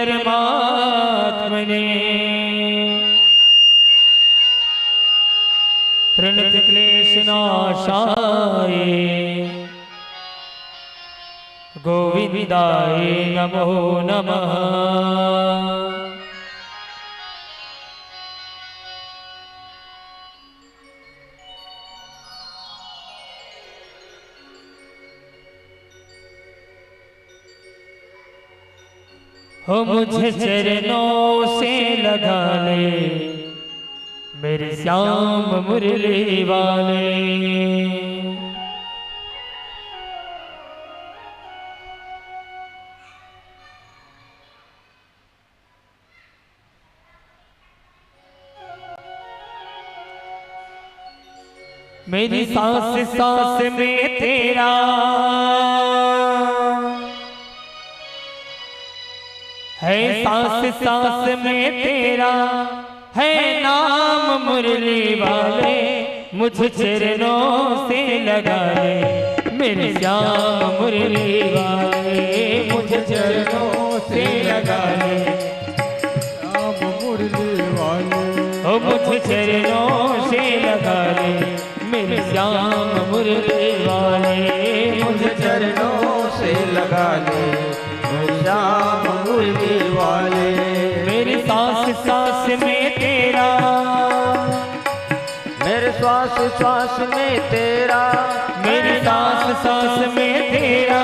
परमात्मने प्रणत क्लेशनाशाय गोविंदाय नमो नमः। हो मुझे चरणों से लगा ले मेरे श्याम मुरली वाले। मेरी सांस सांस में तेरा है, सांस सांस में तेरा है नाम मुरली वाले। मुझे चरणों से लगा ले मेरे श्याम मुरली वाले। मुझे चरणों से लगा ले श्याम मुरली वाले। ओ मुझे चरणों से लगा ले मेरे श्याम मुरली वाले। मुझे चरणों से लगा ले मेरे श्याम मुरली वाले। मेरी सांस सांस में तेरा, मेरे श्वास श्वास में तेरा, मेरी सांस सांस में तेरा,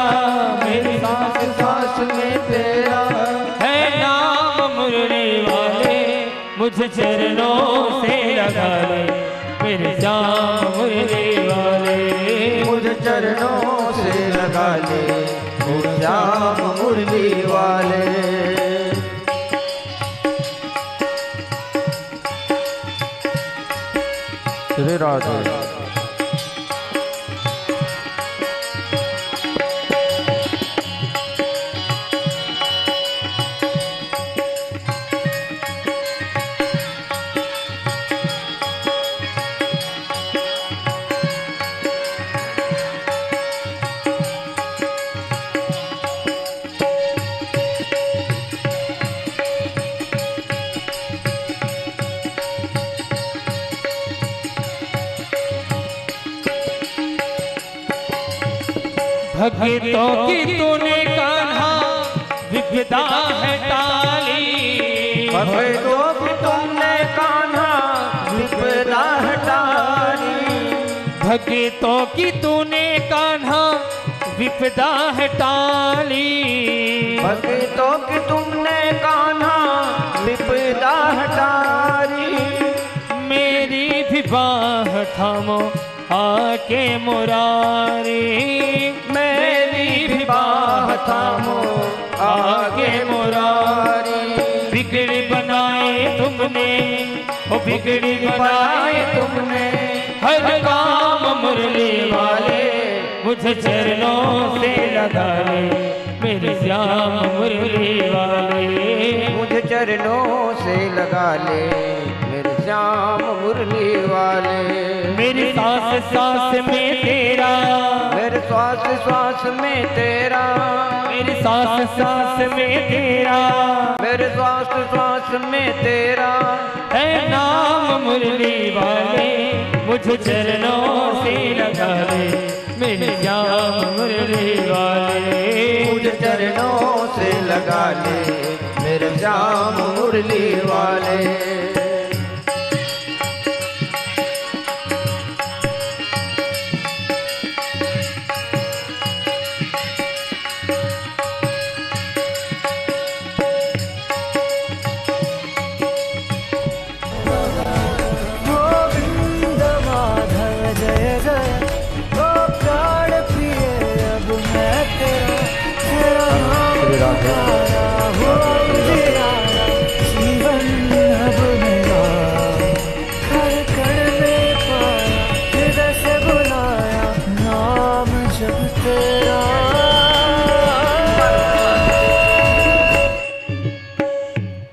मेरी सांस श्वास में तेरा है नाम मुरली वाले। मुझे चरणों से लगा ले मेरे श्याम मुरली वाले। मुझे चरणों से लगा ले मेरे श्याम मुरली वाले। श्री राधे। भक्तों की तूने कान्हा विपदा है टाली। भक्तों की तूने कान्हा विपदा है टाली। भक्तों की तूने कान्हा विपदा है टाली। भक्तों की तुमने कान्हा विपदा है टाली। मेरी भी बाह थामो आके मुरारी। मेरी भी बाह थामो आगे मुरारी। बिगड़ी बनाए तुमने, ओ बिगड़ी बनाए तुमने हर काम मुरली वाले। मुझे चरणों से लगा ले मेरे श्याम मुरली वाले। मुझे चरणों से लगा ले मेरे श्याम मुरली वाले। मेरी सांस सांस में तेरा, मेरे श्वास श्वास में तेरा, मेरी सांस सांस में तेरा, मेरे श्वास श्वास में तेरा है नाम मुरली वाले। मुझे चरणों से लगा ले मेरे श्याम मुरली वाले। मुझे चरणों से लगा ले मेरे श्याम मुरली वाले।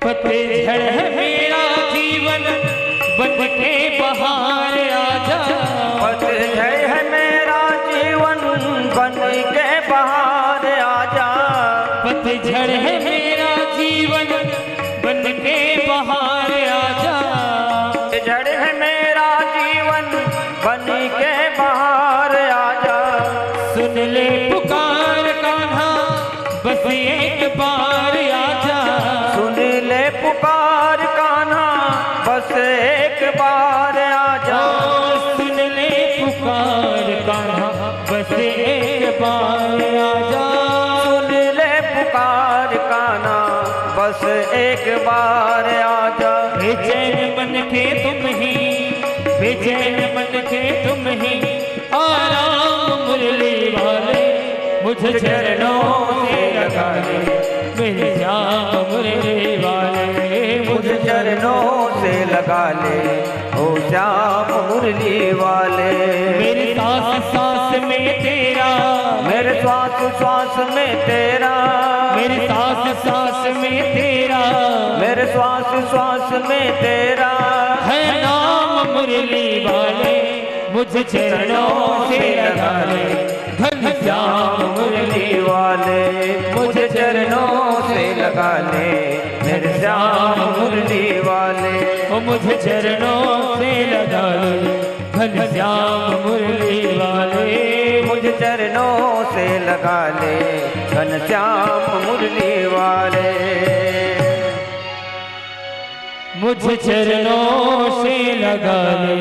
पतझड़ है मेरा जीवन बन के बहार आजा। पतझड़ है मेरा जीवन बन के बहार आजा। पतझड़ है मेरा जीवन जीवन बन के बाहर आजा। जड़ है मेरा जीवन बन के बाहर आजा। सुन ले पुकार कान्हा बस एक बार आजा। सुन ले पुकार कान्हा बस एक बार आजा। सुन ले पुकार कान्हा बस एक बार आजा। सुन ले पुकार कान्हा बस एक बार आजा। बेचैन मन के तुम ही, बेचैन मन के तुम ही, आराम मुरली वाले मुझे चरणों से लगा ले मेरे श्याम मुरली वाले। मुझे चरणों से लगा ले ओ श्याम मुरली वाले। मेरे सांस सांस में तेरा, मेरे श्वास श्वास में तेरा, मेरे सांस सांस में तेरा, मेरे श्वास श्वास में तेरा है नाम मुरली वाले मुझे चरणों से लगा ले घन श्याम मुरली वाले। मुझे चरणों से लगा ले मेरे श्याम मुरली वाले। ओ मुझे चरणों से लगा ले घन श्याम मुरली वाले। मुझे चरणों से लगा ले घन श्याम मुरली वाले। मुझे चरणों से लगा ले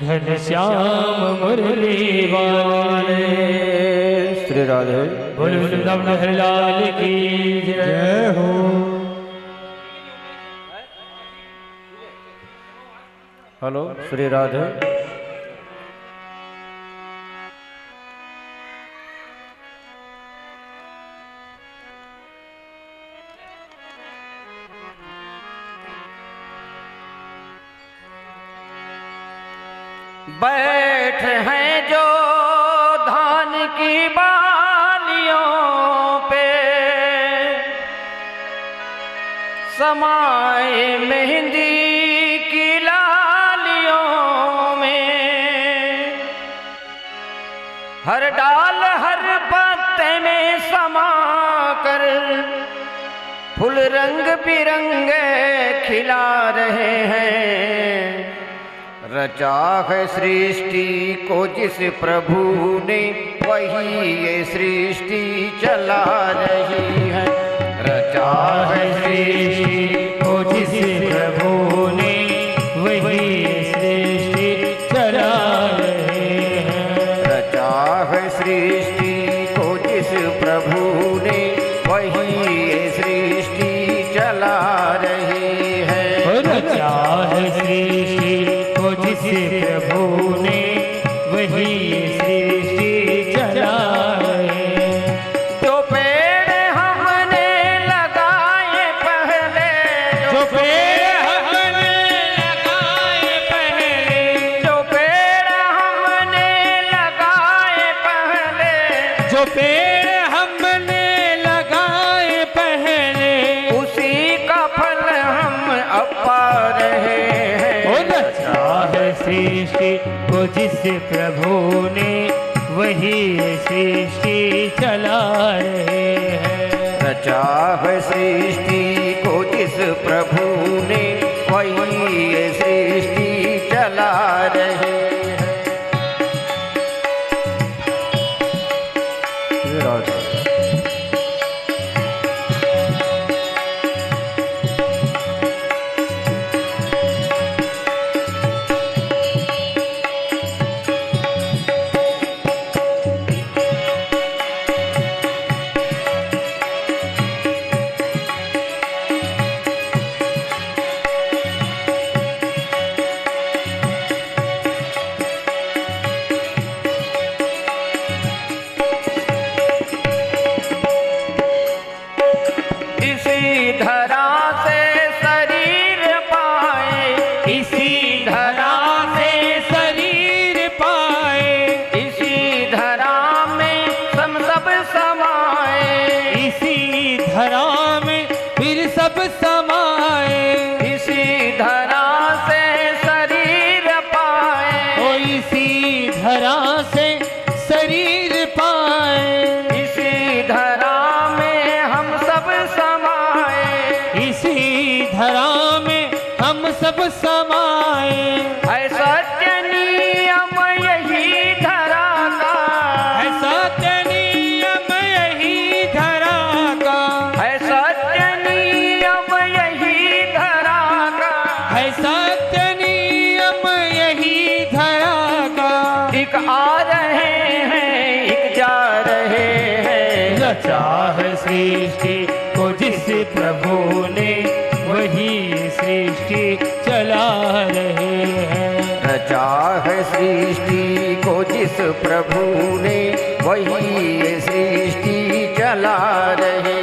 घन श्याम मुरली वाले। श्री राधे बोलो वृंदावन हरिलाल की जय हो। हेलो श्री राधे। बैठ हैं जो धान की बालियों पे, समाए मेहंदी की लालियों में। हर डाल हर पत्ते में समा कर फूल रंग बिरंगे खिला रहे हैं। रचा है सृष्टि को जिस प्रभु ने वही ये सृष्टि चला रही है। रचा है सृष्टि को जिस प्रभु ने वही ये सृष्टि चला रहे हैं। रचा है सृष्टि को जिस प्रभु ने वही ये सृष्टि चला रही है। रचा है सृष्टि को जिस प्रभु ने वही ये सृष्टि चला रहे हैं। जो पेड़ हमने लगाए पहले, जो पेड़ हमने लगाए पहले, जो पेड़ हमने लगाए पहले, जो पेड़ हमने लगाए पहले, उसी का फल हम अब पा रहे हैं। रचा है सृष्टि को जिस प्रभु ने वही ये सृष्टि चला रहे हैं। रचा है सृष्टि को जिस प्रभु ने वही ये सृष्टि चला रहे हैं। इसी धरा में हम सब समाए। है सत्य नियम यही धरा का, है सत्य नियम यही धरा का, है सत्य नियम यही धरा का, है सत्य नियम यही धरा का। एक आ रहे हैं एक जा रहे हैं, रचा है सृष्टि को जिस प्रभु ने वही सृष्टि चला रहे हैं। रचा है सृष्टि को जिस प्रभु ने वही ये सृष्टि चला रहे।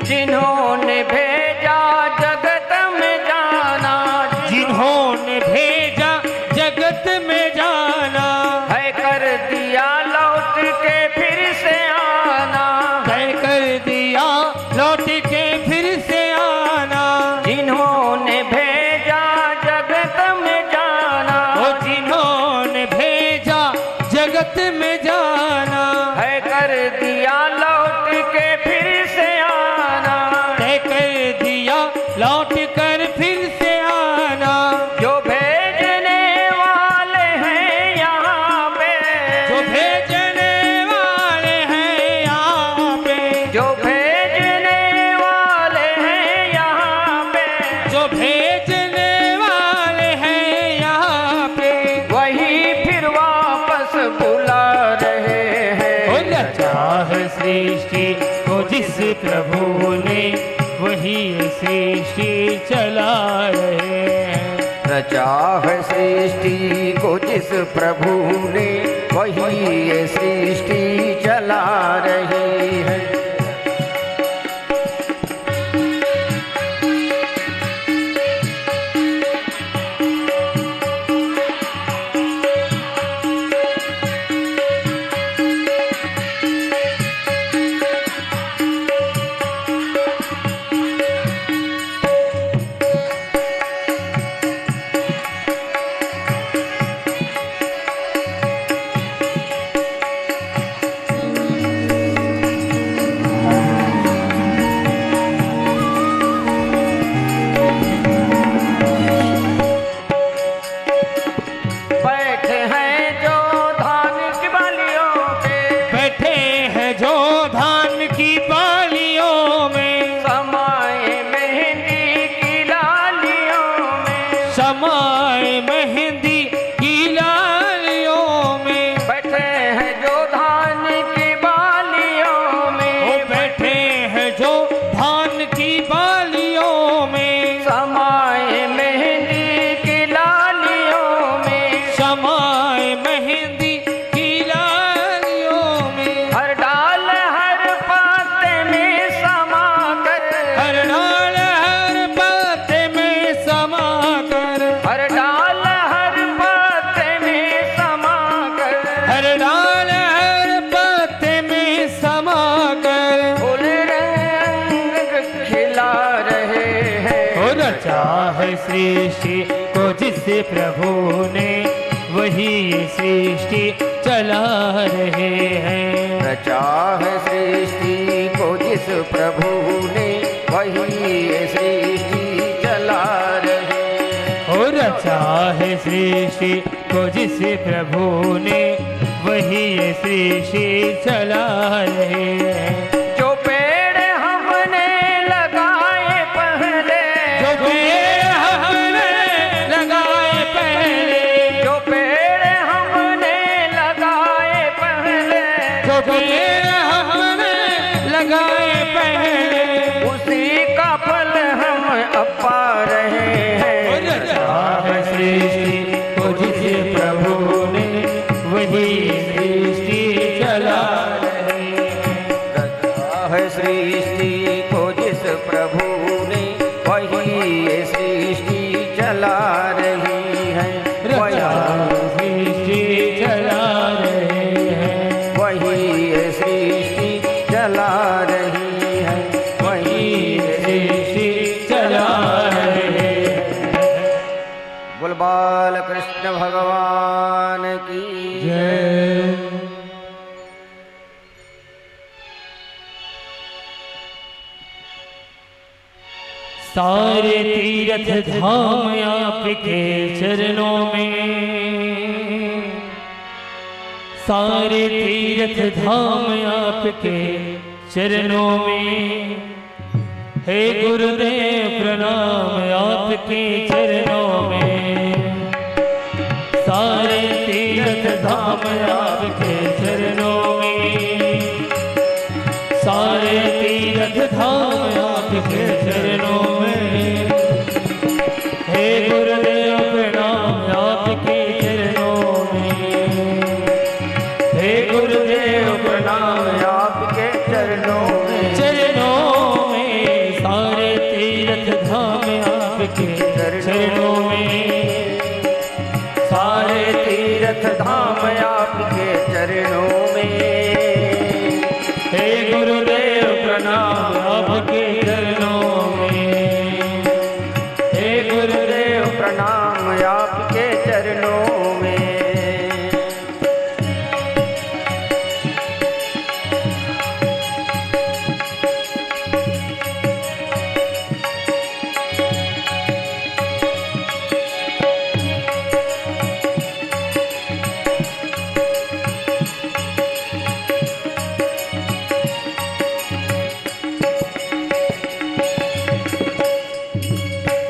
जिन्होंने भेजा जगत में जाना, जिन्होंने भेजा जगत में जाना, है कर दिया लौट के फिर से आना, तय कर दिया लौट के फिर से आना। जिन्होंने भेजा जगत में जाना, ओ जिन्होंने भेजा जगत में जाना, है कर दिया लौट के फिर से आना, तय कर दिया लौट कर फिर से आना। जो भेजने वाले हैं यहाँ पे, जो भेजने वाले हैं यहाँ पे, जो भेजने वाले हैं यहाँ पे, जो भेजने वाले हैं यहाँ पे, वही फिर वापस बुला रहे हैं। ओ रचा है सृष्टि को जिस प्रभु ने वही सृष्टि चला रहे हैं। रचा है सृष्टि को जिस प्रभु ने वही ये सृष्टि चला रही है। बैठे हैं जो धान की बालियों पे, बैठे हैं जो धान की बालियों में, समाए मेहंदी की लालियों में, समाए मेहंदी की लालियों में। बैठे हैं जो धान की बालियों में, वो बैठे हैं जो धान की बालियों में, समाए मेहंदी की लालियों में, समाए मेहंदी की लालियों में। हर डाल हर पाते में समा कर, हर डाल हर पत्ते में समा कर, हर डाल हर पाते में समा कर, हर डाल हर पत्ते में समा कर। फूल रंग खिला रहे हैं। हो रचा है सृष्टि को जिस प्रभु ने वही ये सृष्टि चला रहे हैं। रचा है सृष्टि को जिस प्रभु ने वही ये सृष्टि चला रहे। हो रचा है सृष्टि को जिस प्रभु ने वही ये सृष्टि चला रहे हैं। जो पेड़ हमने लगाए पहले, जो पेड़ हमने लगाए पहले, जो पेड़ हमने लगाए पहले, जो पेड़ हमने लगाए पहले, उसी का फल हम अब पा रहे हैं। रचा है सृष्टि को जिस प्रभु ने वही सृष्टि जय। सारे तीर्थ धाम आपके चरणों में, सारे तीर्थ धाम आपके चरणों में, हे गुरुदेव प्रणाम आपके चरणों में। सारे तीर्थ धाम आपके चरणों में, सारे तीर्थ धाम आपके चरणों में, हे गुरुदेव प्रणाम आपके चरणों में, हे गुरुदेव प्रणाम आपके चरणों में। चरणों में सारे तीर्थ धाम आपके चरणों में, सारे तीर्थ धाम आपके चरणों में, हे गुरुदेव प्रणाम आपके चरणों में, हे गुरुदेव प्रणाम आपके चरणों में।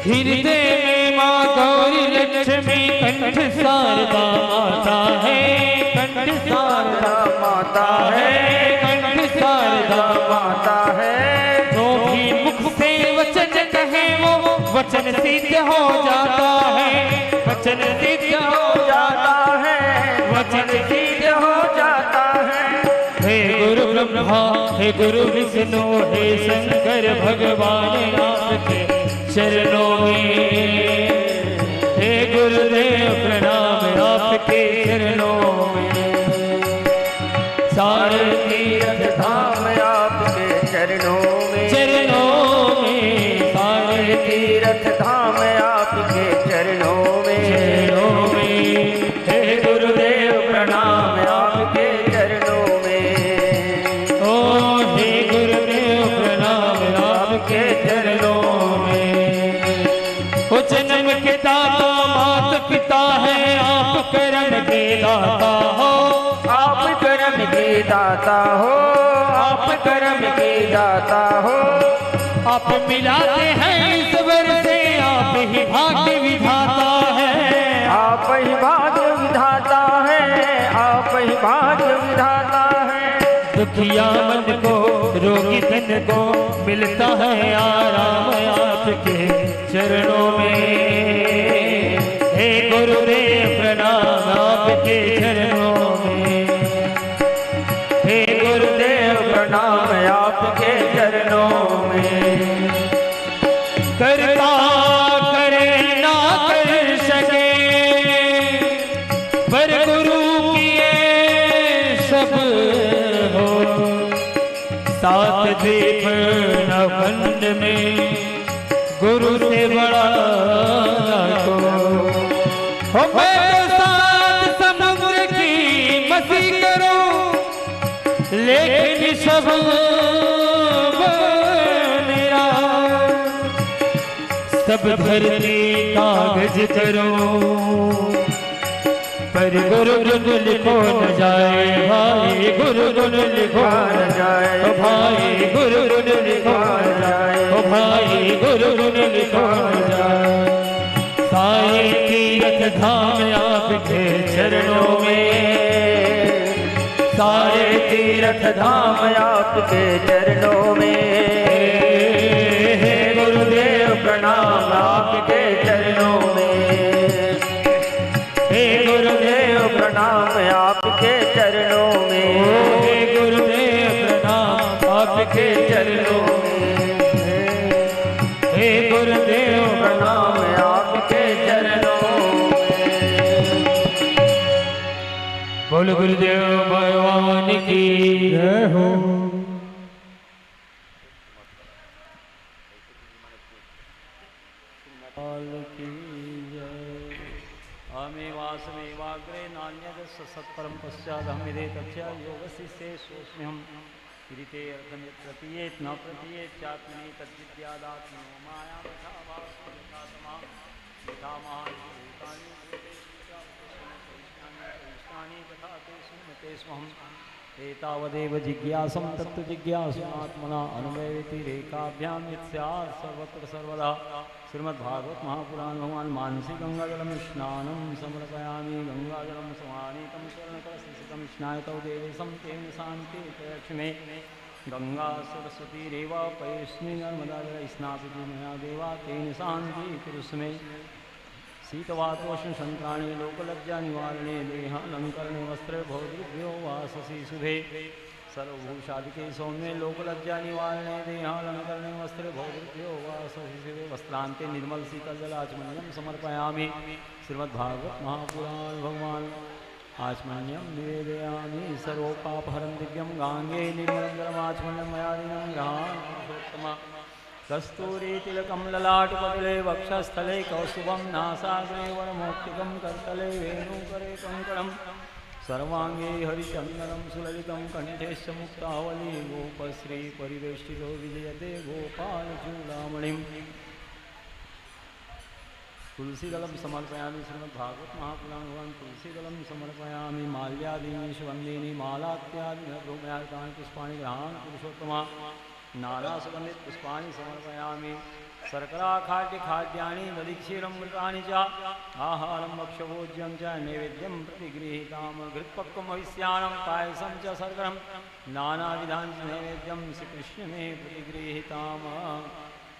हृदय में माँ गौरी लक्ष्मी कंठ शारदा माता है, कंठ शारदा माता है, कंठ शारदा माता है। जो भी मुख से वचन कहे वो वचन सिद्ध हो जाता है, वचन सिद्ध हो जाता है, वचन सिद्ध हो जाता है। हे गुरु ब्रह्मा हे गुरु विष्णु हे शंकर भगवान आपके चरणों में, हे गुरुदेव प्रणाम आपके चरणों में। सारे तीर्थ धाम आपके चरणों में, चरणों में, सारे तीर्थ धाम आपके चरणों में, चरणों में, हे गुरुदेव प्रणाम आपके चरणों में। ओ हे गुरुदेव प्रणाम आपके चरणों में। वो जन्म के दाता मात पिता है, आप कर्म के दाता हो, आप कर्म के दाता हो, आप कर्म के दाता हो। आप मिलाते हैं ईश्वर से, आप ही भाग्य विधाता है, आप ही भाग्य विधाता है, आप ही भाग्य विधाता है। दुखिया मन को रोगी तन को मिलता है आराम आपके चरणों में, हे गुरुदेव प्रणाम आपके चरणों में, हे गुरुदेव प्रणाम आपके चरणों में। करता करे ना कर सके पर गुरु किए सब हो, सात दीप नवखंड में गुरु से बड़ा को हो। मैं तो सात समुद्र की मसी करूं, लेकिन सब मेरा सब धरती कागज करूं, पर गुरु गुण लिखो न जाए भाई, गुरु गुण लिखो न जाए ओ भाई, गुरु गुण लिखो न जाए ओ भाई, गुरु गुण लिखो न जाए। सारे तीर्थ धाम आपके चरणों में, सारे तीर्थ धाम आपके चरणों में, हे गुरुदेव प्रणाम आपके चरणों में, हे गुरुदेव प्रणाम आपके चरणों में, हे गुरुदेव प्रणाम आपके चरणों में, हे गुरुदेव प्रणाम आपके चरणों में। बोल गुरुदेव भगवान की जय हो। अमेवास्मेवाग्रे नान्यद सत्परम पश्चादहमिदे तच्च योगशिष्ये सोऽस्म्यहं विदिते अर्थं यत् प्रतीयेत् न प्रतीयेत् चात्मनि तद्विद्यादात्मनो माया तथा वासु यथा तमः यथा महाभूतानि भूतेष्वनि तथा तेषु न तेष्वहम् एतावदेव जिज्ञासं तत्त्वजिज्ञासुनात्मना अनुवैतिरेकाभ्यां यत् स्यात् सर्वत्र सर्वदा श्रीमद्भागवत महापुराण भगवान मानसी गंगाजलम स्नानं समर्पयामि गंगाजलम समानीतं स्वर्णकलशं स्नाय तव देवसं तेन शान्ति प्रयक्ष्मे गंगा सरस्वती रेवा पयस्मि नर्मदा जल स्नापिति मया देवा तेन शान्ति कुरुष्मे शीतवातोष्ण संक्राणे लोकलज्जा निवारणे देहालंकरणे वस्त्रे भौद्रुभ्यो वाससी शुभे सर्वभूषादिके सौम्ये लोकलज्जा निवारणे देहालंकरणे वस्त्रे भौद्रुभ्यो वाससी शुभे वस्त्रांते निर्मल शीतल जलाचमन्यम समर्पयामि श्रीमद्भागवत महापुराण भगवान आचमन्यम निवेदयामि सर्वपापहरं दिव्यं गांगे निर्मलं जलमाचमन्यं मयादिनं ग्रहान् कस्तूरीतिलकं ललाटपटले वक्षस्थले कौस्तुभं नासाग्रे वरमौक्तिकं करतले वेणुकरे कङ्कणं सर्वाङ्गे हरिचन्दनं सुललितं कण्ठेश्च मुक्तावली गोपश्री परिवेष्टितो विजयते गोपालचूडामणिं तुलसीदलं समर्पयामि श्रीमद्भागवत महापुराण भगवान तुलसीदलं समर्पयामि माल्यादीनि सुगन्धीनि मालात्यादीनि भूम्यार्काणि पुष्पाणि गृहान् पुरुषोत्तमा नानासुगन्धित पुष्पाणि समर्पयामि शर्करा खाद्य खाद्यानि दधिक्षीरं मृतानि च आहारं भक्ष्यभोज्यं च नैवेद्यं प्रतिगृहीतां घृत्पक्वं भविष्याणं पायसं च शर्करं नानाविधानि नैवेद्यं श्रीकृष्ण मे प्रतिगृहीताम्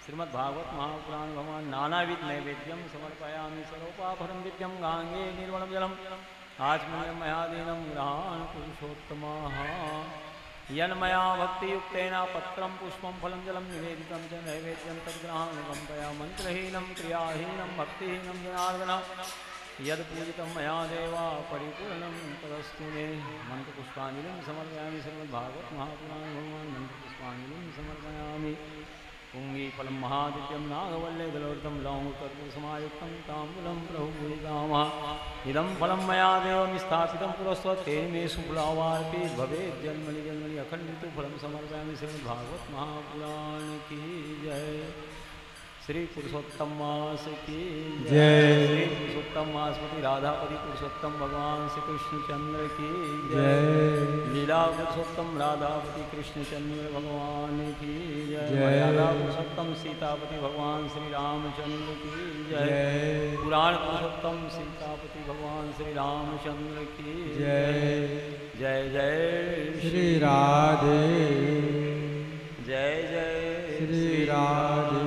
श्रीमद्भागवत महापुराण भगवान नानाविध नैवेद्यं समर्पयामि सर्वपापहरं दिव्यं गांगे निर्मलं जलम् आचमन्यं मयादीनं गृहान् पुरुषोत्तमः यन्मया भक्तियुक्तेन पत्रं पुष्पं फलं जलं निवेदितं च नैवेद्यं तद्ग्रहाणं कम्पया मन्त्रहीनं क्रियाहीनं भक्तिहीनं जनार्दन यद्पूजितं मया देवा परिपूर्णं तदस्तु मे मन्त्रपुष्पाञ्जलिं समर्पयामि श्रीमद्भागवत महापुराण भगवान मन्त्रपुष्पाञ्जलिं समर्पयामि पुङ्गीफलं महादिव्यं नागवल्ले दलोर्धं लौङ्गकर्पूरसमायुक्तं ताम्बूलं प्रभुभूयिकामः इदं फलं मया देवं स्थापितं पुरस्त्वत् तेन मे शुक्लावार्पित भवेत् जन्मनि जन्मनि अखण्डितं फलं समर्पयामि श्रीमद्भागवत महापुराण की जय श्री पुरुषोत्तम मास की जय श्री पुरुषोत्तम मासपति राधापति पुरुषोत्तम भगवान श्री कृष्णचंद्र की जय लीला पुरुषोत्तम राधापति कृष्णचंद्र भगवान की जय राधा पुरुषोत्तम सीतापति भगवान श्री रामचंद्र की जय पुराण पुरुषोत्तम सीतापति भगवान श्री रामचंद्र की जय जय जय श्री राधे जय जय श्री राधे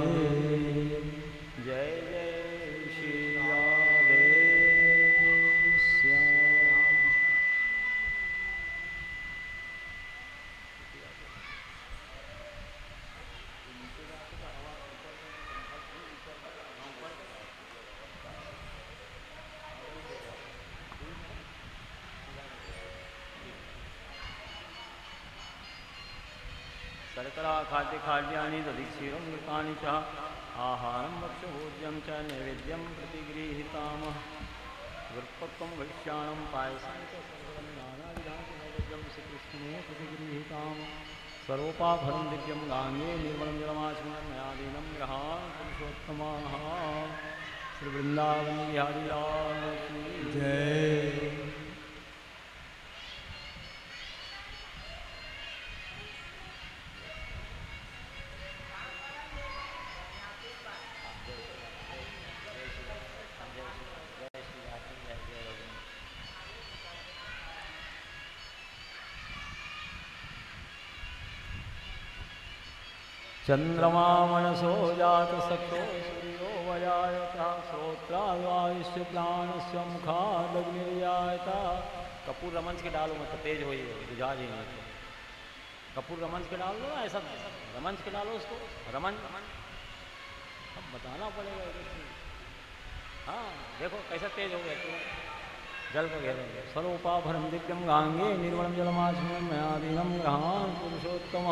शर्करा खाद्य खाद्यानि दधिक्षीरं मृतानि च आहारं भक्ष्यभोज्यं च नैवेद्यं प्रतिगृहीतामः घृत्पक्वं भविष्याणं पायसं च सर्वं नानाविधानि नैवेद्यं श्रीकृष्णे प्रतिगृहीताम् सर्वपापहरं दिव्यं गाङ्गे निर्मलं जलमाचमनं मयादीनं गृहान् पुरुषोत्तमः श्रीवृन्दावन बिहारी लाल की जय चंद्रमा मनसो जात सखो सूर्यो वजायता श्रोत्रावायुष्य प्राणस्य मुखादग्निर्जायता। कपूर रमंच के डालो मत तेज हो बुझा जी नहीं तो कपूर रमंच के डाल दो ना, ऐसा रमंच के डालो उसको रमंच अब बताना पड़ेगा। हाँ देखो कैसा तेज हो गया तो जल को घेरेंगे। सर्वोपाभरम दिव्यम गांगे निर्मलम जलमाचमनम मयादीनम ग्रहान पुरुषोत्तम।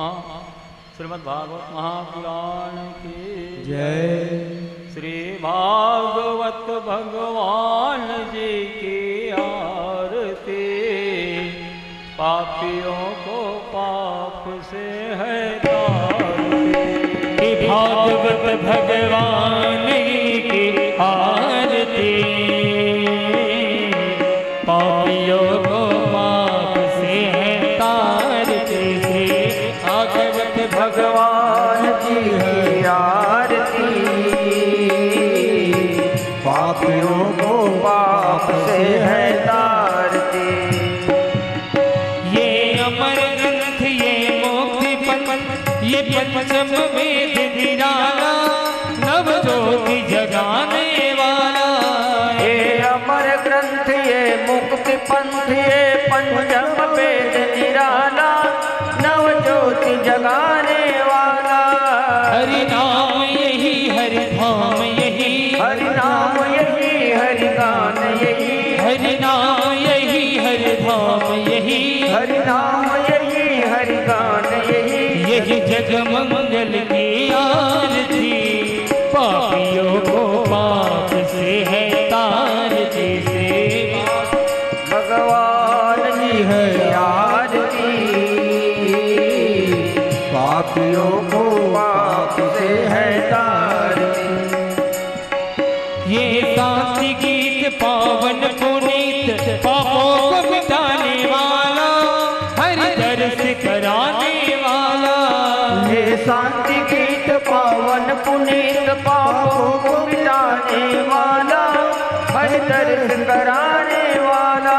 श्रीमद्भागवत महापुराण की जय। श्री भागवत भगवान जी की आरती। पापियों को पाप से है तारते। कि भागवत भगवान की आरती, पापियों को पाप से है तारते। भागवत भगवान की है आरती, पापियों को पाप से है तारती। ये अमर ग्रंथ ये मुक्ति पथ ये पंचम वेद निराला, नव ज्योति जगाने वाला। ये अमर ग्रंथ ये मुक्ति पंथ ये पंचम वेद निराला, नव ज्योति जगाने वाला। हरि नाम यही हरि धाम यही, हरि नाम यही हरि गान यही, हरि नाम यही हरि धाम यही, हरि नाम यही हरि गान यही। यही जग मंगल की आरती, पापियों को पाप से है तारती। से भगवान जी है आरती, पापियों को पाप से है तारती। ये शांति गीत पावन पुनीत, पापों को मिटाने वाला, हरि दर्श कराने वाला। ये शांति गीत पावन पुनीत, पापों को मिटाने वाला, हरि दर्श कराने वाला।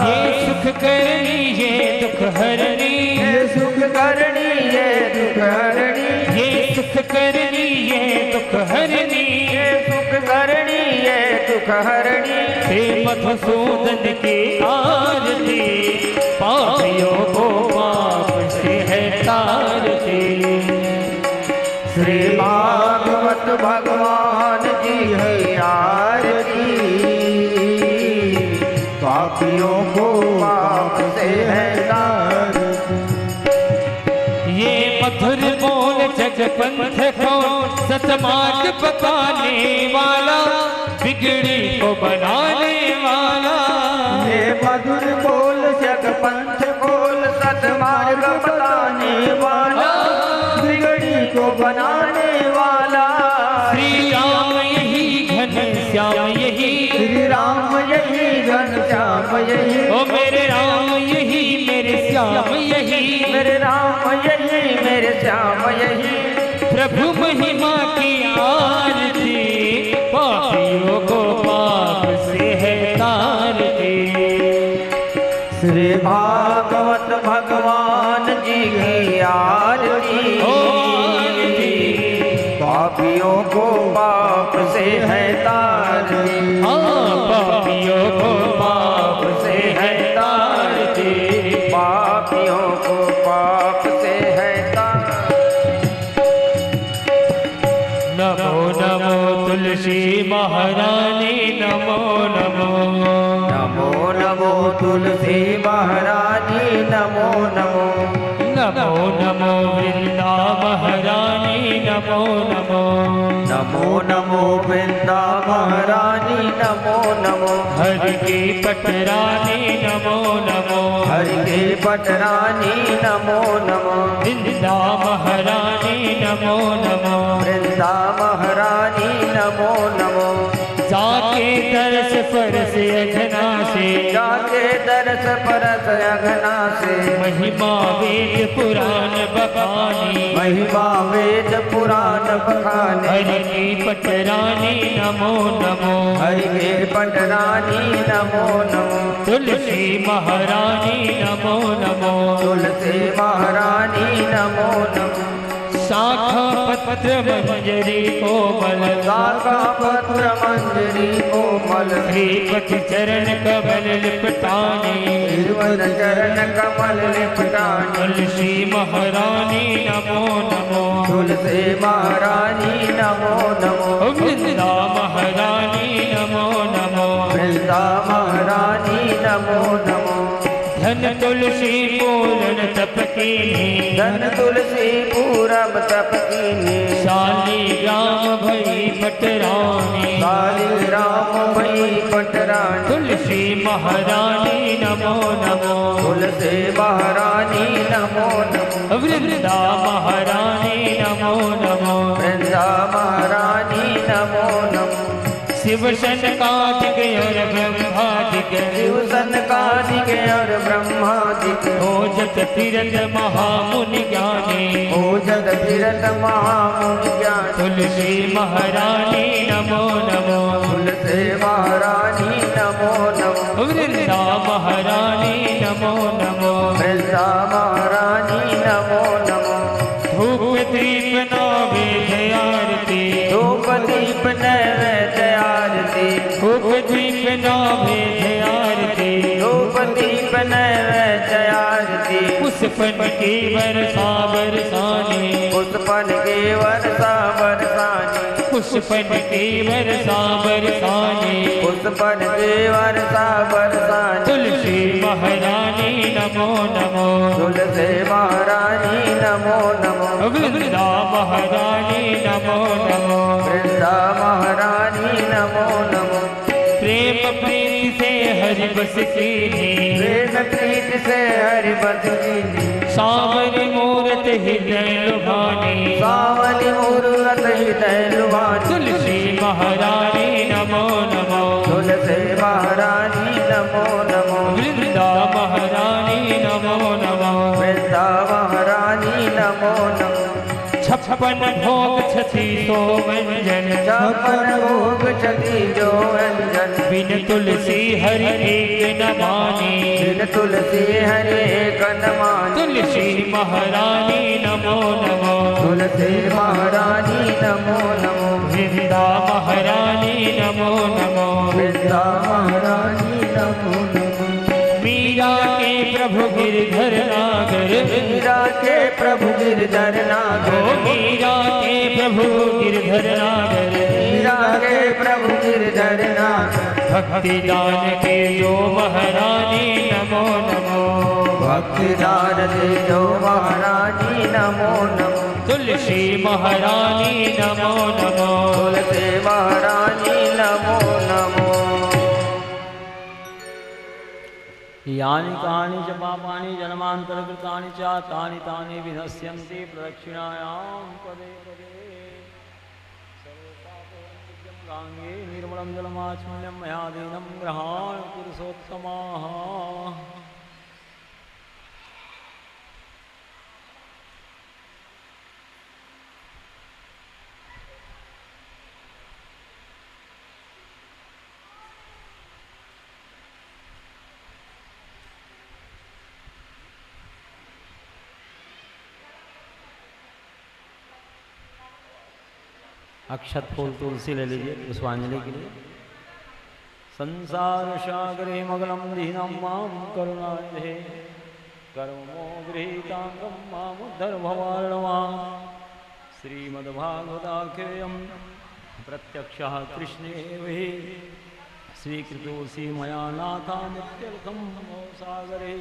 ये सुख करनी ये दुख हरनी, ये सुख करनी ये दुख हरनी, ये सुख करनी ये दुख हरनी। ये सुख करनी ये दुख हरनी। हे मधुसूदन की आरती, पापियों को पाप से है तारती। श्री भागवत भगवान जी है आरती, पापियों को पाप से है तारती। ये मधुर बोल जगपंथ को सतमार्ग बताने वाला, बिगड़ी को बनाने वाला। ये मधुर बोल जगपंथ बोल सतमार्ग बताने वाला, बिगड़ी को बनाने वाला। श्री राम यही घन श्याम यही, श्री राम यही घन श्याम यही, ओ मेरे राम यही मेरे श्याम यही, मेरे राम यही मेरे श्याम यही। प्रभु महिमा की आरती, पापियों को पाप से है तारती। श्री भागवत भगवान जी की आरती, ओ आरती, पापियों को पाप से है तारती। हाँ पापियों को पाप से है तारती। पापियों को पाप से है तारती। नमो नमो तुलसी महारानी, नमो नमो। नमो नमो तुलसी महारानी, नमो नमो। नमो नमो वृंदा महारानी, नमो नमो। नमो नमो वृंदा महारानी, नमो नमो। हरि की पटरानी, नमो नमो। हरि के पटरानी, नमो नमो। वृंदा महारानी, नमो नमो। वृंदा महारानी, नमो नमो। जाके दरस परस अघना से, जाके दरस परस अघना से। महिमा वेद पुराण बखानी, महिमा वेद पुराण बखाने। हरि की पटरानी, नमो नमो। हरि के पटरानी, नमो नमो। तुलसी महारानी, नमो नमो। तुलसी महारानी, नमो नमो। शाखा पत्र मंजरी कोमल, शाखा पत्र मंजरी कोमल। श्रीपति चरण कमल लिपटानी, श्रीपद चरण कमल लिपटानी। तुलसी महारानी, नमो नमो। तुलसी महारानी, नमो नमो। वृंदा महारानी, नमो नमो। वृंदा महारानी, नमो नमो। धन तुलसी पूर्ण तप कीनी, धन तुलसी पूरब तप कीनी। शाली राम भई पटरानी, शाली राम भई पटरानी। तुलसी महारानी, नमो नमो तुलसी महारानी नमो नमो वृंदा महारानी नमो नमो वृंदा महारानी नमो नमो शिव सनकादिक और ब्रह्मादिक शिव सनकादिक और ब्रह्मादिक हो जत तीरथ महामुनि ज्ञानी हो जग तीरथ महामुनि ज्ञान तुलसी महारानी नमो नमो तुलसी महारानी नमो नमो वृंदा महारानी नमो नमो वृंदा महारानी नमो नमो धूप दीप नैवेद्य आरती धूप दीप नैवेद्य आरती धूप दीप नैवेद्य आरती धूप दीप नैवेद्य आरती पुष्पन की वर्षा बरसाने पुष्पन के वर्षा बरसाने पुष्पन की वर्षा बरसाने पुष्पन के वर्षा बरसाने तुलसी महारानी नमो नमो तुलसी महारानी नमो नमो वृंदा महारानी नमो नमो वृंदा महारानी नमो नमो प्रेम प्रीति से हरि बस कीन्ही प्रेम प्रीत से हरि बस कीन्ही सावर मूरत हृदय लुभानी सावन मूरत हृदय लुभानी तुलसी महारानी नमो नमो तुलसी महारानी नमो नमो वृंदा महारानी नमो नमो वृंदा महारानी नमो नमो छप्पन भोग छती सो व्यंजन छप्पन भोग छती जो व्यंजन बिन तुलसी हरि एक न मानी बिन तुलसी हरे कनमान तुलसी महारानी नमो नमो तुलसी महारानी नमो नमो वृंदा महारानी नमो नमो वृंदा महारानी नमो नमो मीरा के प्रभु गिरधर नागर मीरा के प्रभु गिरधर नागर ओ मीरा के प्रभु गिरधर नागर मीरा के प्रभु गिरधर नागर भक्ति दान के जो महारानी नमो नमो भक्ति दान दे जो महारानी नमो नमो तुलसी महारानी नमो नमो तुलसी महारानी नमो नमो यानि कानि च पापानि जन्मान्तरकृतानि च तानि तानि विनश्यन्ति प्रदक्षिणायां पदे पदे सर्वपापहरं गाङ्गे निर्मलं जलमाचमल्यं मया दीनं ग्रहाण पुरुषोत्तमाः अक्षत फूल तुलसी ले लीजिए पुष्पांजलि के लिए। संसार सागरे मगनम दीनम माम करुणानिधे कर्मो गृहीतांगम मामुद्धर भवार्णवाम श्रीमद्भागवताख्येयं प्रत्यक्षः कृष्णेव हि स्वीकृतोऽसि मया नाथामित्यर्थं सागरे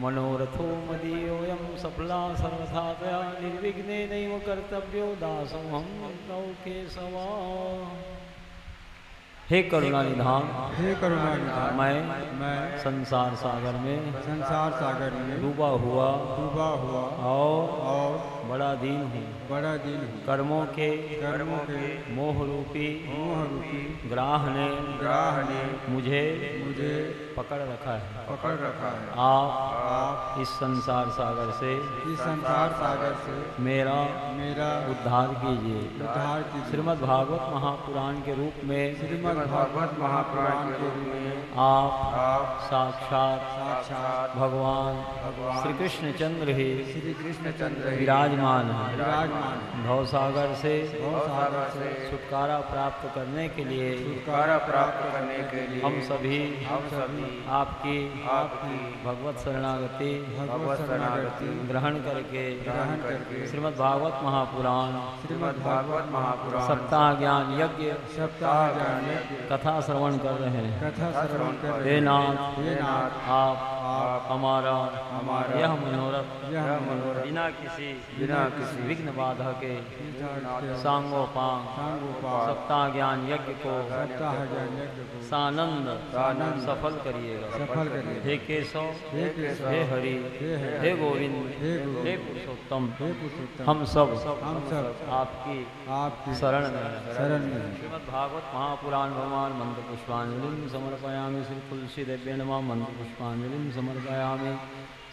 मनोरथो मदीयोऽयं सफला सर्वथा तया निर्विघ्नेनैव कर्तव्यो दासोऽहं तौ केशव। हे करुणानिधान हे करुणानिधान मैं संसार सागर में डूबा हुआ और बड़ा दीन हूँ। कर्मों के मोह रूपी ग्राह ने मुझे पकड़ रखा है। आप इस संसार सागर से मेरा उद्धार कीजिए। श्रीमद् भागवत महापुराण के रूप में आप साक्षात भगवान श्री कृष्ण चंद्र ही विराजमान है। भवसागर से छुटकारा प्राप्त करने के लिए हम सभी आपकी भगवत शरणागति ग्रहण करके श्रीमद् भागवत महापुराण सप्ताह ज्ञान यज्ञ कथा श्रवण कर रहे हैं। हे नाथ आप हमारा हमारा यह मनोरथ यह मनोरथ बिना किसी विघ्न बाधा के सांगोपांग सांगोपांग सप्ताह ज्ञान यज्ञ को सप्ताह ज्ञान यज्ञ को सानंद सानंद सफल करिएगा। सफल करिए। हे केशव, हे केशव, हे हरि, हे हरि, हे गोविंद, हे गोविंद, हे पुरुषोत्तम, हे पुरुषोत्तम, हम सब आपकी आपकी शरण में हैं। शरण में हैं। श्रीमद् भागवत महापुराण भगवान मंत्र पुष्पांजलिं समर्पयामि। श्री तुलसी देव्य नमः मंत्र पुष्पांजलिं समर्पयामि।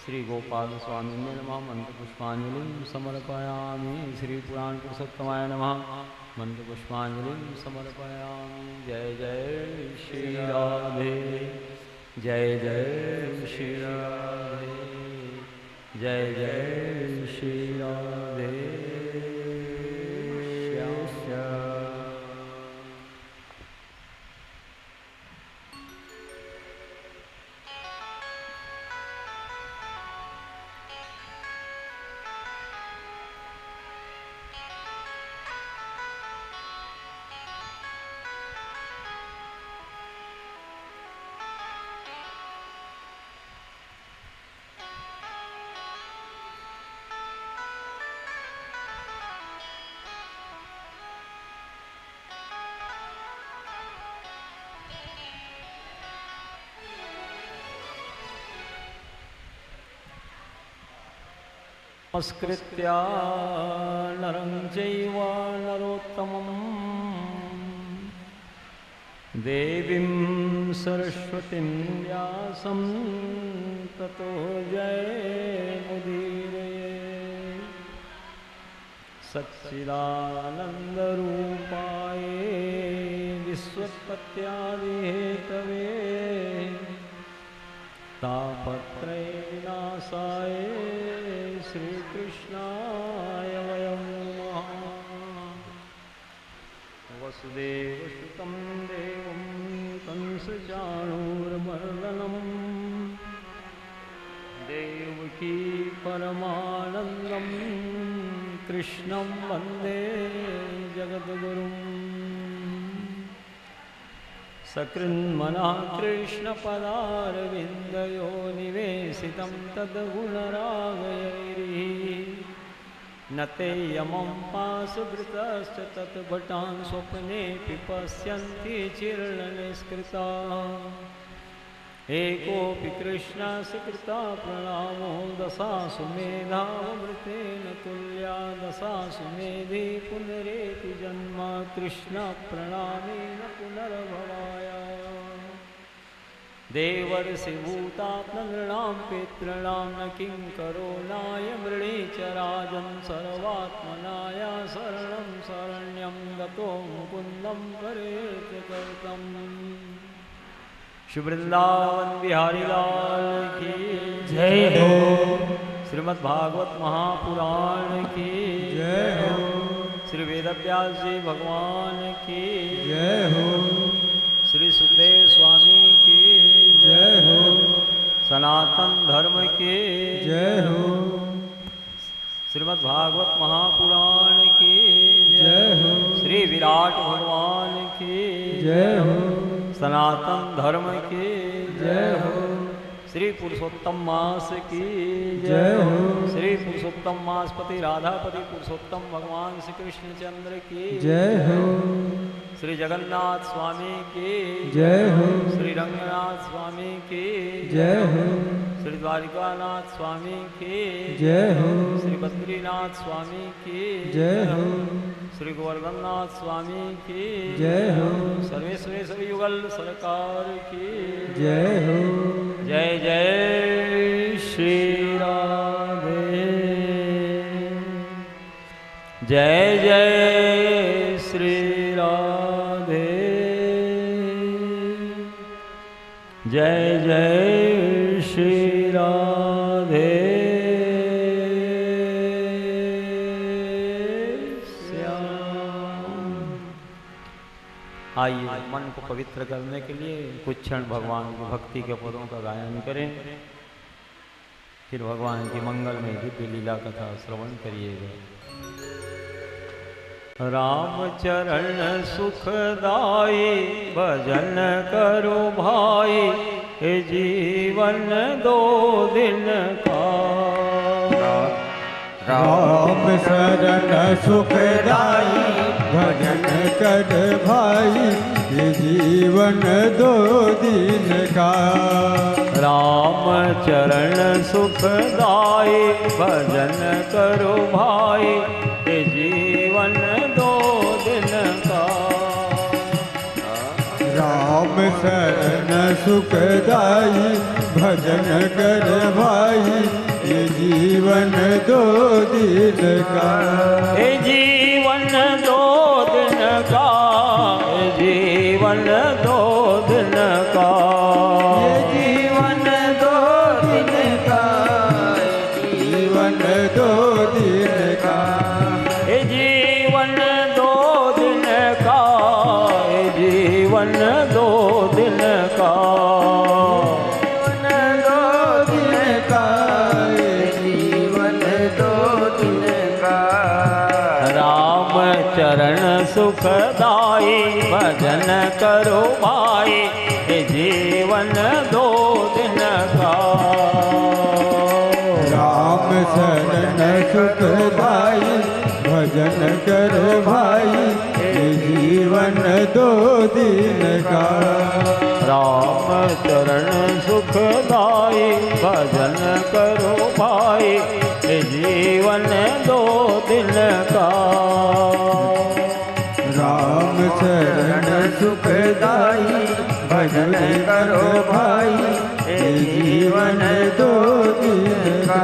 श्री गोपाल स्वामी नमः मंत्र पुष्पांजलिं समर्पयामि। श्री पुराण पुरुषोत्तमाय नमः मंत्र पुष्पांजलिं समर्पयामि। जय जय श्री राधे, जय जय श्री राधे, जय जय श्री राधे। नमस्कृत्या नरं चैव नरोत्तमं देवीं सरस्वतीं व्यासं ततो जयमुदीरये। सच्चिदानन्दरूपाय विश्वोत्पत्त्यादिहेतवे तापत्रय विनाशाय श्रीकृष्णाय वयं नमः। वसुदेवसुतं देवं कंसचाणूरमर्दनं देवकी परमानन्दं कृष्णं वन्दे जगद्गुरुम्। सकृन्मनः कृष्णपदारविन्दयो निवेशितं तद्गुणरागयैः न ते यमं पाशभृतश्च तत्भटान् स्वप्नेऽपि पश्यन्ति चिर्णनिष्कृताः। एकोऽपि कृष्णसकृता प्रणामो दशासु मेधावमृतेन तुल्या। दशासु मेधे पुनरेति जन्म कृष्णप्रणामेन पुनर्भवाय। देवर्षिभूतात्मनृणां पितॄणां न किङ्करो नायमृणे च राजन् सर्वात्मनाय शरणं शरण्यं गतो मुकुन्दं परेतकर्तम्। श्री वृंदावन बिहारी लाल की जय हो। श्रीमद्भागवत महापुराण की जय हो। श्री वेदव्यास जी भगवान की जय हो। श्री सुखदेव स्वामी की जय हो। सनातन धर्म की जय हो। श्रीमद्भागवत महापुराण की जय हो। श्री विराट भगवान की जय हो। सनातन धर्म की जय हो। श्री पुरुषोत्तम मास की जय हो। श्री पुरुषोत्तम मासपति राधापति पुरुषोत्तम भगवान श्री कृष्णचंद्र की जय हो। श्री जगन्नाथ स्वामी की जय हो। श्री रंगनाथ स्वामी की जय हो। श्री द्वारिकानाथ स्वामी की जय हो। श्री बद्रीनाथ स्वामी की जय हो। श्री गोवर्धननाथ स्वामी की जय हो। सर्वेश्वरेश्वर युगल सरकार की जय हो। जय जय श्री राधे, जय जय श्री राधे, जय जय श्री राधे। आइए मन को पवित्र करने के लिए कुछ क्षण भगवान की भक्ति के पदों का गायन करें, फिर भगवान की मंगल में दिव्य लीला कथा श्रवण करिएगा। राम चरण सुखदाई भजन करो भाई, ये जीवन 2 दिन का। राम शरण सुखदाई भजन कर भाई ये जीवन 2 दिन का। राम चरण सुखदाई भजन करो भाई ये जीवन 2 दिन का। राम शरण सुखदाई भजन कर भाई ये जीवन 2 दिन का। ये जीवन 2 दिन का। ये जीवन 2 दिन का। ये जीवन 2 दिन का। जीवन 2 दिन का। ये जीवन 2 दिन का। ये जीवन 2 दिन का। चरण सुखदाई भजन करो भाई ये जीवन 2 दिन का। राम शरण सुखदाई भजन कर भाई ये जीवन 2 दिन का। राम चरण सुखदाई भजन करो भाई ये जीवन 2 दिन का। राम शरण सुखदाई भजन करो भाई ये जीवन 2 दिन का।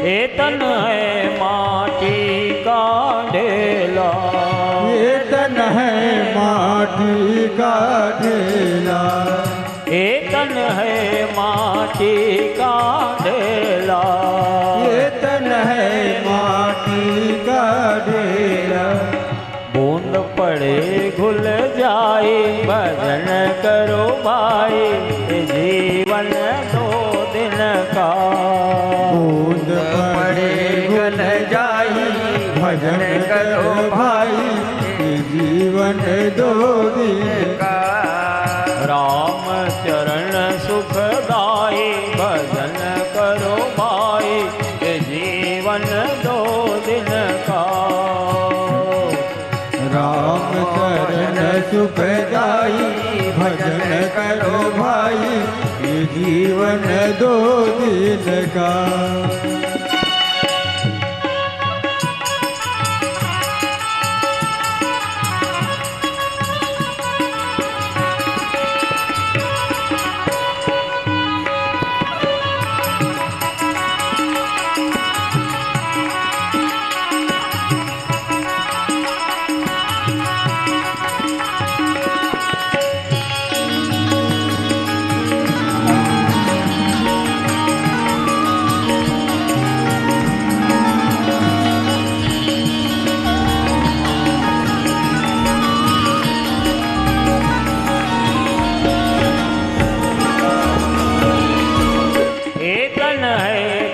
ये तन है माटी का ढेला। ये तन है माटी का ढेला। ये तन है माटी का ढेला। ये तन है माटी का ढेला। बूंद पड़े घुल जाए भजन करो भाई ये जीवन 2 दिन का। बूंद पड़े घुल जाई भजन करो भाई ये जीवन 2 दिन का। राम चरण सुखदाई भजन करो भाई ये जीवन 2 दिन का। राम शरण सुखदाई भजन करो भाई ये जीवन 2 दिन का।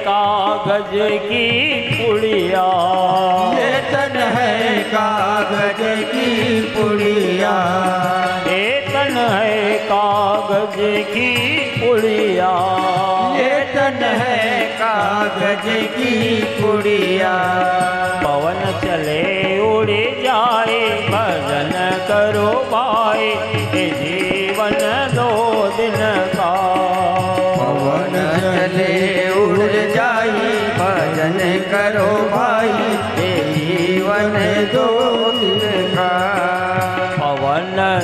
कागज की पुड़िया। ये तन है कागज की पुड़िया। ये तन है कागज की पुड़िया। ये तन है कागज की पुड़िया। पवन चले उड़ जाए भजन करो भाई ये जीवन 2 दिन का। पवन चले उड़ जाई भजन करो भाई ये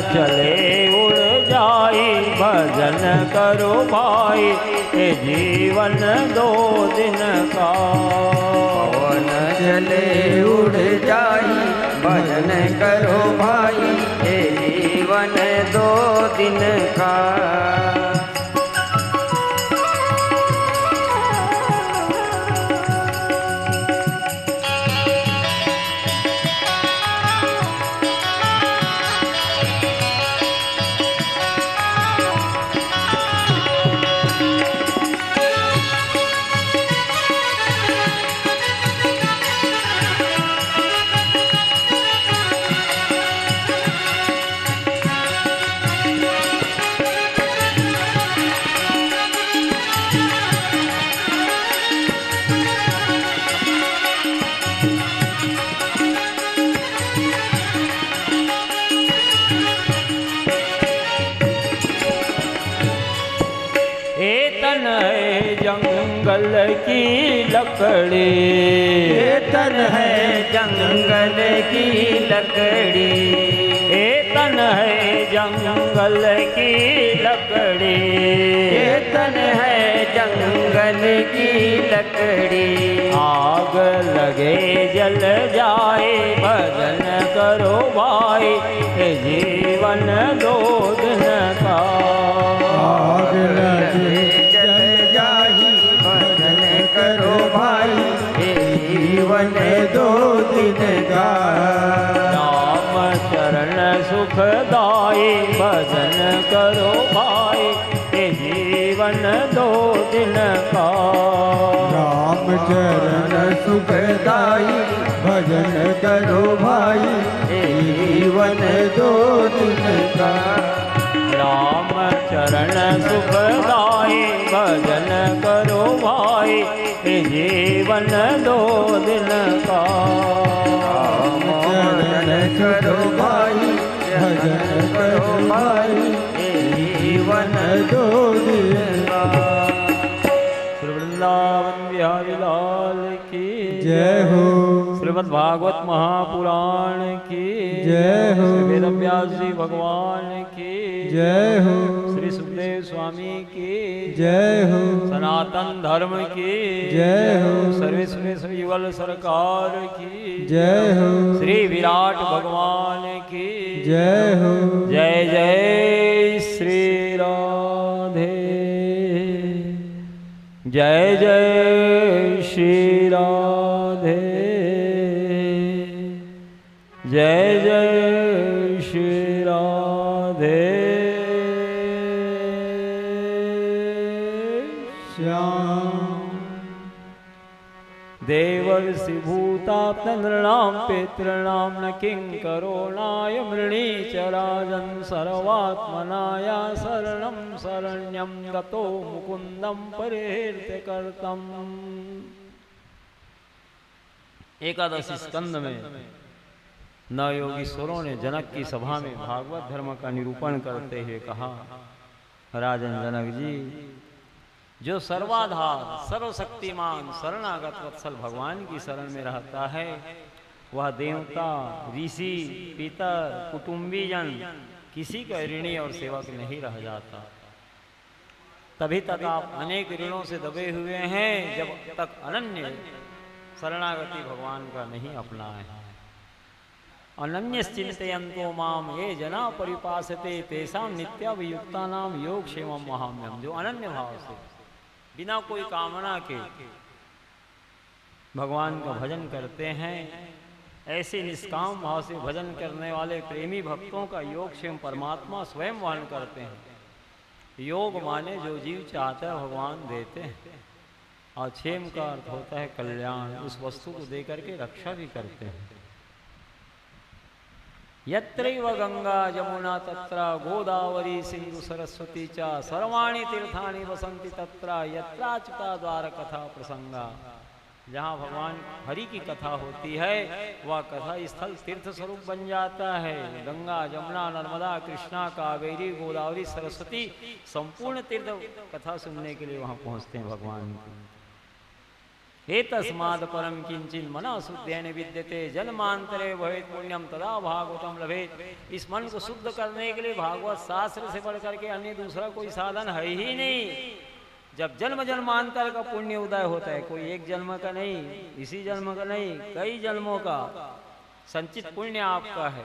चले उड़ जाई भजन करो भाई ये जीवन 2 दिन का। पवन चले उड़ जाई भजन करो भाई ये जीवन 2 दिन का। जंगल की लकड़ी तन है जंगल की लकड़ी तन है जंगल की लकड़ी तन है जंगल की लकड़ी। आग लगे जल जाए भजन करो भाई ये जीवन 2 दिन का। आग लगे जल जाई भजन करो भाई ये जीवन 2 दिन का। राम चरण सुखदाई भजन करो भाई ये जीवन 2 दिन का। राम चरण सुखदाई भजन करो भाई ये जीवन 2 दिन का। राम चरण सुखदाई भजन करो भाई ये जीवन 2 दिन का। राम चरण करो भाई भजन करो भाई ये जीवन 2 दिन का। श्री वृंदावन बिहारी लाल की जय हो। श्रीमद् भागवत महापुराण की जय हो। श्री वेद व्यास जी भगवान की जय हो। श्री सुखदेव स्वामी की जय हो। सनातन धर्म की जय हो। सर्वेश्वर युगल सरकार की जय हो। श्री विराट भगवान की जय हो। जय जय श्री राधे जय जय श्री राधे जय जय श्री राधे श्याम। देवर्षि भूतात्मनृणां पितॄणां न किंकरोणाय मृणीचराजन् सर्वात्मनाया शरणं शरण्यं गतो मुकुन्दं परिहृत्यकर्तम्। एकादशी स्कंद में नव योगीश्वरों ने जनक की सभा में भागवत धर्म का निरूपण करते हुए कहा, राजन जनक जी, जो सर्वाधार सर्वशक्तिमान शरणागत वत्सल भगवान की शरण में रहता है वह देवता, ऋषि, पितर, कुटुंबीजन किसी का ऋणी और सेवक नहीं रह जाता। तभी तक आप अनेक ऋणों से दबे हुए हैं जब तक अनन्य शरणागति भगवान का नहीं अपनाए हैं। अनन्य चिंतयन्तो माम ये जना परिपासते तेषां नित्याभियुक्तानां योगक्षेमं महाम्यम। जो अनन्य भाव से बिना कोई कामना के भगवान का भजन करते हैं, ऐसे निष्काम भाव से भजन करने वाले प्रेमी भक्तों का योगक्षेम परमात्मा स्वयं वहन करते हैं। योग माने जो जीव चाहता है भगवान देते हैं, और क्षेम का अर्थ होता है कल्याण। उस वस्तु को दे करके रक्षा भी करते हैं। यत्रैव गंगा यमुना तत्र गोदावरी सिंधु सरस्वती च सर्वाणि तीर्थानि वसन्ति तत्र यत्राच्युता द्वार कथा प्रसंगा। जहाँ भगवान हरि की कथा होती है वह कथा स्थल तीर्थ स्वरूप बन जाता है। गंगा, यमुना, नर्मदा, कृष्णा, कावेरी, गोदावरी, सरस्वती संपूर्ण तीर्थ कथा सुनने के लिए वहाँ पहुँचते हैं भगवान की। हे तस्माद परम किंचिन मन शुद्धेन विद्यते जन्मांतरे भवेत पुण्यम तदा भागवतम लभेत। इस मन को शुद्ध करने के लिए भागवत शास्त्र से बढ़ करके अन्य दूसरा कोई साधन है ही नहीं। जब जन्म जन्मांतर का पुण्य उदय होता है, कोई एक जन्म का नहीं, इसी जन्म का नहीं, कई जन्मों का संचित पुण्य आपका है,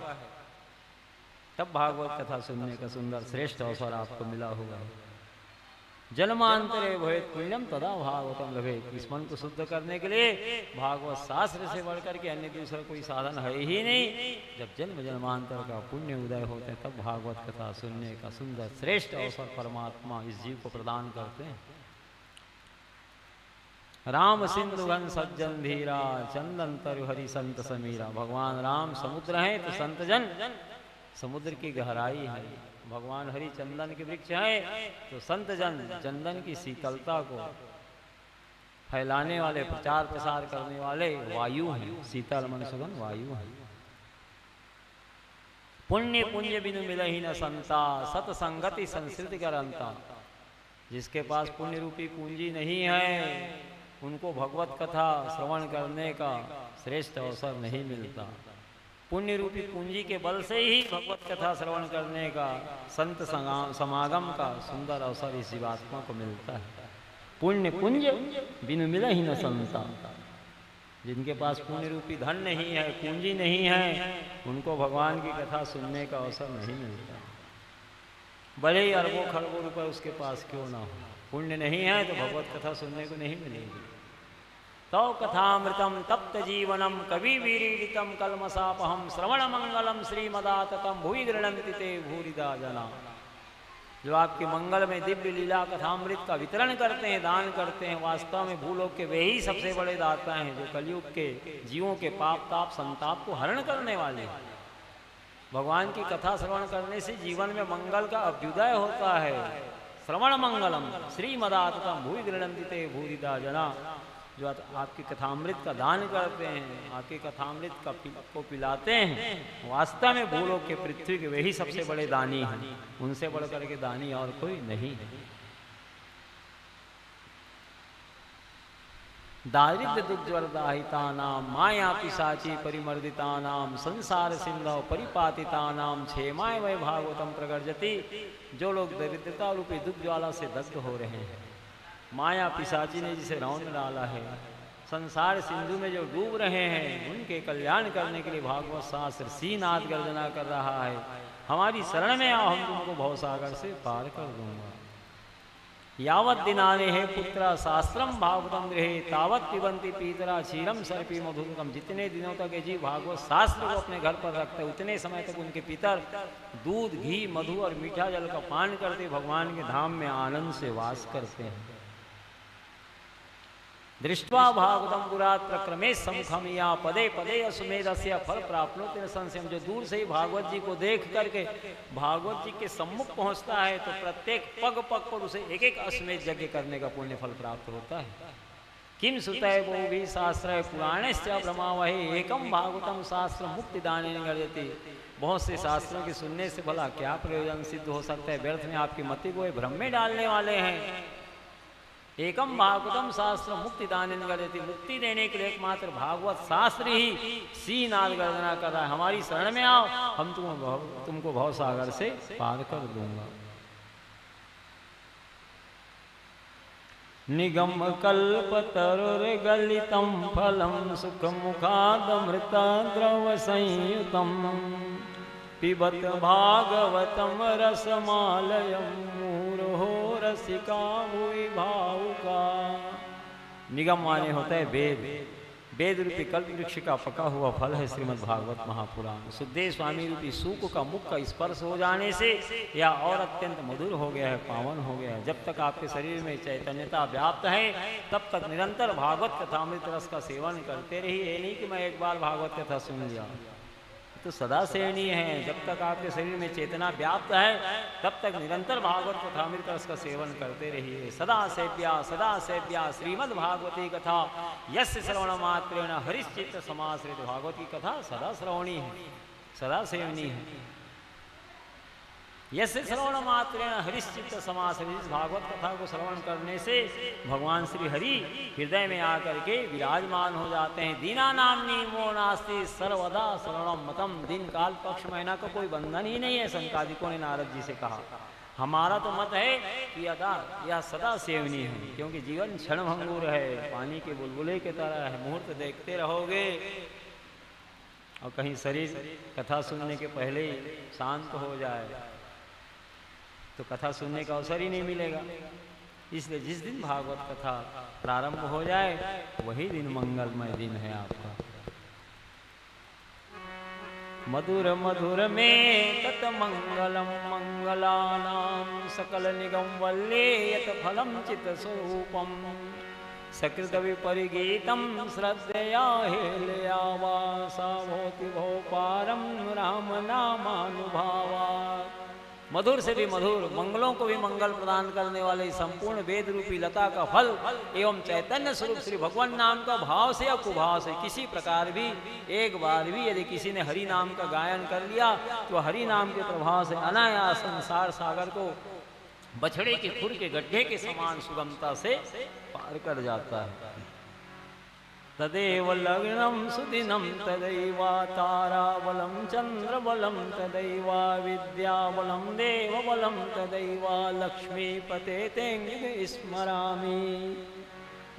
तब भागवत कथा सुनने का सुंदर श्रेष्ठ अवसर आपको मिला होगा। जन्मांतरे भवेत पुण्यम तदा भागवतम लभेत। इस मन को शुद्ध करने के लिए भागवत शास्त्र से बढ़कर के अन्य दूसरा कोई साधन है ही नहीं। जब जन्म जन्मांतर का पुण्य उदय होता है, तब भागवत कथा सुनने का सुंदर श्रेष्ठ अवसर परमात्मा इस जीव को प्रदान करते हैं। राम सिंधु घन सज्जन धीरा चंदन तरु हरि संत समीरा। भगवान राम समुद्र है तो संत जन समुद्र की गहराई है। भगवान हरि चंदन के वृक्ष है तो संत जन चंदन की शीतलता को फैलाने वाले, प्रचार प्रसार करने वाले वायु हैं। शीतल मन सुगन वायु है। पुण्य पुण्य बिनु मिलहि न संता सतसंगति संस्कृति करंता। जिसके पास पुण्य रूपी पूंजी नहीं है, उनको भगवत कथा श्रवण करने का श्रेष्ठ अवसर नहीं मिलता। पुण्य रूपी पूंजी के बल से ही भगवत कथा श्रवण करने का, संत समागम का सुंदर अवसर इस जीवात्मा को मिलता है। पुण्य पुंज बिनु मिला ही न संता। जिनके पास पुण्य रूपी धन नहीं है, पूंजी नहीं है, उनको भगवान की कथा सुनने का अवसर नहीं मिलता। बड़े ही अरबों खरबों रुपये उसके पास क्यों ना हो, पुण्य नहीं है तो भगवत कथा सुनने को नहीं मिलेगी। तो कथामृतम तप्त जीवनम कवि वीरीडितम कलमसापहम श्रवण मंगलम श्रीमदाततम भूरि गृणन्ति ते भूरिदा जना। जो आपके मंगल में दिव्य लीला कथामृत का वितरण करते हैं, दान करते हैं, वास्तव में भूलोक के वे ही सबसे बड़े दाता हैं, जो कलयुग के जीवों के पाप ताप संताप को हरण करने वाले हैं। भगवान की कथा श्रवण करने से जीवन में मंगल का अभ्युदय होता है। श्रवण मंगलम श्रीमदाततम भूरि गृणन्ति ते भूरिदा जना। जो आपकी कथामृत का दान करते हैं, आपकी कथामृत को पिलाते हैं, वास्तव में भूलोक के पृथ्वी के वही सबसे बड़े दानी हैं। उनसे बढ़कर के दानी और कोई नहीं है। दारिद्र्य दुर्ज्वरदाहितानाम माया पिशाची परिमर्दितानाम संसार सिंधव परिपातितानाम क्षेमाय वै भागवतम प्रगर्जति। जो लोग दरिद्रता रूपी दुख ज्वाला से दग्ध हो रहे हैं, माया पिशाची ने जिसे रौंद डाला है, संसार सिंधु में जो डूब रहे हैं, उनके कल्याण करने के लिए भागवत शास्त्र सीनाद गर्जना कर रहा है। हमारी शरण में आओ, हम तुमको भवसागर से पार कर दूंगा। यावत दिनाने हे पुत्र शास्त्रम भागवतम गृहे तावत पिबंती पीतरा क्षीरम सर्पी मधुरकम। जितने दिनों तक ये जीव भागवत शास्त्र को अपने घर पर रखते, उतने समय तक उनके पितर दूध घी मधु और मीठा जल का पान करते भगवान के धाम में आनंद से वास करते हैं। दृष्ट्वा भागवतम पुरात प्रक्रमे समुखम या पदे पदे असुमेधस्य फल प्राप्नोति न संशयम। जो दूर से ही भागवत जी को देख करके भागवत जी के सम्मुख पहुंचता है, तो प्रत्येक पग पग पर उसे एक एक अश्वमेध यज्ञ करने का पुण्य फल प्राप्त होता है। किम सुतय वो भी शास्त्र पुराणश्च ब्रह्मावहे एकम भागवतम शास्त्र मुक्तिदाने गर्जति। बहुत से शास्त्रों के सुनने से भला क्या प्रयोजन सिद्ध हो सकता है। व्यर्थ में आपकी मति को भ्रम में डालने वाले हैं। एकम भागवतम शास्त्र मुक्तिदान गर्जति। मुक्ति देने के लिए एकमात्र भागवत शास्त्र ही सीनाद गर्जना कर रहा है। हमारी शरण में आओ, हम तुमको भवसागर से पार कर दूंगा। निगम कल्प तरुर्गलितम फलम सुख मुखादमृत द्रव संयुतम पिबत भागवतम रसमालयम मूढ़ो रसिका हुई भावुका। निगम माने होता है वेद। वेद रूपी कल्प वृक्ष का पका हुआ फल है श्रीमद् भागवत महापुराण। सुखदेव स्वामी रूपी सूक का मुख का स्पर्श हो जाने से या और अत्यंत मधुर हो गया है, पावन हो गया है। जब तक आपके शरीर में चैतन्यता व्याप्त है, तब तक निरंतर भागवत कथामृत रस का सेवन करते रहिए। ये नहीं कि मैं एक बार भागवत कथा सुन लिया, तो सदा सेवनीय है। जब तक आपके शरीर में चेतना व्याप्त है, तब तक निरंतर भागवत कथामृत रस का सेवन करते रहिए। सदा सेव्या श्रीमद् भागवती कथा यस्य श्रवण मात्रेण हरिश्चित्त समाश्रित। भागवत की कथा सदा श्रवणी है, सदा सेवनी है। यश श्रवण मात्रेण हरिश्चित्त समास। इस भागवत कथा को श्रवण करने से भगवान श्री हरि हृदय में आकर के विराजमान हो जाते हैं। दीना नाम नीमो नास्ति सर्वदा शरणम मतम। दिन काल पक्ष महीना का कोई बंधन ही नहीं है, संकादिकों ने नारद जी से कहा। हमारा तो मत है कि यह सदा सेवनीय है, क्योंकि जीवन क्षणभंगुर है, पानी के बुलबुले की तरह है। मुहूर्त देखते रहोगे और कहीं शरीर कथा सुनने के पहले ही शांत हो जाए तो कथा सुनने का अवसर ही नहीं मिलेगा। इसलिए जिस दिन भागवत कथा प्रारंभ हो जाए वही दिन मंगलमय दिन है आपका। मधुर मधुर में तत मंगलम मंगलानाम सकल निगम वल्ले यत फलम चित स्वरूपम सकृत विपरिगीतम श्रद्धया हेलया वासा भोति भोपारम राम नामानुभावा। मधुर से भी मधुर, मंगलों को भी मंगल प्रदान करने वाले संपूर्ण वेद रूपी लता का फल एवं चैतन्य स्वरूप श्री भगवान नाम का भाव से या कुभाव से किसी प्रकार भी एक बार भी यदि किसी ने हरि नाम का गायन कर लिया तो हरि नाम के प्रभाव से अनायास संसार सागर को बछड़े के खुर के गड्ढे के समान सुगमता से पार कर जाता है। तदेव लग्नम सुदिनम तदैवा ताराबलम चंद्रबलम तदैवा विद्याबलम देवबलम तदैवा लक्ष्मीपते तेंग स्मरामि।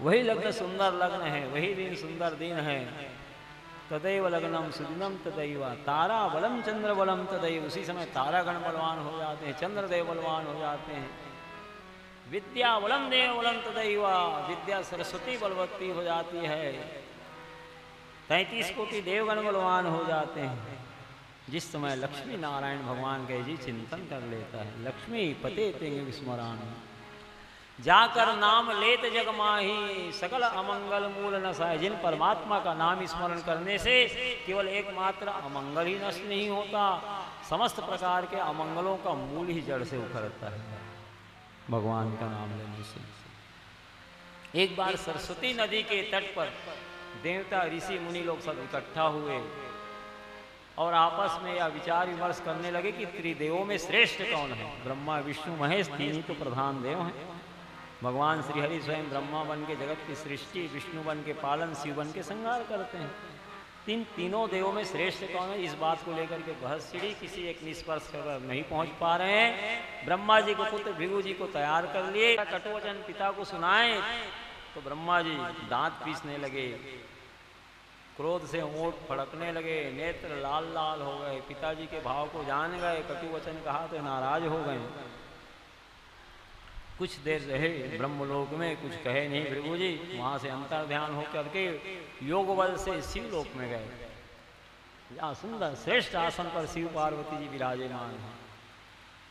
वही लग्न सुंदर लग्न है, वही दिन सुंदर दिन है। तदैव लग्नम सुदिनम तदैवा ताराबलम चंद्रबलम तदैव। उसी समय तारागण बलवान हो जाते हैं, चंद्रदेव बलवान हो जाते हैं। विद्या बलम देव बलम तदैवा, विद्या सरस्वती बलवती हो जाती है। 33 कोटि देवगण बलवान हो जाते हैं। जिस समय लक्ष्मी नारायण भगवान के जी चिंतन कर लेता है, लक्ष्मी पते तेंग स्मरान। जाकर नाम लेत जग माही सकल अमंगल मूल नसाय। जिन परमात्मा का नाम स्मरण करने से केवल एकमात्र अमंगल ही नष्ट नहीं होता, समस्त प्रकार के अमंगलों का मूल ही जड़ से उखड़ता है भगवान का नाम लेने से। एक बार सरस्वती नदी के तट पर देवता ऋषि मुनि लोग सब इकट्ठा हुए और आपस में यह विचार विमर्श करने लगे कि त्रिदेवों में श्रेष्ठ कौन है। ब्रह्मा विष्णु महेश तीन ही तो प्रधान देव हैं। भगवान श्री हरि स्वयं ब्रह्मा बन के जगत की सृष्टि, विष्णु बन के पालन, शिव बन के संहार करते हैं। तीनों देवों में श्रेष्ठ कौन है, इस बात को लेकर के बहस छिड़ी। किसी एक निष्कर्ष पर नहीं पहुंच पा रहे हैं। ब्रह्मा जी को पुत्र भृगु जी को तैयार कर लिए, कटुवचन पिता को सुनाए तो ब्रह्मा जी दांत पीसने लगे, क्रोध से होंठ फड़कने लगे, नेत्र लाल लाल हो गए। पिताजी के भाव को जान गए, कटुवचन कहा तो नाराज हो गए। कुछ देर रहे ब्रह्मलोक में, कुछ कहे नहीं भृगु जी। वहां से अंतर ध्यान होकर के योग बल से शिवलोक में गए। यहाँ सुंदर श्रेष्ठ आसन पर शिव पार्वती जी विराजमान हैं।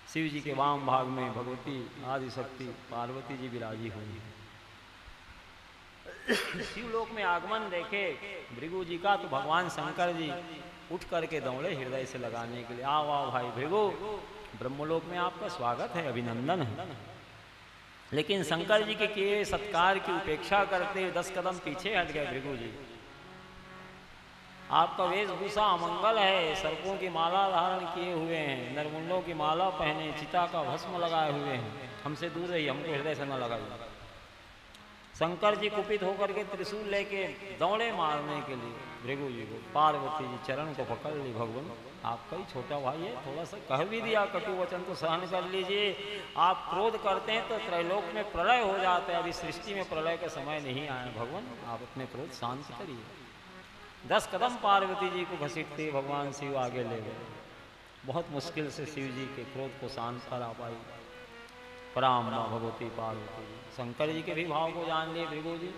शिव जी के वाम भाग में भगवती आदिशक्ति पार्वती जी विराजी हुई है। शिवलोक में आगमन देखे भृगु जी का तो भगवान शंकर जी उठ करके दौड़े हृदय से लगाने के लिए। आओ आओ भाई भृगु, ब्रह्मलोक में आपका स्वागत है, अभिनंदन है। लेकिन शंकर जी के किए सत्कार की उपेक्षा करते 10 कदम पीछे हट गए भृगु जी। आपका वेशभूषा अमंगल है, सर्पों की माला धारण किए हुए हैं, नरमुंडों की माला पहने, चिता का भस्म लगाए हुए हैं। हमसे दूर रहिए, हमको हृदय से न लगाइए। शंकर जी कुपित होकर के त्रिशूल लेके दौड़े मारने के लिए भृगु जी को। पार्वती जी चरण को पकड़ ली, भगवान आपका ही छोटा भाई है, थोड़ा सा कह भी दिया, कटु वचन तो सहन कर लीजिए। आप क्रोध करते हैं तो त्रैलोक में प्रलय हो जाता है। अभी सृष्टि में प्रलय का समय नहीं आया, भगवान आप अपने क्रोध शांत करिए। 10 कदम पार्वती जी को घसीटते भगवान शिव आगे ले गए। बहुत मुश्किल से शिव जी के क्रोध को शांत करा पाई पराम माँ भगवती पार्वती जी। शंकर जी के भी भाव को जान लिए भृगु जी।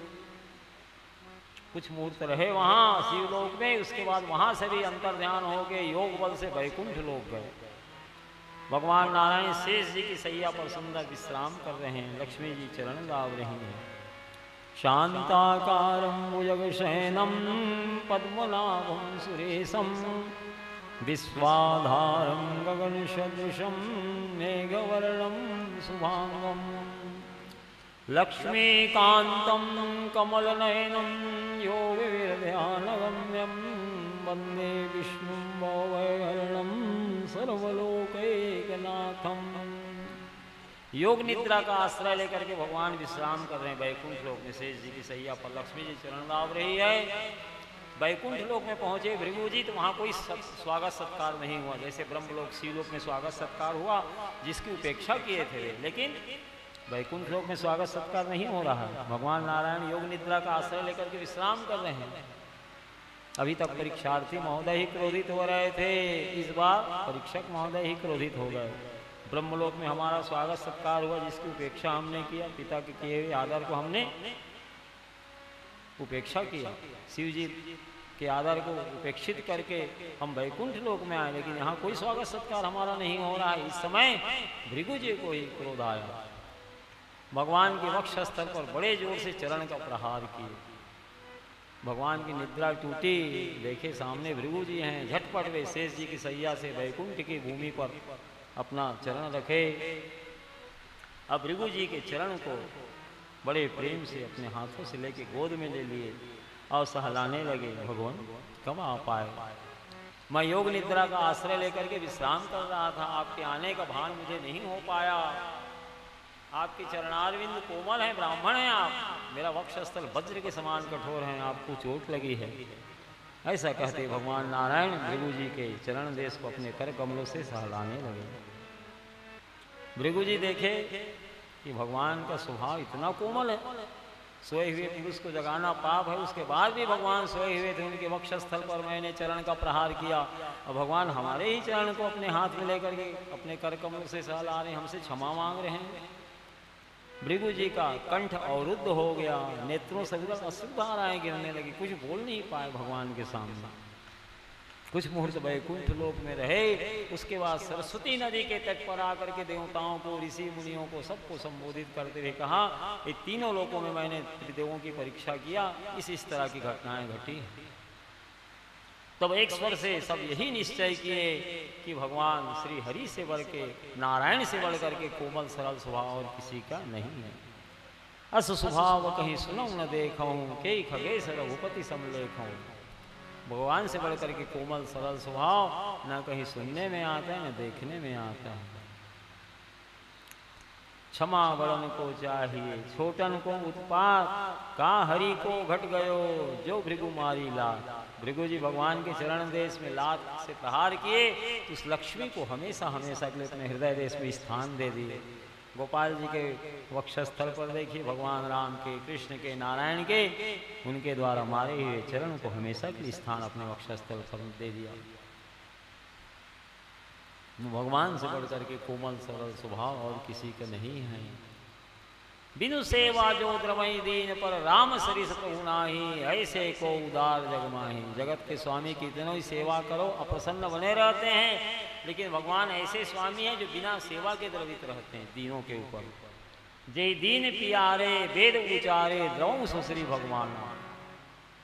कुछ मुहूर्त रहे वहाँ शिवलोक में, उसके बाद वहाँ से भी अंतर ध्यान हो गए, योग बल से वैकुंठ लोक गए। भगवान नारायण शेष जी की सैया पर सुंदर विश्राम कर रहे हैं, लक्ष्मी जी चरण गाव रही हैं। शांताकारं भुजगशयनं पद्मनाभं सुरेशं विश्वाधारं गगनसदृशं मेघवर्णं शुभांगं लक्ष्मीकान्तं कमलनयनं योगिविरध्यानगम्यं वन्दे विष्णुं भवभयहरणं सर्वलोकैकनाथं। तीर्थम। योग निद्रा का आश्रय लेकर के भगवान विश्राम कर रहे हैं वैकुंठ लोक में। शेष जी की सैया पर लक्ष्मी जी चरण दाव रही है। वैकुंठ लोक में पहुंचे भृगु जी तो वहाँ कोई स्वागत सत्कार नहीं हुआ, जैसे ब्रह्मलोक शिवलोक में स्वागत सत्कार हुआ जिसकी उपेक्षा किए थे, लेकिन वैकुंठ लोक में स्वागत सत्कार नहीं हो रहा है। भगवान नारायण योग निद्रा का आश्रय लेकर के विश्राम कर रहे हैं। अभी तक परीक्षार्थी महोदय ही क्रोधित हो रहे थे, इस बार परीक्षक महोदय ही क्रोधित हो गए। ब्रह्मलोक में हमारा स्वागत सत्कार हुआ जिसकी उपेक्षा हमने किया, पिता के किए हुए आदर को हमने उपेक्षा किया, शिव जी के आदर को उपेक्षित करके हम वैकुंठ लोक में आए, लेकिन यहाँ कोई स्वागत सत्कार हमारा नहीं हो रहा है। इस समय भृगु जी को ही क्रोध आया। भगवान के वक्ष स्थल पर बड़े जोर से चरण का प्रहार किए। भगवान की निद्रा टूटी, देखे सामने भृगु जी हैं। झटपट वे शेष जी की सैया से वैकुंठ की भूमि पर अपना चरण रखे। अब भृगु जी के चरण को बड़े प्रेम से अपने हाथों से लेके गोद में ले लिए और सहलाने लगे। भगवान कब आ पाए? मैं योग निद्रा का आश्रय लेकर के विश्राम कर रहा था, आपके आने का भान मुझे नहीं हो पाया। आपके चरणारविंद कोमल हैं, ब्राह्मण हैं आप, मेरा वक्षस्थल वज्र के समान कठोर हैं, आपको चोट लगी है। ऐसा कहते भगवान नारायण भृगु जी के चरण देश को अपने कर कमलों से सहलाने लगे। भृगु जी देखे कि भगवान का स्वभाव इतना कोमल है, सोए हुए पुरुष को जगाना पाप है, उसके बाद भी भगवान सोए हुए थे, उनके वक्षस्थल पर मैंने चरण का प्रहार किया और भगवान हमारे ही चरण को अपने हाथ में लेकर के अपने कर कमलों से सहला रहे, हमसे क्षमा मांग रहे हैं। भृगु जी का कंठ अवरुद्ध हो गया, नेत्रों से अश्रुधाराएं गिरने लगी, कुछ बोल नहीं पाए भगवान के सामने। कुछ मुहूर्त वैकुंठ लोक में रहे, उसके बाद सरस्वती नदी के तट पर आकर के देवताओं को, ऋषि मुनियों को, सबको संबोधित करते हुए कहा, ये तीनों लोकों में मैंने त्रिदेवों की परीक्षा किया, इस तरह की घटनाएं घटी। तब एक स्वर से सब यही निश्चय किए कि भगवान श्री हरि से बढ़ के, नारायण से बढ़ करके कोमल सरल स्वभाव और किसी का नहीं है। अस स्वभाव कहीं सुनो न देखूं, के खगेश रघुपति समलेखूं। भगवान से बढ़ करके कोमल सरल स्वभाव न कहीं सुनने में आता है न देखने में आता है। क्षमा बड़न को चाहिए, छोटन को उत्पात, का हरि को घट गयो जो भृगु मारी लात। भृगु जी भगवान के चरण देश में लात से प्रहार किए, तो उस लक्ष्मी को हमेशा हमेशा के लिए अपने हृदय देश में स्थान दे दिए। गोपाल जी के वक्षस्थल पर देखिए भगवान राम के, कृष्ण के, नारायण के, उनके द्वारा मारे हुए चरण को हमेशा के लिए स्थान अपने वक्षस्थल पर दे दिया। भगवान से बढ़ करके कोमल सरल स्वभाव और किसी का नहीं है। बिनु सेवा जो द्रमई दीन पर राम सरिस कहु नाही, ऐसे को उदार जगमाही। जगत के स्वामी की इतनों ही सेवा करो, अप्रसन्न बने रहते हैं, लेकिन भगवान ऐसे स्वामी हैं जो बिना सेवा के द्रवित रहते हैं दीनों के ऊपर। जय दीन पियारे वेद उचारे द्रवम सुश्री भगवान।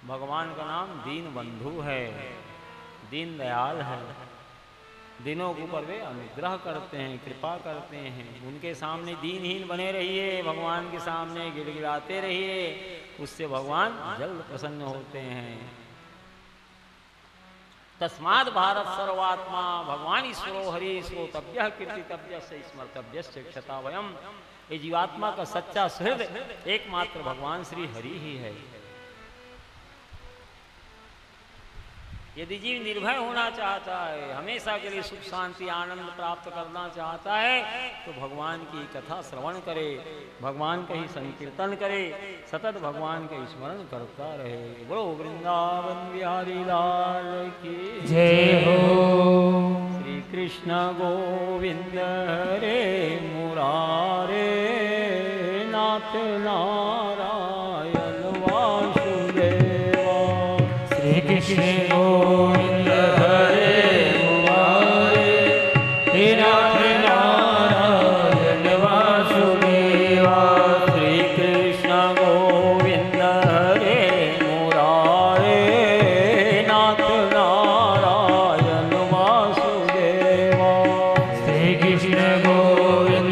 भगवान का नाम दीन बंधु है, दीन दयाल है। दिनों के ऊपर वे अनुग्रह करते हैं, कृपा करते हैं। उनके सामने दीनहीन बने रहिए, भगवान के सामने गिड़गिड़ाते रहिए, उससे भगवान जल्द प्रसन्न होते हैं। तस्माद भारत सर्वात्मा भगवान ईश्वरो हरि श्रोतव्य कीर्तितव्य से स्मर्तव्य क्षता वयम। ये जीवात्मा का सच्चा सुहृद एकमात्र भगवान श्री हरि ही है। यदि जीव निर्भय होना चाहता है, हमेशा के लिए सुख शांति आनंद प्राप्त करना चाहता है, तो भगवान की कथा श्रवण करे, भगवान का ही संकीर्तन करे, सतत भगवान का स्मरण करता रहे। बोलो वृंदावन बिहारी लाल की जय हो। श्री कृष्ण गोविंद हरे मुरारे, नाथ नारायण वासुदेवा। श्री कृष्ण गोविंद हरे मुरारे, नाथ नारायण वासुदेवा। श्री कृष्ण गोविंद हरे मुरारे, नाथ नारायण वासुदेवा। श्री कृष्ण गोविंद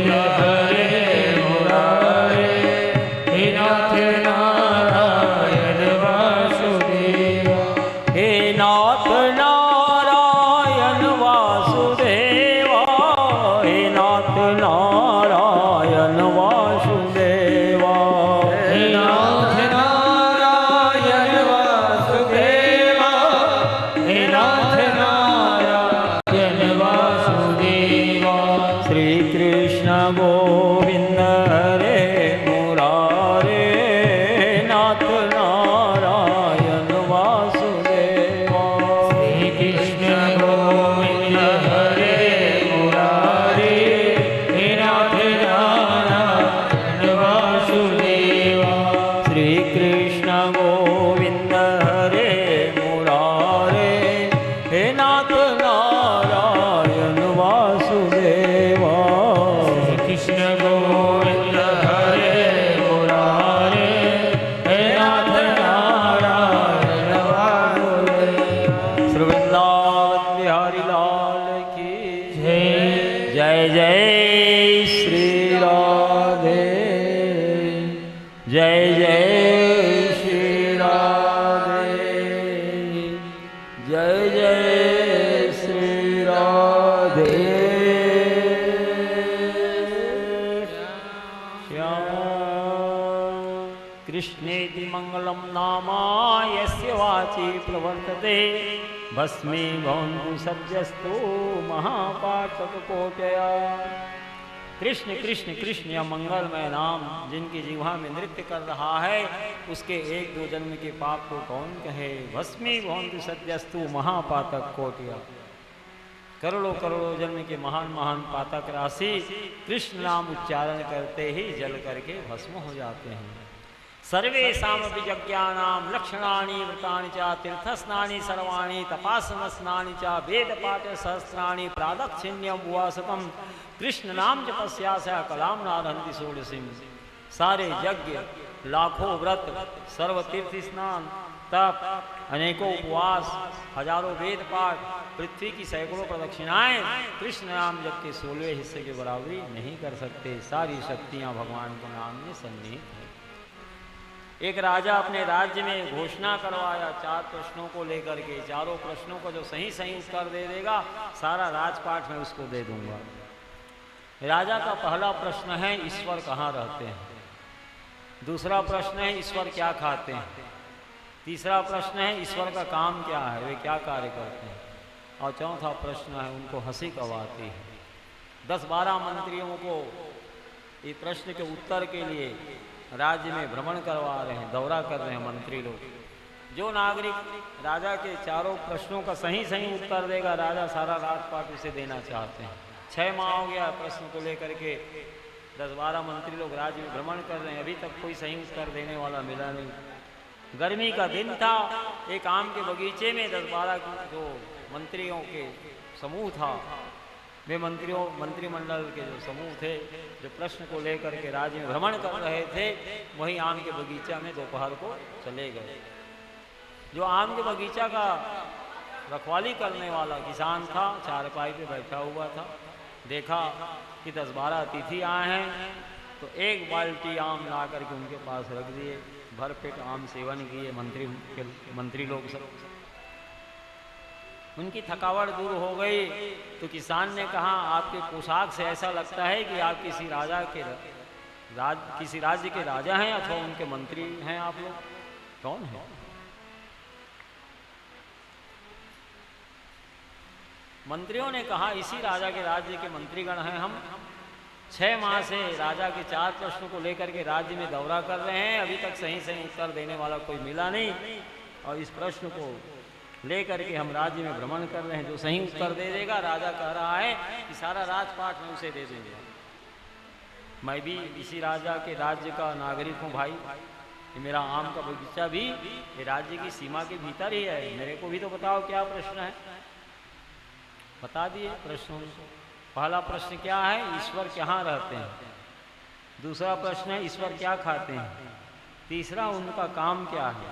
जय जय श्री राधे, जय जय श्री राधे, जय जय श्री राधे। कृष्णेति मंगलम नामा यस्य वाची प्रवर्तते भस्मी भवन्तु सद्यस्तु महापातककोटया। कृष्ण कृष्ण कृष्ण यह मंगलमय नाम जिनकी जिह्वा में नृत्य कर रहा है, उसके एक दो जन्म के पाप को कौन कहे। भस्मी भवन्तु सद्यस्तु महापातक कोटया। करोड़ों करोड़ों जन्म के महान महान पातक राशि कृष्ण नाम उच्चारण करते ही जल करके भस्म हो जाते हैं। सर्वेषां विज्ञानां लक्षणानि व्रतानि च तीर्थस्नानि सर्वाणि तपासनस्नानि च वेदपाठ सहस्राणि प्रादक्षिण्यं उवासकं कृष्ण नाम जपस्यास्य कलां नारहन्ति षोडशीं। सारे यज्ञ, लाखों व्रत, सर्व तीर्थ स्नान, तप, अनेकों उपवास, हजारों वेद पाठ, पृथ्वी की सैकड़ों प्रदक्षिणाएं कृष्ण नाम जप के 16वें हिस्से के बराबरी नहीं कर सकते। सारी शक्तियां भगवान के नाम में सन्निहित हैं। एक राजा अपने राज्य में घोषणा करवाया 4 प्रश्नों को लेकर के, चारों प्रश्नों को जो सही सही उत्तर दे देगा सारा राजपाट में उसको दे दूंगा। राजा का पहला प्रश्न है ईश्वर कहाँ रहते हैं। दूसरा प्रश्न है ईश्वर क्या खाते हैं। तीसरा प्रश्न है ईश्वर का काम क्या है, वे क्या कार्य करते हैं। और चौथा प्रश्न है उनको हंसी कब आती है। 10-12 मंत्रियों को ये प्रश्न के उत्तर के लिए राज्य में भ्रमण करवा रहे हैं, दौरा कर रहे हैं मंत्री लोग। जो नागरिक राजा के चारों प्रश्नों का सही सही उत्तर देगा राजा सारा राजपाट उसे देना चाहते हैं। 6 माह हो गया प्रश्न को लेकर के 10-12 मंत्री लोग राज्य में भ्रमण कर रहे हैं, अभी तक कोई सही उत्तर देने वाला मिला नहीं। गर्मी का दिन था, एक आम के बगीचे में 10-12 जो मंत्रियों के समूह था, वे मंत्रिमंडल के जो समूह थे जो प्रश्न को लेकर के राज्य में भ्रमण कर रहे थे, वहीं आम के बगीचा में दोपहर को चले गए। जो आम के बगीचा का रखवाली करने वाला किसान था, चारपाई पे बैठा हुआ था, देखा कि 10-12 अतिथि आए हैं तो एक बाल्टी आम ला करके उनके पास रख दिए। भरपेट आम सेवन किए मंत्री लोग सब। उनकी थकावट दूर हो गई तो किसान ने कहा आपके पोशाक से ऐसा लगता है कि आप किसी राज्य के राजा हैं अथवा उनके मंत्री हैं। आप लोग कौन हैं? मंत्रियों ने कहा इसी राजा के राज्य के मंत्रीगण हैं हम। 6 माह से राजा के 4 प्रश्नों को लेकर के राज्य में दौरा कर रहे हैं, अभी तक सही सही उत्तर देने वाला कोई मिला नहीं। और इस प्रश्न को लेकर के हम राज्य में भ्रमण कर रहे हैं, जो सही उत्तर दे देगा राजा कह रहा है कि सारा राजपाट में उसे दे देंगे। मैं भी इसी राजा के राज्य का नागरिक हूँ भाई, कि मेरा आम का बगीचा भी ये राज्य की सीमा के भीतर ही है, मेरे को भी तो बताओ क्या प्रश्न है। बता दिए प्रश्नों। पहला प्रश्न क्या है, ईश्वर कहाँ रहते हैं। दूसरा प्रश्न है ईश्वर क्या खाते हैं। तीसरा उनका काम क्या है।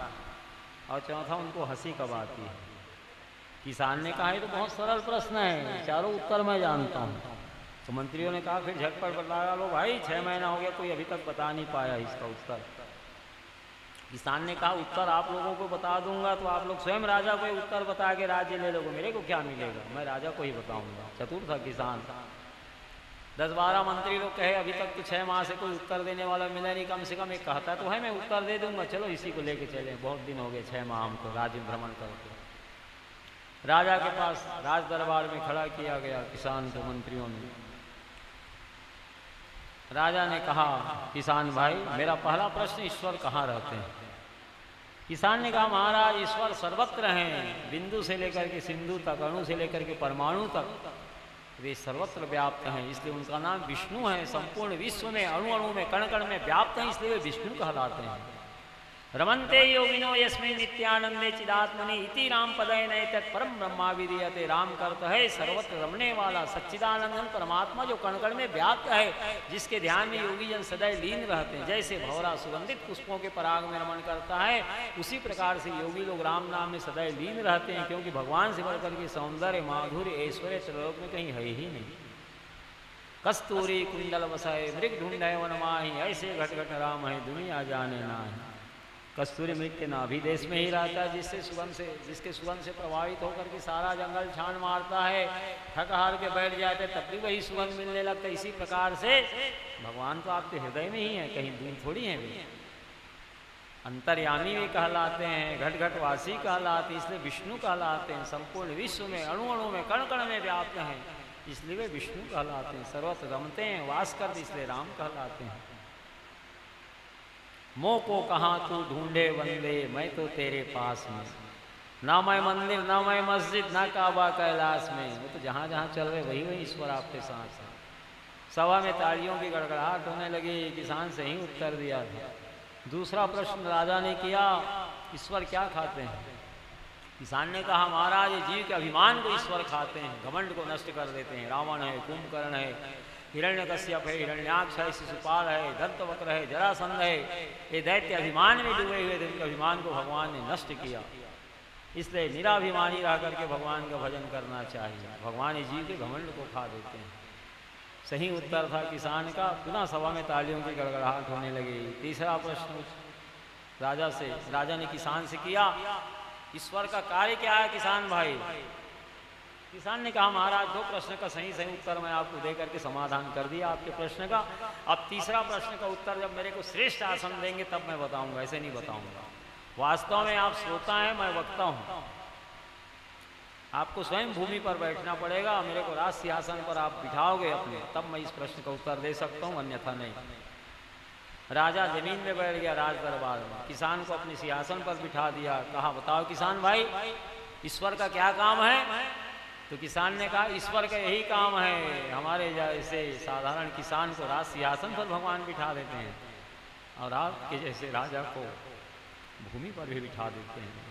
और चौथा उनको हंसी कब आती है। किसान ने कहा ये तो बहुत सरल प्रश्न है, चारों उत्तर मैं जानता हूँ। तो मंत्रियों ने कहा फिर झटपट बता लो भाई, 6 महीना हो गया कोई अभी तक बता नहीं पाया इसका उत्तर। किसान ने कहा उत्तर आप लोगों को बता दूंगा तो आप लोग स्वयं राजा को उत्तर बता के राज्य ले लोगे, मेरे को क्या मिलेगा, मैं राजा को ही बताऊंगा। चतुर था किसान। 10-12 मंत्री लोग कहे अभी तक तो 6 माह से कोई उत्तर देने वाला मिला नहीं, कम से कम एक कहता तो है मैं उत्तर दे दूंगा, चलो इसी को लेके चले। बहुत दिन हो गए 6 माह हमको राज्य भ्रमण करके। राजा के पास राज दरबार में खड़ा किया गया किसान को मंत्रियों ने। राजा ने कहा किसान भाई मेरा पहला प्रश्न ईश्वर कहाँ रहते हैं। किसान ने कहा महाराज ईश्वर सर्वत्र हैं, बिंदु से लेकर के सिंधु तक, अणु से लेकर के परमाणु तक वे सर्वत्र व्याप्त हैं, इसलिए उनका नाम विष्णु है। संपूर्ण विश्व में अणु अणु में कण कण में व्याप्त हैं, इसलिए वे विष्णु कहलाते हैं। रमन्ते योगिनो यस्मिन् नित्यानंदे चिदात्मनि इति राम पदय नैतत् परम ब्रह्मा विधीयते। राम करता है सर्वत्र रमने वाला सच्चिदानंदन परमात्मा जो कण कण में व्याप्त है, जिसके ध्यान में योगी जन सदैव लीन रहते हैं। जैसे भौरा सुगंधित पुष्पों के पराग में रमण करता है, उसी प्रकार से योगी लोग राम नाम में सदैव लीन रहते हैं, क्योंकि भगवान से बढ़कर के सौंदर्य माधुर्य ऐश्वर्य त्रिलोक में कहीं है ही नहीं। कस्तूरी कुंडल बसाए मृग ढूंढे वन माही, ऐसे घट घट राम है दुनिया जाने नाही। कस्तूरी मृग के नाभि देश में ही रहता है, जिसके सुगंध से प्रभावित होकर के सारा जंगल छान मारता है, थक हार के बैठ जाते तब भी वही सुगंध मिलने लगता। इसी प्रकार से भगवान तो आपके हृदय में ही है, कहीं दूर थोड़ी है। भी अंतर्यामी भी कहलाते हैं, घट घट वासी कहलाते हैं, इसलिए विष्णु कहलाते हैं। संपूर्ण विश्व में अणु अणु में कण कण में व्याप्त हैं, इसलिए वे विष्णु कहलाते हैं। सर्वत्र रमते हैं, वास करते, इसलिए राम कहलाते हैं। मोह को कहाँ तू ढूंढे वंदे, मैं तो तेरे पास में। ना मैं मंदिर, ना मैं मस्जिद, ना काबा कैलाश में। वो तो जहाँ जहाँ चल रहे वही वही ईश्वर आपके साथ है। सभा में तालियों की गड़गड़ाहट होने लगी। किसान से ही उत्तर दिया था। दूसरा प्रश्न राजा ने किया, ईश्वर क्या खाते हैं? किसान ने कहा, महाराज जीव के अभिमान को ईश्वर खाते हैं, घमंड को नष्ट कर देते हैं। रावण है, कुंभकर्ण है, हिरण्यकश्यप है, हिरण्याक्ष है, शिशुपाल है, दंतवक्र है, जरासंध है, ये दैत्य अभिमान में डूबे हुए थे। उनके अभिमान को भगवान ने नष्ट किया। इसलिए निराभिमानी रह करके भगवान का भजन करना चाहिए। भगवान जीव के घमंड को खा देते हैं। सही उत्तर था किसान का। पुनः सभा में तालियों की गड़गड़ाहट होने लगी। तीसरा प्रश्न राजा ने किसान से किया, ईश्वर का कार्य क्या है किसान भाई? किसान ने कहा, महाराज दो प्रश्न का सही उत्तर मैं आपको दे करके समाधान कर दिया आपके प्रश्न का। अब तीसरा प्रश्न का उत्तर जब मेरे को श्रेष्ठ आसन देंगे तब मैं बताऊंगा, ऐसे नहीं बताऊंगा। वास्तव में आप श्रोता हैं, मैं वक्ता हूं। आपको स्वयं भूमि पर बैठना पड़ेगा, मेरे को राज सिंहासन पर आप बिठाओगे अपने, तब मैं इस प्रश्न का उत्तर दे सकता हूं, अन्यथा नहीं। राजा जमीन में बैठ गया राज दरबार में, किसान को अपने सिंहासन पर बिठा दिया। कहा, बताओ किसान भाई, ईश्वर का क्या काम है? तो किसान ने कहा, ईश्वर का यही काम है, हमारे जैसे साधारण किसान को राज सिंहासन पर भगवान बिठा देते हैं और आपके जैसे राजा को भूमि पर भी बिठा देते हैं।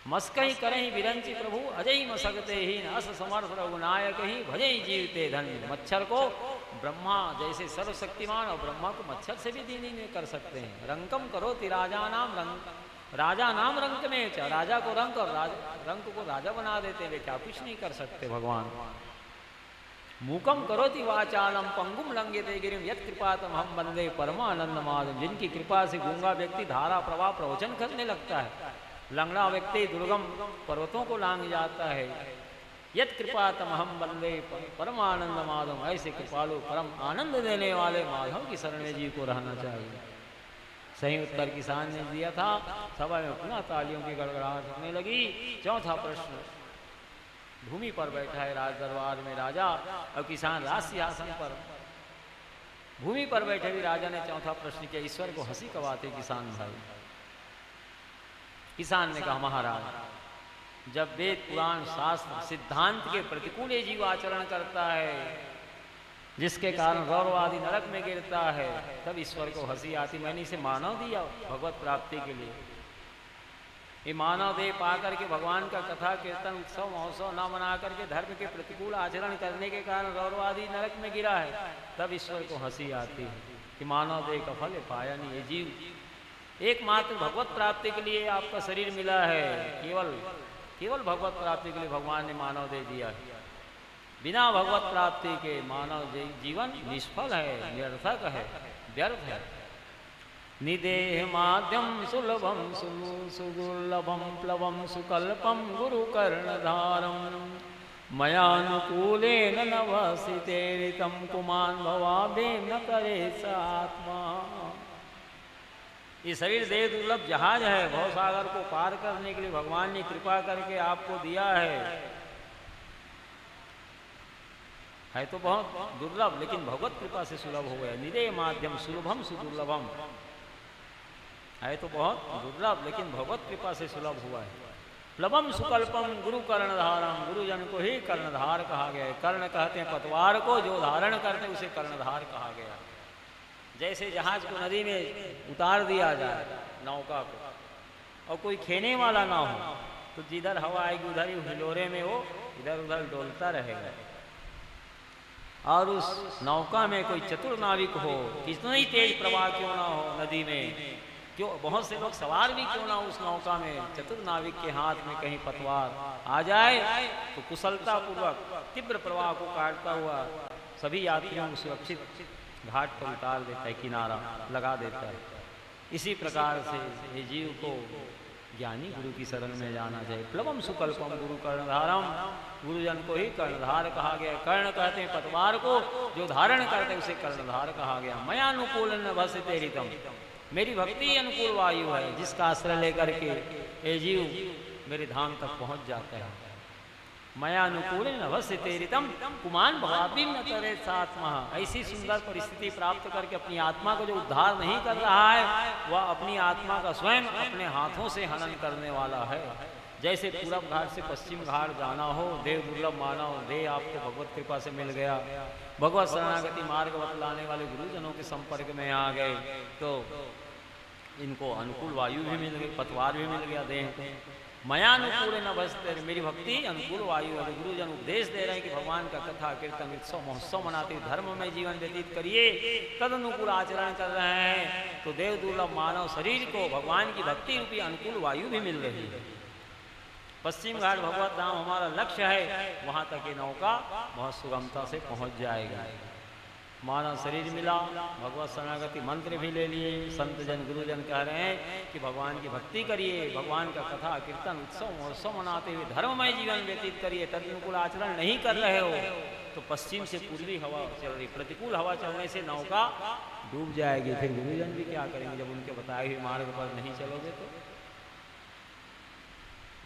मस्कई करही विरंची प्रभु, अजय मसकते ही अस समर्थ रघुनायक ही, भजई जीवते धन्य। मच्छर को ब्रह्मा जैसे सर्वशक्तिमान और ब्रह्मा को मच्छर से भी दीनी नहीं कर सकते हैं। रंकम करो ति राजा नाम रंक, राजा नाम रंक में, राजा को रंक और रंक को राजा बना देते हैं। वे क्या कुछ नहीं कर सकते भगवान। मूकम करोति वाचालम पंगुम लंघिते गिरिम यत् कृपातम हम वंदे परमानंद माधव। जिनकी कृपा से गूंगा व्यक्ति धारा प्रवाह प्रवचन करने लगता है, लंगड़ा व्यक्ति दुर्गम पर्वतों को लांघ जाता है। यत् कृपातम हम वंदे परमानंद माधव। ऐसे कृपालु परम आनंद देने वाले माधव की शरण में जीव को रहना चाहिए। सही उत्तर किसान ने दिया था। सभा में पुनः तालियों की गड़गड़ाहट होने लगी। चौथा प्रश्न, भूमि पर बैठा है राज दरबार में राजा और किसान राज सिंहासन पर। भूमि पर बैठे भी राजा ने चौथा प्रश्न किया, ईश्वर को हंसी कब आती किसान भाई? किसान ने कहा, महाराज जब वेद पुराण शास्त्र सिद्धांत के प्रतिकूल जीव आचरण करता है, जिसके कारण गौरवादी नरक में गिरता है, तब ईश्वर को हंसी आती। मैंने इसे मानव दिया भगवत प्राप्ति के लिए। ये मानव देह पा करके भगवान का कथा कीर्तन उत्सव महोत्सव न मना करके धर्म के प्रतिकूल आचरण करने के कारण गौरवादी नरक में गिरा है, तब ईश्वर को हंसी आती है कि मानव देह का फल पाया नहीं। ये जीव एकमात्र भगवत प्राप्ति के लिए आपका शरीर मिला है। केवल भगवत प्राप्ति के लिए भगवान ने मानव दे दिया है। बिना भगवत प्राप्ति के मानव जीवन निष्फल है, निरर्थक है, व्यर्थ है। निदेह माध्यम सुलभम सुदुर्लभम प्लवम सुकल्पम गुरु कर्णधारम मयानुकूलेन नवसितेरितम कुमान भवाभे न करे सात्मा। ये शरीर देह दुर्लभ जहाज है, भवसागर को पार करने के लिए भगवान ने कृपा करके आपको दिया है तो बहुत दुर्लभ, लेकिन भगवत कृपा से सुलभ हो गया। निदेह माध्यम सुलभम सुदुर्लभम है तो बहुत दुर्लभ, लेकिन भगवत कृपा से सुलभ हुआ है। प्लवम सुकल्पम गुरु कर्णधारम, गुरुजन को ही कर्णधार कहा गया है। कर्ण कहते हैं पतवार को, जो धारण करते हैं उसे कर्णधार कहा गया। जैसे जहाज को नदी में उतार दिया जाए नौका को, और कोई खेने वाला ना हो, तो जिधर हवा आएगी उधर ही हिलोरे में वो इधर उधर डोलता रहेगा। और उस नौका में कोई चतुर नाविक हो, कितना ही तेज प्रवाह क्यों ना हो नदी में, क्यों बहुत से लोग सवार भी क्यों ना उस नौका में, चतुर नाविक के हाथ में कहीं पतवार आ जाए तो कुशलता पूर्वक तीव्र प्रवाह को काटता हुआ सभी यात्रियों को सुरक्षित घाट पर उतार देता है, किनारा लगा देता है। इसी प्रकार से ये जीव को ज्ञानी गुरु की शरण में जाना चाहिए। प्लवम सुकल्पम गुरु कर्णधारम, गुरुजन को ही कर्णधार कहा गया। कर्ण कहते हैं पतवार को, जो धारण करते हैं उसे कर्णधार कहा गया। मयानुकूल न भस्ते रितम, मेरी भक्ति अनुकूल वायु है जिसका आश्रय लेकर के ये जीव मेरे धाम तक पहुंच जाता है। मयानुकूल न भस्ते रितम कुमान भवाभीम न करे सात्मा, ऐसी सुंदर परिस्थिति प्राप्त करके अपनी आत्मा को जो उद्धार नहीं कर रहा है, वह अपनी आत्मा का स्वयं अपने हाथों से हनन करने वाला है। जैसे पूरब घाट से पश्चिम घाट जाना हो, देव दुर्लभ मानव देह आपको भगवत कृपा से मिल गया, भगवत शरणागति मार्ग बतलाने वाले गुरुजनों के संपर्क में आ गए, तो इनको अनुकूल वायु भी मिल गई, पतवार भी मिल गया देह को। मयानुकूल न बसते, मेरी भक्ति अनुकूल वायु है। गुरुजन उपदेश दे रहे हैं कि भगवान का कथा कीर्तन उत्सव महोत्सव मनाते हुए धर्म में जीवन व्यतीत करिए, तद अनुकूल आचरण कर रहे हैं तो देव दुर्लभ मानव शरीर को भगवान की भक्ति रूपी अनुकूल वायु भी मिल रही है। पश्चिम घाट भगवत धाम हमारा लक्ष्य है, वहां तक ये नौका बहुत सुगमता से पहुंच जाएगा। मानव शरीर मिला, भगवत शरणागति मंत्र भी ले लिए, संत जन गुरुजन कह रहे हैं कि भगवान की भक्ति करिए, भगवान का कथा कीर्तन उत्सव महोत्सव मनाते हुए धर्ममय जीवन व्यतीत करिए। तदनुकूल आचरण नहीं कर रहे हो तो पश्चिम से पूर्वी हवा चल रही, प्रतिकूल हवा चलने से नौका डूब जाएगी। फिर गुरुजन भी क्या करेंगे जब उनके बताए हुए मार्ग पर नहीं चलोगे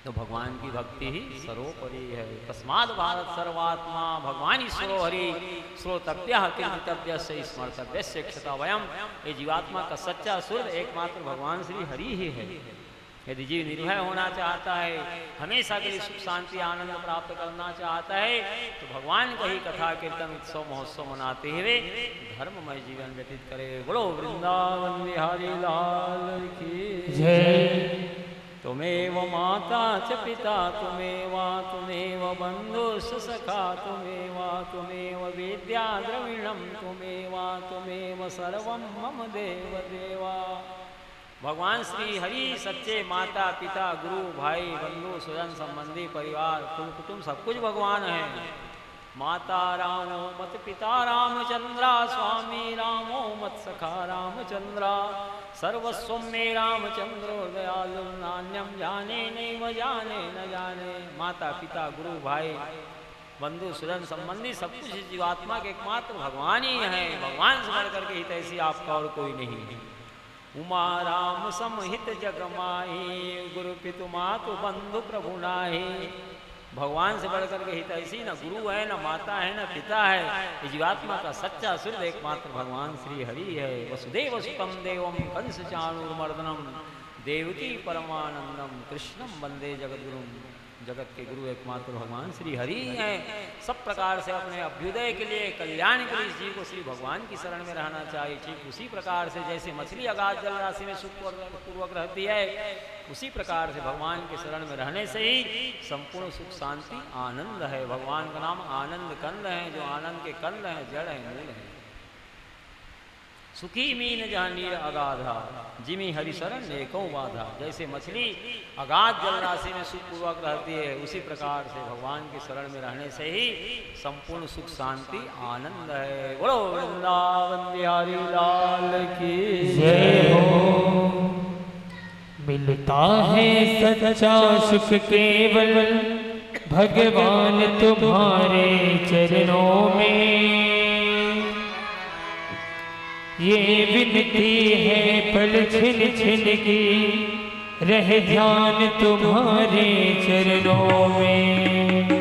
तो भगवान की भक्ति ही सर्वोपरि है। तस्माद भारत सर्वात्मा भगवान ईश्वरो हरि श्रोतव्य कीर्तितव्य से स्मर्तव्य से क्षता वयम, ये जीवात्मा का सच्चा सुर एकमात्र भगवान श्री हरि ही है। यदि जीव निर्भय होना चाहता है, हमेशा के लिए सुख शांति आनंद प्राप्त करना चाहता है, तो भगवान का ही कथा कीर्तन उत्सव महोत्सव मनाते हुए धर्ममय जीवन व्यतीत करे। बोलो वृंदावन बिहारी लाल की जय। तुमेव माता च पिता तुमेव तुमेव बंधुश्च सखा तुमेव विद्या द्रविणम तुमेव सर्वं मम देव देवा। भगवान श्री हरि सच्चे माता पिता गुरु भाई बंधु स्वजन संबंधी परिवार कुल कुटुंब सब कुछ भगवान है। माता रामो मत पिता रामचंद्रा, स्वामी रामो मत सखा रामचंद्रा, सर्वस्व में रामचंद्रो दयालु नान्यम जाने नैव जाने न जाने। माता पिता गुरु भाई बंधु सुरन संबंधी सब कुछ जीवात्मा के एकमात्र भगवान ही है। भगवान से बढ़कर के हित ऐसी आपका और कोई नहीं है। उमा राम समहित जग माही, गुरु पितु मातु बंधु प्रभु नाही। भगवान से बढ़कर के हित ऐसी न गुरु है, न माता है, न पिता है। जीवात्मा का सच्चा सुर एकमात्र भगवान श्री हरि है। वसुदेव सुतम देवम कंस चाणूरमर्दनम, देवकी परमानंदम कृष्णम वंदे जगद्गुरुम। जगत के गुरु एकमात्र भगवान श्री हरि हैं। सब प्रकार से अपने अभ्युदय के लिए, कल्याण के लिए इस जीव को श्री भगवान की शरण में रहना चाहिए। ठीक उसी प्रकार से जैसे मछली अगाध जल राशि में सुखपूर्वक रहती है, उसी प्रकार से भगवान के शरण में रहने से ही संपूर्ण सुख शांति आनंद है। भगवान का नाम आनंद कंद है, जो आनंद के कंद हैं, जड़ है, मूल है। सुखी मीन जानीर अगाधा, जिमी हरिशरण नेकों बाधा। जैसे मछली अगाध जल राशि में सुखपूर्वक रहती है, उसी प्रकार से भगवान के शरण में रहने से ही संपूर्ण सुख शांति आनंद है। बोलो वृंदावन बिहारी लाल की जय हो। मिलता है सच्चा सुख केवल भगवान तुम्हारे चरणों में। ये विनती है पल छिन छिन की, रह ध्यान तुम्हारे चरणों में।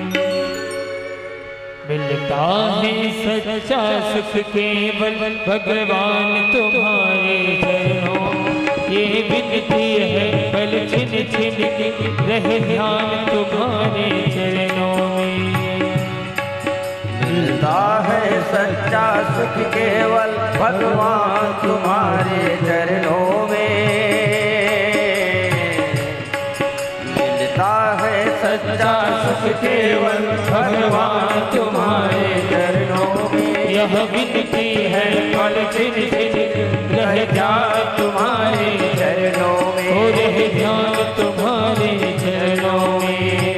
मिलता है सच्चा सुख केवल भगवान तुम्हारे चरणों में। ये विनती है पल छिन छिन की, रह ध्यान तुम्हारे चरणों में। मिलता है सच्चा सुख केवल भगवान तुम्हारे चरणों में। मिलता है सच्चा सुख केवल भगवान तुम्हारे चरणों में। यह विनती है पल छिन छिन रह ध्यान तुम्हारे चरणों में। हो रह ध्यान तुम्हारे चरणों में।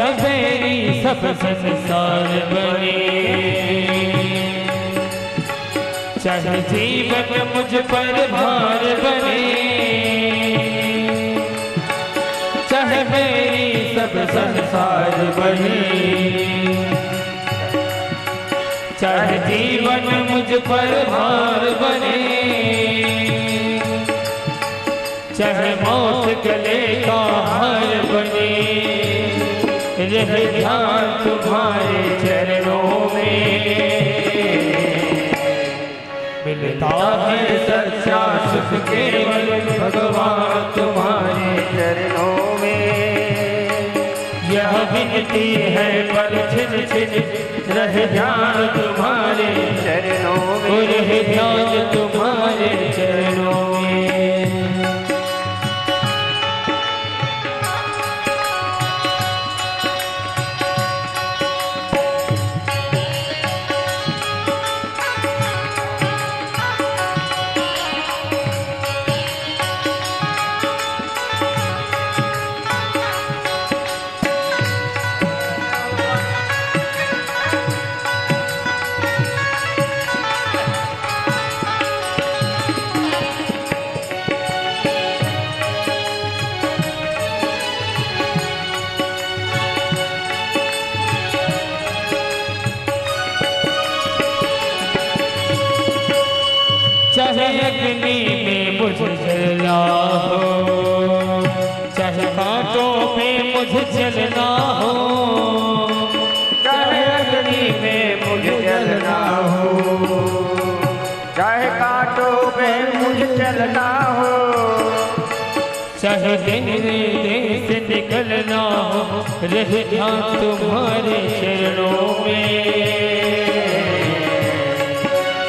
चाहे मेरी सब संसार बने, चाहे जीवन मुझ पर भार बने, चाहे मेरी सब संसार बने, चाहे जीवन मुझ पर भार बने, चाहे मौत गले का हार बने, रहे ध्यान तुम्हारे चरणों में। मिलता है सच्चा सुख केवल भगवान तुम्हारे चरणों में। यह विनती है पर छिन छिन रहे ध्यान तुम्हारे चरणों में। रहे ध्यान तुम्हारे चरणों में। चाहे अग्नि में मुझ जलना हो, चाहे कांटों पे मुझ जलना हो, चाहे अग्नि में मुझे जलना हो, चाहे कांटों पे मुझे जलना हो, चाहे देश से निकलना हो, रहे ध्यान तुम्हारे चरणों में।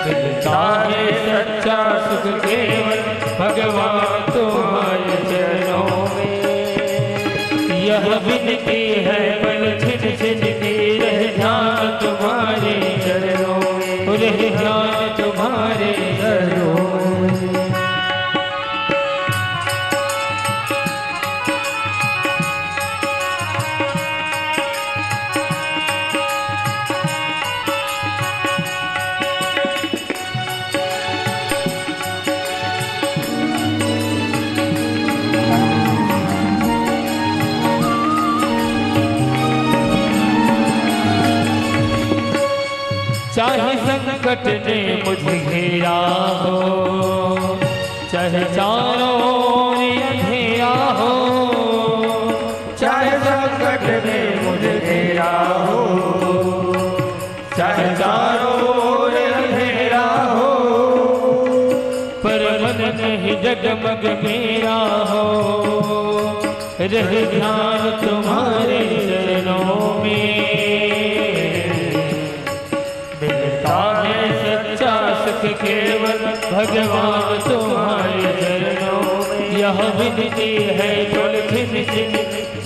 मिलता है सच्चा सुख केवल भगवान तुम्हारे चरणों में। यह विनती है पल छिन छिन की रहे ध्यान तुम्हारे चरणों में, रहे ध्यान तुम्हारे चरणों में। चाहे संकट ने मुझे घेरा हो, चाहे चारों ओर अंधेरा हो, चाहे संकट ने मुझे घेरा हो, चाहे चारों ओर अंधेरा हो, पर मन नहीं जगमग मेरा हो, रहे ध्यान तुम्हारे चरणों में। मिलता है सच्चा सुख केवल भगवान तुम्हारे चरणों में। यह विनती है कुल छिन छिन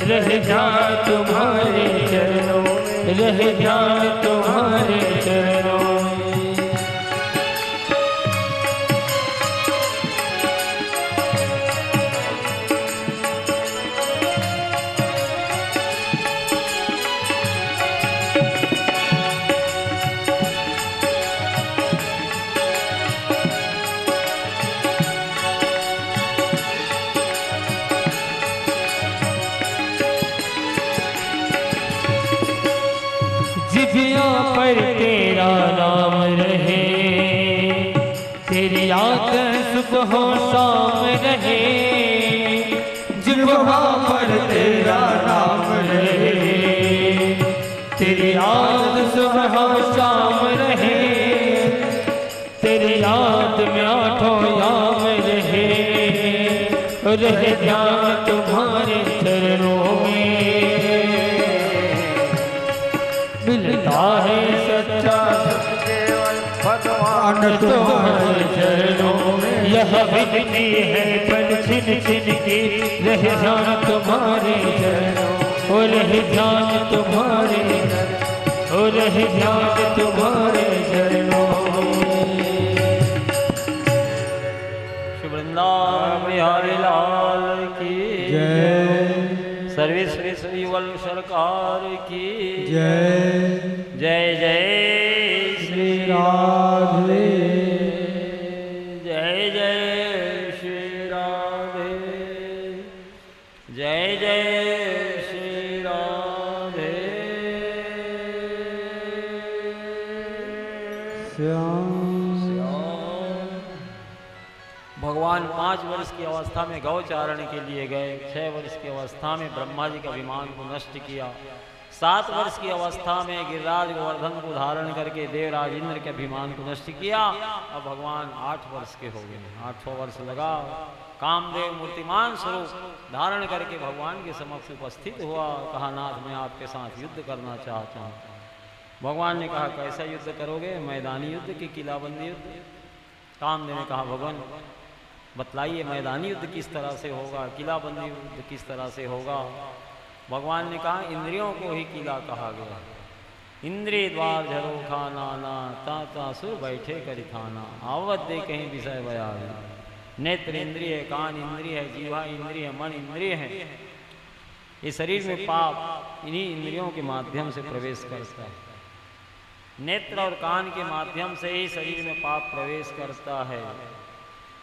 रहे ध्यान तुम्हारे चरणों में, रहे ध्यान तुम्हारे चरणों में। जिभिया पर तेरा नाम रहे, तेरी याद सुबह शाम रहे, जिह्वा पर तेरा नाम रहे, तेरी याद सुबह शाम रहे, तेरी याद में आठों याम रहे, रहे ध्यान तुम्हारे चरणों में। मिलता है सच्चा केवल भगवान तुम्हारे चरणों में। यह विनती है पल छिन छिन की रहे ध्यान तुम्हारे चरणों, और रहे ध्यान तुम्हारे, और रहे ध्यान तुम्हारे चरणों में। श्री वृंदावन बिहारी लाल की जय। सर्वे श्री श्री वल्ल सरकार जय जय जय श्री राधे जय जय श्री राधे जय जय श्री राधे श्याम भगवान 5 वर्ष की अवस्था में गौचारण के लिए गए, 6 वर्ष की अवस्था में ब्रह्मा जी के अभिमान को नष्ट किया, 7 वर्ष की अवस्था में गिरिराज गोवर्धन को धारण करके देवराज इंद्र के अभिमान को नष्ट किया। अब भगवान 8 वर्ष के हो गए, 8वां वर्ष लगा। कामदेव मूर्तिमान स्वरूप धारण करके भगवान के समक्ष उपस्थित हुआ। कहा, नाथ मैं आपके साथ युद्ध करना चाहता हूँ। भगवान ने कहा, कैसा युद्ध करोगे? मैदानी युद्ध की किलाबंदी युद्ध? कामदेव ने कहा, भगवान बतलाइए मैदानी युद्ध किस तरह से होगा, किलाबंदी युद्ध किस तरह से होगा? भगवान ने कहा, इंद्रियों को ही किला कहा गया। इंद्रिय द्वार झरो खाना ना, ता सुर बैठे करी खाना, आवत दे कहीं विषय बयान। नेत्र इंद्रिय, कान इंद्रिय है, जीवा इंद्रिय, मन इंद्रिय है। ये शरीर में पाप इन्हीं इंद्रियों के माध्यम से प्रवेश करता है। नेत्र और कान के माध्यम से ही शरीर में पाप प्रवेश करता है।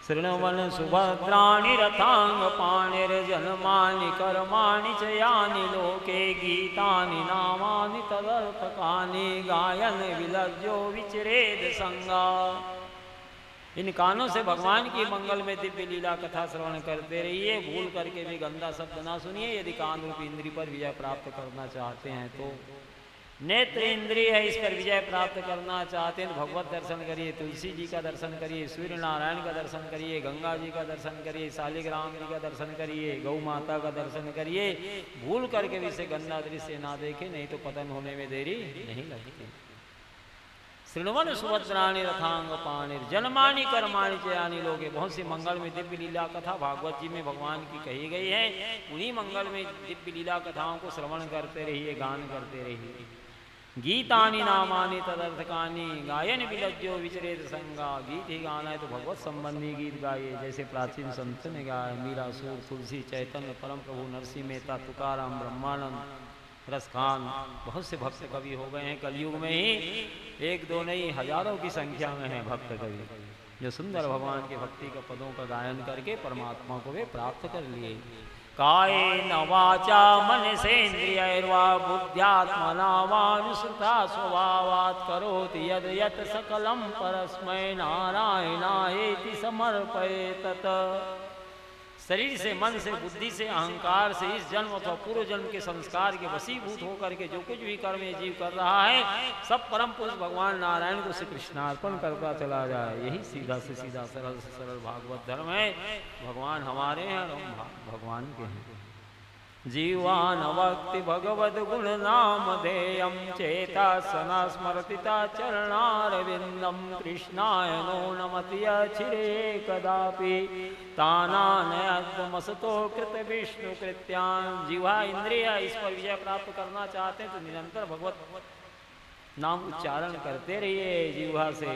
शृण्वन् सुभद्राणि रथांग पाणिर्जन्मानि कर्माणि च यानि लोके गीतानि नामानि तदर्थकानि गायन विलज्जो विचरेद संगा। इन कानों से भगवान की मंगल में दिव्य लीला कथा श्रवण करते रहिए, भूल करके भी गंदा शब्द ना सुनिए। यदि कान रूपी इंद्री पर विजय प्राप्त करना चाहते हैं तो नेत्र इंद्रिय है, इस पर विजय प्राप्त करना चाहते हैं तो भगवत दर्शन करिए, तुलसी जी का दर्शन करिए, सूर्य नारायण का दर्शन करिए, गंगा जी का दर्शन करिए, शालिग्राम जी का दर्शन करिए, गौ माता का दर्शन करिए। भूल करके भी इसे गंदा दृश्य ना देखे, नहीं तो पतन होने में देरी नहीं लगती। शृण्वन् सुभद्राणि रथांग पाणिर जन्मानि कर्माणि च यानि लोके। बहुत सी मंगल में दिव्य लीला कथा भागवत जी में भगवान की कही गई है। उन्हीं मंगल में दिव्य लीला कथाओं को श्रवण करते रहिए, गान करते रहिए। गीतानि नामानि तदर्थकानि गायन विलज्जो विचरेत संगा। गीत ही गाना है तो भगवत संबंधी गीत गाइए, जैसे प्राचीन संत ने गाया। मीरा, सूर, तुलसी, चैतन्य, परम प्रभु, नरसिंह मेहता, तुकाराम, ब्रह्मानंद, रसखान, बहुत से भक्त कवि हो गए हैं कलयुग में ही। 1 2 नहीं, हजारों की संख्या में है भक्त कवि जो सुंदर भगवान के भक्ति के पदों का गायन करके परमात्मा को वे प्राप्त कर लिए। कायेन वाचा मनसेन्द्रियैर्वा बुद्ध्यात्मना वानुसृता स्वभावात् करोति यद् यत् सकलं परस्मै नारायणायेति समर्पयेत्। शरीर से, मन से, बुद्धि से, अहंकार से इस जन्म अथवा पूर्व जन्म के संस्कार के वशीभूत होकर के जो कुछ भी कर्म ये जीव कर रहा है, सब परम पुरुष भगवान नारायण को श्री कृष्णार्पण करता चला जाए। यही सीधा से सीधा, सरल से सरल भागवत धर्म है। भगवान हमारे हैं और हम भगवान के हैं। जीवान भक्ति भगवद गुण नाम धेयम चेता सना स्मरतिता चरणारविंदम कृष्णाय नो नमति अचिरे कदापि तानानयत्वमसतो कृत विष्णु कृत्यान। जीवा इंद्रिय, इस पर विजय प्राप्त करना चाहते हैं तो निरंतर भगवत नाम उच्चारण करते रहिए जीवा से।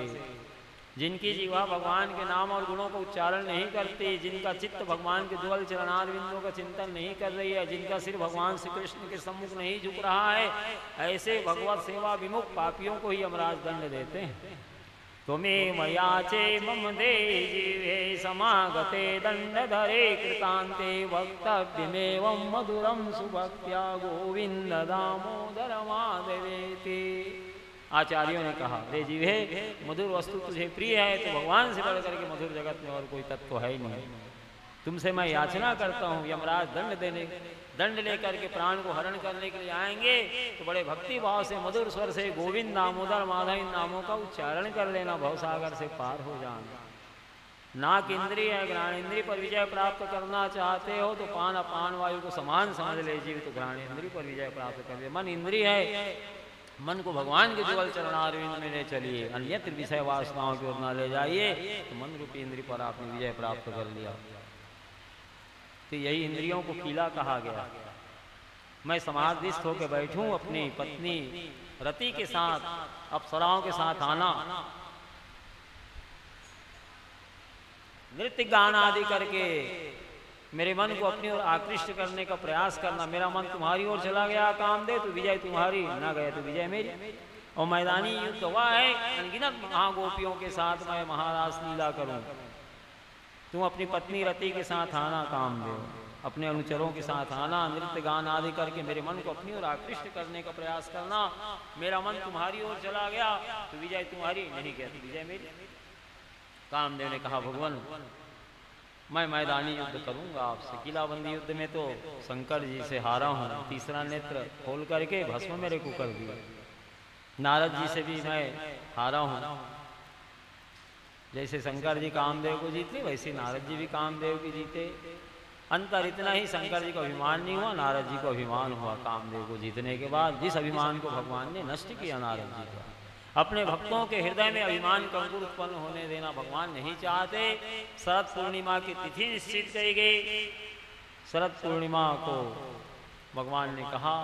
जिनकी जीवा भगवान के नाम और गुणों का उच्चारण नहीं करती, जिनका चित्त भगवान के दुअल चरणारविंदों का चिंतन नहीं कर रही है, जिनका सिर भगवान श्री कृष्ण के सम्मुख नहीं झुक रहा है, ऐसे भगवत सेवा विमुख पापियों को ही यमराज दंड देते हैं। त्वमेव याचे मम दे जीवे समागते दंडधरे कृतांते वक्तव्यमेवं मधुरं सुभक्त्या गोविंद दामोदर माधवेति। आचार्यों ने कहा, रे जीवे, मधुर वस्तु तुझे प्रिय है तो भगवान से बढ़ करके मधुर जगत में और कोई तत्व है ही नहीं। तुमसे मैं याचना करता हूँ, यमराज दंड लेकर के प्राण को हरण करने के लिए आएंगे तो बड़े भक्ति भाव से मधुर स्वर से गोविंद दामोदर माधव इन नामों का उच्चारण कर लेना, भवसागर से पार हो जाना। नाक इंद्रिय है, घ्राण इंद्रिय पर विजय प्राप्त करना चाहते हो तो पान अपान वायु को समान समझ ले जीव, तो घ्राण इंद्रिय पर विजय प्राप्त कर ले। मन इंद्रिय है, मन को भगवान के जुगल चरणारविंद में ले चलिए, अन्यत्र विषय वासनाओं की ओर न ले जाइए, तो मन रूपी इंद्रिय पर आपने विजय प्राप्त कर लिया। तो यही इंद्रियों को किला कहा गया। मैं समाधिस्थ होकर बैठूं, अपनी पत्नी रति के साथ, अप्सराओं के साथ आना, नृत्य गाना आदि करके मेरे मन को अपनी ओर आकृष्ट करने का प्रयास करना। मेरा मन तुम्हारी ओर चला गया कामदेव तो विजय तुम्हारी, ना गया तो विजय मेरी। और मैदानी युद्ध हुआ है, अनगिनत महागोपियों के साथ मैं महारास लीला करूं। तुम अपनी पत्नी रति के साथ आना कामदेव, अपने अनुचरों के साथ आना, नृत्य गान आदि करके मेरे मन को अपनी ओर आकृष्ट करने का प्रयास करना। मेरा मन तुम्हारी ओर चला गया तो विजय तुम्हारी, नहीं गया तो विजय मेरी। कामदेव ने कहा भगवान मैं मैदानी युद्ध करूंगा आपसे। किलाबंदी युद्ध में तो शंकर जी से हारा हूं, तीसरा नेत्र खोल करके भस्म मेरे को कर दिया। नारद जी से भी मैं हारा हूं। जैसे शंकर जी कामदेव को जीते वैसे नारद जी भी कामदेव की जीते। अंतर इतना ही, शंकर जी को अभिमान नहीं हुआ, नारद जी को अभिमान हुआ कामदेव को जीतने के बाद। जिस अभिमान को भगवान ने नष्ट किया नारद जी का, अपने भक्तों के हृदय में अभिमान का अंकुर उत्पन्न होने देना भगवान नहीं चाहते। शरद पूर्णिमा की तिथि निश्चित की गई। शरद पूर्णिमा को भगवान ने कहा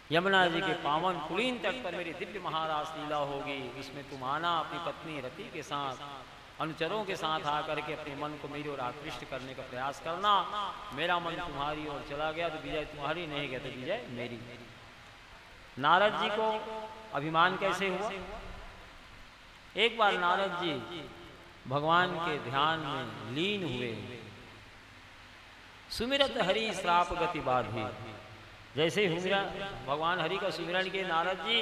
यमुना जी के पावन पुलीन तट पर मेरी दिव्य महारास लीला होगी, इसमें तुम आना अपनी पत्नी रति के साथ, अनुचरों के साथ आकर के अपने मन को मेरी ओर आकृष्ट करने का प्रयास करना। मेरा मन तुम्हारी ओर चला गया तो विजय तुम्हारी, नहीं गया तो विजय मेरी। नारद जी को अभिमान कैसे हुआ? एक बार नारद जी भगवान के ध्यान में लीन हुए। सुमिरत हरि श्राप गति बाधी। जैसे ही भगवान हरि का सुमिरन के नारद जी,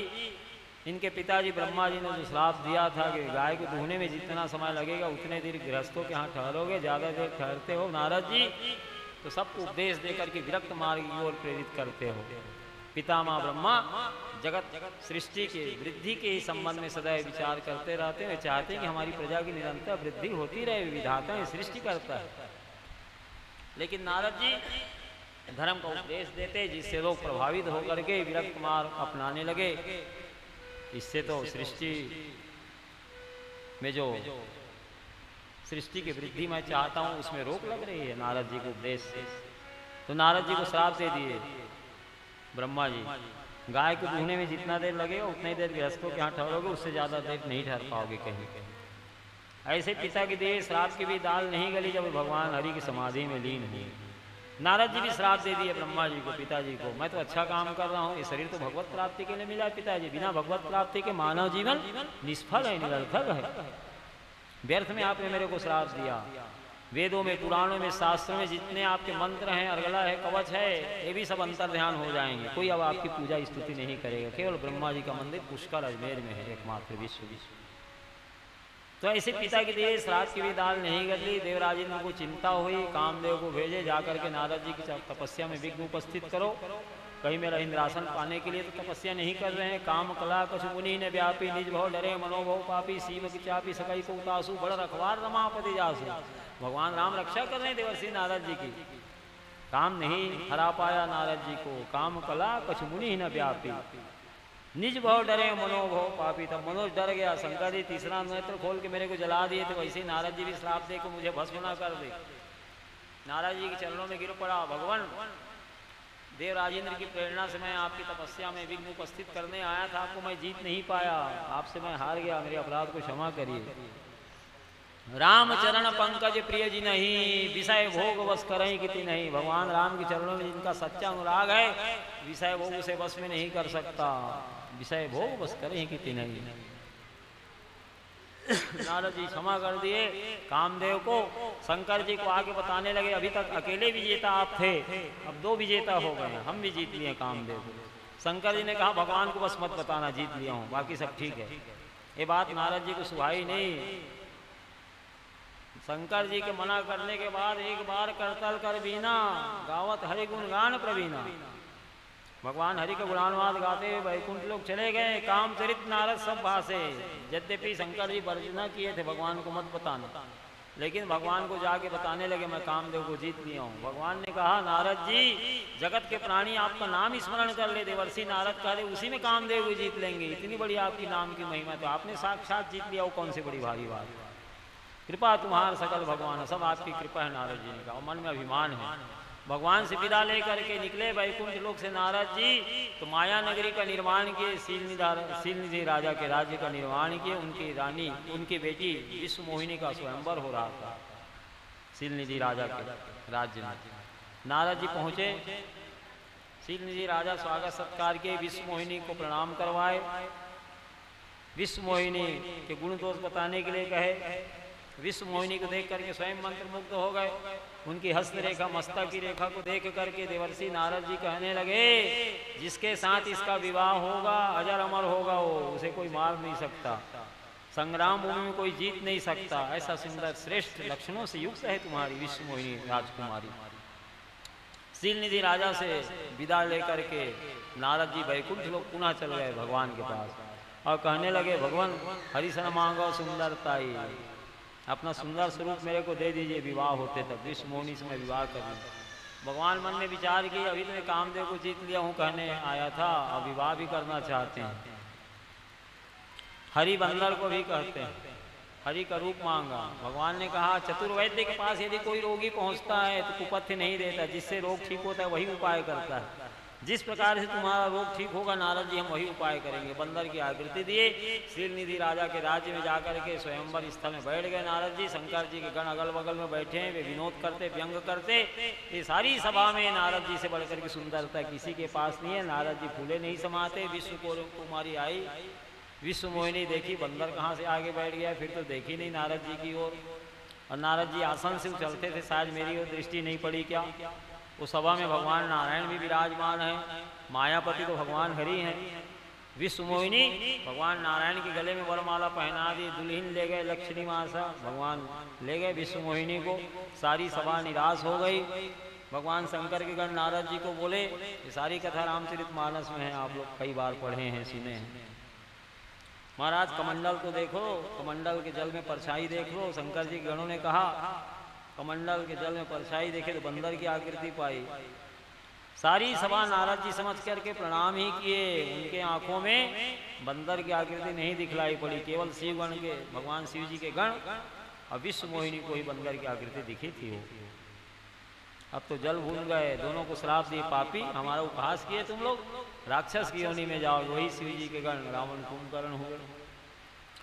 इनके पिताजी ब्रह्मा जी ने जो श्राप दिया था कि गाय को दूहने में जितना समय लगेगा उतने देर गृहस्थों के यहाँ ठहरोगे, ज़्यादा देर ठहरते हो नारद जी तो सबको उपदेश देकर के विरक्त मार्ग की ओर प्रेरित करते हो। पितामह ब्रह्मा जगत सृष्टि के वृद्धि के ही संबंध में सदैव विचार करते रहते हैं। चाहते हैं कि हमारी प्रजा की निरंतर वृद्धि होती रहे, विधाता है सृष्टि करता है। लेकिन नारद जी धर्म का उपदेश देते जिससे लोग प्रभावित होकर के विरक्त मार्ग अपनाने लगे। इससे तो सृष्टि में जो सृष्टि की वृद्धि मैं चाहता हूँ उसमें रोक लग रही है नारद जी के उपदेश से। तो नारद जी को श्राप दे दिए ब्रह्मा जी, गाय को दूहने में जितना देर लगेगा उतनी देर गृहस्थों के यहाँ ठहरोगे, उससे ज़्यादा देर नहीं ठहर पाओगे कहीं। ऐसे पिता की देह श्राप की भी दाल नहीं गली जब भगवान हरि की समाधि में लीन हुए। नारद जी भी श्राप दे दिए ब्रह्मा जी को, पिताजी को, मैं तो अच्छा काम कर रहा हूँ, ये शरीर तो भगवत प्राप्ति के लिए मिला है पिताजी, बिना भगवत प्राप्ति के मानव जीवन निष्फल है, निरर्थक है। व्यर्थ में आपने मेरे को श्राप दिया। वेदों में, पुराणों में, शास्त्रों में जितने आपके मंत्र हैं, अर्गला है, कवच है, ये भी सब अंतर ध्यान हो जाएंगे। कोई अब आपकी पूजा स्तुति नहीं करेगा। केवल ब्रह्मा जी का मंदिर पुष्कर अजमेर में है, एकमात्र विश्व। तो ऐसे पिता की देह श्राप की भी दाल नहीं गली। देवराजेंद्र को चिंता हुई, कामदेव को भेजे जाकर के नारद जी की तपस्या में विघ्न उपस्थित करो। कहीं मेरा इंद्रासन पाने के लिए तो तपस्या नहीं कर रहे हैं। काम कला कछु मुनि ने व्यापी, निज भव डरे मनोभव पापी, शिव की चापी सकई को उतासु, बड़ रखवार रमापति जासु। भगवान राम रक्षा कर रहे हैं देवर्षि नारद जी की। काम नहीं हरा पाया नारद जी को। काम कला कछु मुनि न व्यापी, निज भव डरे मनोभव पापी। तब मनोज डर गया। शंकर जी तीसरा नेत्र खोल के मेरे को जला दिए थे, वैसे ही नारद जी भी श्राप दे को मुझे भस्म न कर दे। नारद जी के चरणों में गिर पड़ा। भगवान देवराजेंद्र की प्रेरणा से मैं आपकी तपस्या में विघ्न उपस्थित करने आया था, आपको मैं जीत नहीं पाया, आपसे मैं हार गया, मेरे अपराध को क्षमा करिए। राम चरण पंकज प्रिय जी नहीं, विषय भोग बस करई किति नहीं। भगवान राम के चरणों में जिनका सच्चा अनुराग है, विषय भोग उसे बस में नहीं कर सकता। विषय भोग बस करई किति नहीं। नारद जी क्षमा कर दिए कामदेव को। शंकर जी को आगे बताने लगे, अभी तक अकेले विजेता आप थे, अब 2 विजेता हो गए, हम भी जीत लिए कामदेव को। शंकर जी ने कहा भगवान को बस मत बताना, जीत लिया हूँ, बाकी सब ठीक है। ये बात नारद जी को सुहाई नहीं। शंकर जी के मना करने के बाद एक बार करतल कर बीना, गावत हरि गुणगान प्रवीणा। भगवान हरि का गुणानुवाद गाते हुए वैकुंठ लोग चले गए। कामचरित नारद सब भाषे। यद्यपि शंकर जी वर्जना किए थे भगवान को मत बताना, लेकिन भगवान को जाके बताने लगे मैं कामदेव को जीत लिया हूँ। भगवान ने कहा नारद जी जगत के प्राणी आपका नाम स्मरण कर ले। देवर्षि नारद कह रहे उसी में कामदेव को जीत लेंगे, इतनी बड़ी आपकी नाम की महिमा, तो आपने साक्षात जीत लिया, वो कौन सी बड़ी भारी बात। कृपा तुम्हार सकल भगवान, सब आपकी कृपा है। नारद जी ने कहा, मन में अभिमान है। भगवान से विदा लेकर के निकले वैकुंठ लोक से नारद जी, तो माया नगरी का निर्माण किए, शीलनिधि राजा के राज्य का निर्माण किए। उनकी रानी, उनकी बेटी विश्व मोहिनी का स्वयंवर हो रहा था। शीलनिधि राजा के राज्य में। नारद जी पहुँचे, शीलनिधि राजा स्वागत सत्कार के, विश्व मोहिनी को प्रणाम करवाए, विश्व मोहिनी के गुण दोष बताने के लिए कहे। विश्व मोहिनी को देख करके स्वयं मंत्रमुग्ध हो गए। उनकी हस्त रेखा, मस्तक की रेखा को देख करके देवर्षि नारद जी कहने लगे, जिसके साथ इसका विवाह होगा अजर अमर होगा, वो उसे कोई मार नहीं सकता, संग्राम भूमि में कोई जीत नहीं सकता। ऐसा सुंदर श्रेष्ठ लक्षणों से युक्त है तुम्हारी विश्व मोहिनी राजकुमारी। शीलनिधि राजा से विदा लेकर के नारद जी वैकुंठ लोग पुनः चल गए भगवान के पास और कहने लगे, भगवान हरिशन मांगो सुंदरताई, अपना सुंदर स्वरूप मेरे को दे दीजिए, विवाह होते तक विश्व मोहिनी से मैं विवाह कर लूँ। भगवान मन में विचार किए, अभी तो मैं कामदेव को जीत लिया हूँ, कहने आया था, अब विवाह भी करना चाहते हैं। हरि बंदर को भी कहते हैं, हरि का रूप मांगा। भगवान ने कहा, चतुर्वैद्य के पास यदि कोई रोगी पहुंचता है तो कुपथ्य नहीं देता, जिससे रोग ठीक होता है वही उपाय करता है। जिस प्रकार से तुम्हारा रोग ठीक होगा नारद जी, हम वही उपाय करेंगे। बंदर की आकृति दिए, शीलनिधि राजा के राज्य में जाकर के स्वयंवर स्थल में बैठ गए नारद जी। शंकर जी के गण अगल बगल में बैठे हैं, वे विनोद करते, व्यंग करते। ये सारी सभा में नारद जी से बढ़कर के सुंदरता किसी के पास नहीं है। नारद जी फूले नहीं समाते। विश्व कुमारी आई, विश्व मोहिनी देखी, बंदर कहाँ से आगे बैठ गया, फिर तो देखी नहीं नारद जी की ओर। और नारद जी आसन से चलते थे, शायद मेरी ओर दृष्टि नहीं पड़ी क्या। उस सभा में भगवान नारायण भी विराजमान हैं, मायापति तो भगवान हरि हैं। विश्व मोहिनी भगवान नारायण के गले में वरमाला पहना दी, दुल्हन ले गए लक्ष्मी मासा, भगवान ले गए विश्व मोहिनी को। सारी सभा निराश हो गई। भगवान शंकर के गण नारद जी को बोले, ये सारी कथा रामचरितमानस में है, आप लोग कई बार पढ़े हैं, सुने हैं। महाराज कमंडल को देखो, कमंडल के जल में परछाई देख लो। शंकर जी गणों ने कहा, कमंडल के जल में परछाई देखे तो बंदर की आकृति पाई। सारी सभा नारद जी समझ करके प्रणाम ही किए। उनके आंखों में बंदर की आकृति नहीं दिखलाई पड़ी, केवल शिव गण के, भगवान शिव जी के गण और विश्व मोहिनी को ही बंदर की आकृति दिखी थी। वो अब तो जल भूल गए, दोनों को श्राप दिए, पापी हमारा उपहास किए तुम लोग, राक्षस की योनि में जाओ। वही शिव जी के गण रावण कुंभकर्ण हुए।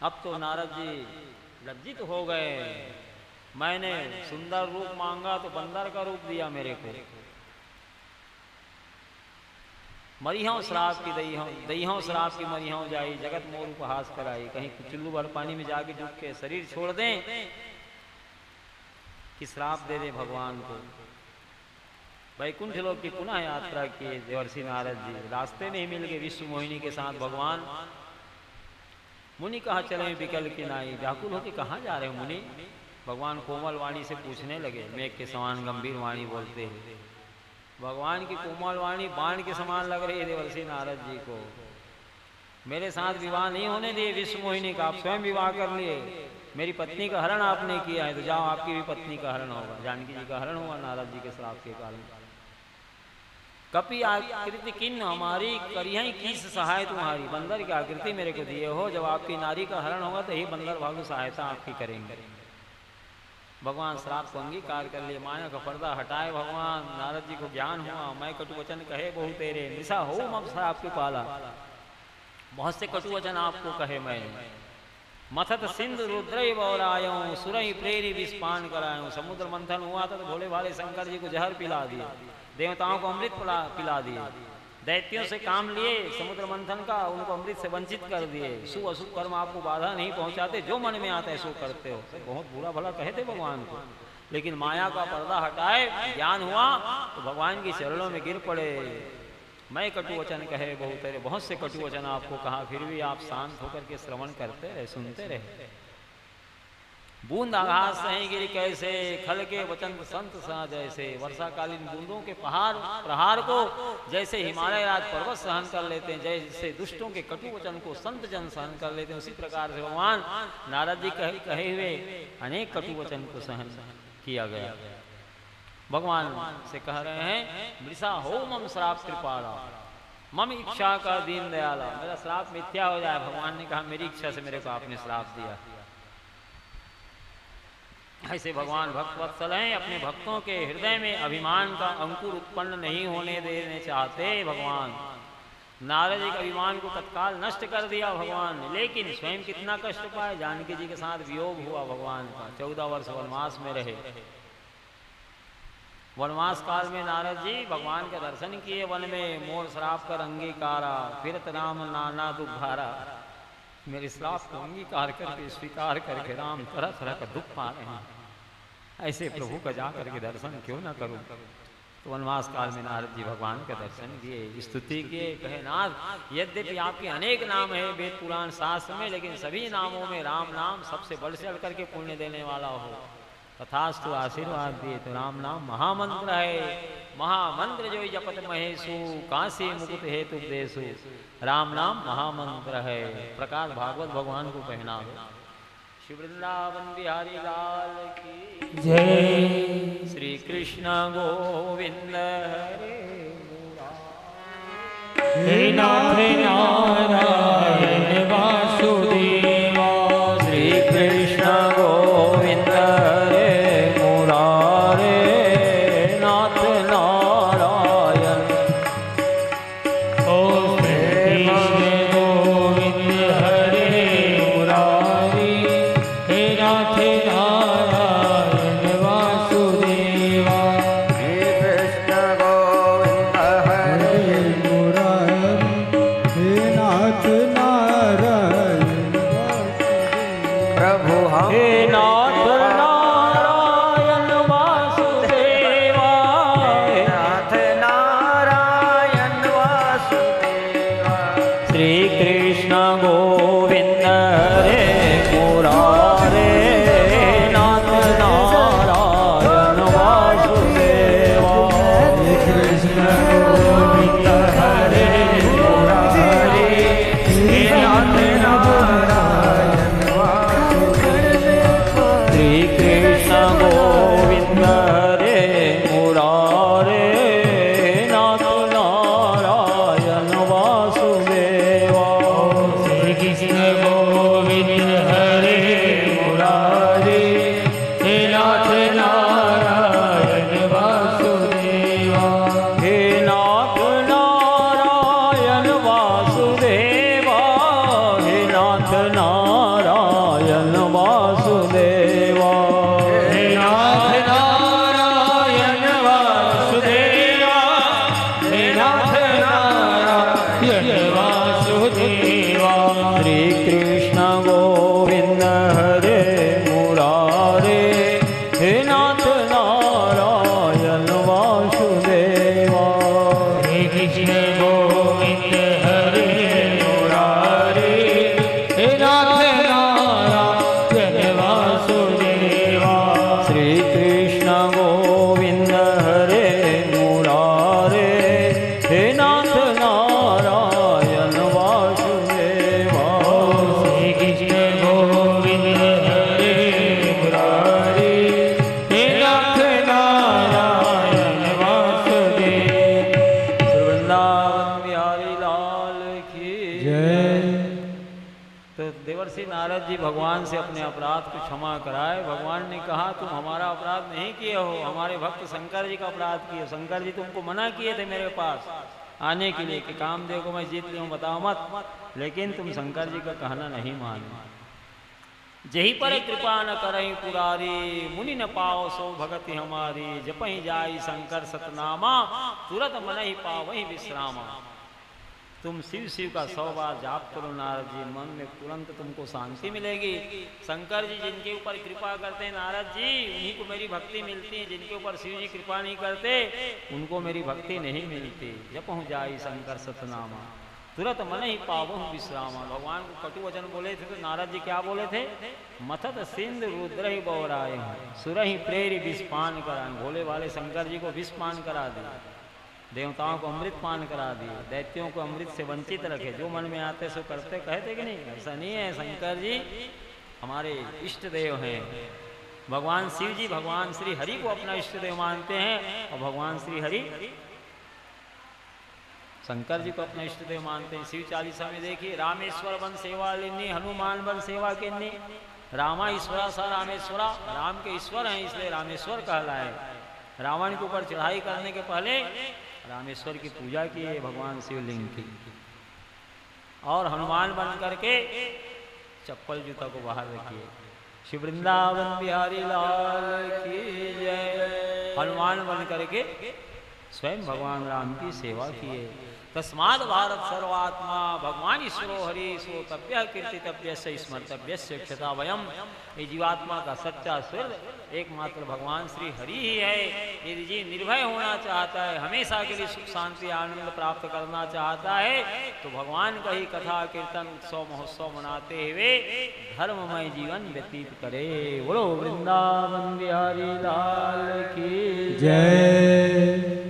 अब तो नारद जी लज्जित हो गए, मैंने सुंदर रूप मांगा तो बंदर का रूप दिया मेरे को। मरिहों श्राप की दईहों श्राप की मरिहों जाई, जगत मोर उपहास कराई। कहीं चुल्लू भर पानी में जाके डूब के शरीर छोड़ दें कि श्राप दे दे भगवान को। वैकुंठ लोक की पुनः यात्रा की देवर्षि नारद जी। रास्ते में ही मिल गए विश्व मोहिनी के साथ भगवान। मुनि कहाँ चले विकल की नाई, व्याकुल होके कहाँ जा रहे हो मुनि। भगवान कोमल वाणी से पूछने लगे, मेघ के समान गंभीर वाणी बोलते हैं। भगवान की कोमल वाणी बाण के समान लग रही है देवर्षि नारद जी को। मेरे साथ विवाह नहीं होने दिए विश्व मोहिनी का, आप स्वयं विवाह कर लिए। मेरी पत्नी का हरण आपने किया है, तो जाओ आपकी भी पत्नी का हरण होगा। जानकी जी का हरण हुआ नारद जी के श्राप के कारण। कपि आकृति किन्न हमारी, करियाई किस सहाय तुम्हारी। बंदर की आकृति मेरे को दिए हो, जब आपकी नारी का हरण होगा तो ही बंदर भालू सहायता आपकी करेंगे। भगवान श्राप को अंगीकार कर लिए, माया का पर्दा हटाए भगवान। नारद जी को ज्ञान हुआ, मैं कटु वचन कहे बहु तेरे, निशा हो मब श्राप के पाला। बहुत से कटु वचन आपको कहे मैंने। मथत सिंधु रुद्रय बौरायों, सुरई प्रेरी विस्पान करायों। समुद्र मंथन हुआ था तो भोले भाले शंकर जी को जहर पिला दिया, देवताओं को अमृत पिला दिया। दैत्यों से काम लिए समुद्र मंथन का, उनको अमृत से वंचित कर दिए। शुभ अशुभ कर्म आपको बाधा नहीं पहुंचाते, जो मन में आता है सो करते हो। बहुत बुरा भला कहते भगवान को, लेकिन माया का पर्दा हटाए, ज्ञान हुआ तो भगवान के चरणों में गिर पड़े। मैं कटु वचन कहे बहुत तेरे, बहुत से कटु वचन आपको कहा, फिर भी आप शांत होकर के श्रवण करते रहे, सुनते रहे। बूंद आघात सही गिरी कैसे, खल के वचन संत सा जैसे। वर्षाकालीन बूंदों के प्रहार को जैसे हिमालय राज पर्वत सहन कर लेते हैं, जैसे दुष्टों के कटु वचन को संत जन सहन कर लेते हैं, उसी प्रकार से भगवान नारद जी कहे हुए अनेक कटु वचन को सहन किया गया। भगवान से कह रहे हैं, मृषा हो मम श्राप कृपाला, मम इच्छा का दीन दयाला। मेरा श्राप मिथ्या हो जाए। भगवान ने कहा, मेरी इच्छा से मेरे को आपने श्राप दिया। ऐसे भगवान भक्तवत्सल हैं, अपने भक्तों के हृदय में अभिमान का अंकुर उत्पन्न नहीं होने देने चाहते भगवान। नारद जी के अभिमान को तत्काल नष्ट कर दिया भगवान ने, लेकिन स्वयं कितना कष्ट पाए। जानकी जी के साथ वियोग हुआ भगवान का, 14 वर्ष वनवास में रहे। वनवास काल में नारद जी भगवान के दर्शन किए वन में, मोर श्राप कर अंगीकारा, फिरत राम नाना दुखारा। मेरे श्राप को अंगीकार करके स्वीकार करके राम तरह तरह का दुख पा रहे हैं, ऐसे प्रभु का जा करके दर्शन क्यों ना करूं। तो वनवास काल में नारद जी भगवान के दर्शन किए, स्तुति किए, कहे नाथ यद्यपि आपके अनेक नाम है वेद पुराण शास्त्र में, लेकिन सभी नामों में राम नाम सबसे बढ़ चढ़ करके पुण्य देने वाला हो। तथास्तु आशीर्वाद दिए। तो राम नाम महामंत्र है, महामंत्र जो जपत महेशु, काशी मुकुट हेतु देशु। राम नाम महामंत्र है। प्रकाश भागवत भगवान को पहना दो। श्री वृंदावन बिहारी लाल की जय। श्री कृष्ण गोविंद हे नाथ नारायण वासुदेवा, श्री कृष्ण गोविंद नाथ नारायण। ओ कृष्ण गोविंद हरे मुरारी, हे नाथ नारायण वासुदेवा। हे कृष्ण गोविंद हरे मुरारी, हे नाथ नारायण प्रभु हम हे नाथ नारायण वासुदेवा, नाथ नारायण वासुदेवा। श्री कृष्ण गोविंद हरे मुरारे, नाथ नारायण वासुदेवा। हे कृष्ण गोविंद हरे मुरारी, हे नाथ नारायण वासुदेवा। श्री कृष्ण गोविंद हरे मुरारे, नाथ नारायण वासुदेवा। श्री कृष्ण गोविंद हरे मुरारी, हे नाथ नारायण वासुदेवा। हे नाथ नारायण वासुदेवा, हे नाथ नारायण वासुदेवा। हे नाथ नारायण वासुदेवा, हे नाथ नारायण वासुदेवा। श्री कृष्ण गोविंद हरे मुरारे, हे नाथ नारायण वासुदेवा। हे कृष्ण गोविंद हरे मुरारी, हे नाथ नारायण वासुदेवा। श्री कृष्ण गोविंद हरे मुरारे, हे नाथ नारायण वासुदेवा। श्री कृष्ण गोविंद हरे मुरारी, हे नाथ नारायण वासुदेवा। वृंदावन बिहारी लाल की जय। तो देवर्षि नारद जी भगवान से अपने अपराध को क्षमा कराए। भगवान ने कहा तुम हमारा अपराध नहीं किए हो, हमारे भक्त शंकर जी का अपराध किए। शंकर जी तुमको मना किए थे मेरे पास आने के लिए कि कामदेव को मैं जीत लूँ, बताओ मत, लेकिन तुम शंकर जी का कहना नहीं माने। जही पर कृपा न करही पुरारी, मुनि न पाओ सो भगति हमारी। जपहि जाई शंकर सतनामा, तुरंत मन ही पावहि विश्रामा। तुम शिव शिव का 100 बार जाप करो नारद जी, मन में तुरंत तुमको शांति मिलेगी। शंकर जी जिनके ऊपर कृपा करते हैं नारद जी, उन्हीं को मेरी भक्ति मिलती है। जिनके ऊपर शिव जी कृपा नहीं करते उनको मेरी भक्ति नहीं मिलती। जपहु जाई शंकर सतनामा, तुरंत मन ही पावहु विश्रामा। भगवान को कटु वचन बोले थे तो नारद जी क्या बोले थे? मथत सिंध रुद्र ही बौराए, सुर ही प्रेरी विषपान कराए। भोले वाले शंकर जी को विषपान करा दिया, देवताओं को अमृत पान करा दिए, दैत्यों को अमृत से वंचित रखे। जो मन में आते सो करते, कहते कि नहीं? ऐसा नहीं है। शंकर जी हमारे इष्ट देव हैं। भगवान शिव जी भगवान श्री हरि को अपना इष्ट देव मानते हैं, और भगवान श्री हरि शंकर जी को अपना इष्ट देव मानते हैं। शिव चालीसा में देखिए, रामेश्वर बन सेवा लेनी, हनुमान बन सेवा केनी। रामा ईश्वरा सा रामेश्वरा, राम के ईश्वर हैं इसलिए रामेश्वर कहलाए। रावण के ऊपर चढ़ाई करने के पहले रामेश्वर की पूजा की है भगवान शिवलिंग की, और हनुमान बन करके चप्पल जूता को बाहर रखिए। श्री वृंदावन बिहारी लाल की जय। हनुमान बन करके स्वयं भगवान राम की सेवा किए। तस्माद भारत सर्वात्मा भगवान ईश्वरो हरि सो तभ्य कीर्तितव्य से स्मर्तव्य से क्षता वयम। ये जीवात्मा का सच्चा स्वर एकमात्र भगवान श्री हरि ही है। यदि जी निर्भय होना चाहता है, हमेशा के लिए सुख शांति आनंद प्राप्त करना चाहता है, तो भगवान का ही कथा कीर्तन उत्सव महोत्सव मनाते हुए धर्ममय जीवन व्यतीत करे। बोलो वृंदावन बिहारी लाल की जय।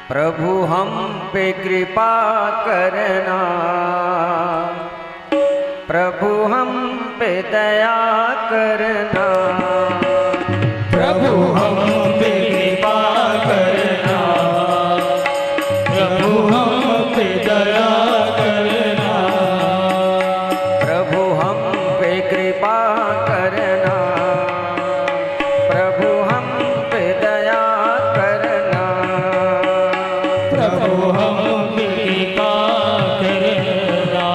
प्रभु हम पे कृपा करना, प्रभु हम पे दया करना, प्रभु हम पे कृपा करना, प्रभु हम पे दया करना, प्रभु हम पे कृपा करना, प्रभु हम पे दया करना, प्रभु हम पे कृपा करना,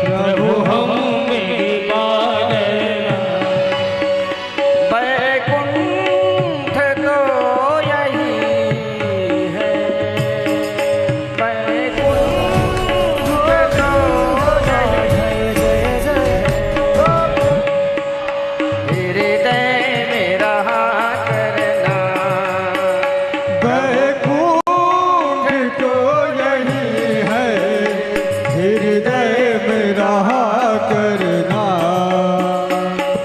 प्रभु हम पे कृपा करना। बैकुंठ तो यही है, बैकुंठ तो यही है, हृदय में रहा करना, बैकुंठ तो यही है, हृदय में रहा करना।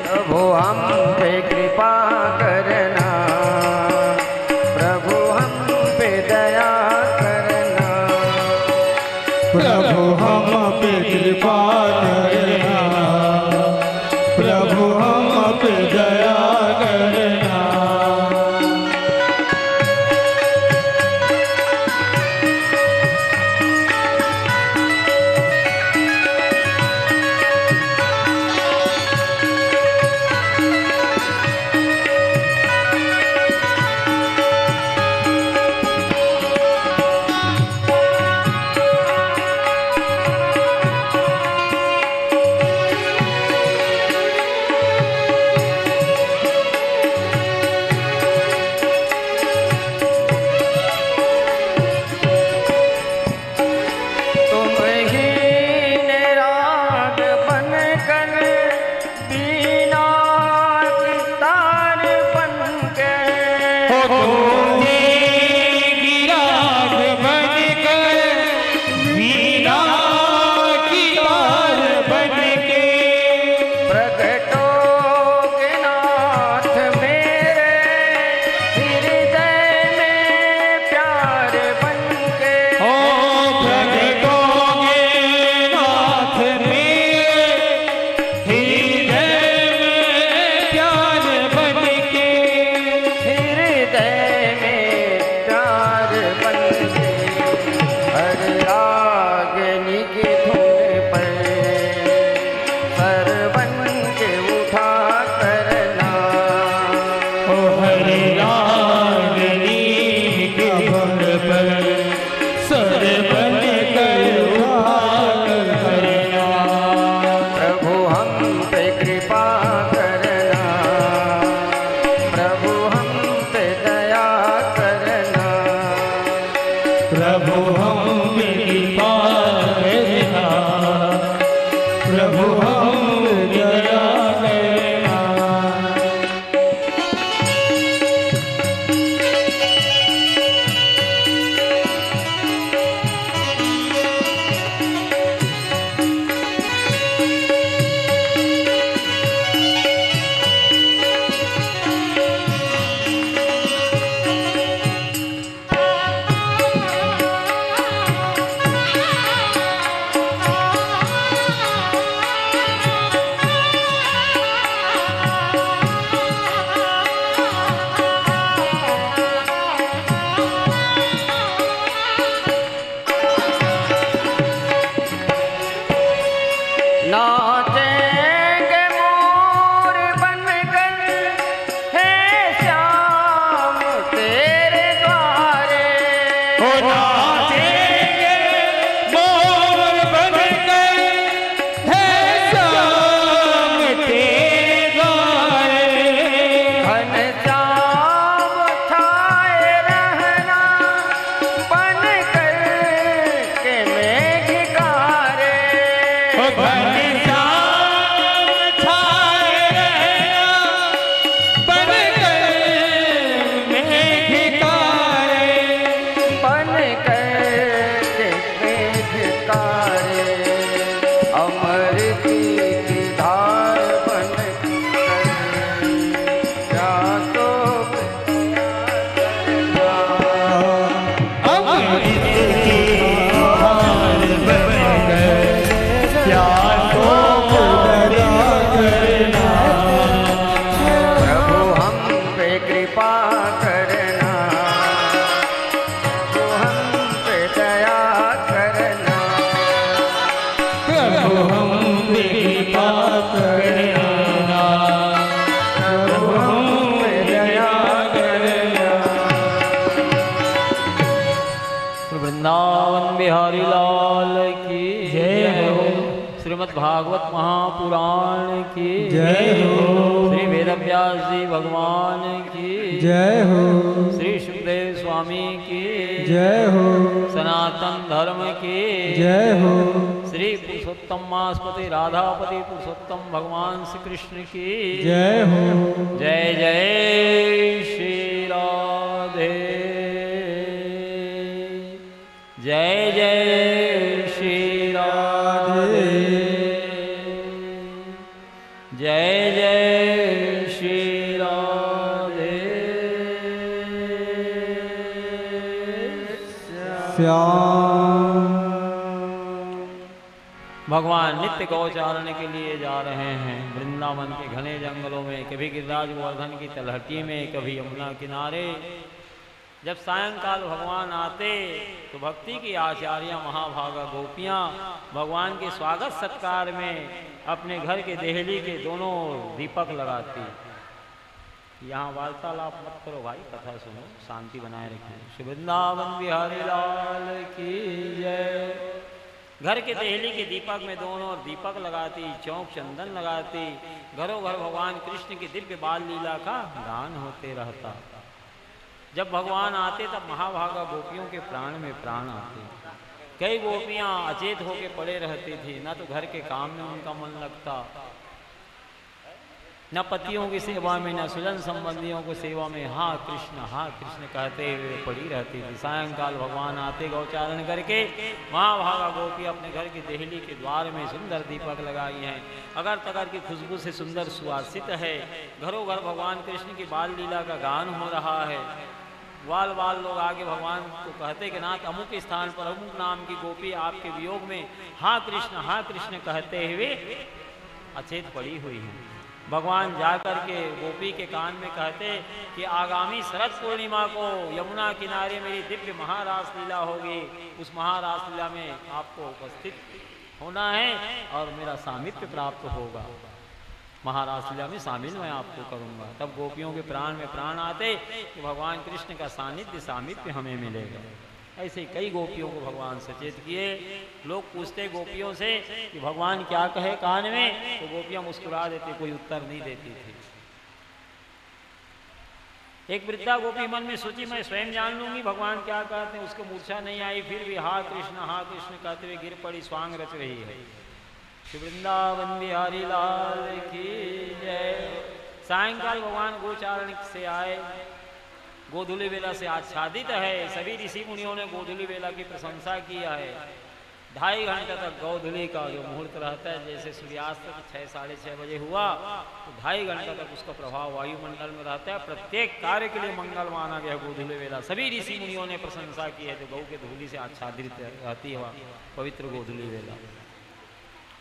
प्रभु हम पे कृपा करना, प्रभु हम पे दया करना, प्रभु हम पे कृपा करना, प्रभु हम पे दया करना। वृंदावन बिहारी लाल की जय हो। श्रीमद् भागवत महापुराण की जय हो। श्री वेदव्यास जी भगवान की जय हो। श्री सुखदेव स्वामी की जय हो। सनातन धर्म की जय हो। श्री पुरुषोत्तम मासपति राधापति पुरुषोत्तम भगवान श्री कृष्ण की जय हो। जय जय श्री राधे। जय जय श्री राधे। जय जय श्री राधे। श्याम। भगवान नित्य गौचारण के लिए जा रहे हैं वृंदावन के घने जंगलों में, कभी गिरिराज गोवर्धन की तलहटी में, कभी यमुना किनारे। जब सायंकाल भगवान आते तो भक्ति की आचार्य महाभागा गोपियाँ भगवान के स्वागत सत्कार में अपने घर के देहली के दोनों दीपक लगाती। यहाँ वार्तालाप मत करो भाई, कथा सुनो, शांति बनाए रखिए। श्री वृंदावन बिहारी लाल की जय। घर के देहली के दीपक में दोनों ओर दीपक लगाती, चौक चंदन लगाती। घरों घर भगवान कृष्ण की दिव्य बाल लीला का गान होते रहता। जब भगवान आते तब महाभागा गोपियों के प्राण में प्राण आते। कई गोपियां अचेत होकर पड़े रहती थी, न तो घर के काम में उनका मन लगता, न पतियों की सेवा में, न सुजन संबंधियों की सेवा में हाँ कृष्ण कहते हुए पड़ी रहती थी। सायंकाल भगवान आते गौचारण करके, महाभागा गोपी अपने घर की देहली के द्वार में सुंदर दीपक लगाई हैं। अगर तगर की खुशबू से सुंदर सुवासित है। घरों घर भगवान कृष्ण की बाल लीला का गान हो रहा है। वाल वाल लोग आगे भगवान को कहते कि नाथ अमुक स्थान पर अमुक नाम की गोपी आपके वियोग में हाँ कृष्ण कहते हुए अचेत पड़ी हुई है। भगवान जाकर के गोपी के कान में कहते कि आगामी शरद पूर्णिमा को यमुना किनारे मेरी दिव्य महारास लीला होगी। उस महारास लीला में आपको उपस्थित होना है और मेरा सामिप्य प्राप्त होगा। महारास लीला में शामिल मैं आपको करूंगा। तब गोपियों के प्राण में प्राण आते कि भगवान कृष्ण का सानिध्य सामिप्य हमें मिलेगा। ऐसे कई गोपियों को भगवान सचेत किए। लोग पूछते गोपियों से कि भगवान क्या कहे कान में, तो गोपियां मुस्कुरा देती, कोई उत्तर नहीं देती थी। एक वृद्धा गोपी मन में सोची मैं स्वयं जान लूंगी भगवान क्या कहते हैं। उसको मूर्छा नहीं आई, फिर भी हाँ कृष्ण कहते हुए गिर पड़ी, स्वांग रच रही है। श्री वृंदावन बिहारी लाल की जय। सायंकाल भगवान गोचारण से आए। गोधूली वेला से आच्छादित है। सभी ऋषि मुनियों ने गोधूली वेला की प्रशंसा किया है। 2.5 घंटे तक गोधूली का जो मुहूर्त रहता है, जैसे सूर्यास्त 6 साढ़े 6 बजे हुआ तो 2.5 घंटे तक उसका प्रभाव वायुमंडल में रहता है। प्रत्येक कार्य के लिए मंगल माना गया गोधूली वेला। सभी ऋषि मुनियों ने प्रशंसा की है। जो गौ के धूली से आच्छादित रहती है पवित्र गोधूली वेला।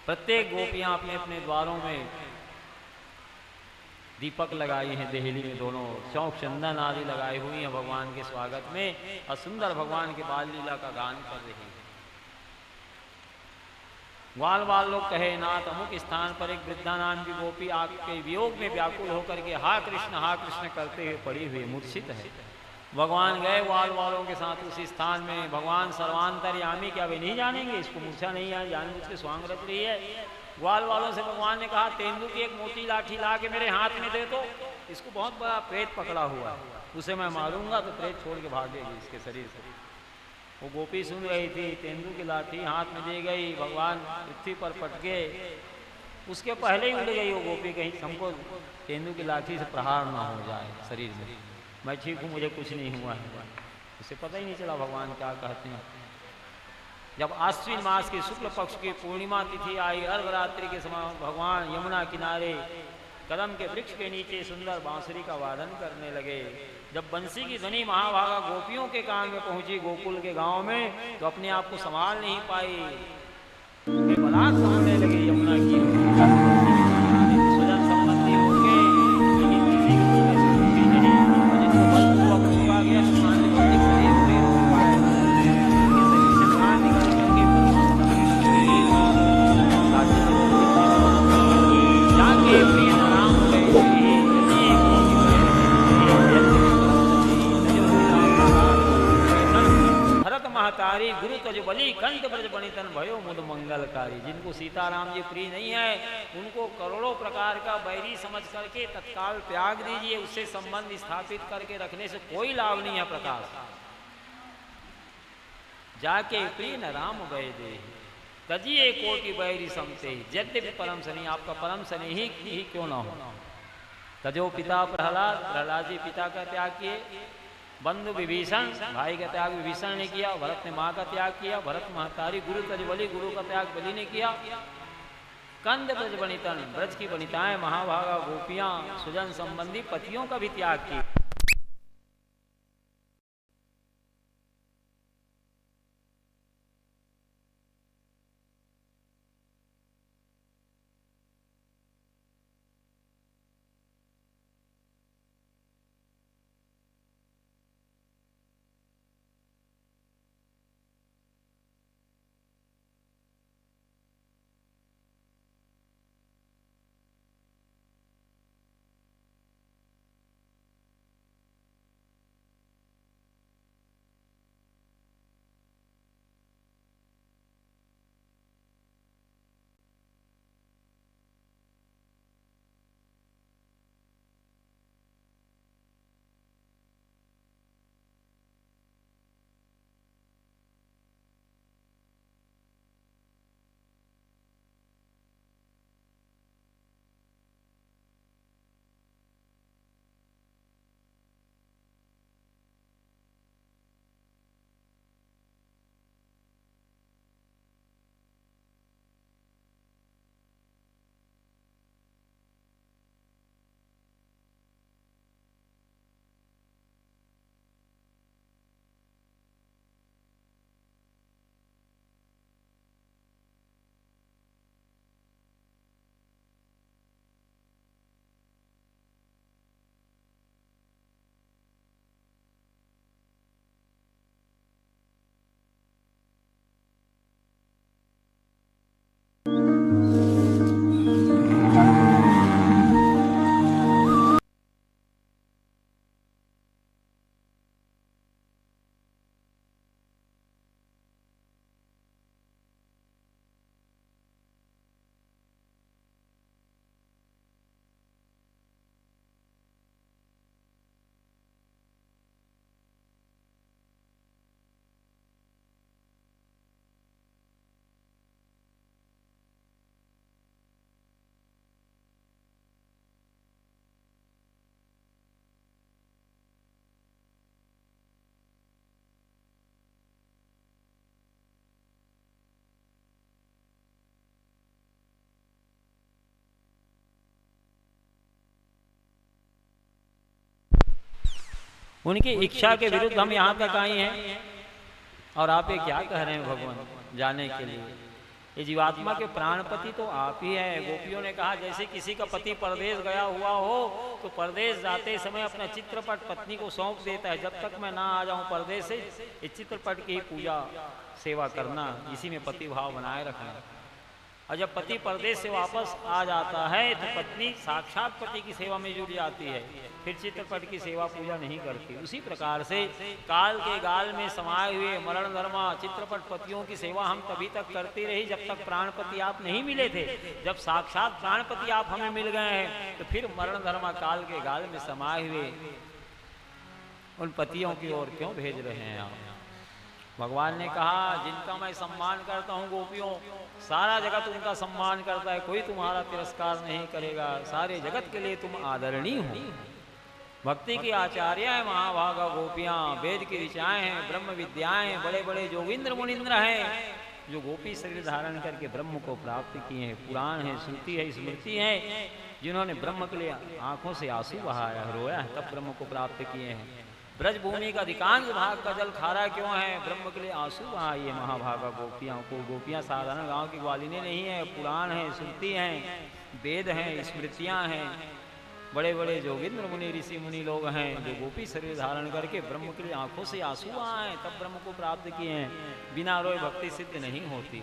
प्रत्येक गोपियां अपने अपने द्वारों में दीपक लगाई हैं। देहली में दोनों चौक चंदन आदि लगाई हुई हैं भगवान के स्वागत में, और सुंदर भगवान के बाल लीला का गान कर रही है। ग्वाल वाल लोग कहे नाथ अमुक स्थान पर एक वृद्धा नाम की गोपी आपके वियोग में व्याकुल होकर के हाँ कृष्ण करते हुए पड़ी हुई मूर्छित है। भगवान गए ग्वाल वालों के साथ उसी स्थान में। भगवान सर्वांतर्यामी, क्या वे नहीं जानेंगे इसको? मूर्छा नहीं है, जानबूझ के स्वांग रच रही है। ग्वाल वालों से भगवान ने कहा तेंदु की एक मोटी लाठी ला के मेरे हाथ में दे दो। इसको बहुत बड़ा प्रेत पकड़ा हुआ है, उसे मैं मारूंगा तो प्रेत छोड़ के भागेगी इसके शरीर से। वो गोपी सुन रही थी, तेंदू की लाठी हाथ में दे गई, भगवान पृथ्वी पर पटके, उसके पहले ही उड़ गई वो गोपी, कहीं हमको तेंदू की लाठी से प्रहार ना हो जाए शरीर में, मैं ठीक हूँ, मुझे कुछ नहीं हुआ है। उसे पता ही नहीं चला भगवान क्या कहते हैं। जब आश्विन मास के शुक्ल पक्ष की पूर्णिमा तिथि आई, अर्धरात्रि के समय भगवान यमुना किनारे कदम के वृक्ष के नीचे सुंदर बांसुरी का वादन करने लगे। जब बंसी की ध्वनि महाभागा गोपियों के कान में पहुंची गोकुल के गांव में, तो अपने आप को संभाल नहीं पाई, बलात् समझने लगे यमुना की स्वजन संबंधी होंगे, लेकिन किसी की सुनती नहीं, और जिसको बलपूर्वक रोका गया शरीर में रोका है, शरीर से प्राण निकल करके जाके प्रिय राम भरत महतारी गुरु तज बलि कंठ ब्रज बणितन भयो मुद मंगलकारी। जिनको सीताराम जी प्रिय नहीं है, उनको करोड़ों प्रकार का बैरी समझ करके तत्काल त्याग दीजिए, उससे संबंध स्थापित करके रखने से कोई लाभ नहीं है। प्रकाश जाके प्रिय न राम वै दे तजिए कोटि बैरी समते, यद्यपि परम शनि आपका परम शनि ही क्यों ना हो। तजो पिता प्रहलाद, प्रहलाद जी पिता का त्याग किए, बंधु विभीषण भाई का त्याग विभीषण ने किया, भरत ने माँ का त्याग किया, भरत महतारी गुरु तज बलि गुरु का त्याग बलि ने किया, कंद ब्रज बनितन ब्रज की बनिताएं महाभागा गोपियां सुजन संबंधी पतियों का भी त्याग किया। उनकी इच्छा के विरुद्ध हम यहाँ तक आए हैं और आप ये क्या कह रहे हैं भगवान जाने के लिए। ये जीवात्मा के प्राणपति तो आप ही हैं। गोपियों ने कहा जैसे किसी का पति परदेश गया हुआ हो तो परदेश जाते समय अपना चित्रपट पत्नी को सौंप देता है, जब तक मैं ना आ जाऊं परदेश से इस चित्रपट की पूजा सेवा करना, इसी में पति भाव बनाए रखना। और जब पति परदेश से वापस आ जाता है तो पत्नी साक्षात पति की सेवा में जुट जाती है, फिर चित्रपट की सेवा पूजा नहीं करती। उसी प्रकार से काल के गाल में समाये हुए मरण धर्मा चित्रपट पतियों की सेवा हम तभी तक करती रही जब तक प्राणपति आप नहीं मिले थे। जब साक्षात प्राणपति आप हमें मिल गए हैं तो फिर मरण धर्मा काल के गाल में समाये हुए उन पतियों की ओर क्यों भेज रहे हैं आप। भगवान ने कहा जिनका मैं सम्मान करता हूँ गोपियों, सारा जगत उनका सम्मान करता है, कोई तुम्हारा तिरस्कार नहीं करेगा, सारे जगत के लिए तुम आदरणीय हो। भक्ति की आचार्य है महाभागा गोपियाँ, वेद की ऋचाएँ हैं, ब्रह्म विद्याएँ हैं, बड़े बड़े जोगिंद्र मुनिंद्र हैं जो गोपी शरीर धारण करके ब्रह्म को प्राप्त किए हैं। पुराण है, श्रुति है, स्मृति है, जिन्होंने ब्रह्म के लिए आंखों से आंसू बहाया, रोया है, तब ब्रह्म को प्राप्त किए हैं। ब्रज भूमि का अधिकांश भाग का जल खारा क्यों है? ब्रह्म के लिए आंसू बहाइए महाभागा गोपियाँ को। गोपियाँ साधारण गांव की ग्वालिनी नहीं है, पुराण है, श्रुति हैं, वेद हैं, स्मृतियाँ हैं, बड़े बड़े जोगिंद्र मुनि ऋषि मुनि लोग हैं जो गोपी शरीर धारण करके ब्रह्म के लिए आंखों से आंसू आए तब ब्रह्म को प्राप्त किए हैं। बिना रोए भक्ति सिद्ध नहीं होती।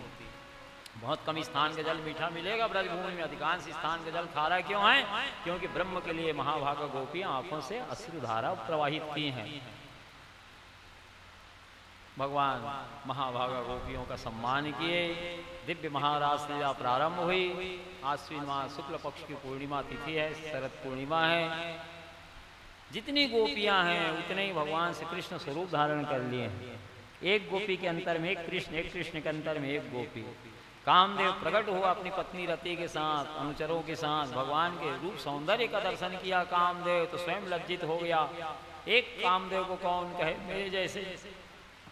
बहुत कम स्थान का जल मीठा मिलेगा ब्रजभूमि में, अधिकांश स्थान का जल खारा क्यों है? क्योंकि ब्रह्म के लिए महाभागा गोपियां आंखों से अश्रुधारा प्रवाहित की हैं। भगवान महाभागा गोपियों का सम्मान किए। दिव्य महाराज लीला प्रारंभ हुई। आश्विन माह शुक्ल पक्ष की पूर्णिमा तिथि है, शरद पूर्णिमा है। जितनी गोपियां हैं उतने ही भगवान श्री कृष्ण स्वरूप धारण कर लिए हैं। एक गोपी के अंतर में एक कृष्ण के अंतर में एक गोपी। कामदेव प्रकट हुआ अपनी पत्नी रति के साथ, अनुचरों के साथ, भगवान के रूप सौंदर्य का दर्शन किया कामदेव तो स्वयं लज्जित हो गया। एक कामदेव को कौन कहे, मेरे जैसे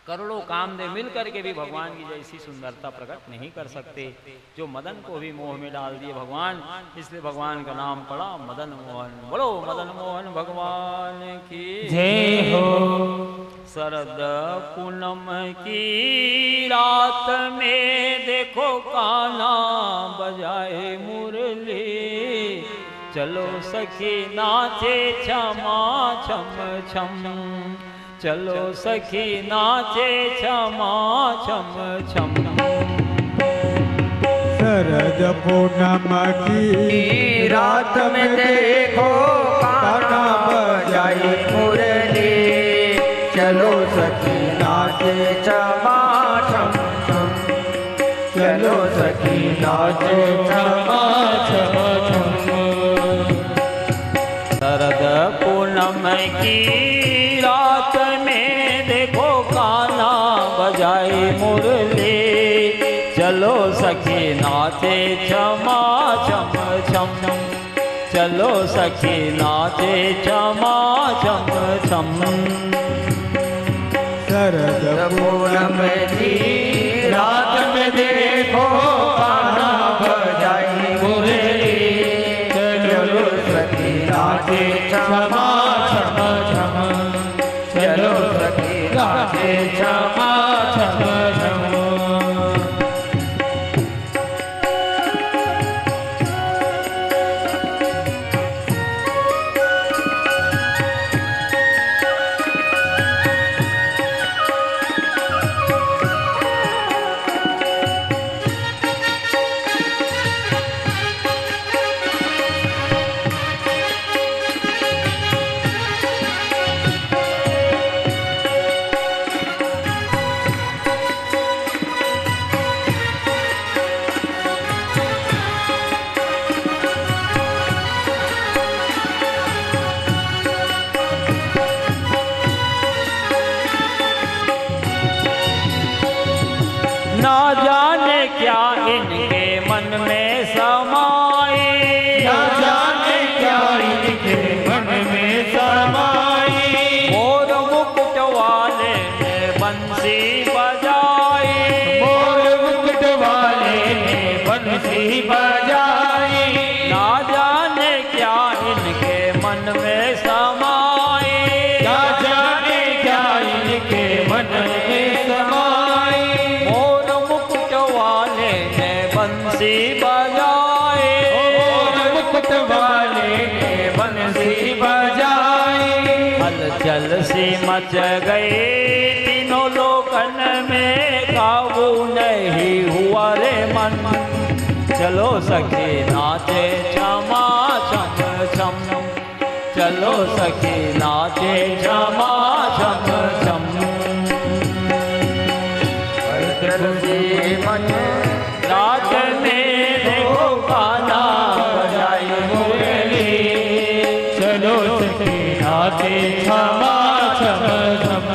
करोड़ों कामदेव मिल करके भी भगवान की जैसी सुंदरता प्रकट नहीं कर सकते, जो मदन को भी मोह में डाल दिए भगवान। इसलिए भगवान का नाम पड़ा मदन मोहन। बोलो मदन मोहन भगवान की जय हो। शरद पूनम की रात में देखो कान्हा बजाए मुरली, चलो सखी नाचे क्षमा छम छम, चलो सखी नाचे क्षमा छम छम। शरद पूनम की रात में देखो कान्हा बजाए मुरली, चलो सखी नाचे क्षमा छम छम, चलो सखी नाचे क्षमा छम छम। शरद पूनम की रात में देखो कान्हा बजाए मुरली, चलो सखी नाचे क्षमा छम छम, चलो सखी नाचे क्षमा छम छम। शरद पूनम की रात में देखो कान्हा बजाए मुरली, चलो सखी नाचे क्षमा छम छम, चलो सखी नाचे क्षमा छम छम। ना जाने क्या इनके मन में समाए, ना जाने क्या इनके मन में समाई, मोर मुकुट वाले ने बंसी बजाई, मोर मुकुट वाले ने बंसी बजाई। ना जाने क्या इनके मन में समाए, ना जाने क्या इनके मन में समाई, मोर मुकुट वाले ने बंसी बजाए, मोर मुकुट वाले ने बंसी बजाई। हलचल सी मच गई तीनों लोकन में, काबू नहीं हुआ रे मन, चलो सखी नाचे क्षमा छम छम, चलो सखी नाचे क्षमा छम छम। रात में देखो कान्हा बजाए मुरली, चलो सखी नाचे क्षमा छम छम,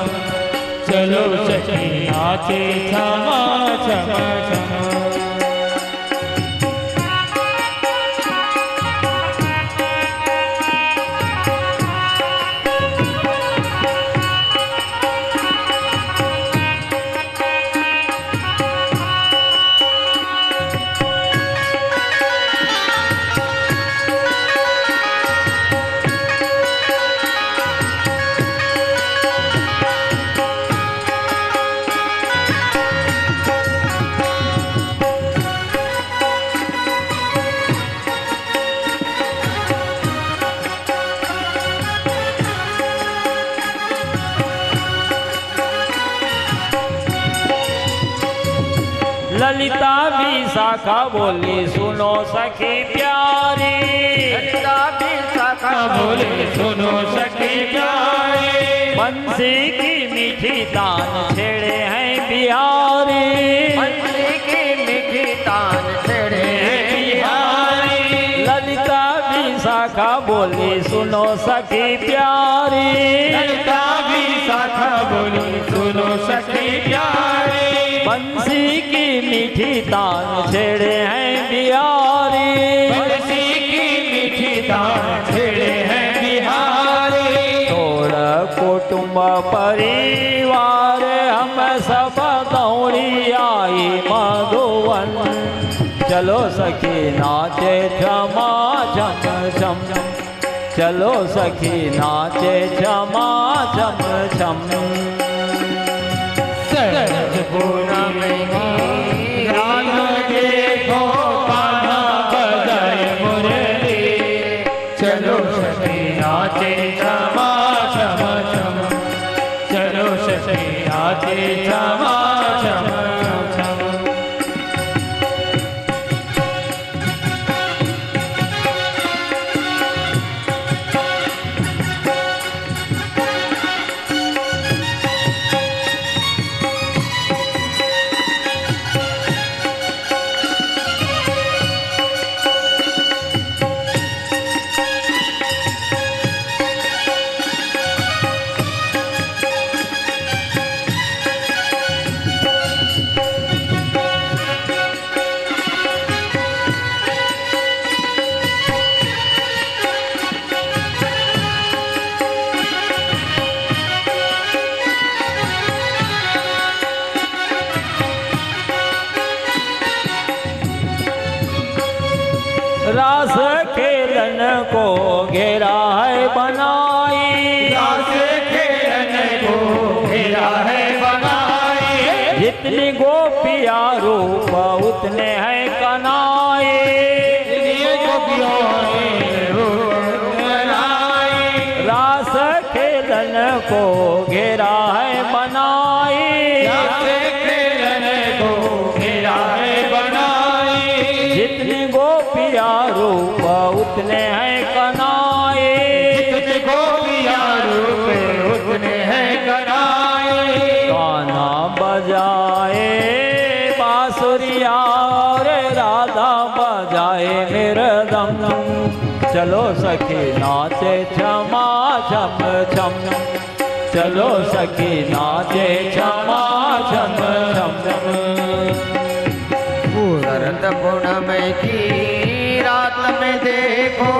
चलो सखी नाचे क्षमा क्षमा क्षमा। ललिता विशाखा बोली सुनो सखी प्यारी, ललिता विशाखा बोले सुनो सखी प्यारी, बंसी की मीठी तान छेड़े हैं बिहारी, बंसी की मीठी तान छेड़े हैं बिहारी। ललिता विशाखा बोली सुनो सखी प्यारी, ललिता विशाखा बोली सुनो सखी प्यारी, बंसी की मीठी तान छेड़े हैं बिहारी, बंसी की मीठी तान छेड़े हैं बिहारी। तोड़ कुटुंब परिवार हम सब दौड़ी आई मधुवन, चलो सखी नाचे क्षमा छम छम, चलो सखी नाचे क्षमा छम छम। सरज पूनम की रात देखो कान्हा बजाए मुरली, चलो सखी नाचे क्षमा क्षमा क्षमा, चलो सखी नाचे क्षमा क्षमा क्षमा। रास खेलन को घेरा है बनाई, रास खेलन को घेरा है बनाई, जितनी गोपिया रूप उतने हैं कनाई, रास खेलन को घेरा है बनाई, जितनी गोपिया रूप उतने हैं कनाए, जितने गोपिया रूप उतने हैं कनाए। गाना बजाए बांसुरिया और राधा बजाए मृदंग, चलो सखी नाचे क्षमा छम छम, चलो सखी नाचे क्षमा छम छम। शरद पूनम की रात में देखो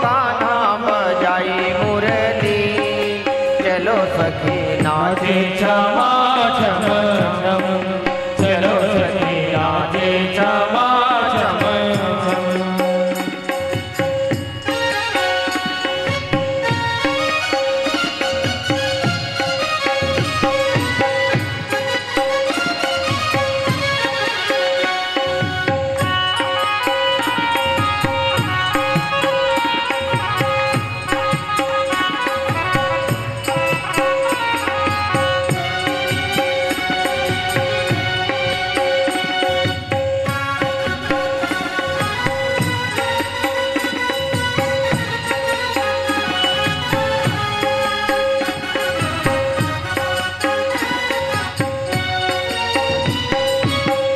कान्हा बजाई मुरली, चलो सखी नाचे क्षमा क्षमा क्षम, चलो सखी नाचे क्षमा क्षमा क्षम।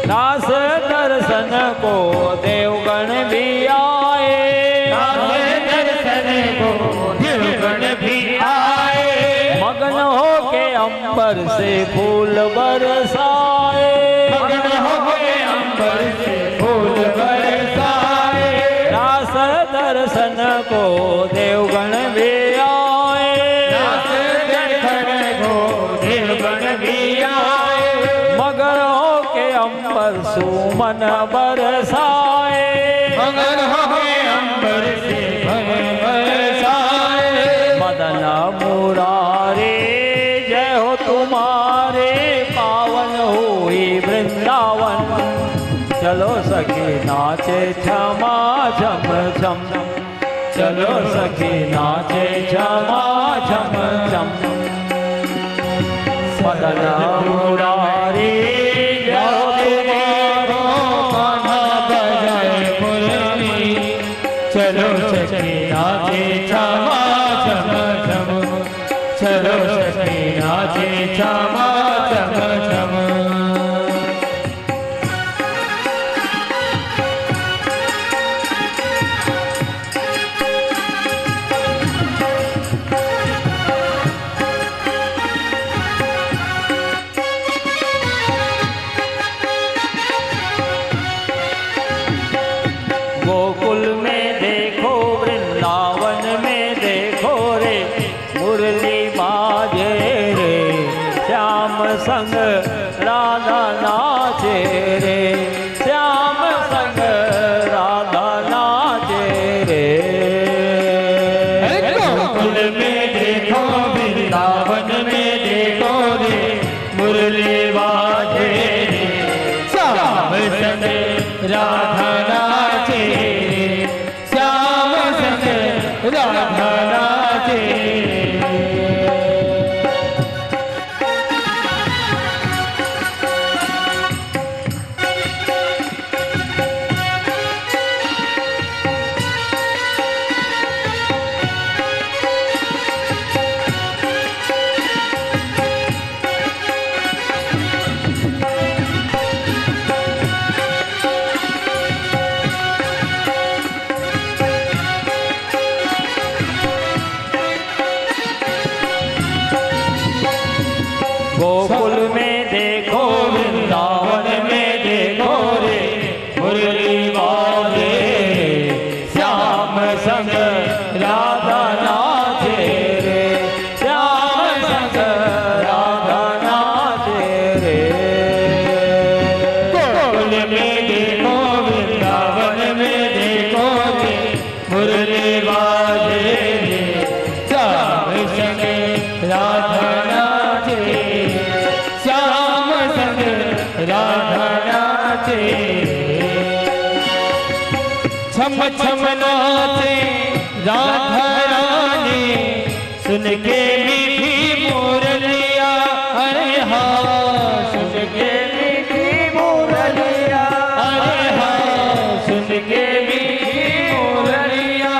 दास दर्शन को देवगण भी आए, दर्शन को देवगण भी आए, मगन हो के अंबर से फूल बरसाए, अंबर से फूल बरसाए, रास दर्शन को देवगण भी आए, रास दर्शन को देवगण भी आए, मगरों के अंबर सुमन बरसाए, मगन होए अंबर से बरसाए, मदन मुरारे जय हो तुम्हारे, पावन हुई वृंदावन, चलो सखी नाचे क्षमा झम झम, चलो सखी नाचे क्षमा झम झम, मदन मुरारे जय हो तुम्हारे, कान्हा बजाए मुरली, चलो सखी नाचे क्षमा झम झम, चलो सखी नाचे क्षमा झम झम। गोकुल में देखो वृंदावन में देखो रे, मुरली बाजे रे, श्याम संग राधा नाचे रे, श्याम संग राधा नाचे रे। गोकुल में देखो वृंदावन में देखो रे, मुरली बाजे रे, श्याम संग राधा नाचे रे, श्याम संग राधा नाचे रे। गोकुल में देखो वृंदावन में देखो रे, मुरली बाजे रे, श्याम संग राधा नाचे रे, श्याम संग राधा नाचे रे। गोकुल में देखो वृंदावन में देखो रे, मुरली बाजे रे, श्याम संग राधा नाचे, श्याम संग राधा नाचे, छम छम नाचे राधा रानी, सुन के मीठी मुरलिया, अरे हाँ सुन के मीठी मुरलिया, अरे हाँ सुन के मीठी मुरलिया,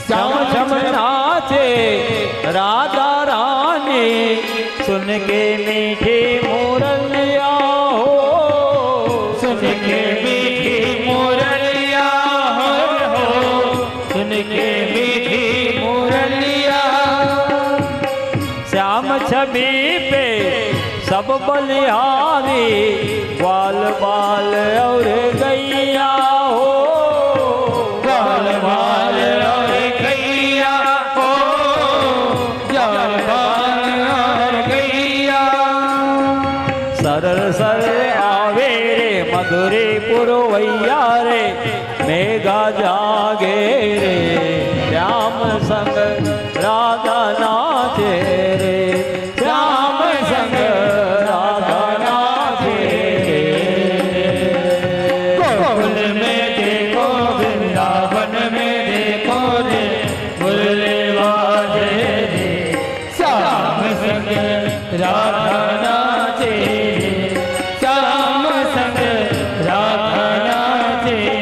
श्याम श्याम नाचे राधा रानी, सुन के मीठी मुरलिया हो, सुन के मीठी मुरलिया हो, सुन के मीठी मुरलिया, श्याम छवि पे सब बलिहारी, ग्वाल बाल और गैया हो, ग्वाल बाल और गैया हो, ग्वाल बाल और गैया, सरल सरल आवे रे मधुरी पुरवैया रे, मेघा जागे रे, श्याम संग राधा नाचे रे, श्याम संग राधा नाचे रे। गोकुल में देखो वृंदावन में देखो रे, मुरली बाजे रे, श्याम संग राधा नाचे रे, श्याम संग राधा नाचे रे।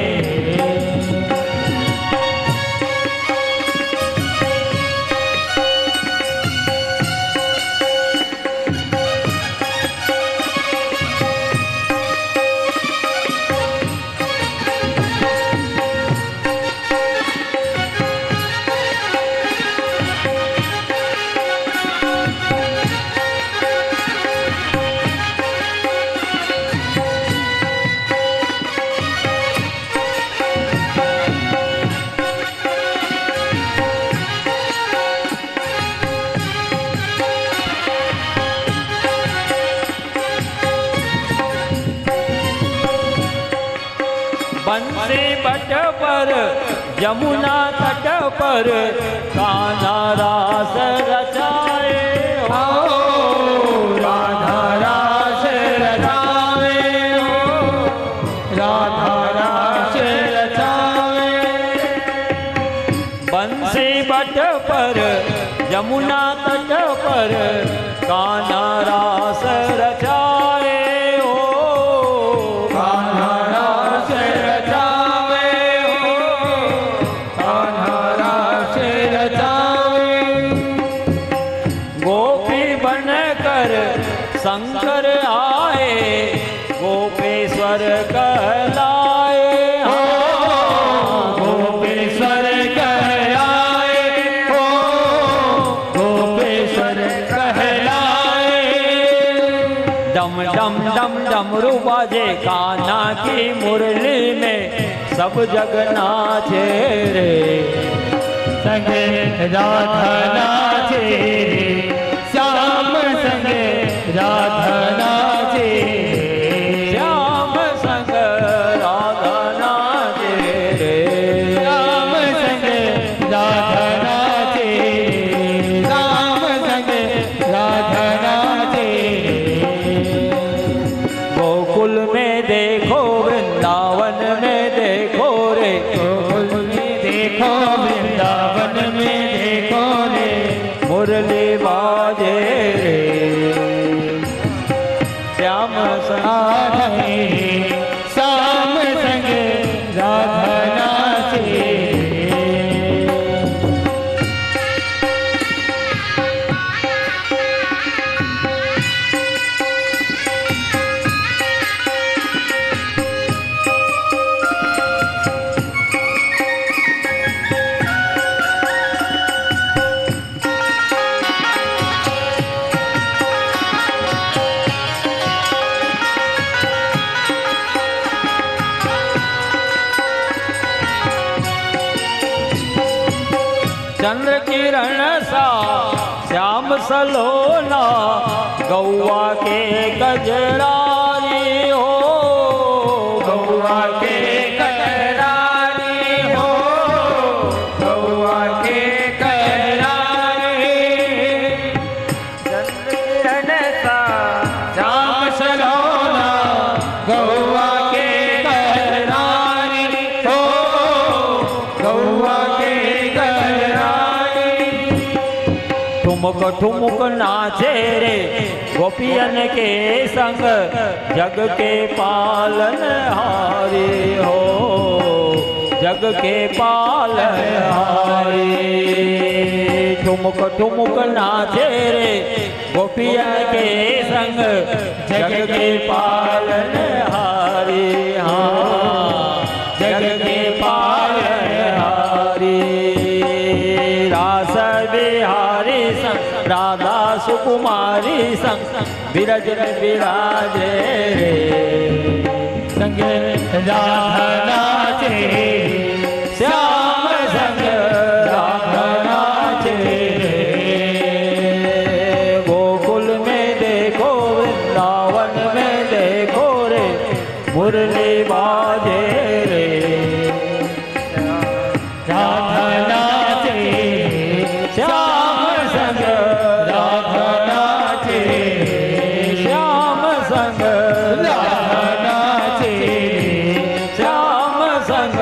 बंसी बट पर यमुना तट पर कान्हा रास रचाए हो राधा रास रचावे हो राधा रास रचावे बंसी बट पर यमुना तट पर कान्हा रास रचाए हो कान्हा रास रचावे हो कान्हा रास रचावे गोपी बनकर शंकर आए गोपेश्वर कहलाए हो गोपेश्वर कहलाए हो गोपेश्वर कहलाए डम डम डम डमरू बाजे कान्हा की मुरली में सब जग नाचे रे संगे राधा नाचे श्याम संगे राधा नाचे श्याम संग राधा नाचे रे श्याम संगे राधा नाचे श्याम संगे राधा नाचे गोकुल में देखो वृंदावन में देखो रे गोकुल में देखो वृंदावन में देखो रे मुरली बाजे रे श्याम संग आधे श्याम संगे राधा नाचे चंद्र किरण सा श्याम सलोना गौआ के गजरारी हो गौआ के कहरारी हो गौआ के कहरारी चंद्र किरण सा श्याम सलोना गौआ के कहरारी हो गौआ के कहरारी ठुमक ठुमुक नाचे रे गोपियन के संग जग के पालन हारे हो जग के पालन हारे ठुमुक ठुमुक नाचे रे गोपियन के संग जग के पालन हारे हाँ जग के पालन हारे रास बिहारी संग राधा सुकुमारी संग बिरज विराजे रे संगे राधा नाचे श्याम संग राधा नाचे गोकुल में देखो वृंदावन में देखो रे मुरली बाजे रे राधा नाचे श्याम संग राधा नाचे श्याम संग राधा नाचे श्याम संग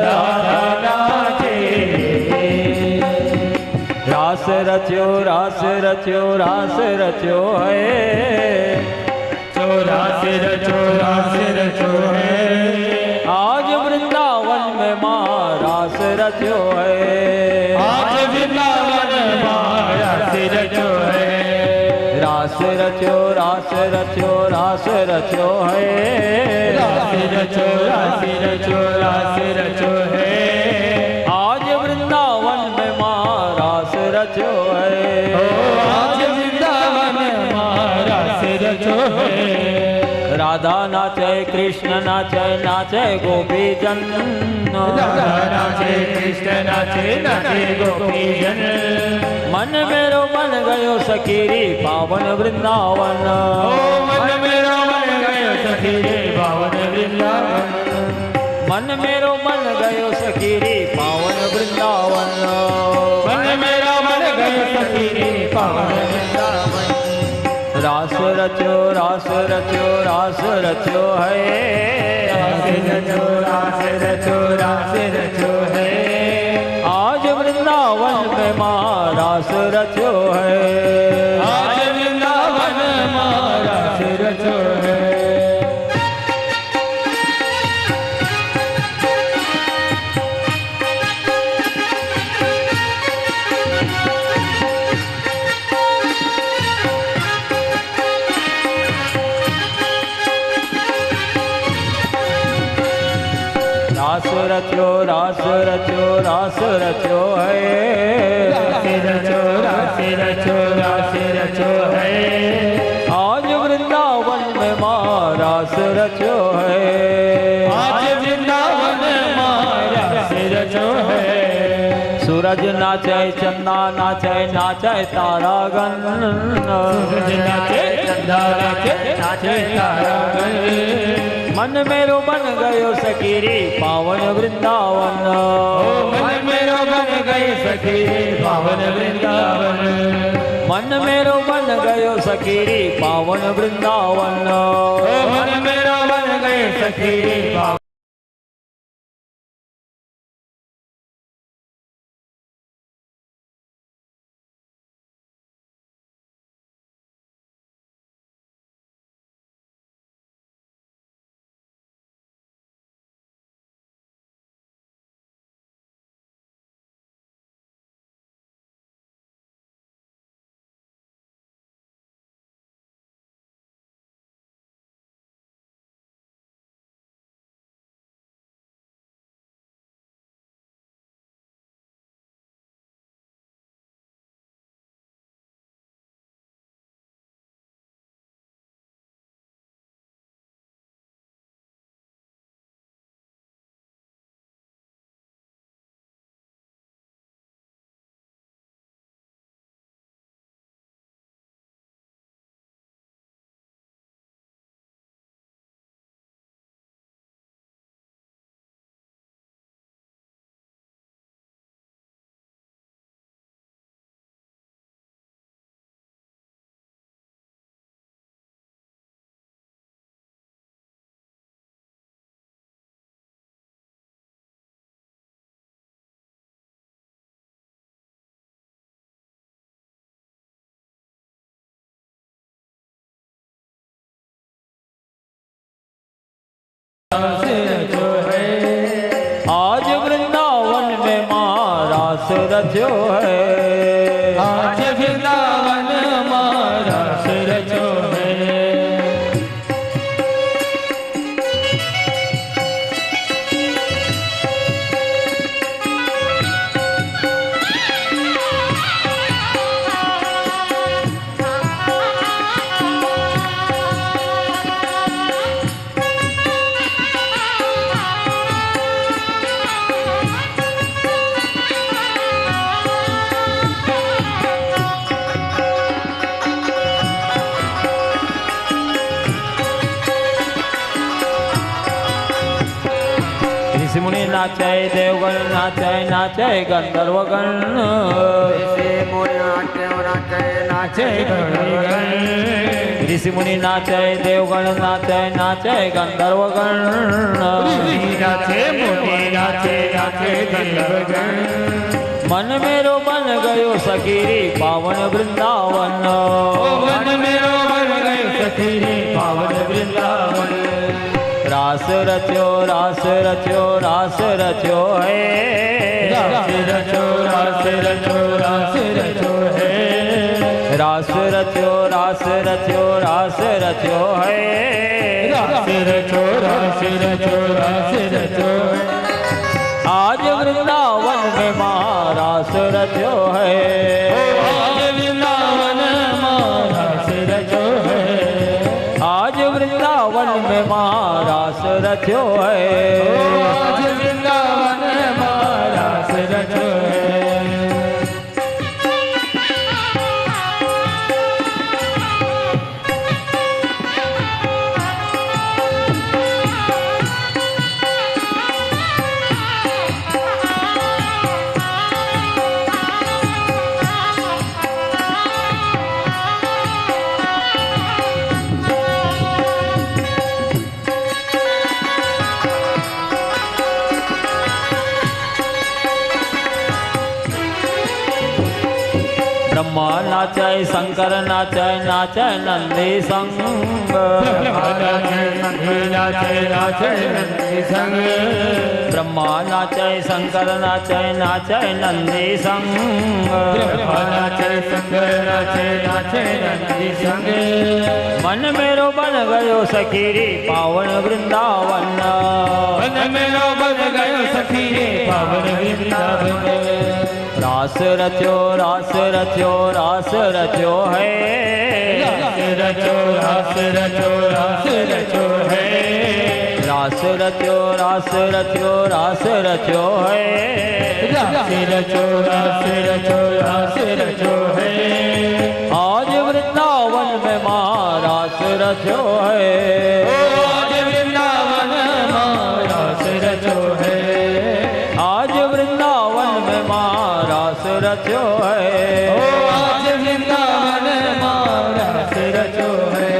राधा नाचे रास रच्यो रास रच्यो रास रच्यो है चौरासी रचो है आज वृंदावन में माँ रास रच्यो है आज वृंदावन माया से रचो है रास रच्यो रास रच्यो रास रच्यो है रास रचो है आज वृंदावन में माँ रास रच्यो है आज वृंदावन माया से रचो है राधा नाचे कृष्ण नाचे नाचे गोपी जन राधा नाचे कृष्ण नाचे नाचे गोपी जन मन मेरो मन गयो सखीरी पावन वृंदावन ओ मन मेरो मन गयो सखी रे पावन वृंदावन मन मेरो मन गयो सखी रे पावन वृंदावन। मन मेरा मन गयो सखी रे पावन वृंदावन। रास रचो रास रचो रास रचो है। रास रचो रास रचो रास रचो है। आज वृंदावन में माँ रास रचो है। आज वृंदावन माँ रास रचो है। रास रचो रास रचो रास रचो है। रास रचो रास रचो रास रचो है। आज वृंदावन में माँ रास रचो है। आज वृंदावन माँ रास रचो है। सूरज नाचे चंदा नाचे नाचे तारागण। सूरज नाचे चंदा नाचे नाचे तारागण। मन मेरो बन गयो सखी रे पावन वृंदावन। मन मेरो बन गए सखी रे पावन वृंदावन। मन मेरो बन गयो सखी रे पावन वृंदावन। मन मेरो बन गए सखी रे पावन। रास रचो है। आज वृंदावन में माँ रास रचो है। आज वृंदावन माँ रास रचो है। ऋषि मुनि नाचे देवगण नाचे नाचे गंधर्वगण। ऐसे मोरे नाचे नाचे नाचे गणगण। ऋषि मुनि नाचे देवगण नाचे नाचे गंधर्वगण। नाचे मुनि नाचे नाचे गंधर्वगण। मन मेरो बन गयो सखी रे पावन वृंदावन। मन मेरो बन गयो सखी रे पावन वृंदावन। रास रचो रास रचो रास रचो है। रास रचो रास रचो रास रचो है। रास रचो रास रचो रास रचो है। रास रचो रास रचो रास रचो है। आज वृंदावन में माँ रास रचो है। आज वृंदावन माँ रास रचो है। आज वृंदावन में माँ रास रचो है। आज वृंदावन माँ रास रचो है। ब्रह्मा नाचय शंकर नाचय नाचय नंदी संग ब्रह्मा नाचय शंकर नाचय नाचय नंदी संग मन मेरो बन गयो सखी रे पावन वृंदावन मन मेरो बन गयो सखी रे पावन वृंदावन रास रचो रास रचो रास रचो है रास रचो रास रचो रास रचो है रास रचो रास रचो रास रचो है रास रचो रास रचो रास रचो है आज वृंदावन में माँ रास रचो है आज वृंदावन में रास रचो है आज वृंदावन में माँ रास रचो है आज वृंदावन में रास रचो है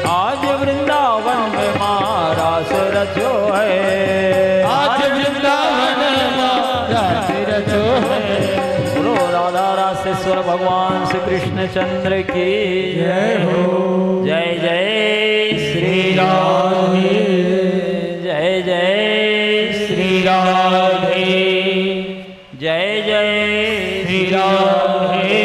आज वृंदावन में माँ रास रचो है आज वृंदावन में रास रचो है बोलो राधा रासेश्वर भगवान श्री कृष्ण चंद्र की जय हो जय जय श्री राधे जय जय श्री राधे जय जय श्री राधे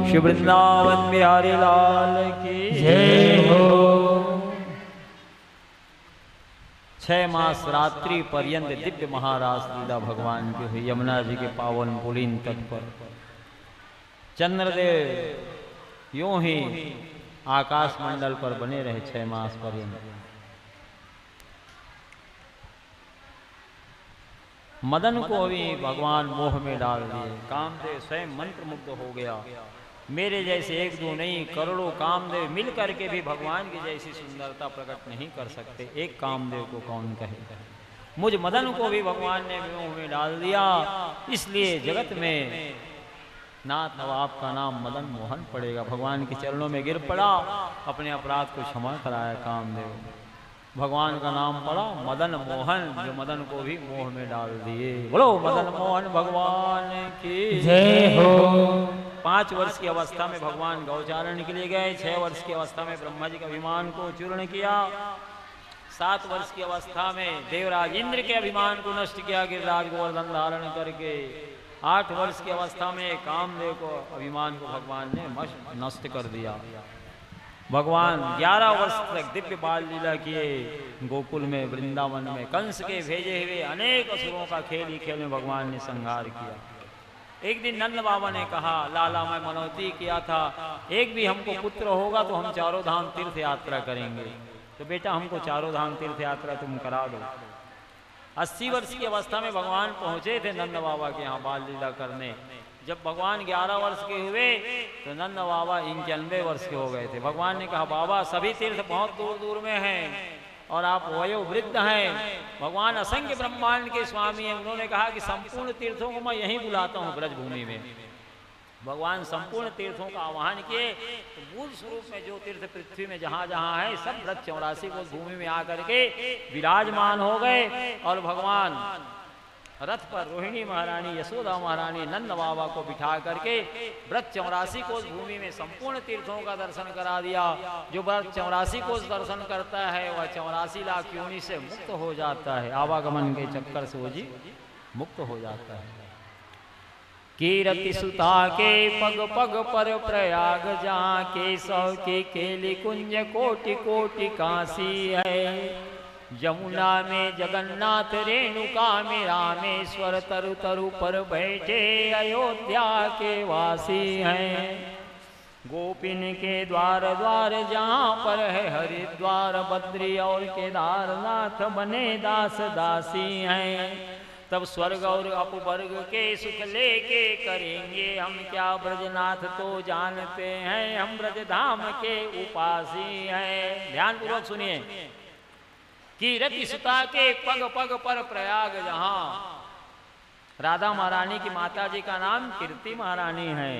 श्री वृंदावन बिहारी लाल की जय हो 6 मास रात्रि पर्यंत दिव्य महारास लीला भगवान की हुई यमुना जी के पावन पुलीन तट पर। चंद्रदेव यूं ही आकाश मंडल पर बने रहे 6 मास पर्यंत। मदन को भी भगवान मोह में डाल दिए। कामदेव स्वयं मंत्र मुग्ध हो गया। मेरे जैसे 1-2 नहीं करोड़ों कामदेव मिल करके भी भगवान की जैसी सुंदरता प्रकट नहीं कर सकते। एक कामदेव को कौन कहे। मुझ मदन को भी भगवान ने मोह में डाल दिया। इसलिए जगत में नाथ अब आपका नाम मदन मोहन पड़ेगा। भगवान के चरणों में गिर पड़ा, अपने अपराध को क्षमा कराया कामदेव। भगवान का नाम पड़ा मदन मोहन, जो मदन को भी मोह में डाल दिए। बोलो मदन मोहन भगवान की जय हो 5 वर्ष की अवस्था में भगवान गौचारण के लिए गए। 6 वर्ष की अवस्था में ब्रह्मा जी के अभिमान को चूर्ण किया। 7 वर्ष की अवस्था में देवराज इंद्र के अभिमान को नष्ट किया गिरिराज गोवर्धन धारण करके। 8 वर्ष की अवस्था में कामदेव को अभिमान को भगवान ने नष्ट कर दिया। भगवान 11 वर्ष तक दिव्य बाल लीला किए गोकुल में वृंदावन में। कंस के भेजे हुए अनेक असुरों का खेल ही खेल में भगवान ने संहार किया। एक दिन नंद बाबा ने कहा, लाला मैं मनौती किया था, एक भी हमको पुत्र होगा तो हम चारों धाम तीर्थ यात्रा करेंगे। तो बेटा हमको चारों धाम तीर्थ यात्रा तुम करा दो। 80 वर्ष की अवस्था में भगवान पहुंचे थे नंद बाबा के यहाँ बाल लीला करने। जब भगवान 11 वर्ष के हुए तो नंद बाबा 91 वर्ष के हो गए थे। भगवान ने कहा, बाबा सभी तीर्थ बहुत दूर दूर में हैं और आप वयोवृद्ध हैं। भगवान असंख्य ब्रह्मांड के स्वामी हैं। उन्होंने कहा कि संपूर्ण तीर्थों को मैं यहीं बुलाता हूँ ब्रजभूमि में। भगवान संपूर्ण तीर्थों का आह्वान किए तो मूल स्वरूप में जो तीर्थ पृथ्वी में जहाँ जहाँ है सब ब्रज 84 को भूमि में आकर के विराजमान हो गए। और भगवान रथ पर रोहिणी महारानी, यशोदा महारानी, नंद बाबा को बिठा करके व्रत 84 कोस भूमि में संपूर्ण तीर्थों का दर्शन करा दिया। जो व्रत 84 कोस दर्शन करता है वह 84 लाख योनि से मुक्त हो जाता है। आवागमन के चक्कर से वो जी मुक्त हो जाता है। कीरति सुता के पग पग पर प्रयाग जहाँ केशव के केली कुंज कोटि कोटि काशी है। यमुना में जगन्नाथ रेणुका में रामेश्वर तरु तरु पर बैठे अयोध्या के वासी हैं। गोपिन के द्वार द्वार जहाँ पर है हरिद्वार बद्री और केदारनाथ बने दास दासी हैं। तब स्वर्ग और अपवर्ग के सुख लेके करेंगे हम क्या ब्रजनाथ तो जानते हैं हम ब्रजधाम के उपासी हैं। ध्यान पूर्वक सुनिए। कीरति सुता के पग पग पर प्रयाग जहाँ राधा महारानी की माता जी का नाम कीर्ति महारानी है।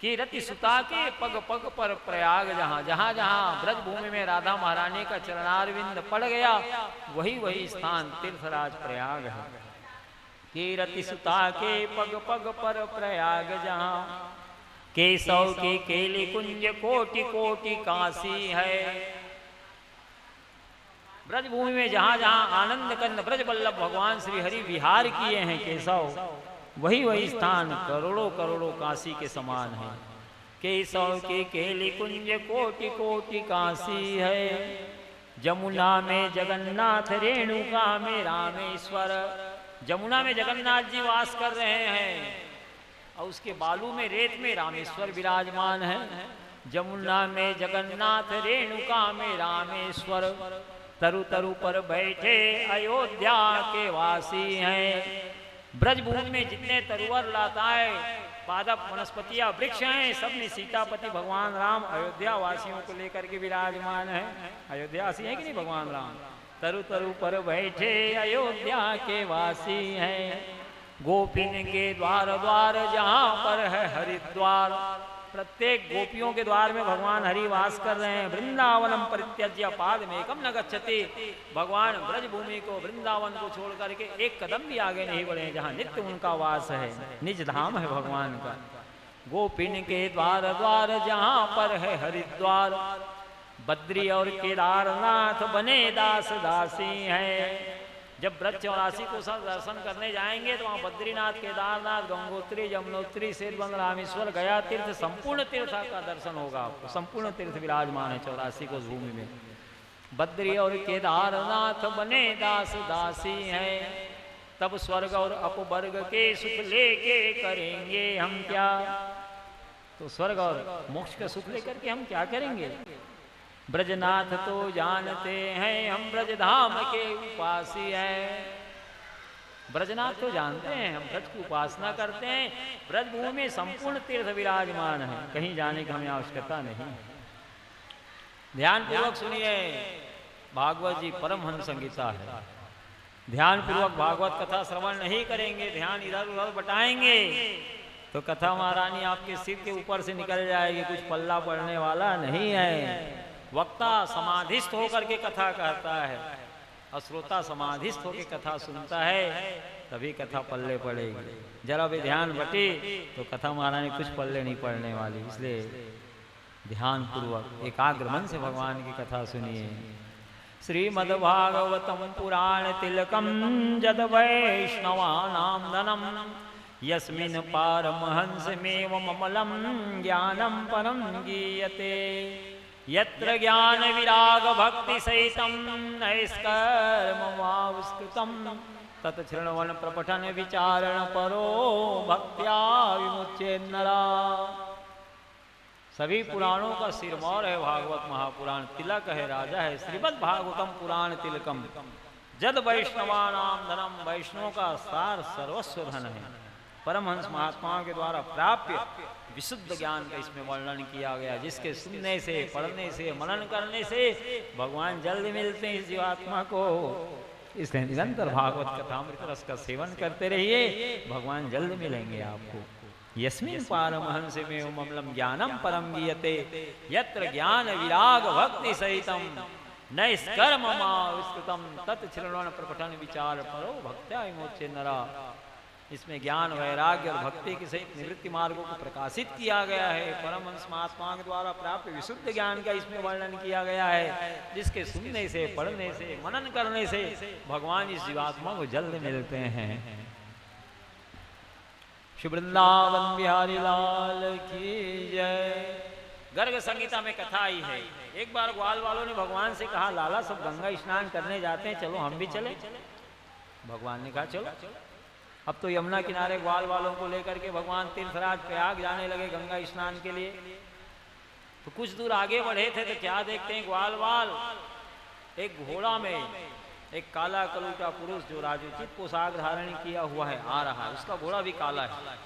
कीरति सुता के पग पग पर प्रयाग जहाँ जहाँ जहाँ ब्रज भूमि में राधा महारानी का चरणारविंद पड़ गया वही वही स्थान तीर्थराज प्रयाग है। कीरति सुता के पग पग पर प्रयाग जहाँ, केशव के केली कुंज कोटि कोटि काशी है। ब्रजभूमि में जहाँ जहाँ आनंद कंद ब्रज वल्लभ भगवान श्री हरि विहार किए हैं केशव, वही वही स्थान करोड़ों करोड़ों काशी के समान है। केशव के केली कुंज कोटि कोटि काशी है। जमुना में जगन्नाथ रेणुका में रामेश्वर, जमुना में जगन्नाथ जी वास कर रहे हैं और उसके बालू में रेत में रामेश्वर विराजमान है। जमुना में जगन्नाथ रेणुका में रामेश्वर, तरु तरु पर बैठे अयोध्या के वासी हैं। ब्रजभूमि में जितने तरुवर लताएं पादप वनस्पतियां वृक्ष हैं, सब में सीतापति भगवान राम अयोध्या वासियों को लेकर के विराजमान है। अयोध्यासी है कि नहीं भगवान राम? तरु तरु पर बैठे अयोध्या के वासी हैं। गोपिन के द्वार द्वार जहाँ पर है हरिद्वार, प्रत्येक गोपियों के द्वार में भगवान हरि वास कर रहे हैं। वृंदावनम परित्यज्य पादमेकम न गच्छति, भगवान ब्रजभूमि को वृंदावन को छोड़ करके एक कदम भी आगे नहीं बढ़े, जहाँ नित्य उनका वास है, निज धाम है भगवान का। गोपिन के द्वार द्वार जहाँ पर है हरिद्वार, बद्री और केदारनाथ बने दास दासी हैं। जब ब्रज 84 को सब दर्शन करने जाएंगे तो वहाँ बद्रीनाथ, केदारनाथ, गंगोत्री, यमुनोत्री, सेतबंद, रामेश्वर, गया तीर्थ, संपूर्ण तीर्थ का दर्शन होगा आपको। संपूर्ण तीर्थ विराजमान है 84 को भूमि में। बद्री और केदारनाथ बने दास दासी हैं। तब स्वर्ग और अपवर्ग के सुख लेके करेंगे हम क्या? तो स्वर्ग और मोक्ष का सुख लेकर के हम क्या करेंगे? ब्रजनाथ तो जानते हैं हम ब्रजधाम के उपासी हैं। ब्रजनाथ तो जानते हैं हम ब्रज की उपासना करते हैं। ब्रजभूमि में संपूर्ण तीर्थ विराजमान है, कहीं जाने की हमें आवश्यकता नहीं। ध्यान पूर्वक सुनिए, भागवत जी परमहंस संगीता है। ध्यान पूर्वक भागवत कथा श्रवण नहीं करेंगे, ध्यान इधर उधर बटाएंगे तो कथा महारानी आपके सिर के ऊपर से निकल जाएगी, कुछ पल्ला पड़ने वाला नहीं है। वक्ता समाधिस्थ होकर के कथा कहता है और श्रोता समाधिस्थ होकर कथा सुनता है, तभी कथा पल्ले पड़ेगी। जरा भी ध्यान बटे तो कथा महारानी कुछ पल्ले नहीं पड़ने वाली। इसलिए ध्यान पूर्वक एकाग्र मन से भगवान की कथा सुनिए। श्रीमद्भागवतम पुराण तिलकम जद वैष्णवानां धनम, यस्मिन् पारमहंसमेव ममलं ज्ञानं परं गीयते। यत्र ज्ञान विराग भक्ति सहितं नैष्कर्ममाविष्कृतं, तत् शृण्वन् प्रपठन विचारण परो भक्त्या विमुच्येत् नरा। सभी पुराणों का सिरमौर है भागवत महापुराण, तिलक है, राजा है। श्रीमद् भागवतम पुराण तिलकम जद वैष्णवानां धनम, वैष्णव का सार सर्वस्व धन है। परमहंस महात्माओं के द्वारा प्राप्य विशुद्ध ज्ञान का इसमें वर्णन किया गया, जिसके सुनने से, पढ़ने से, मनन करने से भगवान जल्द मिलते हैं इस जीवात्मा को। इसलिए निरंतर भागवत कथामृत रस का सेवन करते रहिए, भगवान जल्द मिलेंगे आपको। यस्मिन् पारमहंसमेव ममलं ज्ञानं परं गीयते, यत्र ज्ञान विराग भक्ति सहितं नैष्कर्ममाविष्कृतं, तत् शृण्वन् प्रपठन विचार परो भक्त्या विमुच्येत् नरा। इसमें ज्ञान, वैराग्य और भक्ति के सहित निवृत्ति मार्गों को प्रकाशित किया गया है। परमहंस महात्मा के द्वारा प्राप्त विशुद्ध ज्ञान का इसमें वर्णन किया गया है, जिसके सुनने से, पढ़ने से, मनन करने से भगवान इस जीवात्मा को जल्द मिलते हैं। श्री वृंदावन बिहारी लाल की जय। गर्ग संगीता में कथा आई है। एक बार ग्वाल वालों ने भगवान से कहा, लाला सब गंगा स्नान करने जाते हैं, चलो हम भी चले। भगवान ने कहा चलो। अब तो यमुना किनारे ग्वाल वालों को लेकर के भगवान तीर्थराज प्रयाग जाने लगे गंगा स्नान के लिए। तो कुछ दूर आगे बढ़े थे तो क्या देखते हैं, ग्वाल वाल एक घोड़ा में एक काला कलूटा पुरुष जो राजोचित पोशाक धारण किया हुआ है आ रहा है। उसका घोड़ा भी काला है,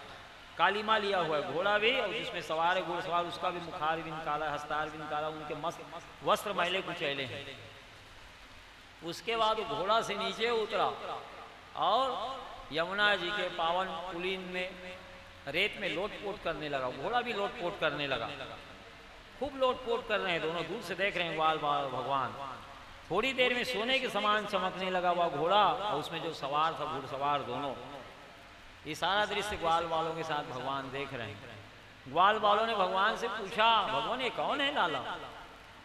कालीमा लिया हुआ है घोड़ा भी, और जिसमें सवार है घोड़सवार, उसका भी मुखार बिन काला, हस्तार बिन काला, उनके मस्त वस्त्र मैले कुचैले हैं। उसके बाद घोड़ा से नीचे उतरा और यमुना जी के पावन पुलिन में रेत में लोटपोट करने लगा। घोड़ा भी लोटपोट करने लगा, खूब लोटपोट कर रहे हैं दोनों, दूर से देख रहे हैं ग्वाल बाल भगवान। थोड़ी देर में सोने के समान चमकने लगा वह घोड़ा, और उसमें जो सवार था घुड़सवार दोनों, ये सारा दृश्य ग्वाल वालों के साथ भगवान देख रहे हैं। ग्वाल वालों ने भगवान से पूछा, भगवान ये कौन है लाला?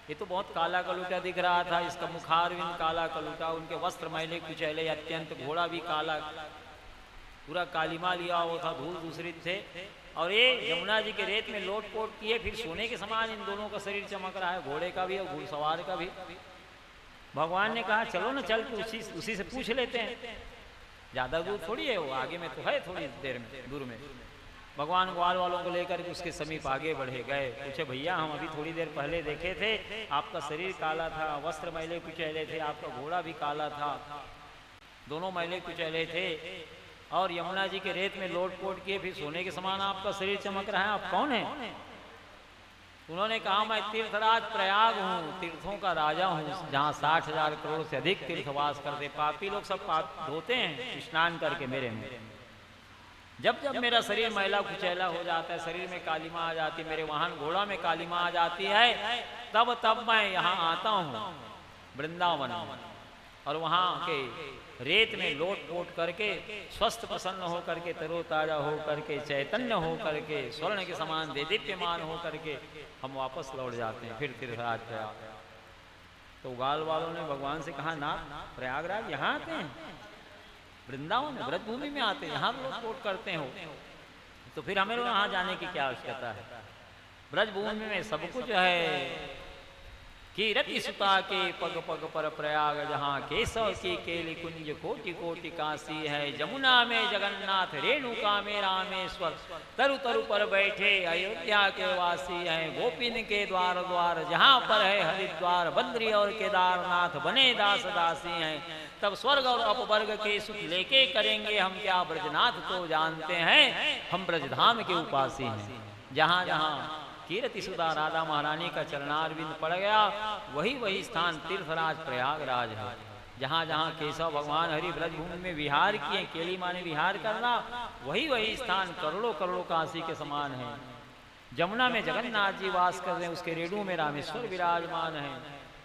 ये तो बहुत काला कलूटा दिख रहा था, इसका मुखारविंद काला कलूटा, उनके वस्त्र मैले कुचैले अत्यंत, घोड़ा भी काला, पूरा कालीमा लिया हुआ था, धूल दूसरी थे, और ये यमुना जी के रेत में लोट पोट किए, फिर सोने के समान इन दोनों का शरीर चमक रहा है, घोड़े का भी और घुड़सवार का भी। भगवान ने कहा चलो ना चल के उसी से पूछ लेते हैं, ज्यादा दूर थोड़ी है वो, आगे में तो है थोड़ी देर में दूर में। भगवान ग्वाल वालों को लेकर उसके समीप आगे बढ़े गए, पूछे भैया हम अभी थोड़ी देर पहले देखे थे, आपका शरीर काला था, वस्त्र मैले कुचैले थे, आपका घोड़ा भी काला था, दोनों मैले कुचैले थे, और यमुना जी के रेत में लोट पोट किए, फिर सोने के समान आपका शरीर चमक रहा है, आप कौन है? उन्होंने कहा मैं तीर्थराज प्रयाग हूँ, तीर्थों का राजा हूँ, जहाँ 60,000 करोड़ से अधिक तीर्थवास करते, पापी लोग सब पाप धोते हैं स्नान करके मेरे में। जब जब मेरा शरीर मैला कुचैला हो जाता है, शरीर में कालीमा आ जाती है, मेरे वाहन घोड़ा में कालीमा आ जाती है, तब तब मैं यहाँ आता हूँ वृंदावन में, और वहाँ के रेत में लोट पोट करके स्वस्थ प्रसन्न हो करके, तरोताजा हो करके, चैतन्य हो करके, स्वर्ण के समान देदीप्यमान हो करके हम वापस लौट जाते हैं फिर तीर्थराज प्रयाग। तो ग्वाल वालों ने भगवान से कहा ना, प्रयागराज यहाँ आते हैं, वृंदावन व्रजभूमि में आते हैं, यहाँ लोग पोट करते हो, तो फिर हमें वहाँ जाने की क्या आवश्यकता है? ब्रजभूमि में सब कुछ है, कीरति सुता के पग पग पर प्रयाग, जहाँ केशव की केली कुंज कोटि कोटि काशी है, जमुना में जगन्नाथ, रेणुका में रामेश्वर, तरु तरु पर बैठे अयोध्या के वासी हैं, गोपिन के द्वार द्वार, जहाँ पर है हरिद्वार, बद्री और केदारनाथ बने दास दासी हैं, तब स्वर्ग और अपवर्ग के सुख लेके करेंगे हम क्या ब्रजनाथ तो जानते हैं, हम ब्रजधाम के उपासी हैं। जहाँ जहाँ कीरति सुधा राधा महारानी का चरणारविंद पड़ गया, वही वही स्थान तीर्थराज प्रयागराज है। जहाँ जहाँ केशव भगवान हरि ब्रजभूमि में विहार किए, केली माने विहार करना, वही वही स्थान करोड़ों करोड़ों काशी के समान है। जमुना में जगन्नाथ जी वास कर रहे हैं, उसके रेणु में रामेश्वर विराजमान है,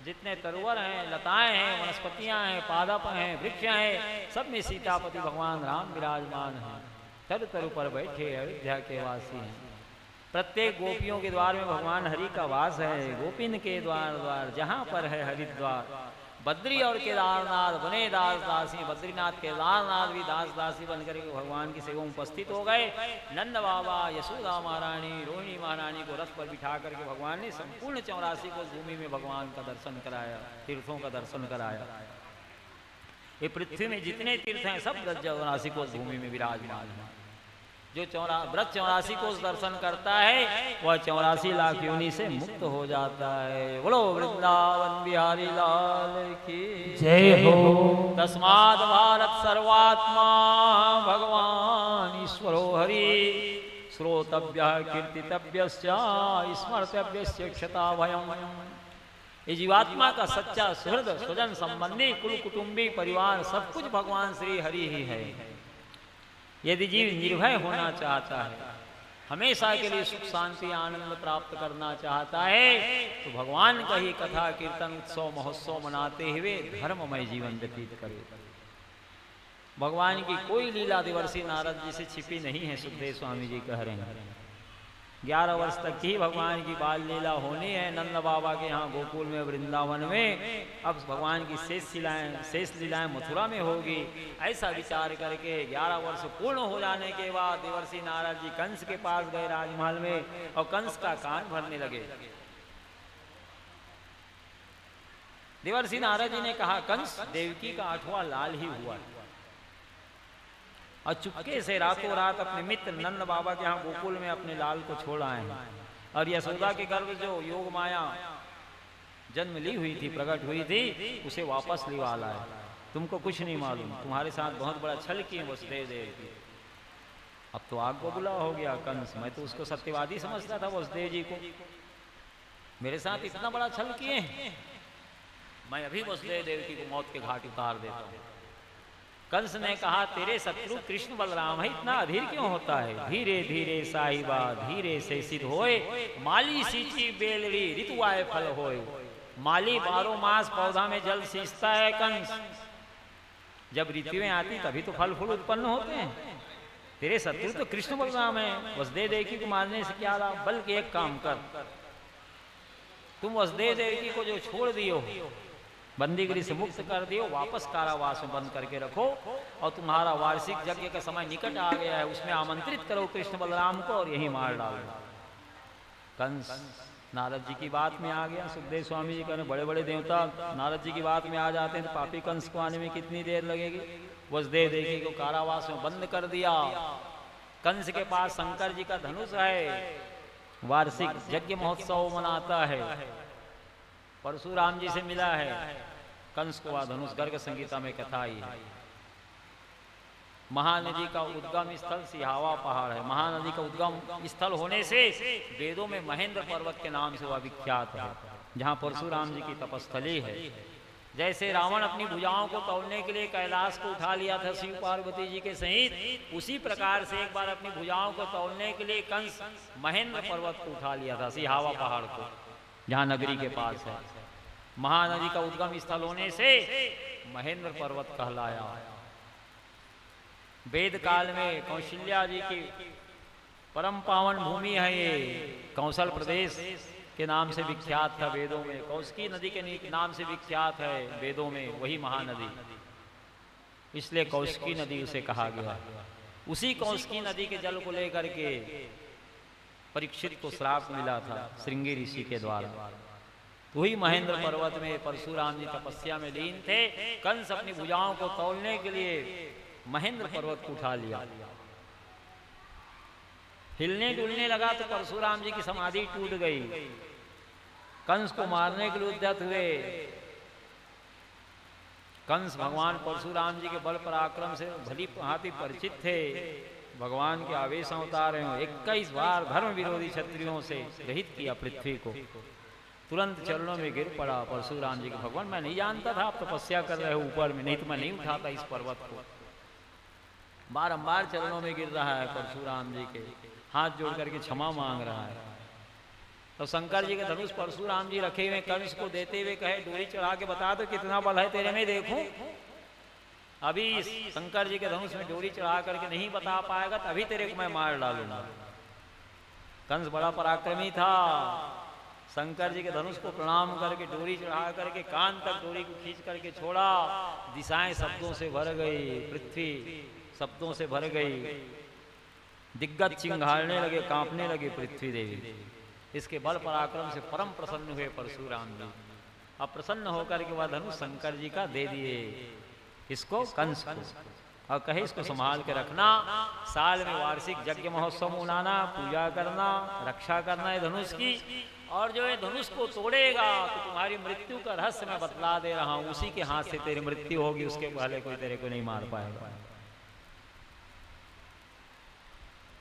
जितने तरुवर हैं, लताएं हैं, वनस्पतियां हैं, पादप हैं, वृक्ष हैं, सब में सीतापति भगवान राम विराजमान हैं, तरु तरु पर बैठे अयोध्या के वासी हैं। प्रत्येक गोपियों के द्वार में भगवान हरि का वास है, गोपिन के द्वार द्वार, जहाँ पर है हरिद्वार, बद्री और केदारनाथ बने दास दासी, बद्रीनाथ केदारनाथ भी दास दासी बनकर के भगवान की सेवा में उपस्थित हो गए। नंद बाबा, यशोदा महारानी, रोहिणी महारानी को रथ पर बिठा करके भगवान ने संपूर्ण 84 को भूमि में भगवान का दर्शन कराया, तीर्थों का दर्शन कराया। ये पृथ्वी में जितने तीर्थ हैं सब 84 को भूमि में विराजमान है। जो व्रत 84 को दर्शन करता है वह 84 लाख योनि से मुक्त हो जाता है। बोलो वृंदावन बिहारी लाल की जय हो। तस्माद् भारत सर्वात्मा भगवान ईश्वरो हरि, श्रोतव्य कीर्तितव्यश्च स्मर्तव्यस्य क्षता भयम्। ये जीवात्मा का सच्चा सुहृद, स्वजन संबंधी, कुल कुटुंबी, परिवार सब कुछ भगवान श्री हरि ही है। यदि जीव निर्भय होना चाहता है, हमेशा के लिए सुख शांति आनंद प्राप्त करना चाहता है, तो भगवान का ही कथा कीर्तन उत्सव महोत्सव मनाते हुए धर्ममय जीवन व्यतीत करे। भगवान की कोई लीला देवर्षि नारद जी से छिपी नहीं है, सुखदेव स्वामी जी कह रहे हैं। 11 वर्ष तक ही भगवान की बाल लीला होनी है नंद बाबा के यहाँ गोकुल में, वृंदावन में। अब भगवान की शेष लीलाएं मथुरा में होगी। ऐसा विचार करके 11 वर्ष पूर्ण हो जाने के बाद देवर्षि नारद जी कंस के पास गए राजमहल में, और कंस का कान भरने लगे। देवर्षि नारद जी ने कहा, कंस देवकी का 8वां लाल ही हुआ है, और चुपके से रातों रात अपने मित्र नंद बाबा के यहाँ गोकुल में अपने लाल को छोड़ आए हैं। और यशोदा के गर्भ जो योग माया जन्म ली हुई थी, प्रकट हुई थी, उसे वापस लिवा लाए। तुमको कुछ नहीं मालूम, तुम्हारे साथ बहुत बड़ा छल किए वसुदेव देव की। अब तो आग बबूला हो गया कंस। मैं तो उसको सत्यवादी समझता था वसुदेव जी को, मेरे साथ इतना बड़ा छल किए, मैं अभी वसुदेव देव की को मौत के घाट उतार देता हूँ। कंस ने कहा, तेरे शत्रु कृष्ण बलराम है, इतना अधीर क्यों होता है? धीरे धीरे साहिबा धीरे से सिद्ध होए, माली सींची बेलड़ी ऋतु आए फल होए। माली 12 मास पौधा में जल सींचता है कंस, जब ऋतुएं आती तभी तो फल फूल उत्पन्न होते हैं। तेरे शत्रु तो कृष्ण बलराम है, वसुदेव देवकी को मारने से क्या लाभ, बल्कि एक काम कर, तुम वसुदेव देवकी को जो छोड़ दियो, बंदीगिरी से मुक्त कर दियो, वापस कारावास में बंद करके रखो, और तुम्हारा वार्षिक यज्ञ का समय निकट आ गया है, उसमें आमंत्रित करो कृष्ण बलराम को और यही मार डालो। कंस नारद जी की बात में आ गया। सुखदेव स्वामी जी कहने बड़े बड़े देवता नारद जी की बात में आ जाते हैं तो पापी कंस को आने में कितनी देर लगेगी। वसुदेव देवकी को कारावास में बंद कर दिया। कंस के पास शंकर जी का धनुष है, वार्षिक यज्ञ महोत्सव मनाता है, परशुराम जी से मिला है। कंस को वह धनुष गर्ग संगीता में कथा आई है। महानदी का उद्गम स्थल सिहावा पहाड़ है। महानदी का उद्गम स्थल होने से वेदों में महेंद्र पर्वत के नाम से वह विख्यात है, जहाँ परशुराम जी की तपस्थली है। जैसे रावण अपनी भुजाओं को तोड़ने के लिए कैलाश को उठा लिया था शिव पार्वती जी के सहित, उसी प्रकार से एक बार अपनी भुजाओं को तोड़ने के लिए कंस महेंद्र पर्वत को उठा लिया था, सिहावा पहाड़ को, जहाँ नगरी के पास है। महानदी का उद्गम स्थल होने से महेंद्र पर्वत कहलाया। वेद काल में कौशल्या जी की परम पावन भूमि है ये, कौशल प्रदेश के नाम से विख्यात था वेदों में। कौशिकी नदी के नाम से विख्यात है वेदों में वही महानदी, इसलिए कौशिकी नदी उसे कहा गया। उसी कौशिकी नदी के जल को लेकर के परीक्षित को श्राप मिला था श्रृंगी ऋषि के द्वारा। तो वही महेंद्र पर्वत में परशुराम जी तपस्या में लीन थे। कंस अपनी भुजाओं को तोड़ने के लिए महेंद्र पर्वत को उठा लिया। हिलने डुलने लगा तो परशुराम जी की समाधि टूट गई। कंस को मारने के लिए उद्यत हुए। कंस भगवान परशुराम जी के बल पराक्रम से भली भांति परिचित थे। भगवान के आवेश अवतार हैं। 21 बार धर्म विरोधी क्षत्रियों से रहित किया पृथ्वी को। तुरंत चरणों में गिर पड़ा परशुराम जी के। भगवान मैं नहीं जानता था आप तपस्या कर रहे हो ऊपर में, नहीं तो मैं नहीं उठाता इस पर्वत को। बारंबार चरणों में गिर रहा है परशुराम जी के, हाथ जोड़ करके क्षमा मांग रहा है। तो शंकर जी के धनुष परशुराम जी रखे हुए कंस को देते हुए कहे डोरी चढ़ा के बता दो कितना बल है तेरे में देखूं। अभी शंकर जी के धनुष में डोरी चढ़ा करके नहीं बता पाएगा तो अभी तेरे को मैं मार डालूंगा। कंस बड़ा पराक्रमी था। शंकर जी के धनुष को प्रणाम करके डोरी चढ़ा करके कान तक डोरी को खींच करके छोड़ा। दिशाएं शब्दों से भर गई, पृथ्वी शब्दों से भर गई। दिग्गज चिंगारने लगे, कांपने लगे पृथ्वी देवी। इसके बल पराक्रम से परम प्रसन्न हुए परशुराम जी। अब प्रसन्न होकर के वह धनुष शंकर जी का दे दिए इसको, कंस को, और कहे इसको संभाल के रखना। साल में वार्षिक यज्ञ महोत्सव मनाना, पूजा करना, रक्षा करना है धनुष की। और जो है धनुष को तोड़ेगा तो तुम्हारी मृत्यु का रहस्य मैं बतला दे रहा हूं। उसी के हाथ से तेरी मृत्यु होगी, उसके पहले कोई तेरे को नहीं मार पाएगा।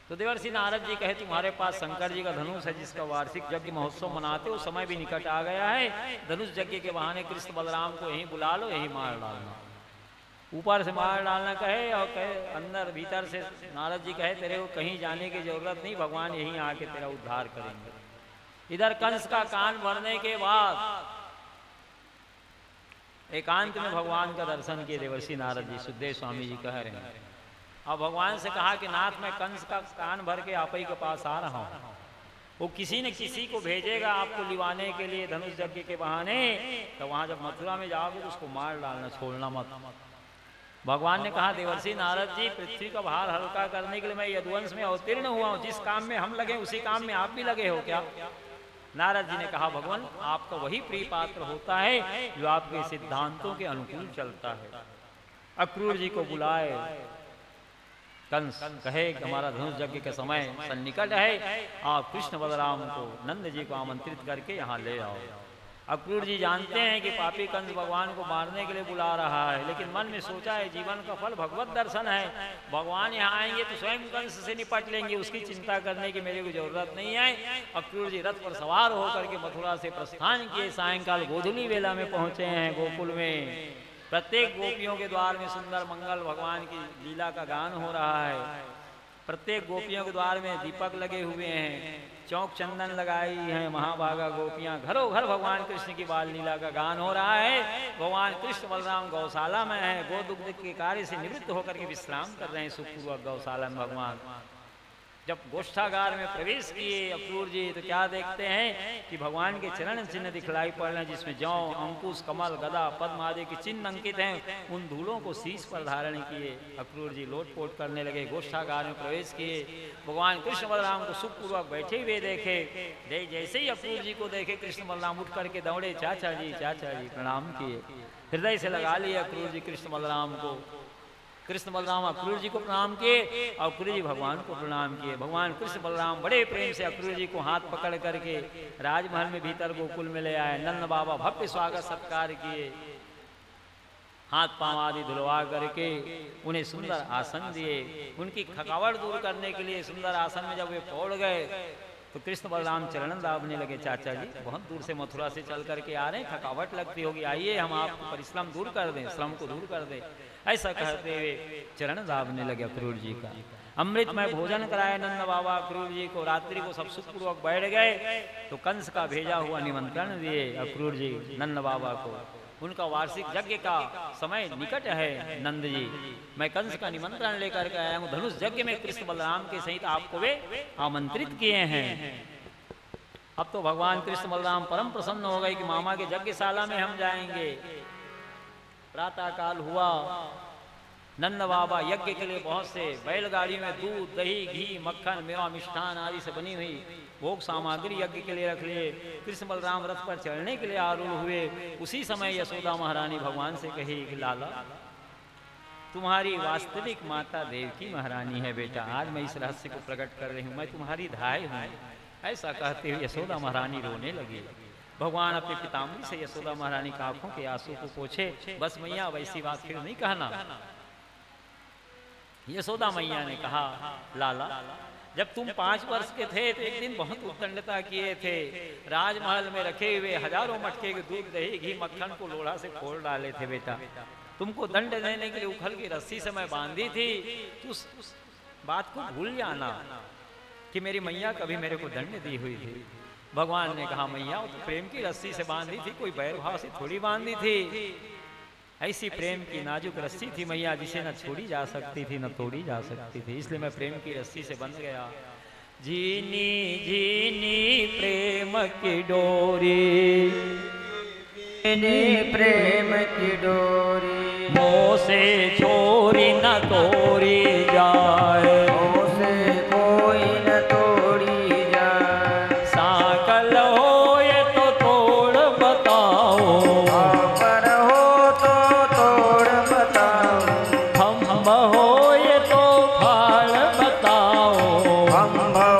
तो देवर्षि नारद जी कहे तुम्हारे पास शंकर जी का धनुष है जिसका वार्षिक यज्ञ महोत्सव मनाते हो, समय भी निकट आ गया है। धनुष यज्ञ के बहाने कृष्ण बलराम को यहीं बुला लो, यहीं मार डालना, ऊपर से मार डालना कहे। और कहे अंदर भीतर से नारद जी कहे तेरे को कहीं जाने की जरूरत नहीं, भगवान यहीं आके तेरा उद्धार करेंगे। इधर कंस का कान भरने के बाद एकांत में भगवान का दर्शन किए देवर्षि नारद जी। सुखदेव स्वामी जी कह रहे हैं अब भगवान से कहा कि नाथ मैं कंस का कान भर के आप ही के पास आ रहा हूँ। वो किसी न किसी को भेजेगा आपको लिवाने के लिए धनुष यज्ञ के बहाने। तो वहां जब मथुरा में जाओगे तो उसको मार डालना, छोड़ना मत। भगवान ने कहा देवर्षि नारद जी पृथ्वी का भार हल्का करने के लिए मैं यदुवंश में अवतीर्ण हुआ हूँ। जिस काम में हम लगे उसी काम में आप भी लगे हो क्या? नारद जी ने कहा भगवान आपका वही प्रिय पात्र होता है जो आपके सिद्धांतों के अनुकूल चलता है। अक्रूर जी को बुलाए। कंस कहे हमारा धनुष यज्ञ के समय सन्निकट है, आप कृष्ण बलराम को नंद जी को आमंत्रित करके यहाँ ले आओ। अक्रूर जी जानते हैं कि पापी कंस भगवान को मारने के लिए बुला रहा है, लेकिन मन में सोचा है जीवन का फल भगवत दर्शन है। भगवान यहाँ आएंगे तो स्वयं कंस से निपट लेंगे, उसकी चिंता करने की मेरे को जरूरत नहीं है। अक्रूर जी रथ पर सवार होकर के मथुरा से प्रस्थान किए। सायंकाल गोधूली वेला में पहुंचे हैं गोकुल में। प्रत्येक गोपियों के द्वार में सुंदर मंगल भगवान की लीला का गान हो रहा है। प्रत्येक गोपियों के द्वार में दीपक लगे हुए हैं, चौक चंदन लगाई है महाभागा गोपियां, घरों घर भगवान कृष्ण की बाल लीला का गान हो रहा है। भगवान कृष्ण बलराम गौशाला में है, गोदुग्ध के कार्य से निवृत्त होकर के विश्राम कर रहे हैं सुखपूर्वक गौशाला में भगवान। जब गोष्ठागार में प्रवेश किए अक्रूर जी तो क्या देखते हैं कि भगवान के चरण चिन्ह दिखलाई पड़ रहे हैं, जिसमें जौ, अंकुश, कमल, गदा, पद्म आदि के चिन्ह अंकित हैं। उन धूलों को शीश पर धारण किए अक्रूर जी लोटपोट करने लगे। गोष्ठागार में प्रवेश किए, भगवान कृष्ण बलराम को सुखपूर्वक बैठे हुए देखे। जैसे ही अक्रूर जी को देखे कृष्ण बलराम उठ करके दौड़े, चाचा जी प्रणाम किए, हृदय से लगा लिए अक्रूर जी कृष्ण बलराम को। कृष्ण बलराम अक्रूर जी को प्रणाम किए और अक्रूर जी भगवान को प्रणाम किए। भगवान कृष्ण बलराम बड़े प्रेम से अक्रूर जी को हाथ पकड़ करके राजमहल में भीतर गोकुल में ले आए। नंद बाबा भव्य स्वागत सत्कार किए, हाथ पांव आदि धुलवा करके उन्हें सुंदर आसन दिए। उनकी थकावट दूर करने के लिए सुंदर आसन में जब वे पौड़ गए तो कृष्ण बलराम चरण दाबने लगे। चाचा जी बहुत दूर से मथुरा से चल करके आ रहे हैं, थकावट लगती होगी, आइए हम आपको परिश्रम दूर कर दें, श्रम को दूर कर दें। ऐसा कहते हुए चरण दाबने लगे अक्रूर जी का। अमृत में भोजन कराए नंद बाबा अक्रूर जी को। रात्रि को सब सुखपूर्वक बैठ गए तो कंस का भेजा हुआ निमंत्रण दिए अक्रूर जी नंद बाबा को। उनका वार्षिक यज्ञ का समय निकट है। नंद जी, मैं कंस का निमंत्रण लेकर के आया हूँ, धनुष यज्ञ में कृष्ण बलराम के सहित आपको वे आमंत्रित किए हैं। अब तो भगवान कृष्ण बलराम परम प्रसन्न हो गए कि मामा के यज्ञशाला में हम जाएंगे। प्रातः काल हुआ, नंद बाबा यज्ञ के लिए बहुत से बैलगाड़ी में दूध, दही, घी, मक्खन, मेवा, मिष्ठान आदि से बनी हुई भोग सामग्री यज्ञ के लिए रख लिए। कृष्ण बलराम रथ पर चढ़ने के लिए आरूढ़ हुए। उसी समय यशोदा महारानी भगवान से कही कि लाला, तुम्हारी वास्तविक माता देवकी महारानी है बेटा, आज मैं इस रहस्य को प्रकट कर रही हूँ, मैं तुम्हारी धाय हूँ। ऐसा कहते हुए यशोदा महारानी रोने लगी। भगवान अपने पितामही से यशोदा महारानी की आंखों के आंसू को पोछे, बस मैया वैसी बात फिर नहीं कहना। यशोदा मैया ने कहा, लाला जब तुम 5 वर्ष के थे तो एक दिन बहुत उद्दंडता किए थे, राजमहल में रखे हुए हजारों मटके के दूध, दही, घी, मक्खन को लोढ़ा से फोड़ डाले थे बेटा। तुमको दंड देने के लिए उखल की रस्सी से मैं बांधी थी, तो उस बात को भूल जाना कि मेरी मैया कभी मेरे को दंड दी हुई थी। भगवान ने कहा, मैया वो तो प्रेम की रस्सी से बांधी थी, कोई बैर भाव से थोड़ी बांधी थी। ऐसी प्रेम की नाजुक रस्सी थी मैया, जिसे न छोड़ी जा सकती थी न तोड़ी जा सकती थी, इसलिए मैं प्रेम की रस्सी से बंध गया। जीनी जीनी प्रेम की डोरी, प्रेम की डोरी, मोह से छोरी न तोड़ी जाए, से कोई न तोड़ी जाए। साकल हो ये तो तोड़ बताओ, पर हो तो तोड़ बताओ, हम हो ये तो फाड़ बताओ, हम हो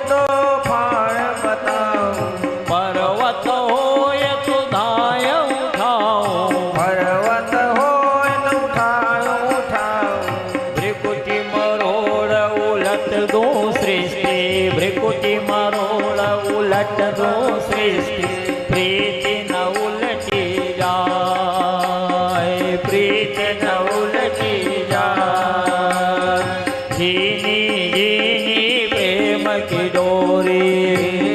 तो फाड़ बताओ, पर्वत हो ये तो धाय उठाओ, पर्वत हो तो उठाओ उठाओ, भ्रिकुटी मरोड़ उलट दो सृष्टि, भ्रिकुटी मरोड़ उलट दो सृष्टि, प्रीति न उलटी जाए, प्रीति न उलटी जाए। जीनी जीनी प्रेम की डोरी,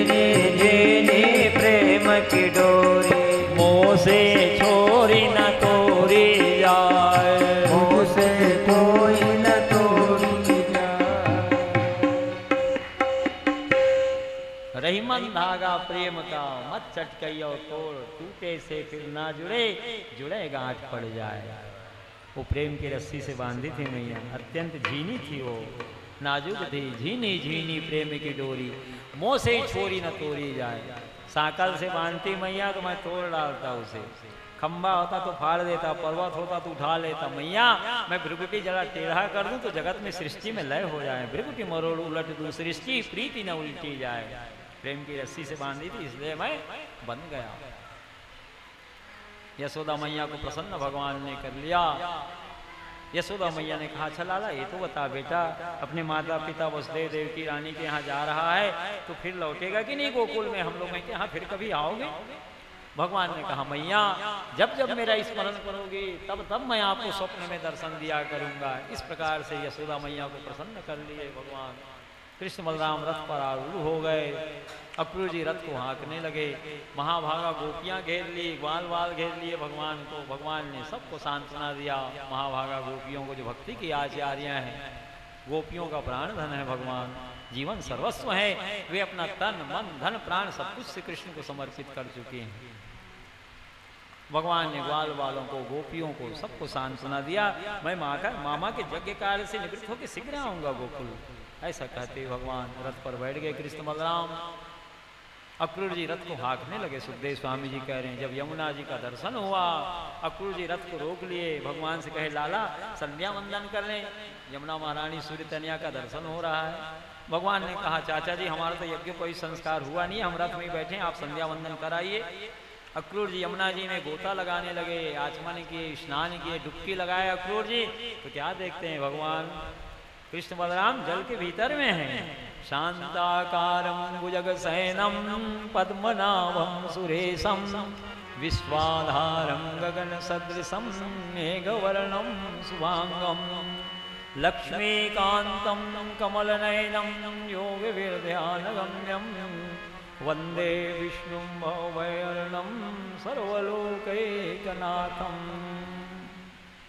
जीनी जीनी प्रेम की डोरी, मोह से छोरी न तोड़ी जाए, से कोई न तोड़ी जाए। रहीमन धागा प्रेम का मत चटकइयो तोड़, टूटे से फिर ना जुड़े, जुड़े गांठ पड़ जाए। वो प्रेम की रस्सी से बांधी थी मैया, अत्यंत झीनी थी वो, नाजुक थी, झीनी झीनी प्रेम की डोरी, मोह से छोरी न तोड़ी जाए। साकल से बांधती मैया तो मैं तोड़ डालता उसे, खंबा होता तो फाड़ देता, पर्वत होता तो उठा लेता। मैया मैं भ्रिकुटी जरा टेढ़ा कर दूं तो जगत में सृष्टि में लय हो जाए, भ्रिकुटी मरोड़ उलट दूं सृष्टि, प्रीति न उल्टी जाए। प्रेम की रस्सी से बांधी थी इसलिए मैं बन गया। यशोदा मैया को प्रसन्न भगवान ने कर लिया। यशोदा मैया ने कहा, अच्छा लाला ये तो बता बेटा, अपने माता पिता वसुदेव देवकी रानी के यहाँ जा रहा है तो फिर लौटेगा कि नहीं गोकुल में, हम लोग के यहाँ फिर कभी आओगे? भगवान ने कहा मैया जब जब मेरा स्मरण करोगे तब तब मैं आपको स्वप्न में दर्शन दिया करूंगा। इस प्रकार से यशोदा मैया को प्रसन्न कर लिए भगवान। कृष्ण बलराम रथ पर आरूढ़ हो गए। अक्रूर जी रथ को हाँकने लगे। महाभागा गोपियां घेर ली, ग्वाल वाल घेर लिए भगवान को। भगवान ने सबको सांत्वना दिया। महाभागा गोपियों को जो भक्ति की आचार्य हैं, गोपियों का प्राण धन है भगवान, जीवन सर्वस्व है। वे अपना तन मन धन प्राण सब कुछ श्री कृष्ण को समर्पित कर चुके हैं। भगवान ने ग्वाल वालों को, गोपियों को, सबको सांत्वना दिया। मैं मामा के यज्ञ कार्य से निवृत्त होकर शीघ्र आऊंगा गोकुल। ऐसा कहते भगवान रथ पर बैठ गए कृष्ण बलराम। अक्रूर जी रथ को हाँकने लगे। सुखदेव स्वामी जी कह रहे हैं जब यमुना जी का दर्शन हुआ, अक्रूर जी रथ को रोक लिए। भगवान से कहे लाला संध्या वंदन कर लें, यमुना महारानी सूर्य तनया का दर्शन हो रहा है। भगवान ने कहा चाचा जी हमारा तो यज्ञ कोई संस्कार हुआ नहीं, हम रथ में बैठे, आप संध्या वंदन कराइए। अक्रूर जी यमुना जी में गोता लगाने लगे, आचमन किए, स्नान किए, डुबकी लगाए अक्रूर जी। तो क्या देखते हैं भगवान कृष्ण बलराम जल के भीतर में हैं। शांताकारं भुजगशयनं पद्मनाभं सुरेशं विश्वाधारं गगनसदृशं मेघवर्णं शुभांगं लक्ष्मीकान्तं कमलनयनं योगविद्यानगम्यं वंदे विष्णुं भवभयहरणं सर्वलोकैकनाथं।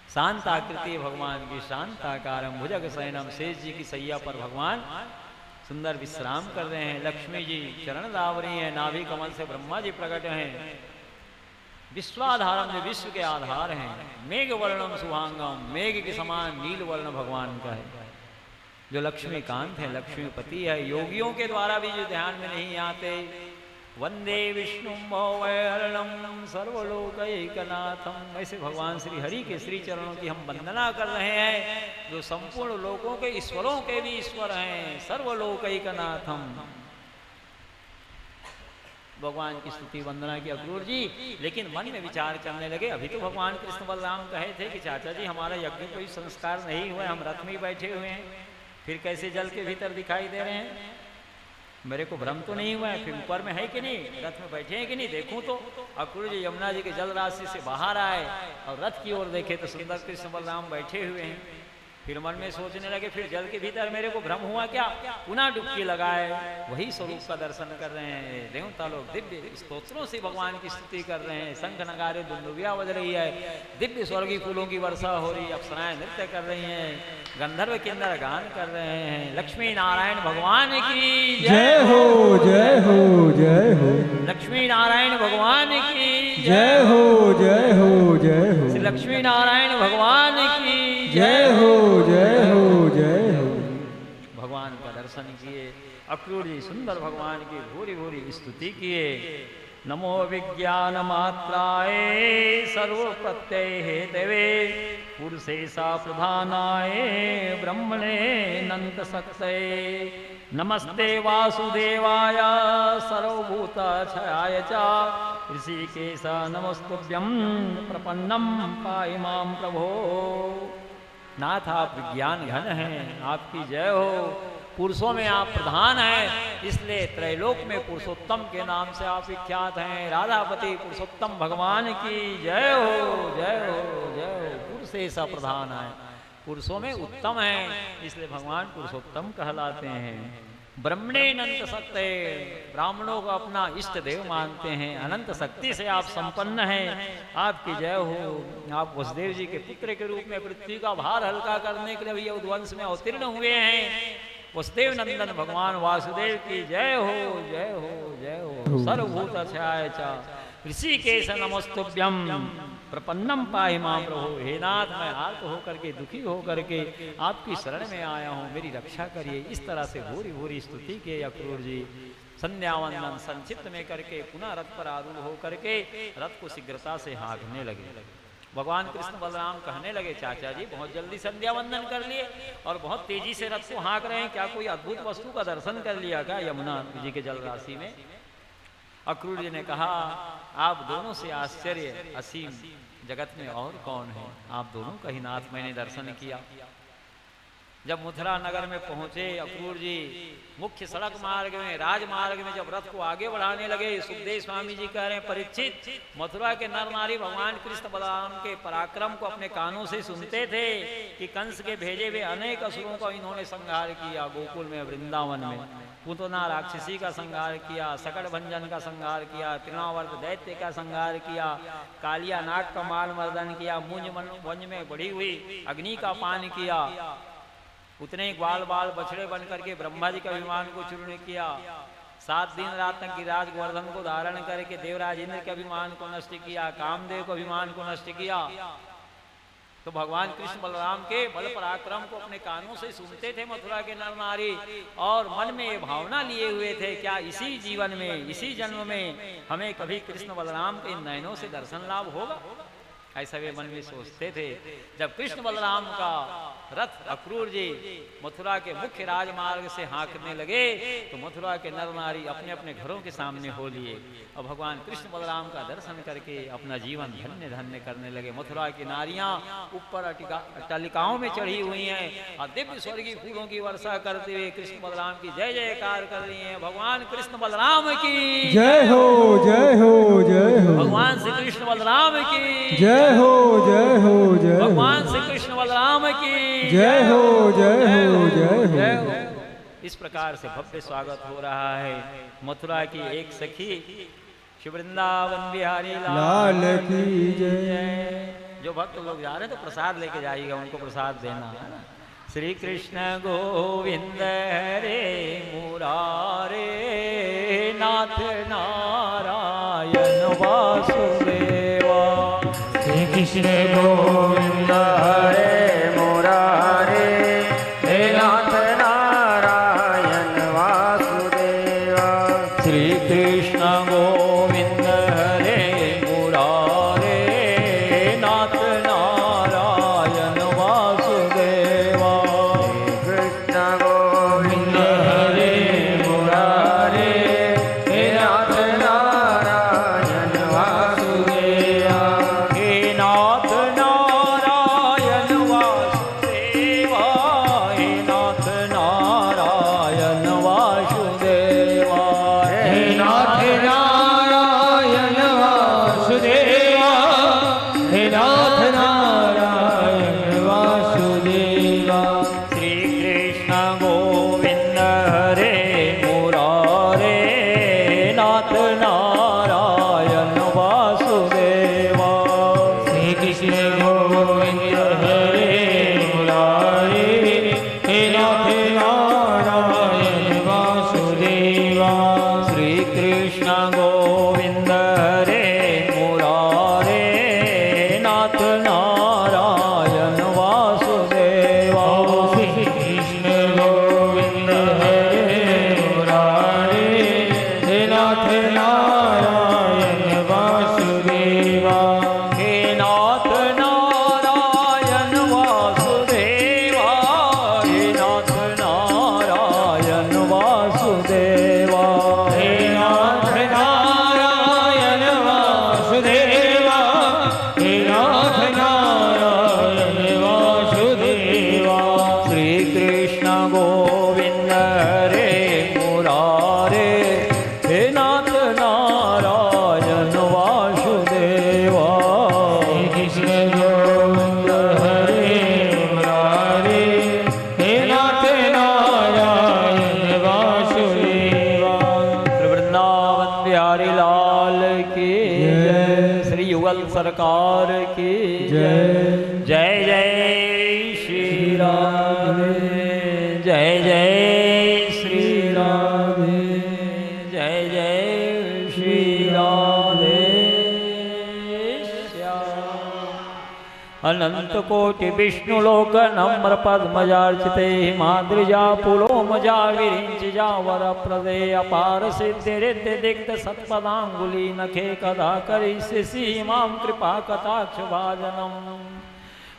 शांत आकृति भगवान की, शांताकारं भुजग शयनम, शेष जी की सैया पर भगवान सुंदर विश्राम कर रहे हैं। लक्ष्मी जी चरण दाव रही हैं, नाभि कमल से ब्रह्मा जी प्रकट हैं। विश्वाधारम जो विश्व के आधार हैं। मेघ वर्णम शुभांगम, मेघ के समान नील वर्ण भगवान का है। जो लक्ष्मीकांत है, लक्ष्मीपति है। योगियों के द्वारा भी जो ध्यान में नहीं आते। वंदे विष्णु भवभयहरणं सर्वलोकैकनाथम। ऐसे भगवान श्री हरि के श्री चरणों की हम वंदना कर रहे हैं, जो संपूर्ण लोकों के ईश्वरों के भी ईश्वर हैं। सर्वलोकैकनाथम। भगवान की स्तुति वंदना की अक्रूर जी, लेकिन मन में विचार करने लगे। अभी तो भगवान कृष्ण बलराम कहे थे कि चाचा जी हमारा यज्ञ कोई संस्कार नहीं हुआ, हम रथ में ही बैठे हुए हैं, फिर कैसे जल के भीतर दिखाई दे रहे हैं? मेरे को भ्रम तो नहीं हुआ है, फिर ऊपर में है कि नहीं, रथ में बैठे हैं कि नहीं, देखूं तो। अक्रूर जी यमुना जी के जल राशि से बाहर आए और रथ की ओर देखे तो सुंदर कृष्ण बलराम बैठे हुए हैं। फिर मन में सोचने लगे फिर जल के भीतर मेरे को भ्रम हुआ क्या? पुनः डुबकी लगाए, वही स्वरूप का दर्शन कर रहे हैं। देवता लोग दिव्य स्तोत्रों से भगवान की स्तुति कर रहे हैं। शंख नगारे दुंदुभियां बज रही है, दिव्य स्वर्गीय फूलों की वर्षा हो रही है, अप्सराएं नृत्य कर रही हैं, गंधर्व किन्नर गान कर रहे हैं। लक्ष्मी नारायण भगवान की जय हो, जय हो, जय हो। लक्ष्मी नारायण भगवान की जय हो, जय हो, जय हो। श्री लक्ष्मी नारायण भगवान की जय हो, जय हो, जय हो। भगवान का दर्शन किए। अक्रूर जी सुंदर भगवान की भूरी भूरी स्तुति किए। नमो विज्ञान मात्राय सर्व प्रत्यय हेतवे पुरुषेशा प्रधानाय ब्रह्मणे नंद शक्तये नमस्ते वासुदेवाय सर्वभूतक्षयाय च ऋषिकेश नमस्तुभ्यं प्रपन्नं पाहि मां प्रभो। नाथ आप विज्ञान घन हैं, आपकी जय हो। पुरुषों में आप प्रधान हैं, इसलिए त्रैलोक में पुरुषोत्तम के नाम से आप विख्यात हैं। राधापति पुरुषोत्तम भगवान की जय हो, जय हो, जय हो। पुरुष ऐसा प्रधान है, पुरुषों में उत्तम है, इसलिए भगवान पुरुषोत्तम कहलाते हैं। ब्रह्मणे अनंत शक्ति, ब्राह्मणों को अपना इष्ट देव मानते हैं। अनंत शक्ति से आप संपन्न हैं, आपकी जय हो। आप वसुदेव जी के पुत्र के रूप में पृथ्वी का भार हल्का करने के लिए भी उद्वंश में अवतीर्ण हुए हैं। वसुदेव नंदन भगवान वासुदेव की जय हो, जय हो, जय हो। सर्वभूत छाय चा ऋषिकेश नमस्तुभ्यं प्रपन्नम पाहि मां प्रभु। हे नाथ, मैं आर्त होकर के, दुखी होकर के आपकी शरण में आया हूँ, मेरी रक्षा करिए। इस तरह से भूरी भूरी स्तुति किए अक्रूर जी। संध्यावंदन संक्षिप्त में करके पुनः रथ पर आरूढ़ होकर के रथ को शीघ्रता से हाँकने लगे। भगवान कृष्ण बलराम कहने लगे, चाचा जी बहुत जल्दी संध्या वंदन कर लिए और बहुत तेजी से रथ को हाँक रहे हैं, क्या कोई अद्भुत वस्तु का दर्शन कर लिया क्या यमुना जी के जल राशि में? अक्रूर जी ने कहा, आप दोनों से आश्चर्य असीम जगत में और कौन है? आप दोनों का ही नाथ मैंने दर्शन किया। जब मथुरा नगर में पहुंचे अक्रूर जी, मुख्य सड़क मार्ग में, राजमार्ग में जब रथ को आगे बढ़ाने लगे, सुखदेव स्वामी जी कह रहे हैं, परीक्षित, मथुरा के नर नारी भगवान कृष्ण बलराम के पराक्रम को अपने कानों से सुनते थे कि कंस के भेजे हुए अनेक असुरों का इन्होंने संहार किया। गोकुल में, वृंदावन में पूतना राक्षसी का संहार किया, सकट भंजन का संहार किया, तृणावर्त दैत्य का संहार किया, कालिया नाग का माल मर्दन किया, मुंज में बढ़ी हुई अग्नि का पान किया, उतने ग्वाल बाल बछड़े बन करके ब्रह्मा जी के अभिमान को चूर्ण किया, 7 दिन रात तक गिरिराज गोवर्धन को धारण करके देवराज इंद्र के अभिमान को नष्ट किया, कामदेव को अभिमान को नष्ट किया। तो भगवान कृष्ण बलराम के बल पराक्रम को अपने कानों से सुनते थे मथुरा के नर नारी, और मन में ये भावना लिए हुए थे, क्या इसी जीवन में, इसी जन्म में हमें कभी कृष्ण बलराम के नयनों से दर्शन लाभ होगा, ऐसा वे मन में सोचते थे। जब कृष्ण बलराम का रथ अक्रूर जी मथुरा के मुख्य राजमार्ग से हाँकने लगे, तो मथुरा के नर नारी अपने अपने घरों के सामने हो लिए और भगवान कृष्ण बलराम का दर्शन करके अपना जीवन धन्य धन्य करने लगे। मथुरा की नारियां ऊपर अट्टालिकाओं में चढ़ी हुई हैं और दिव्य स्वर्गीय फूलों की वर्षा करते हुए कृष्ण बलराम की जय जयकार कर रही हैं। भगवान कृष्ण बलराम की जय हो, जय हो, जय हो। भगवान श्री कृष्ण बलराम की जय हो, जय हो, जय हो। भगवान श्री कृष्ण बलराम की जय हो, जय हो, जय हो। इस प्रकार से भव्य स्वागत हो रहा है। मथुरा की एक सखी श्री वृंदावन बिहारी लाल की जय। जो भक्त लोग जा रहे हैं तो प्रसाद लेके जाइएगा, उनको प्रसाद देना। श्री कृष्ण गोविंद हरे मुरारे नाथ नारायण वासुदेवा। श्री कृष्ण गोविंद हरे मुरारे हे नाथ नारायण वासुदेवा। श्री कृष्ण गोविंद हरे मुरारे नाथ नारायण वासुदेवा। कृष्ण गोविंद हरे मुरारे हे नाथ नारायण वासुदेवा। हे नाथ नारायण वासुदेवा, हे नाथ नारायण वासुदेवा। हे नाथ नारायण वासुदेवा, हे नाथ नारायण वासुदेवा। श्री कृष्ण गोविंद हरे मुरारे नाथ नारायण वासुदेवा। श्री कृष्ण गोविंद हरे मुरारे हे नाथ नारायण वासुदेवा। श्री कृष्ण गोविंद हरे मुरारे नाथ नारायण वासुदेवा। श्री कृष्ण गोविंद हरे मुरारे हे नाथ नारायण वासुदेवा। हे नाथ नारायण वासुदेवा, हे नाथ नारायण वासुदेवा। हे नाथ नारायण वासुदेवा, हे नाथ नारायण वासुदेवा। श्री कृष्ण गोविंद हरे मुरारे हे नाथ नारायण वासुदेवा। श्री कृष्ण गोविंद हरे मुरारे हे नाथ नारायण वासुदेवा। श्री वृंदावन बिहारी लाल की जय। श्री युगल सरकार की जय। जय जय श्री राधे, जय जय श्री राधे, जय जय श्री राधे श्याम। अनंत कोटि विष्णु लोक नम्र पद्मजार्चिते माद्रिजा पुलोमजा विरिंचिजा वर प्रदे अपार सिद्धि रिद्धि दिग्ध सत्पदांगुली नखे कदा करिष्यसि मां कृपा कटाक्ष भाजनम्।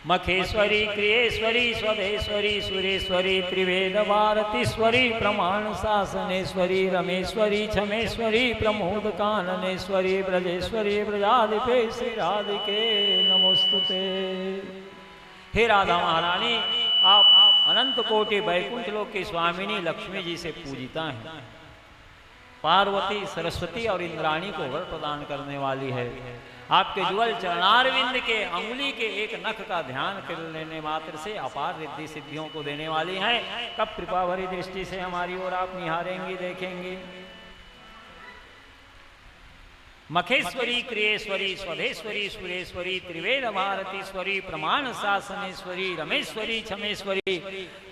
मखेश्वरी क्रियेश्वरी स्वदेश्वरी सुरेश्वरी त्रिवेद भारतीश्वरी प्रमाण शासनेश्वरी रमेश्वरी क्षमेश्वरी प्रमोद काननेश्वरी ब्रजेश्वरी ब्रजाधिपे श्री राधिके नमोस्तुते। हे राधा महारानी, आप अनंत कोटि वैकुंठ लोक की स्वामिनी लक्ष्मी जी से पूजिता है। पार्वती, सरस्वती और इंद्राणी को वर प्रदान करने वाली है। आपके जुगल चरणारविंद के अंगुली के एक नख का ध्यान कर लेने मात्र से अपार रिद्धि सिद्धियों को देने वाली है। कब कृपा भरी दृष्टि से हमारी ओर आप निहारेंगी, देखेंगी। मखेश्वरी, क्रियेश्वरी, स्वधेश्वरी, सुरेश्वरी, त्रिवेद भारतीश्वरी, प्रमाण शासनेश्वरी, रमेश्वरी, क्षमेश्वरी,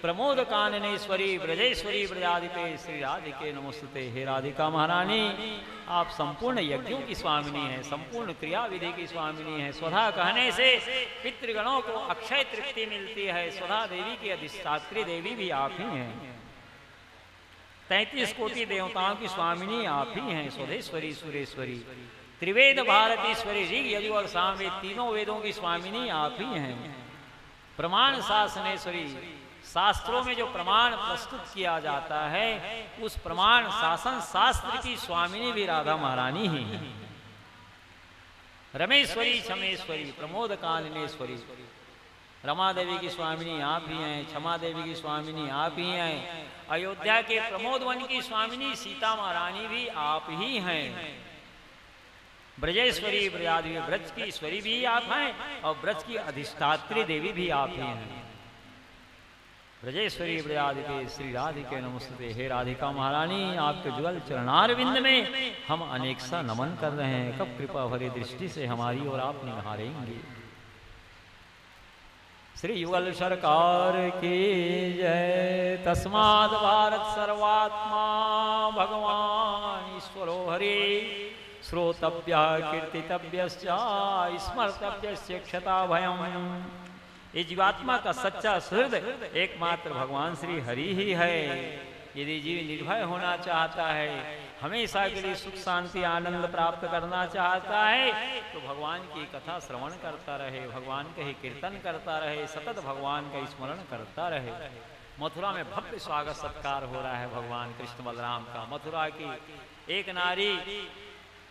प्रमोद काननेश्वरी, ब्रजेश्वरी, ब्रजाधिपे श्री राधिके नमस्ते। हे राधिका महारानी, आप संपूर्ण यज्ञों की स्वामिनी हैं, संपूर्ण क्रिया विधि की स्वामिनी हैं। स्वधा कहने से पितृगणों को अक्षय तृप्ति मिलती है। स्वधा देवी की अधिष्ठात्री देवी भी आप ही हैं। 33 कोटि देवताओं की स्वामिनी आप ही हैं। स्वधेश्वरी, सुरेश्वरी, त्रिवेद भारतीश्वरी, ऋग, यजु और सामवेद तीनों वेदों की स्वामिनी आप ही हैं। प्रमाण शासनेश्वरी, शास्त्रों में जो प्रमाण प्रस्तुत किया जाता है उस प्रमाण शासन शास्त्र की स्वामिनी भी राधा महारानी ही हैं। रमेश्वरी, क्षमेश्वरी, प्रमोद काननेश्वरी, रमा देवी की स्वामिनी आप ही हैं। क्षमा देवी की स्वामिनी आप ही हैं। अयोध्या के प्रमोद वन की स्वामिनी सीता महारानी भी आप ही हैं। ब्रजेश्वरी, ब्रजादेवी, ब्रज की ईश्वरी भी आप हैं और ब्रज की अधिष्ठात्री देवी भी आप ही हैं। ब्रजेश्वरी, ब्रजादेवी श्री राधिके नमस्ते। हे राधिका महारानी, आपके जुगल चरणारविंद में हम अनेक सा नमन कर रहे हैं। कब कृपा भरी दृष्टि से हमारी ओर आप निहारेंगे। श्री युगल सरकार की जय। तस्माद भारत सर्वात्मा भगवान ईश्वरो हरि, श्रोतव्य कीर्तितव्य स्मर्तव्य क्षता भयम। ये जीवात्मा का सच्चा हृदय एकमात्र भगवान श्री हरि ही है। यदि जीव निर्भय होना चाहता है, हमेशा के लिए सुख शांति आनंद प्राप्त करना चाहता है, तो भगवान की कथा श्रवण करता रहे, भगवान का ही कीर्तन करता रहे, सतत भगवान का स्मरण करता रहे। मथुरा में भव्य स्वागत सत्कार हो रहा है भगवान कृष्ण बलराम का। मथुरा की एक नारी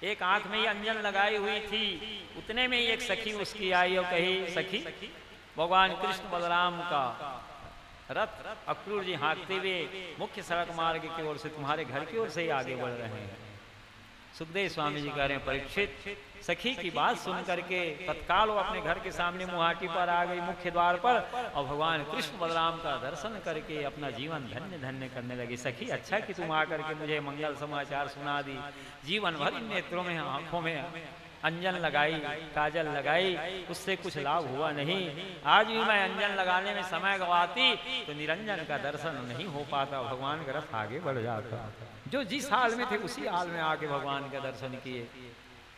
एक आंख में ही अंजन लगाई हुई थी, उतने में ही एक सखी उसकी आई और कही, सखी भगवान कृष्ण बलराम का रथ अक्रूर जी हाँकते हुए मुख्य सड़क मार्ग की ओर से तुम्हारे घर की ओर से ही आगे बढ़ रहे हैं। सुखदेव स्वामी जी कह रहे हैं, परीक्षित सखी की बात सुन करके तत्काल वो अपने घर के सामने मुहाटी पर आ गई, मुख्य द्वार पर, और भगवान कृष्ण बलराम का दर्शन करके अपना जीवन धन्य धन्य करने लगी। सखी, अच्छा कि तुम आकर के मुझे मंगल समाचार सुना दी। जीवन भर इन नेत्रों में, आंखों में अंजन लगाई, काजल लगाई, उससे कुछ लाभ हुआ नहीं। आज भी मैं अंजन लगाने में समय गवाती तो निरंजन का दर्शन नहीं हो पाता, भगवान का रथ आगे बढ़ जाता। जो जिस हाल में थे उसी हाल में आके भगवान का दर्शन किए।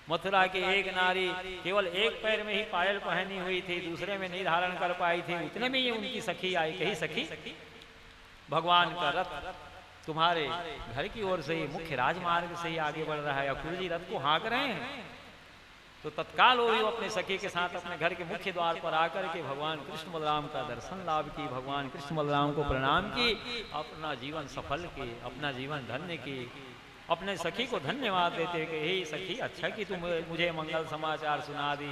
मथुरा की एक नारी केवल एक पैर में ही पायल पहनी हुई थी, दूसरे में नहीं धारण कर पाई थी, उतने में ही उनकी सखी आई। कही, सखी भगवान का रथ तुम्हारे घर की ओर से ही मुख्य राजमार्ग से ही आगे बढ़ रहा है, अक्रूर जी रथ को हाँक रहे हैं। तो तत्काल वो अपने सखी के साथ अपने घर के मुख्य द्वार पर आकर के भगवान कृष्ण बलराम का दर्शन लाभ की, भगवान कृष्ण बलराम को प्रणाम की, अपना जीवन सफल की, अपना जीवन धन्य की, अपने सखी को धन्यवाद देते कि हे सखी, अच्छा कि तुम मुझे मंगल समाचार सुना दी।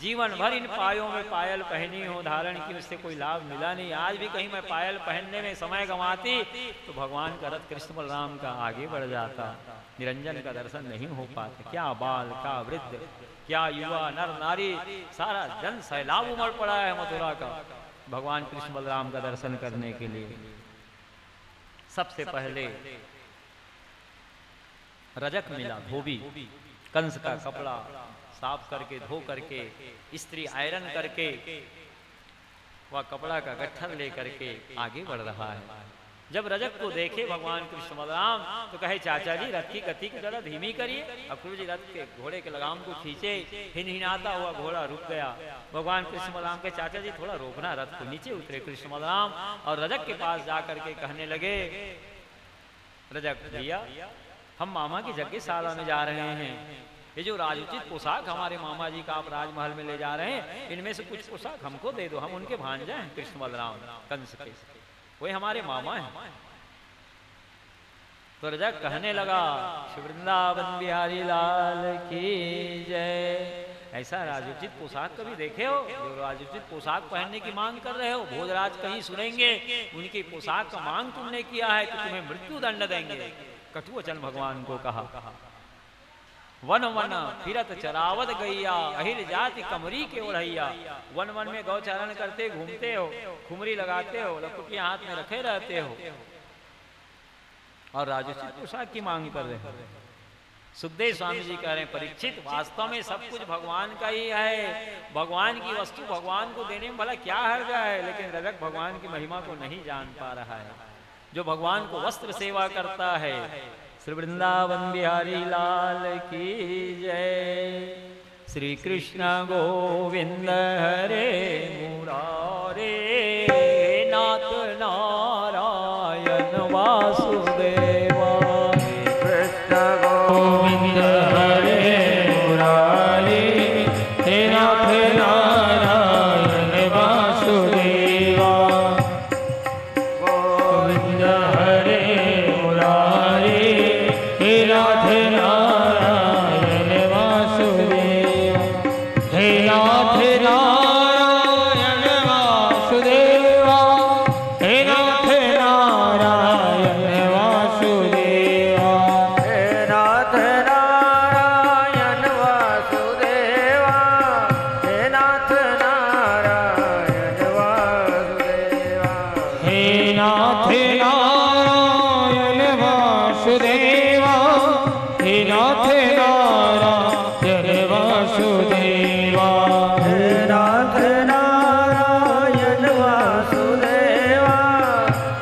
जीवन भर इन पायों में पायल पहनी हो, धारण की, उससे कोई लाभ मिला नहीं। आज भी कहीं मैं पायल पहनने में समय गंवाती तो भगवान का रथ कृष्ण बलराम का आगे बढ़ जाता, निरंजन का दर्शन नहीं हो पाता। क्या बाल, क्या वृद्ध, क्या युवा, नर नारी, सारा जन सैलाब उमड़ पड़ा है मथुरा का भगवान कृष्ण बलराम का दर्शन करने के लिए। सबसे पहले रजक मिला, धोबी, कंस का कपड़ा साफ करके धो करके स्त्री आयरन करके वह कपड़ा का गट्ठर लेकर के आगे बढ़ रहा है। जब रजक को देखे भगवान कृष्ण बलराम तो कहे, चाचा जी रथ की गति की जरा धीमी करिए। अक्रूर जी रथ के घोड़े के लगाम को खींचे, हिनहिनाता हुआ घोड़ा रुक गया। भगवान कृष्ण बलराम के, चाचा जी थोड़ा रोकना रथ को। नीचे उतरे कृष्ण बलराम और रजक के पास जा करके कहने लगे, रजक भैया, हम मामा की यज्ञशाला में जा रहे हैं, ये जो राजोचित पोशाक हमारे मामा जी का आप राजमहल में ले जा रहे हैं, इनमें से कुछ पोशाक हमको दे दो, हम उनके भांजे हैं कृष्ण बलराम कंस के, वही हमारे मामा हैं। तो रजक कहने लगा, श्री वृंदावन बिहारी लाल की जय। ऐसा राजोचित पोशाक कभी देखे हो? जो राजोचित पोशाक पहनने की मांग कर रहे हो, भोजराज कहीं सुनेंगे उनकी पोशाक का मांग तुमने किया है तो तुम्हें मृत्यु दंड देंगे। कटुवचन भगवान को कहा। वन वन फिरत चरावत गैया, अहिर जाति कमरी के ओढ़ैया। वन वन में गौचारण करते घूमते हो, खुमरी लगाते हो, लकुटी हाथ में रखे रहते हो और राजोचित पोशाक की मांग कर रहे हो। सुखदेव स्वामी जी कह रहे हैं, परीक्षित वास्तव में सब कुछ भगवान का ही है। भगवान की वस्तु भगवान को देने में भला क्या हर्ज है, लेकिन रजक भगवान की महिमा को नहीं जान पा रहा है। जो भगवान को वस्त्र सेवा करता है। श्री वृंदावन बिहारी लाल की जय। श्री कृष्ण गोविंद हरे मुरारे, नाथ नारायण वासुदेवा। कृष्ण गोविंद हरे मुरारी, हे नाथ नारायण वासुदेवा। गोविंद हरे मुरारी, हे नाथ नारायण वासुदेवा। हे नाथ नारायण वासुदेवा, हे नाथ नारायण वासुदेवा। हे नाथ नारायण वासुदेवा, हे नाथ नारायण वासुदेवा। हे नाथ नारायण वासुदेवा, हे नाथ नारायण वासुदेवा। हे नाथ नारायण वासुदेवा,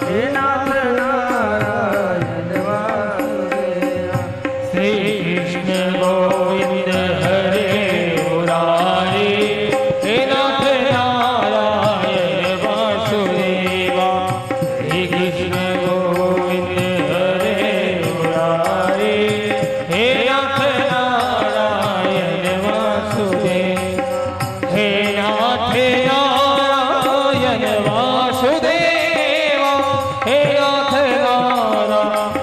हे नाथ नारायण वासुदेवा। श्री कृष्ण गोविंद हरे मुरारी, हे नाथ नारायण वासुदेवा। श्री कृष्ण गोविंद हरे मुरारी, हे नाथ नारायण वासुदेवा। हे नाथ नारायण वासुदेवा, हे नाथ नारायण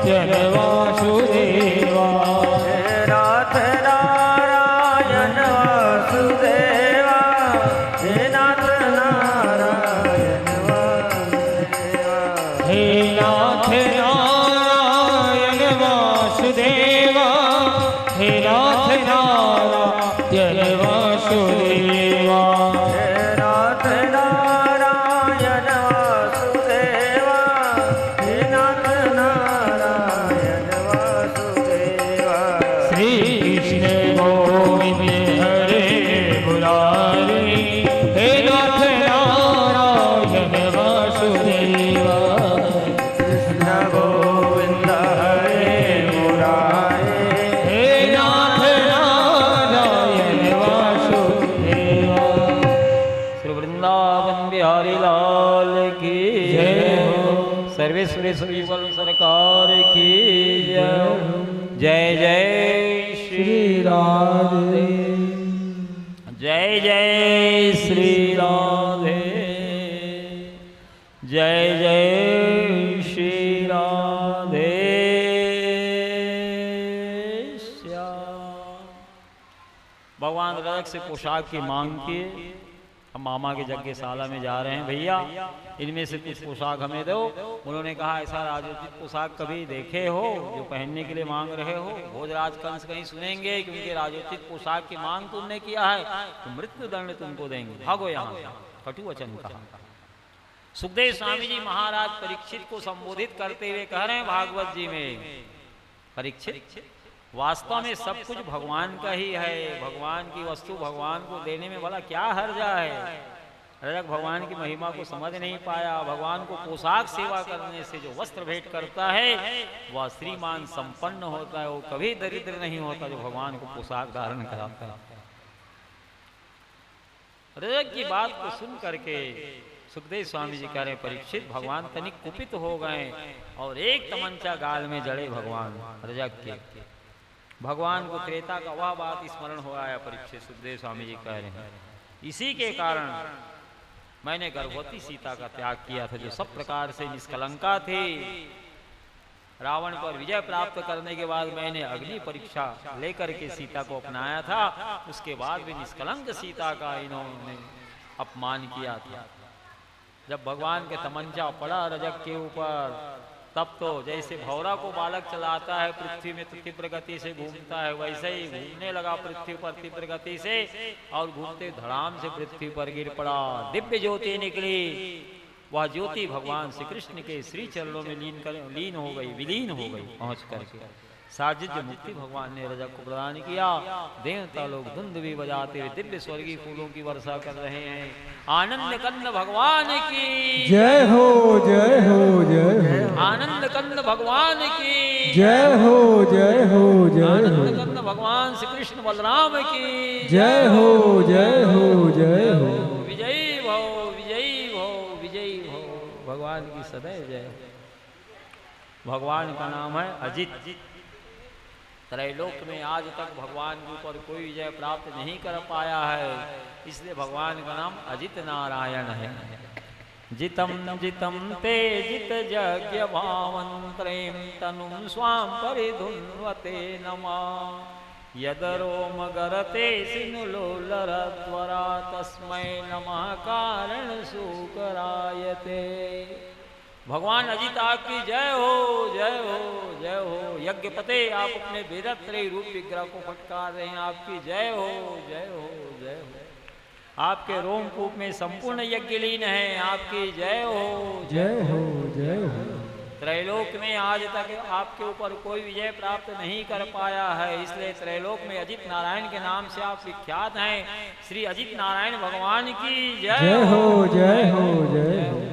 वासुदेवा। हे नाथ नारायण वासुदेवा, हे नाथ नारायण वासुदेवा। हे नाथ नारायण वासुदेवा, हे नाथ नारायण वासुदेवा। हे नाथ नारायण वासुदेवा, हे नाथ नारायण वासुदेवा। श्री कृष्ण गोविंद हरे मुरारी, हे नाथ नारायण वासुदेवा। कृष्ण गोविंद हरे मुरारे, हे नाथ नारायण वासुदेवा। श्री वृंदावन बिहारी लाल की जय हो। सर्वेश्वरेश्वरी बल सरकार की जय हो। जय जय श्री राधे, जय जय श्री राधे, जय जय श्री राधे श्याम। भगवान रजक से पोशाक की मांग किए। हम मामा के यज्ञशाला में जा रहे हैं, भैया इनमें से कुछ पोशाक हमें दो। उन्होंने कहा, ऐसा राजोचित पोशाक कभी देखे हो जो पहनने के लिए मांग रहे हो? भोजराज कंस कहीं सुनेंगे कि उनके राजोचित पोशाक की मांग तुमने किया है तो मृत्यु दंड तुमको देंगे, भागो यहाँ से। कटु वचन कहा। सुखदेव स्वामी जी महाराज परीक्षित को संबोधित करते हुए कह रहे हैं भागवत जी में, परीक्षित वास्तव में सब कुछ भगवान का ही है। भगवान की वस्तु भगवान को देने में भला क्या हर्जा है? रजक भगवान की महिमा को समझ नहीं पाया। भगवान को पोशाक सेवा करने से जो वस्त्र भेंट करता है वह श्रीमान संपन्न होता है, वो कभी दरिद्र नहीं होता जो भगवान को पोशाक धारण कराता है। रजक की बात को सुन करके सुखदेव स्वामी जी कह रहे हैं, परीक्षित भगवान तनिक कुपित हो गए और एक तमंचा गाल में जड़े भगवान रजक के। भगवान को त्रेता का वह बात स्मरण हो आया। परीक्षित सुखदेव स्वामी जी कह रहे हैं, इसी के कारण मैंने गर्भवती सीता का त्याग किया था जो सब प्रकार से निष्कलंका थी। रावण पर विजय प्राप्त करने के बाद मैंने अग्नि परीक्षा लेकर के सीता को अपनाया था, उसके बाद भी निष्कलंक सीता का इन्होंने अपमान किया था। जब भगवान के तमंचा पड़ा रजक के ऊपर, तब तो जैसे भौरा को बालक चलाता है पृथ्वी में तो तीव्र गति से घूमता है, वैसे ही घूमने लगा पृथ्वी पर तीव्र गति से, और घूमते धड़ाम से पृथ्वी पर गिर पड़ा। दिव्य ज्योति निकली, वह ज्योति भगवान श्री कृष्ण के श्री चरणों में विलीन हो गई पहुंच करके। साजिद मुक्ति भगवान ने रजक को प्रदान किया। देवता लोग धुंध भी बजाते हुए दिव्य स्वर्गीय फूलों की वर्षा कर रहे हैं। आनंद कंद भगवान की जय हो, जय हो, जय हो। आनंद कंद भगवान की जय हो, जय हो, जय हो। आनंद कंद भगवान श्री कृष्ण बलराम की जय हो, जय हो, जय हो। विजयी भव, विजयी भव, विजयी भव। भगवान की सदैव जय। भगवान का नाम है अजित। त्रैलोक में आज तक भगवान के ऊपर कोई विजय प्राप्त नहीं कर पाया है, इसलिए भगवान का नाम अजित नारायण है। जितम जितम ते जित यज्ञ भावंत्रेम तनुम स्वाम परिधुन्वते नमा यदरोम गरते सिनुलोलरद्वरा तस्मै नमः कारण सुकरायते। भगवान अजित आपकी जय हो, जय हो, जय हो। यज्ञ पते आप अपने वेदत्रयी रूप विग्रह को फटकार रहे हैं, आपकी जय हो, जय हो, जय हो। आपके रोमकूप में संपूर्ण यज्ञ लीन है, आपकी जय हो, जय हो, जय हो। त्रैलोक में आज तक आपके ऊपर कोई विजय प्राप्त नहीं कर पाया है, इसलिए त्रैलोक में अजित नारायण के नाम से आप विख्यात हैं। श्री अजित नारायण भगवान की जय हो, जय हो, जय हो।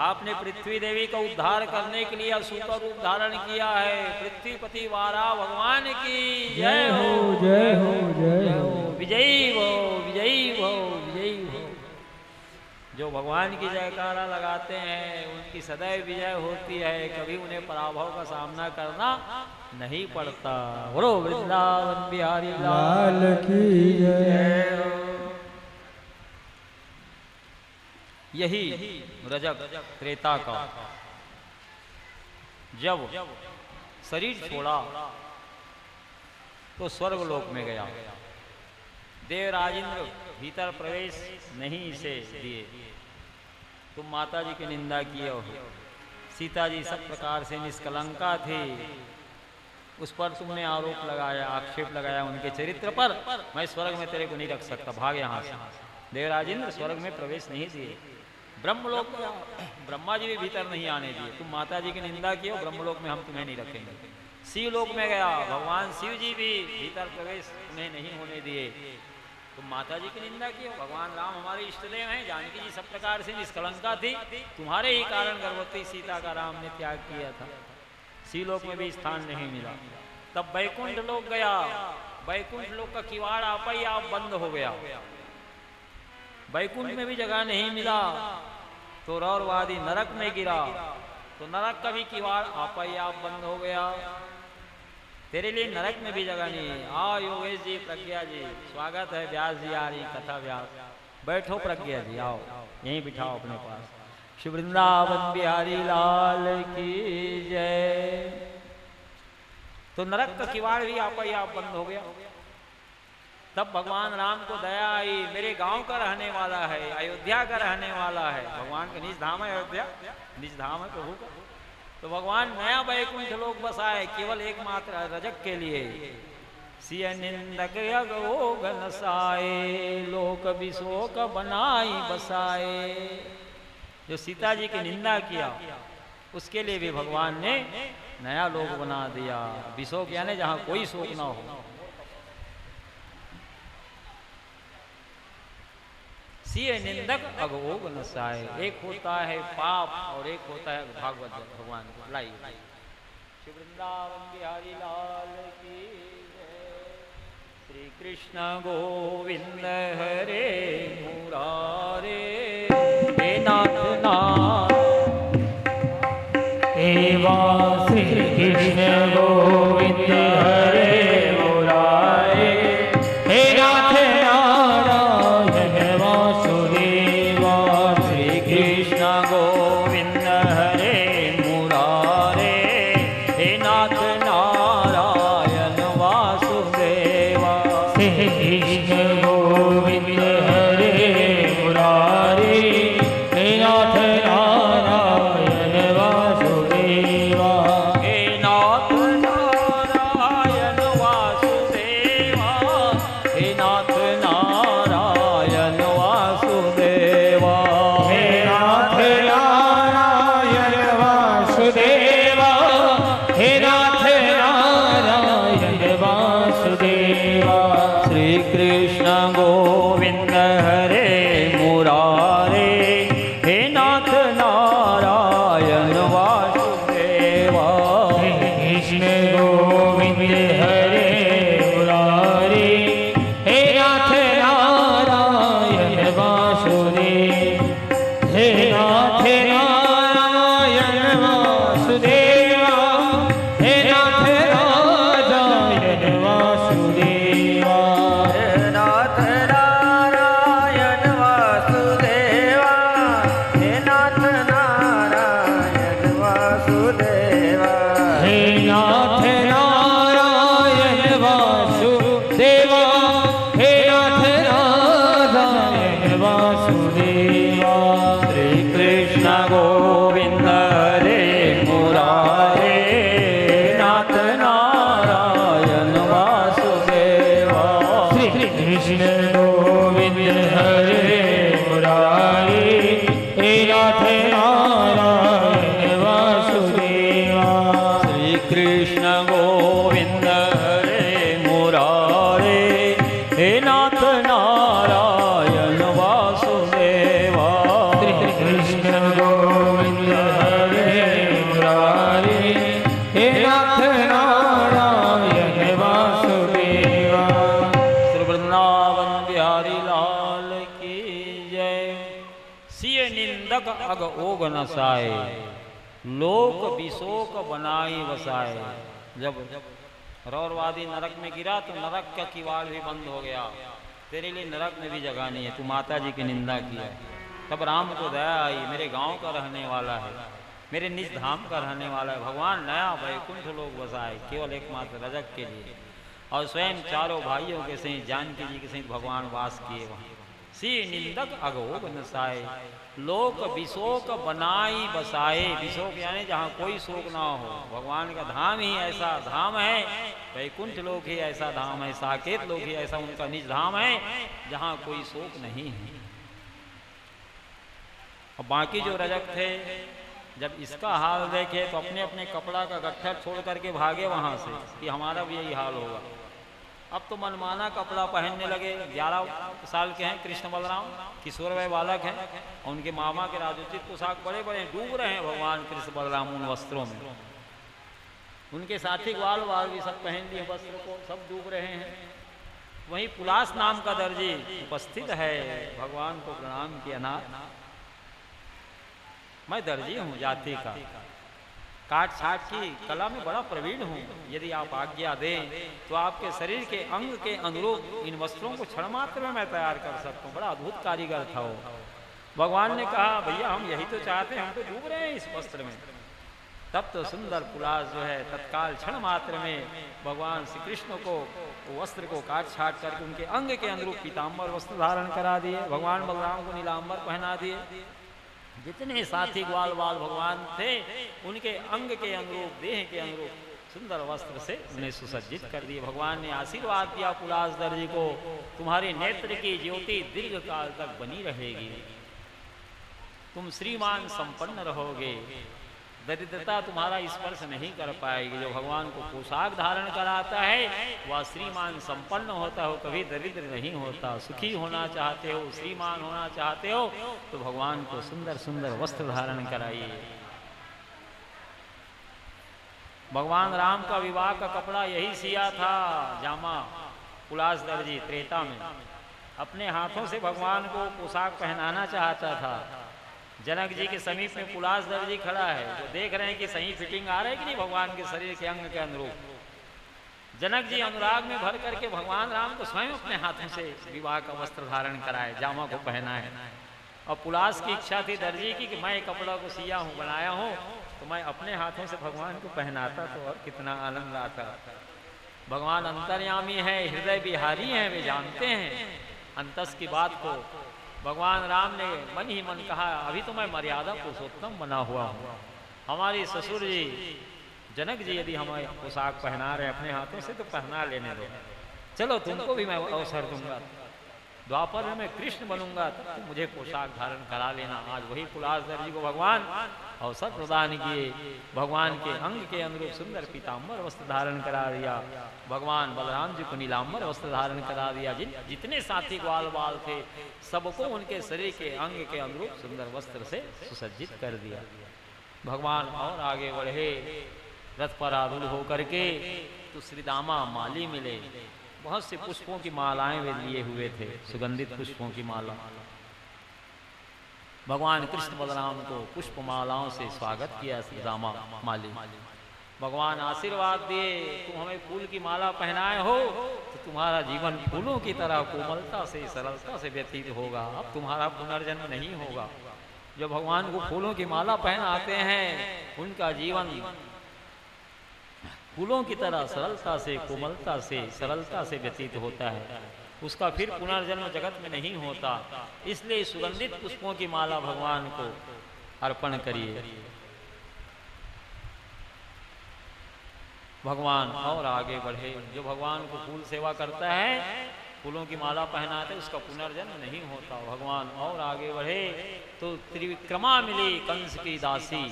आपने पृथ्वी देवी का उद्धार करने के लिए असुर रूप धारण किया है। पृथ्वीपति वारा भगवान की जय हो, जय हो, जय हो। विजयी हो, विजयी हो, विजयी हो। जो भगवान की जयकारा लगाते हैं उनकी सदैव विजय होती है, कभी उन्हें पराभव का सामना करना नहीं पड़ता। बोलो वृंदावन बिहारी लाल की जय। यही रजक त्रेता का जब शरीर छोड़ा तो स्वर्ग लोक में गया। देवराजेंद्र भीतर प्रवेश नहीं इसे दिए। तुम माता जी की निंदा किए हो, सीता जी सब प्रकार से निष्कलंका थी, उस पर तुमने आरोप लगाया, आक्षेप लगाया उनके चरित्र पर। मैं स्वर्ग में तेरे को नहीं रख सकता, भाग यहाँ से। देवराजेंद्र स्वर्ग में प्रवेश नहीं दिए। ब्रह्मलोक में ब्रह्मा जी भी भीतर नहीं आने दिए। तुम माता जी की निंदा किए हो, ब्रह्मलोक में हम तुम्हें नहीं रखेंगे। शिवलोक में गया, भगवान शिव जी भी भीतर प्रवेश तुम्हें नहीं होने दिए। तुम माता जी की निंदा किए हो। भगवान राम हमारे इष्ट देव हैं, जानकी जी सब प्रकार से निष्कलंका थी, तुम्हारे ही कारण गर्भवती सीता का राम ने त्याग किया था। शिवलोक में भी स्थान नहीं मिला। तब वैकुंठ लोक गया। वैकुंठ लोक का किवाड़ आप ही आप बंद हो गया। वैकुंठ में भी जगह नहीं मिला तो रौरवादी नरक में गिरा, तो नरक का भी किवाड़ आप ही आप बंद हो गया। तेरे लिए नरक में भी जगह नहीं है। आओ योगेश जी, प्रज्ञा जी, स्वागत है। व्यास जी आ रही कथा व्यास। बैठो प्रज्ञा जी, आओ यहीं बिठाओ अपने पास। श्री वृंदावन बिहारी लाल की जय। तो नरक का किवाड़ भी आप ही आप बंद हो गया। तब भगवान राम को दया आई, मेरे गांव का रहने वाला है, अयोध्या का रहने वाला है। भगवान का निज धाम है अयोध्या, निज धाम है प्रभु का। तो भगवान नया वैकुंठ लोक बसाए केवल एकमात्र रजक के लिए। सिय निंदक गनसाए, लोक विशोक बनाई बसाए। जो सीता जी की निंदा किया उसके लिए भी भगवान ने नया लोक बना दिया। विशोक यानी जहाँ कोई शोक ना हो। सिय निंदक अघोग नसाए। एक होता है पाप और एक होता है भागवत भगवान को। लाई श्री वृंदावन बिहारी लाल की जय। श्री कृष्ण गोविंद हरे मुरारे। हे नाथ नाथ एवा श्री कृष्ण गोविंद हरे मुरारे। हे नाथ गोविंद हरे मुरारे। हे गोविंद हरे मुरारे, हे नाथ नारायण वासुदेवा। कृष्ण गोविंद हरे मुरारे, हे नाथ नारायण वासुदेव, हे नाथ नारायण वासुदेवा, हे नाथ नारायण वासुदेवा। हे नाथ नारायण वासुदेवा, हे नाथ नारायण वासुदेवा। हे नाथ नारायण वासुदेवा, हे नाथ नारायण वासुदेवा। श्री कृष्ण गोविंद हरे मुरारे, नाथ नारायण वासुदेवा। श्री कृष्ण गोविंद हरे मुरारे, हे नाथ नारायण वासुदेवा। श्री कृष्ण गोविंद हरे मुरारे, हे नाथ नारायण वासुदेवा। श्री कृष्ण गोविंद हरे मुरारे, हे नाथ नारायण वासुदेवा। श्री वृंदावन बिहारी लाल की जय। सिय निंदक अग ओग नसाए, लोक विशोक बनाई बसाए। जब रौरवादी नरक में गिरा तो नरक का किवाड़ भी बंद हो गया। तेरे लिए नरक में भी जगह नहीं है, तू माता जी की निंदा किया। तब राम को दया आई, मेरे गांव का रहने वाला है, मेरे निज धाम का रहने वाला है। भगवान नया वैकुंठ लोग बसाए केवल एकमात्र रजक के लिए, और स्वयं चारों भाइयों के सहित जानकी जी के सहित भगवान वास किए वहाँ। सी निंदक अघोग नसाए, लोक विशोक बनाई बसाए। विशोक यानी जहाँ कोई शोक ना हो। भगवान का धाम ही ऐसा धाम है, वैकुंठ लोक ही ऐसा धाम है, साकेत लोक ही ऐसा उनका निज धाम है जहाँ कोई शोक नहीं है। और बाकी जो रजक थे जब इसका हाल देखे तो अपने अपने कपड़ा का गट्ठर छोड़ करके भागे वहाँ से कि हमारा भी यही हाल होगा। अब तो मनमाना कपड़ा पहनने लगे। 11 साल के हैं कृष्ण बलराम, किशोर वय बालक हैं, और उनके मामा के राजोचित पोशाक बड़े बड़े डूब रहे हैं भगवान कृष्ण बलराम उन वस्त्रों में। उनके साथी ग्वाल वाल भी सब पहन लिए वस्त्र को, सब डूब रहे हैं। वहीं पुलास नाम का दर्जी उपस्थित है, भगवान को प्रणाम किया। नाथ, मैं दर्जी हूँ जाति का, काट छाट की कला में बड़ा प्रवीण हूँ। यदि आप आज्ञा दें तो आपके शरीर के अंग के अनुरूप इन वस्त्रों को क्षण मात्र में मैं तैयार कर सकता हूँ। बड़ा अद्भुत कारीगर था वो। भगवान ने कहा, भैया हम यही तो चाहते हैं, हम तो डूब रहे हैं इस वस्त्र में। तब तो सुंदर पुलास जो है तत्काल क्षण मात्र में भगवान श्री कृष्ण को वस्त्र को काट छाट करके उनके अंग के अनुरूप पीताम्बर वस्त्र धारण करा दिए। भगवान बलराम को नीलांबर पहना दिए। जितने साथी ग्वाल बाल भगवान थे उनके अंग के अनुरूप, देह के अनुरूप सुंदर वस्त्र से उन्हें सुसज्जित कर दिए। भगवान ने आशीर्वाद दिया पुलास दर्जी को, तुम्हारे नेत्र की ज्योति दीर्घ काल तक बनी रहेगी, तुम श्रीमान संपन्न रहोगे, दरिद्रता तुम्हारा स्पर्श नहीं कर पाएगी। जो भगवान को पोशाक धारण कराता है वह श्रीमान संपन्न होता हो, कभी दरिद्र नहीं होता। सुखी होना चाहते हो, श्रीमान होना चाहते हो तो भगवान को सुंदर सुंदर वस्त्र धारण कराइए। भगवान राम का विवाह का कपड़ा यही सिया था, जामा पुलास दर्जी त्रेता में अपने हाथों से भगवान को पोशाक पहनाना चाहता था। जनक जी के समीप में पुलास दर्जी खड़ा है, जो देख रहे हैं कि सही फिटिंग आ रहा है कि नहीं भगवान के शरीर के अंग के अनुरूप। जनक जी अनुराग में भर करके भगवान राम को स्वयं अपने हाथों से विवाह का वस्त्र धारण कराए, जामा को पहनाए। और पुलास की इच्छा थी दर्जी की कि मैं कपड़ा को सिया हूँ, बनाया हूँ, तो मैं अपने हाथों से भगवान को पहनाता तो और कितना आनंद आता। भगवान अंतर्यामी है, हृदय बिहारी हैं, वे जानते हैं अंतस की बात को। भगवान राम ने मन ही मन कहा, अभी तो मैं मर्यादा पुरुषोत्तम बना हुआ हूँ। हमारी ससुर जी जनक जी यदि हमें पोशाक पहना रहे अपने हाथों से तो पहना लेने दो, चलो तुमको भी मैं अवसर दूंगा। द्वापर में मैं कृष्ण बनूंगा तब तो मुझे पोशाक धारण करा लेना। आज वही कुलासधर जी को भगवान अवसर प्रदान किए, भगवान के अंग के अनुरूप सुंदर पीताम्बर वस्त्र धारण करा दिया। भगवान बलराम जी को नीलांबर वस्त्र धारण करा दिया। जितने साथी ग्वाल बाल थे सबको उनके शरीर के अंग के अनुरूप सुंदर वस्त्र से सुसज्जित कर दिया। भगवान और आगे बढ़े, रथ पर आरूढ़ होकर के तो श्री दामा माली मिले। बहुत से पुष्पों की मालाएं वे लिए हुए थे, सुगंधित पुष्पों की माला। भगवान कृष्ण बलराम को पुष्प मालाओं से स्वागत किया श्री दामा माली। भगवान आशीर्वाद दिए, तुम हमें फूल की माला पहनाए हो तो तुम्हारा जीवन फूलों की तरह कोमलता से सरलता से व्यतीत होगा। अब तुम्हारा पुनर्जन्म नहीं होगा। जो भगवान को फूलों की माला पहनाते हैं उनका जीवन फूलों की तरह सरलता से कोमलता से सरलता से व्यतीत होता है। उसका फिर पुनर्जन्म जगत में नहीं होता। इसलिए सुगंधित पुष्पों की माला भगवान को अर्पण करिए। भगवान और आगे बढ़े। जो भगवान को फूल सेवा करता है, फूलों की माला पहनाते, उसका पुनर्जन्म नहीं होता। भगवान और आगे बढ़े तो त्रिविक्रमा मिली कंस की दासी।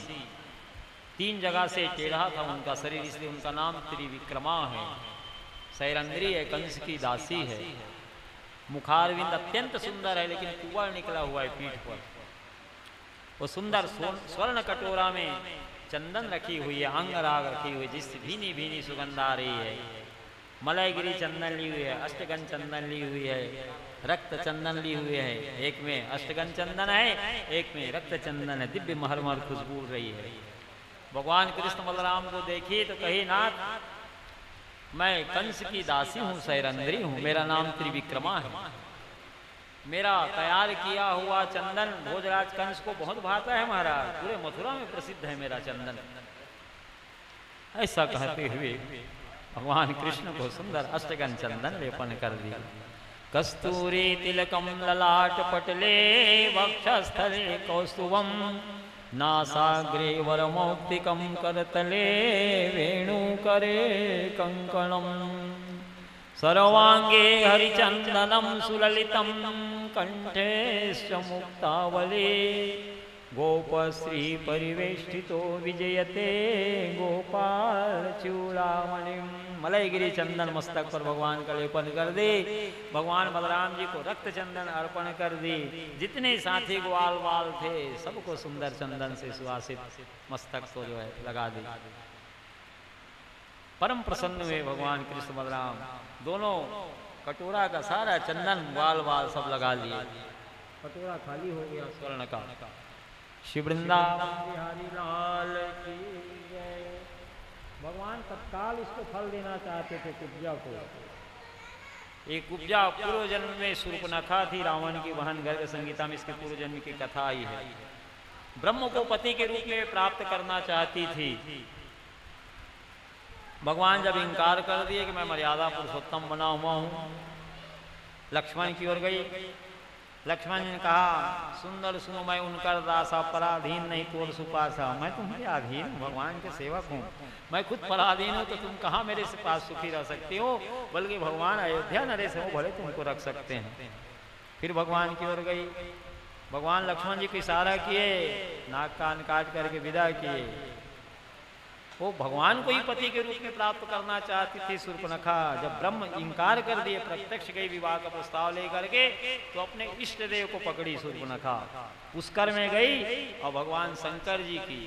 3 जगह से टेढ़ा था उनका शरीर, इसलिए उनका नाम त्रिविक्रमा है। सैरंद्री है, कंस की दासी है। मुखारविंद अत्यंत सुंदर है, लेकिन कुंवर निकला हुआ है पीठ पर। वो सुंदर स्वर्ण कटोरा में चंदन रखी हुई है, अंगराग रखी हुई है, जिससे भीनी भीनी सुगंध आ रही है। मलयगिरी चंदन ली हुई है, अष्टगन चंदन ली हुई है, रक्त चंदन ली हुई है। एक में अष्टगन चंदन है, एक में रक्त चंदन है। दिव्य महरमर खुशबू रही है। भगवान कृष्ण बलराम को देखिए तो कही, नाथ मैं कंस की दासी हूँ, सैरंद्री हूँ, मेरा नाम त्रिविक्रमा है। मेरा तैयार किया हुआ चंदन भोजराज कंस को बहुत भाता है महाराज, पूरे मथुरा में प्रसिद्ध है मेरा चंदन। ऐसा कहते हुए भगवान कृष्ण को सुंदर अष्टगन चंदन लेपन कर दिया। कस्तूरी तिलकम ललाट पटले वक्षस्थले कौस्तुभम नासाग्रे वरमौक्तिकं करतले वेणुकरे कंकणम सर्वांगे हरिचंदनं सुललितं कंठेश्च मुक्तावली गोपश्री परिवेष्टितो विजयते गोपाल चूड़ामणिम। मलयगिरी चंदन मस्तक पर भगवान का लेपन कर दे। भगवान बलराम जी को रक्त चंदन अर्पण कर दी। जितने साथी ग्वाल बाल थे सबको सुंदर चंदन से सुवासित मस्तक को जो है लगा दी। परम प्रसन्न हुए भगवान कृष्ण बलराम। दोनों कटोरा का सारा चंदन ग्वाल बाल सब लगा लिए। कटोरा खाली हो गया स्वर्ण का। श्री वृंदावन बिहारी लाल की जय। भगवान तत्काल इसको फल देना चाहते थे कुब्जा को। एक कुब्जा पूर्व जन्म में शूर्पणखा थी, रावण की बहन। गर्ग संगीता में इसके पूर्व जन्म की कथा आई है। ब्रह्म को पति के रूप में प्राप्त करना चाहती थी। भगवान जब इंकार कर दिए कि मैं मर्यादा पुरुषोत्तम बना हुआ हूं, लक्ष्मण की ओर गई। लक्ष्मण ने कहा, सुंदर सुनो, मैं उनकर दासा पराधीन नहीं तोर सुपासा। मैं तुम्हारे अधीन हूँ, भगवान के सेवक हूँ। मैं खुद पराधीन हूँ तो तुम कहाँ मेरे से पास सुखी रह सकती हो, बल्कि भगवान अयोध्या नरेश हो, भले तुमको रख सकते हैं। फिर भगवान की ओर गई। भगवान लक्ष्मण जी को इशारा किए, नाक कान काट करके विदा किए। वो भगवान को ही पति के रूप में प्राप्त करना चाहती थी शूर्पणखा। जब ब्रह्म इंकार कर दिए, प्रत्यक्ष गई विवाह का प्रस्ताव लेकर के, तो अपने इष्ट देव को पकड़ी शूर्पणखा। पुष्कर में गई और भगवान शंकर जी की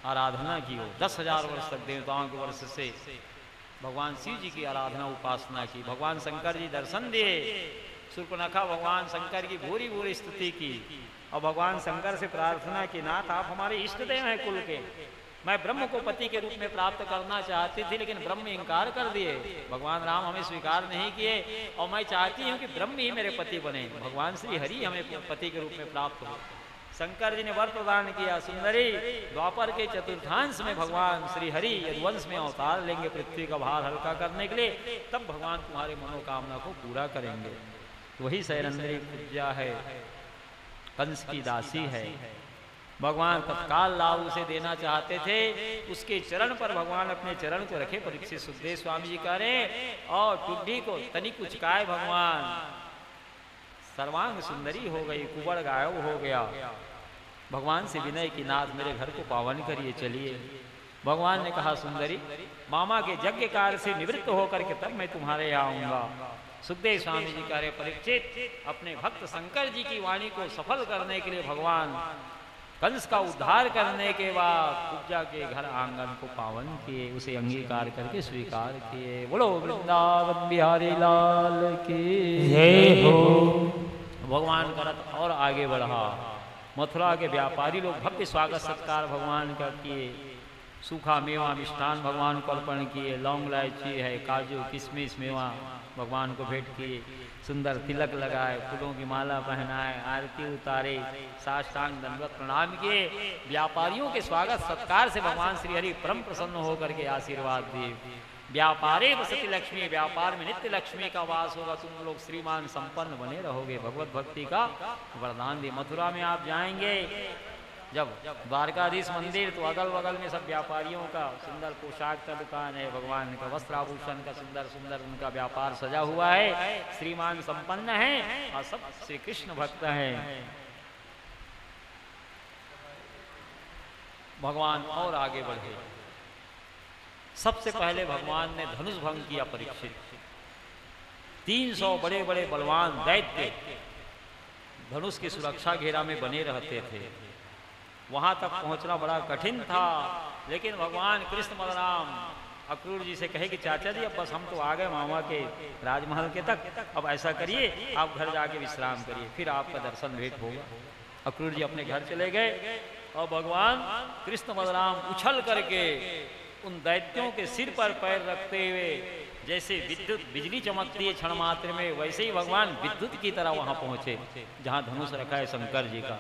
आराधना की। 10,000 वर्ष तक देवताओं के वर्ष से भगवान शिव जी की आराधना उपासना की। भगवान शंकर जी दर्शन दिए। शूर्पणखा भगवान शंकर की भूरी भूरी स्तुति की और भगवान शंकर से प्रार्थना की, नाथ आप हमारे इष्ट देव हैं कुल के। मैं ब्रह्म को पति के रूप में प्राप्त करना चाहती थी, लेकिन ब्रह्म इंकार कर दिए। भगवान राम हमें स्वीकार नहीं किए और मैं चाहती हूँ कि ब्रह्म ही मेरे पति बने, भगवान श्री हरि हमें पति के रूप में प्राप्त हो। शंकर जी ने वर प्रदान किया, सुंदरी द्वापर के चतुर्थांश में भगवान श्री हरि यदुवंश में अवतार लेंगे पृथ्वी का भार हल्का करने के लिए, तब भगवान तुम्हारी मनोकामना को पूरा करेंगे। तो वही सैरंद्री पूज्या है, कंस की दासी है। भगवान तत्काल लाभ उसे देना चाहते थे। उसके चरण पर भगवान अपने चरण को रखे। परीक्षित सुखदेव स्वामी जी कह रहे और टुड्डी को तनिक उचकाए भगवान। सर्वांग सुंदरी हो गई, कुबड़ गायब हो गया। भगवान से विनय की, नाथ मेरे घर को पावन करिए, चलिए। भगवान ने कहा सुंदरी, मामा के यज्ञ कार्य से निवृत्त होकर के तब मैं तुम्हारे यहाँ आऊंगा। सुखदेव स्वामी जी कह रहे, परीक्षित अपने भक्त शंकर जी की वाणी को सफल करने के लिए भगवान कंस का उद्धार करने के बाद कुब्जा के घर आंगन को पावन किए, उसे अंगीकार करके स्वीकार किए। बोलो वृंदावन बिहारी लाल की जय हो। भगवान का रथ और आगे बढ़ा। मथुरा के व्यापारी लोग भव्य स्वागत सत्कार भगवान का किए। सूखा मेवा मिष्ठान भगवान को अर्पण किए। लौंग इलायची है, काजू किशमिश मेवा भगवान को भेंट किए। सुंदर तिलक लगाए, फूलों की माला पहनाए, आरती उतारे, साष्टांग दंडवत प्रणाम किए। व्यापारियों के स्वागत सत्कार से भगवान श्री हरि परम प्रसन्न होकर के आशीर्वाद दिए। व्यापारे बसती लक्ष्मी, व्यापार में नित्य लक्ष्मी का वास होगा, तुम लोग श्रीमान संपन्न बने रहोगे। भगवत भक्ति का वरदान दिए। मथुरा में आप जाएंगे जब द्वारकाधीश मंदिर, तो अगल बगल में सब व्यापारियों का सुंदर पोशाक का दुकान है, भगवान का वस्त्राभूषण का सुंदर सुंदर उनका व्यापार सजा हुआ है। श्रीमान संपन्न है और सब श्री कृष्ण भक्त हैं। भगवान और आगे बढ़े। सबसे पहले भगवान ने धनुष भंग किया परीक्षित। 300 बड़े बड़े बलवान दैत्य धनुष की सुरक्षा घेरा में बने रहते थे। वहां तक पहुंचना बड़ा कठिन था, लेकिन भगवान कृष्ण बलराम अक्रूर जी से कहे कि चाचा जी अब बस हम तो आ गए मामा के राजमहल के तक, अब ऐसा करिए आप घर जाके विश्राम करिए, फिर आपका दर्शन भेंट होगा। अक्रूर जी अपने घर चले गए और भगवान कृष्ण बलराम उछल करके उन दैत्यों के सिर पर पैर रखते हुए, जैसे विद्युत बिजली चमकती है क्षण मात्र में, वैसे ही भगवान विद्युत की तरह वहां पहुंचे जहां धनुष रखा है शंकर जी का,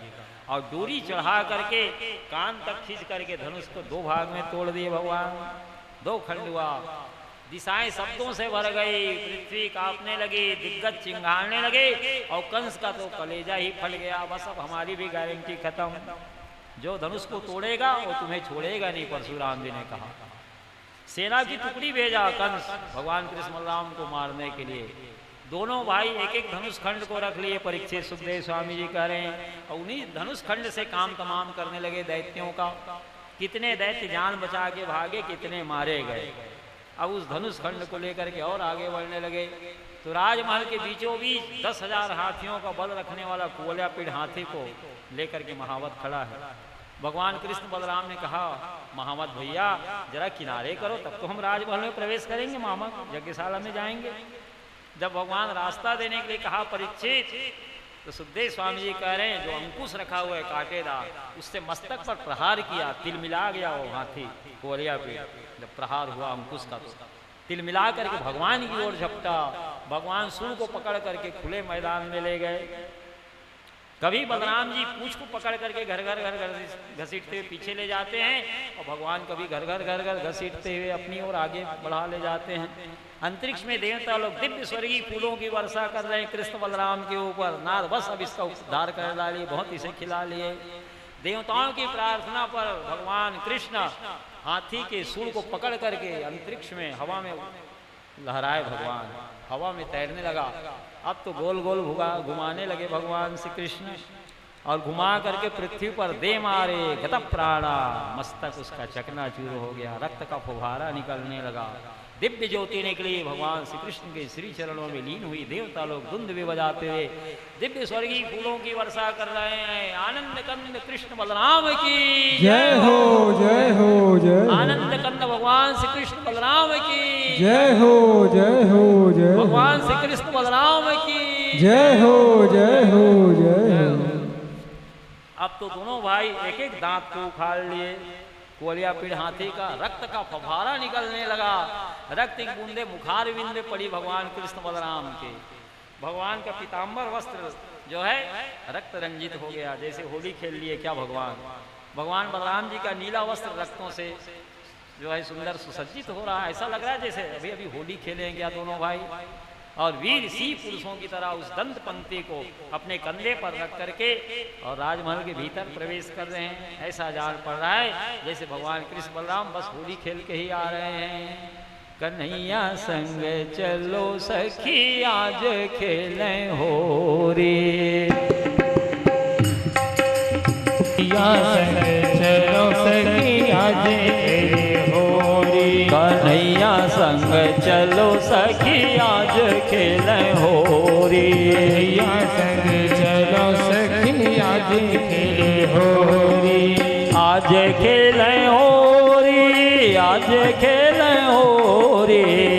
और डोरी चढ़ा करके कान तक खींच करके धनुष को 2 भाग में तोड़ दिए भगवान। 2 खंड हुआ। दिशाएं शब्दों से भर गई, पृथ्वी कांपने लगी, दिग्गज चिंगारने लगे और कंस का तो कलेजा ही फट गया। बस अब हमारी भी गारंटी खत्म, जो धनुष को तोड़ेगा वो तुम्हें छोड़ेगा नहीं, परशुराम जी ने कहा। सेना की टुकड़ी भेजा कंस भगवान कृष्ण बलराम को मारने के लिए। दोनों भाई एक एक धनुष खंड को रख लिए। परीक्षित सुखदेव स्वामी जी कह रहे हैं, और उन्हीं धनुष खंड से काम तमाम करने लगे दैत्यों का। कितने दैत्य जान बचा के भागे, कितने मारे गए। अब उस धनुष खंड को लेकर के और आगे बढ़ने लगे। तो राजमहल के बीचों बीच 10,000 हाथियों का बल रखने वाला कुवल्या पीढ़ हाथी को लेकर के महावत खड़ा है। भगवान कृष्ण बलराम ने कहा, महावत भैया जरा किनारे करो, तब तो हम राजमहल में प्रवेश करेंगे, मामा यज्ञशाला में जाएंगे। जब भगवान रास्ता देने के लिए कहा परीक्षित, तो सुखदेव स्वामी जी कह रहे हैं, जो अंकुश रखा हुआ है कांटेदार, उससे मस्तक पर प्रहार किया, तिल मिला गया वो हाथी कोरिया पे। जब प्रहार हुआ अंकुश का, तो तिल मिला करके भगवान की ओर झपटा। भगवान सूंड को पकड़ करके खुले मैदान में ले गए। कभी बलराम जी पूंछ को पकड़ करके घर घर घसीटते हुए पीछे ले जाते हैं, और भगवान कभी घर घर घसीटते हुए अपनी ओर आगे बढ़ा ले जाते हैं। अंतरिक्ष में देवता लोग दिव्य स्वर्गीय फूलों की वर्षा कर रहे हैं कृष्ण बलराम के ऊपर। नारद बस अब इसका उद्धार कर डालिए, बहुत इसे खिला लिए। देवताओं की प्रार्थना पर भगवान कृष्ण हाथी के सूंड को पकड़ करके अंतरिक्ष में हवा में लहराए। भगवान हवा में तैरने लगा। अब तो गोल गोल घुमाने लगे भगवान श्री कृष्ण, और घुमा करके पृथ्वी पर दे मारे गत प्राणा। मस्तक उसका चकनाचूर हो गया, रक्त का फुहारा निकलने लगा। दिव्य ज्योति निकली, भगवान श्री कृष्ण के श्री चरणों में लीन हुई। देवता लोग धुंध भी बजाते हुए दिव्य स्वर्गीय फूलों की वर्षा कर रहे हैं। आनंद कंद कृष्ण बलराम की जय हो, जय हो, जय हो। आनंद कंद भगवान श्री कृष्ण बलराम की जय हो, जय हो, जय हो। भगवान श्री कृष्ण बलराम की जय हो, जय हो, जय हो। अब तो दोनों भाई एक एक दांत को उखाड़ लिए। कोरिया पीढ़ हाथी का रक्त का फव्वारा निकलने लगा। रक्त की बूंदे मुखार बिंदे पड़ी भगवान कृष्ण बलराम के। भगवान का पीताम्बर वस्त्र जो है रक्त रंजित हो गया, जैसे होली खेल लिए क्या भगवान बलराम जी का नीला वस्त्र रक्तों से जो है सुंदर सुसज्जित हो रहा है। ऐसा लग रहा है जैसे अभी अभी होली खेले हैं क्या दोनों भाई। और वीर सी पुरुषों की तरह उस दंत पंक्ति को अपने कंधे पर रख करके और राजमहल के भीतर प्रवेश कर रहे हैं। ऐसा जान पड़ रहा है जैसे भगवान कृष्ण बलराम बस होली खेल के ही आ रहे हैं। कन्हैया संग चलो सखी आज खेलें होरी। चलो सखी आज खेलें होरी। कन्हैया संग चलो सखी आज खेलें होरी। कन्हैया संग चलो सखी आज खेलें होरी। आज खेलें होरी, आज खेलें होरी।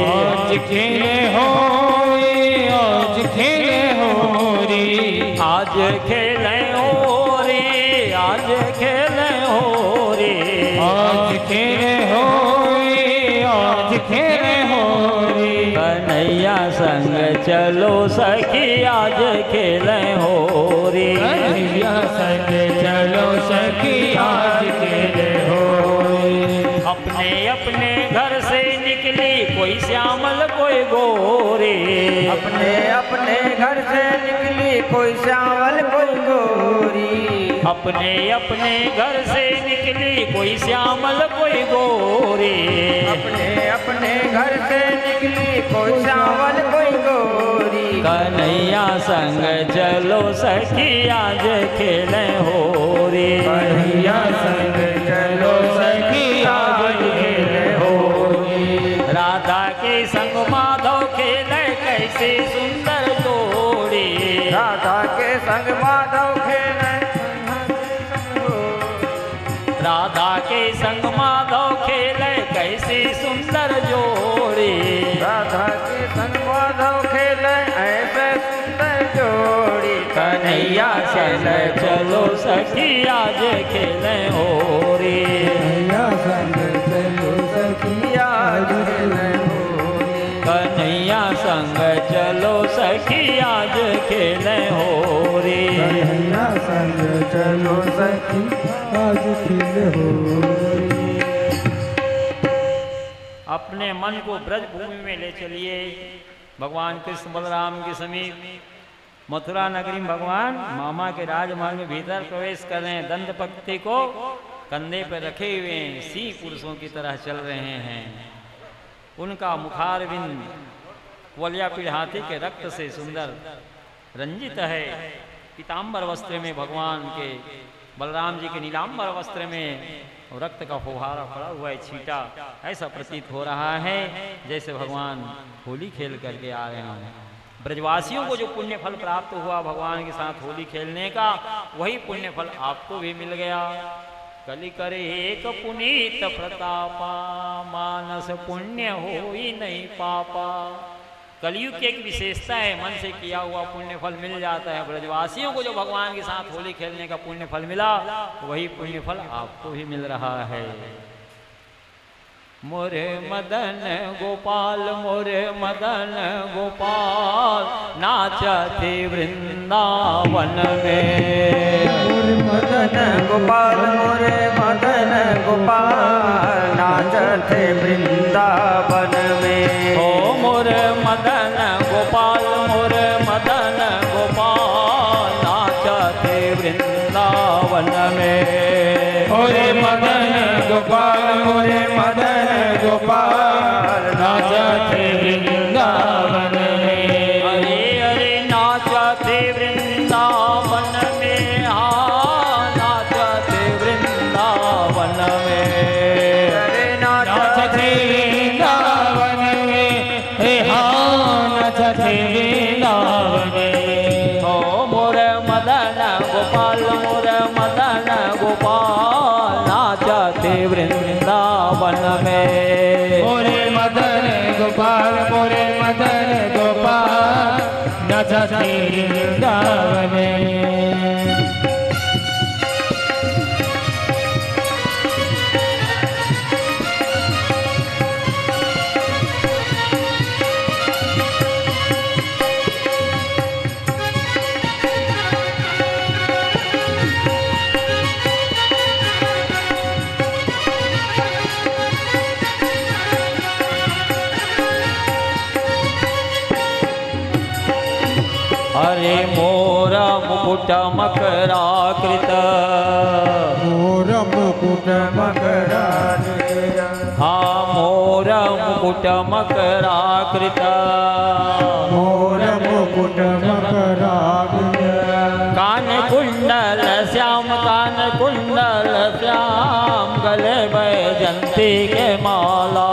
आज खेले होरी, आज खेले होरी। आज खेलें होरी, आज खेलें होरी। आज खेले होरी, आज खेले होरी। कन्हैया संग चलो सखी आज खेलें होरी। कन्हैया संग चलो सखी आज खेले होरी। अपने अपने घर से निकली कोई श्यामल कोई गोरी। अपने अपने घर से निकली कोई श्यामल कोई गोरी। अपने अपने घर से निकली कोई श्यामल कोई गोरी। अपने अपने घर से निकली कोई श्यामल कोई गोरी। कन्हैया संग चलो सखी आज खेलें होरी। कन्हैया संग चलो सखी आज खेले होरी। राधा के संग माधव खेले कैसे सुंदर जोड़ी। राधा के संग माधव खेले राधा के संग माधव खेले कैसी सुंदर जोड़ी। राधा के संग माधव खेले ऐसे सुंदर जोड़ी। कन्हैया संग चलो सखी आज खेलें होरी। कन्हैया संग चलो सखी आज खेले होरी। कन्हैया संग चलो सखी आज खेलें होरी। कन्हैया संग चलो सखी आज खेले होरी। अपने मन को ब्रज भूमि में ले चलिए। भगवान कृष्ण बलराम के समीप मथुरा नगरी में भगवान मामा के राजमहल में भीतर प्रवेश कर रहे हैं। दंत पक्ति को कंधे पर रखे हुए सिंह पुरुषों की तरह चल रहे हैं। उनका मुखारविंद वलिया पीढ़ हाथी के रक्त से सुंदर रंजित है। पीताम्बर वस्त्र में भगवान के बलराम जी के नीलांबर वस्त्र में रक्त का फुहारा पड़ा हुआ है, छींटा। ऐसा प्रतीत हो रहा है जैसे भगवान होली खेल करके आ रहे हैं। ब्रजवासियों को जो पुण्य फल प्राप्त हुआ भगवान के साथ होली खेलने का, वही पुण्य फल आपको भी मिल गया। कलि करे एक पुनीत प्रतापा, मानस पुण्य हो ही नहीं पापा। कलयुग की एक विशेषता है, मन से किया हुआ पुण्य फल मिल जाता है। ब्रजवासियों को जो भगवान के साथ होली खेलने का पुण्य फल मिला, वही पुण्य फल आपको भी मिल रहा है। मोरे मदन गोपाल, मोरे मदन गोपाल, नाचते वृंदावन में। मोरे मदन गोपाल, मोरे मदन गोपाल, नाचते वृंदावन में। ओ मोरे मदन गोपाल, मोरे मदन गोपाल, नाचते वृंदावन में। मोरे मदन गोपाल, मोरे मदन गोपाल, नाचते वृंदावन में। अरे अरे नाचते वृंदावन में, हाँ नाचते वृंदावन में। अरे नाचते वृंदावन में, हे हाँ नाचते वृंदावन में। ओ मोरे मदन गोपाल, मोरे मदन गोपाल, नाचते वृंदावन में। मोरे मदन गोपाल, मोरे मदन गोपाल, नाचते वृंदावन में। अरे मोरा मुकुट मकराकृत, मोर मुकुट मकराकृत, हाँ मोर मुकुट मकराकृत मोर मुकुट मकराकृत कान कुंडल श्याम कान कुंडल श्याम गले बैजंती के माला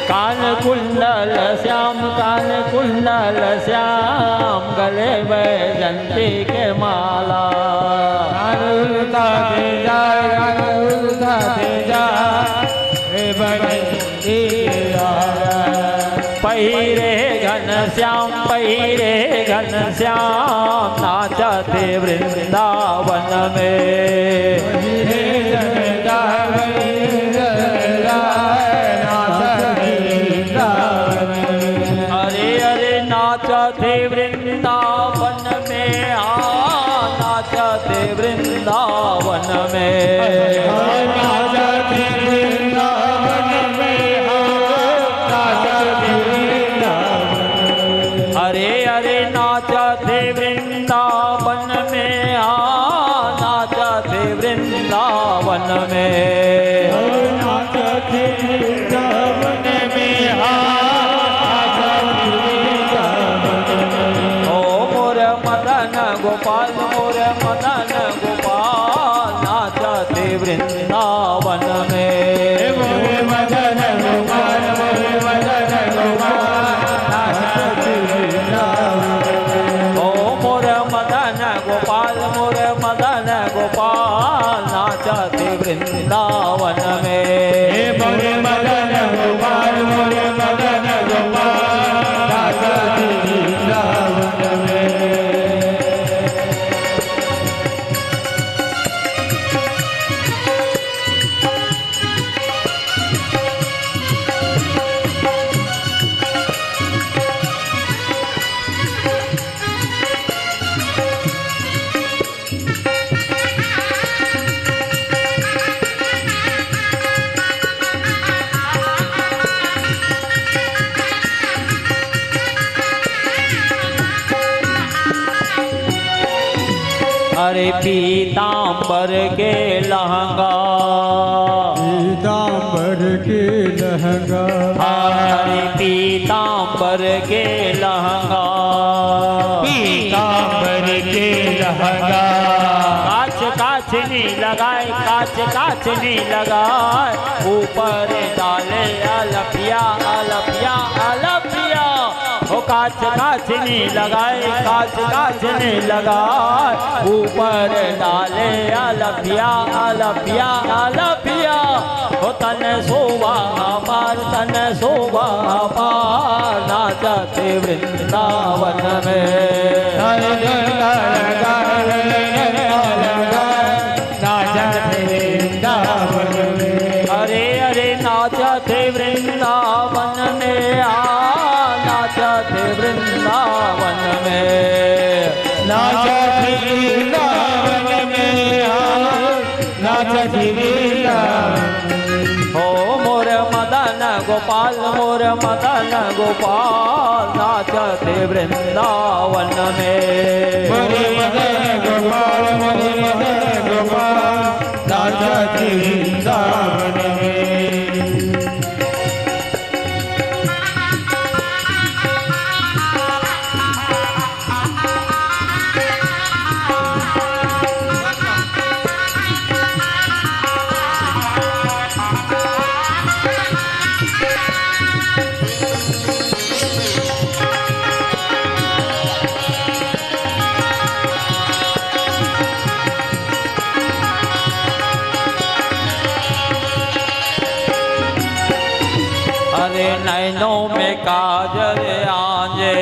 कान कुंडल श्याम गले बैजंती के माला पहिरे घन श्याम नाचते वृंदावन अरे अरे नाचते वृंदावन में नाचते वृंदावन अरे अरे नाचते वृंदावन में नाचते वृंदावन ओ मोर मदन गोपाल नाचते वृंदावन गोपाल नाचते वृंदावन अरे पीतांबर के लहंगा अरे पीतांबर के लहंगा काच नहीं लगाए ऊपर डाले अलपिया हो काच नहीं लगाए ऊपर डाले अलपिया हो तन शोभा पार नाचते वृंदावन अरे अरे नाचते वृंदावन नाचते वृंदावन हो मोर मदन गोपाल नाचते वृंदावन अरे नैनों में काजल आंजे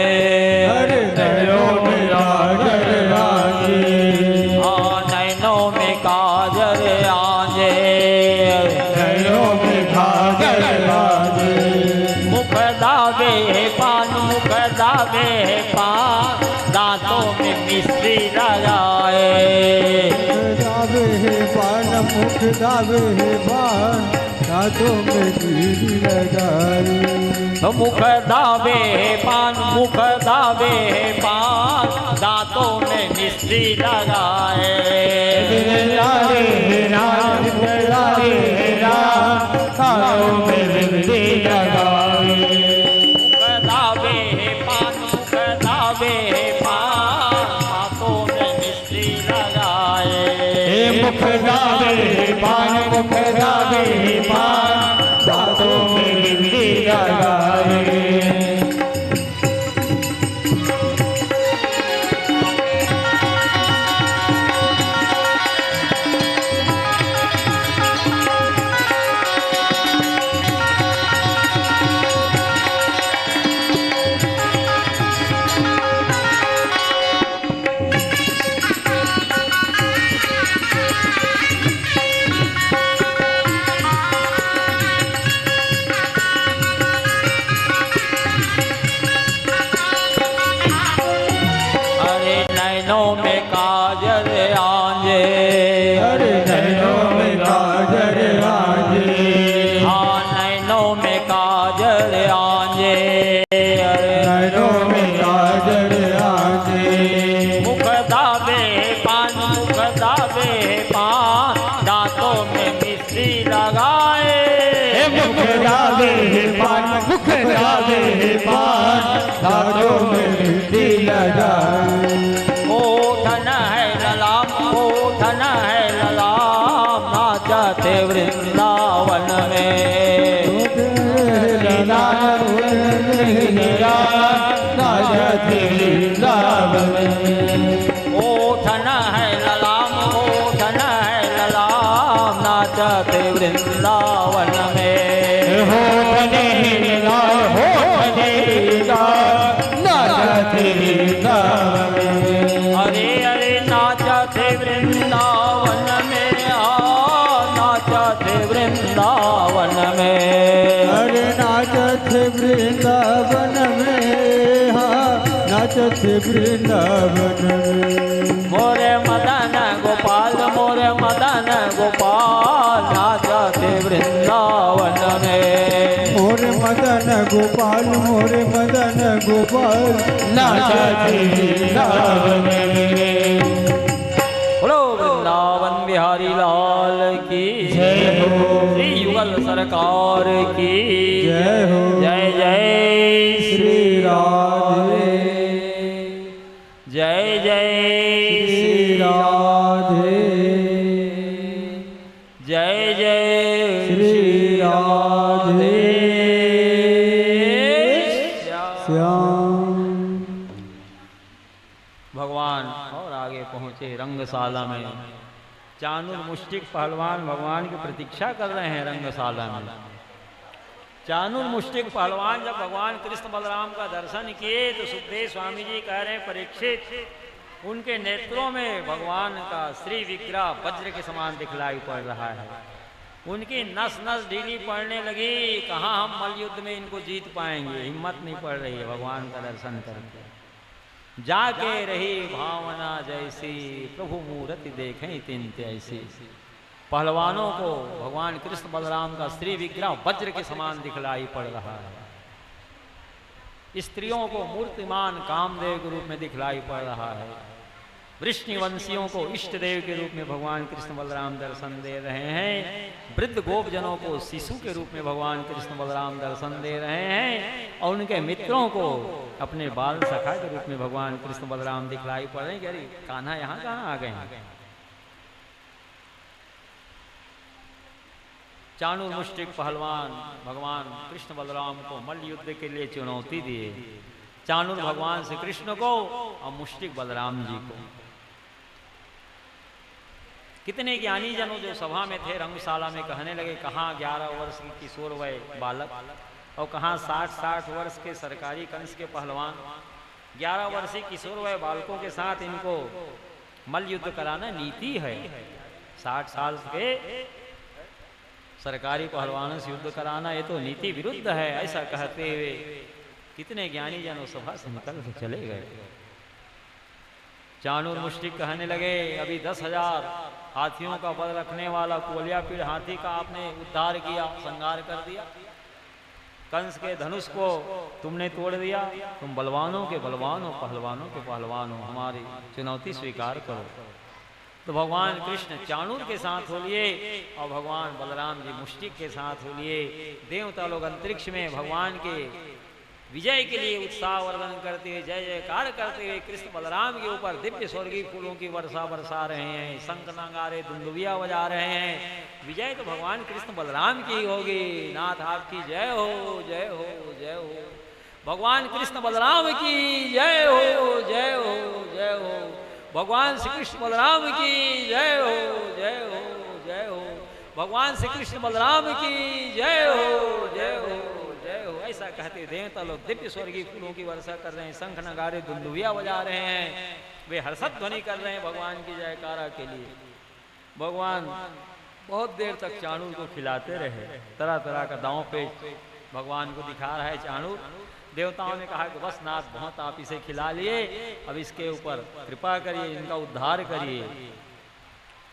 नैनों में काजल आंजे मुख दावे पान दांतों में मिश्री लगाए मुख दावे पान दांतों में मिश्री लगाए मुख दावे पान दांतों में मिश्री मिस्त्री लगाए। लाए राम लाए राम हाथों में बिंदी लगाए। दावे पान दावे पान हाथों में मिस्त्री लगाए। मुख दावे पान मुख दावे पान हाथों में बिंदी लगाए। नैनों में काजल आंजे। अरे नैनों में काजल आंजे। हाँ नैनों में काजल आंजे। अरे नैनों में काजल आंजे। मुख दावे पान दांतों में मिस्त्री लगाए। मुख दावे पान मुख दावे पान हाथों में बिंदी लगाए। ओठन है ललाम नाचते वृंदावन में। नाचते वृंदावन में। ओठन है ललाम नाचते वृंदावन में। होठने लाल नाचते वृंदावन में। अरे अरे नाचते वृंदावन में। नाचते वृंदावन में। अरे नाचत वृंदावन में। हाँ नाचत वृंदावन में। मोरे मदन गोपाल नाचते वृंदावन में। मोरे मदन गोपाल नाचते वृंदावन में। बोलो वृंदावन बिहारी लाल की जय हो। श्री युगल सरकार की जय हो। जय जय श्री राधे जय जय श्री राधे जय जय श्री राधे श्याम। भगवान और आगे पहुंचे रंगशाला में। चाणूर मुष्टिक पहलवान भगवान की प्रतीक्षा कर रहे हैं रंगशाला में। चाणूर मुष्टिक पहलवान जब भगवान कृष्ण बलराम का दर्शन किए तो सुखदेव स्वामी जी कह रहे हैं परीक्षित उनके नेत्रों में भगवान का श्री विग्रह वज्र के समान दिखलाई पड़ रहा है। उनकी नस नस ढीली पड़ने लगी। कहाँ हम मल युद्ध में इनको जीत पाएंगे, हिम्मत नहीं पड़ रही है भगवान का दर्शन करके। जाके रही भावना जैसी प्रभु मूर्ति देखें तिन्त ऐसी। पहलवानों को भगवान कृष्ण बलराम का श्री विग्रह वज्र के समान दिखलाई पड़ रहा है। स्त्रियों को मूर्तिमान कामदेव के रूप में दिखलाई पड़ रहा है। वृष्णिवंशियों को इष्ट देव के रूप में भगवान कृष्ण बलराम दर्शन दे रहे हैं। वृद्ध गोपजनों को शिशु के रूप में भगवान कृष्ण बलराम दर्शन दे रहे हैं और उनके मित्रों को अपने बाल सखा के रूप में भगवान कृष्ण बलराम दिखलाई पड़ रहे हैं। अरे कान्हा यहाँ कहाँ आ गए हैं। चाणूर मुष्टिक पहलवान भगवान कृष्ण बलराम को मल्ल युद्ध के लिए चुनौती दिए। चाणूर भगवान श्री कृष्ण को और मुष्टिक बलराम जी को। कितने ज्ञानी जनों जो सभा में थे रंगशाला में कहने लगे कहाँ 11 वर्ष की किशोर वय बालक और कहाँ 60-60 वर्ष के सरकारी कंस के पहलवान। 11 वर्षीय किशोर वय बालकों के साथ इनको मल्ल युद्ध कराना नीति है। 60 साल के सरकारी पहलवानों से युद्ध कराना ये तो नीति विरुद्ध है। ऐसा कहते हुए कितने ज्ञानी जनों सभा से निकल के चले गए। चाणूर मुष्टिक कहने लगे अभी 10,000 हाथियों का बल रखने वाला कोलियापीड़ हाथी का आपने उद्धार किया, संहार कर दिया। कंस के धनुष को तुमने तोड़ दिया, तुम बलवानों के बलवान हो, पहलवानों के पहलवान हो, हमारी चुनौती स्वीकार करो। तो भगवान कृष्ण चाणूर के साथ हो लिए और भगवान बलराम जी मुष्टिक के साथ हो लिए। देवता लोग अंतरिक्ष में भगवान के विजय के लिए उत्साह वर्धन करते हुए, जय जयकार करते हुए कृष्ण बलराम के ऊपर दिव्य स्वर्गीय फूलों की वर्षा बरसा रहे हैं, शंख नगारे दुंदुभिया बजा रहे हैं। विजय तो भगवान कृष्ण बलराम की होगी। नाथ आपकी जय हो, जय हो, जय हो। भगवान कृष्ण बलराम की जय हो, जय हो, जय हो। भगवान श्री कृष्ण बलराम की जय हो, जय हो, जय हो। भगवान श्री कृष्ण बलराम की जय हो, जय हो, जय हो। ऐसा कहते देवता लोग दिव्य स्वर्गीय फूलों की वर्षा कर रहे हैं, शंख नगारे दुंदुभिया बजा रहे हैं, वे हर्षद ध्वनि कर रहे हैं भगवान की जयकारा के लिए। भगवान बहुत देर तक चाणूर को खिलाते रहे, तरह तरह का दांव पेच भगवान को दिखा रहा है चाणूर। देवताओं ने कहा कि बस नाथ, बहुत आप इसे खिला लिए, अब इसके ऊपर कृपा करिए, इनका उद्धार करिए।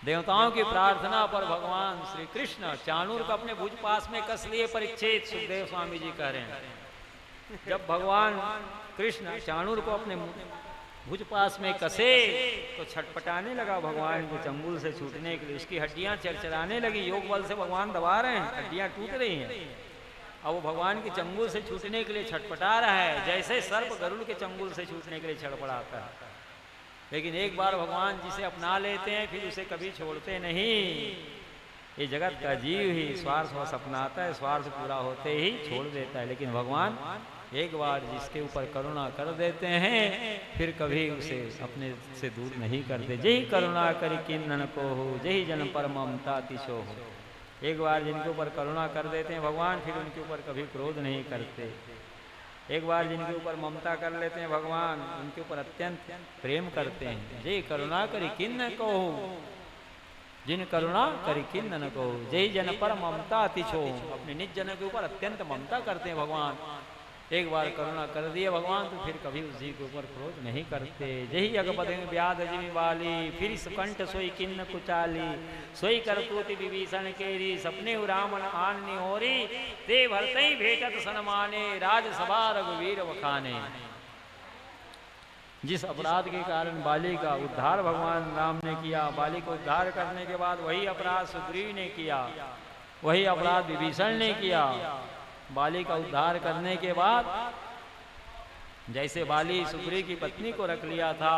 देवताओं की प्रार्थना पर भगवान श्री कृष्ण चाणूर को अपने भुज पास में कस लिए। परीक्षित सुखदेव स्वामी जी कह रहे हैं, जब भगवान कृष्ण चाणूर को अपने भुज पास में कसे तो छटपटाने लगा भगवान के चंगुल से छूटने के लिए। उसकी हड्डियां चरचराने लगी, योग बल से भगवान दबा रहे हैं, हड्डियां टूट रही हैं। अब वो भगवान के चंगुल से छूटने के लिए छटपटा रहा है, जैसे सर्प गरुड़ के चंगुल से छूटने के लिए छटपटाता है। लेकिन एक बार भगवान जिसे अपना लेते हैं फिर उसे कभी छोड़ते नहीं। ये जगत का जीव ही स्वार्थ बस अपनाता है, स्वार्थ पूरा होते ही छोड़ देता है। लेकिन भगवान एक बार जिसके ऊपर करुणा कर देते हैं फिर कभी उसे अपने से दूर नहीं करते। जही करुणा करी किन्नन को हो, जही जन पर ममता तिशो हो। एक बार जिनके ऊपर करुणा कर देते हैं भगवान, फिर उनके ऊपर कभी क्रोध नहीं करते। एक बार जिनके ऊपर ममता कर लेते हैं भगवान, उनके ऊपर अत्यंत प्रेम करते हैं। जय करुणा करी किन्न को, जिन करुणा करी किन्न न को, जय जन पर ममता तिछो। अपने निज जन के ऊपर अत्यंत ममता करते हैं भगवान। एक बार करुणा कर दिए भगवान तो फिर कभी उसी के ऊपर क्रोध नहीं करते। जही अगपदे व्याध जिमी वाली, फिर सुकंठ सोई किन्न कुचाली। सोई करतूति विभीषण केरी, सपने रामन आन निहोरी। ते भरते भेटत सनमाने, राजसभा रघुवीर बखाने। जिस अपराध के कारण बाली का उद्धार भगवान राम ने किया, बाली को उद्धार करने के बाद वही अपराध सुग्रीव ने किया, वही अपराध विभीषण ने किया। बाली का उद्धार करने के बाद जैसे बाली सुग्रीव की पत्नी को रख लिया था,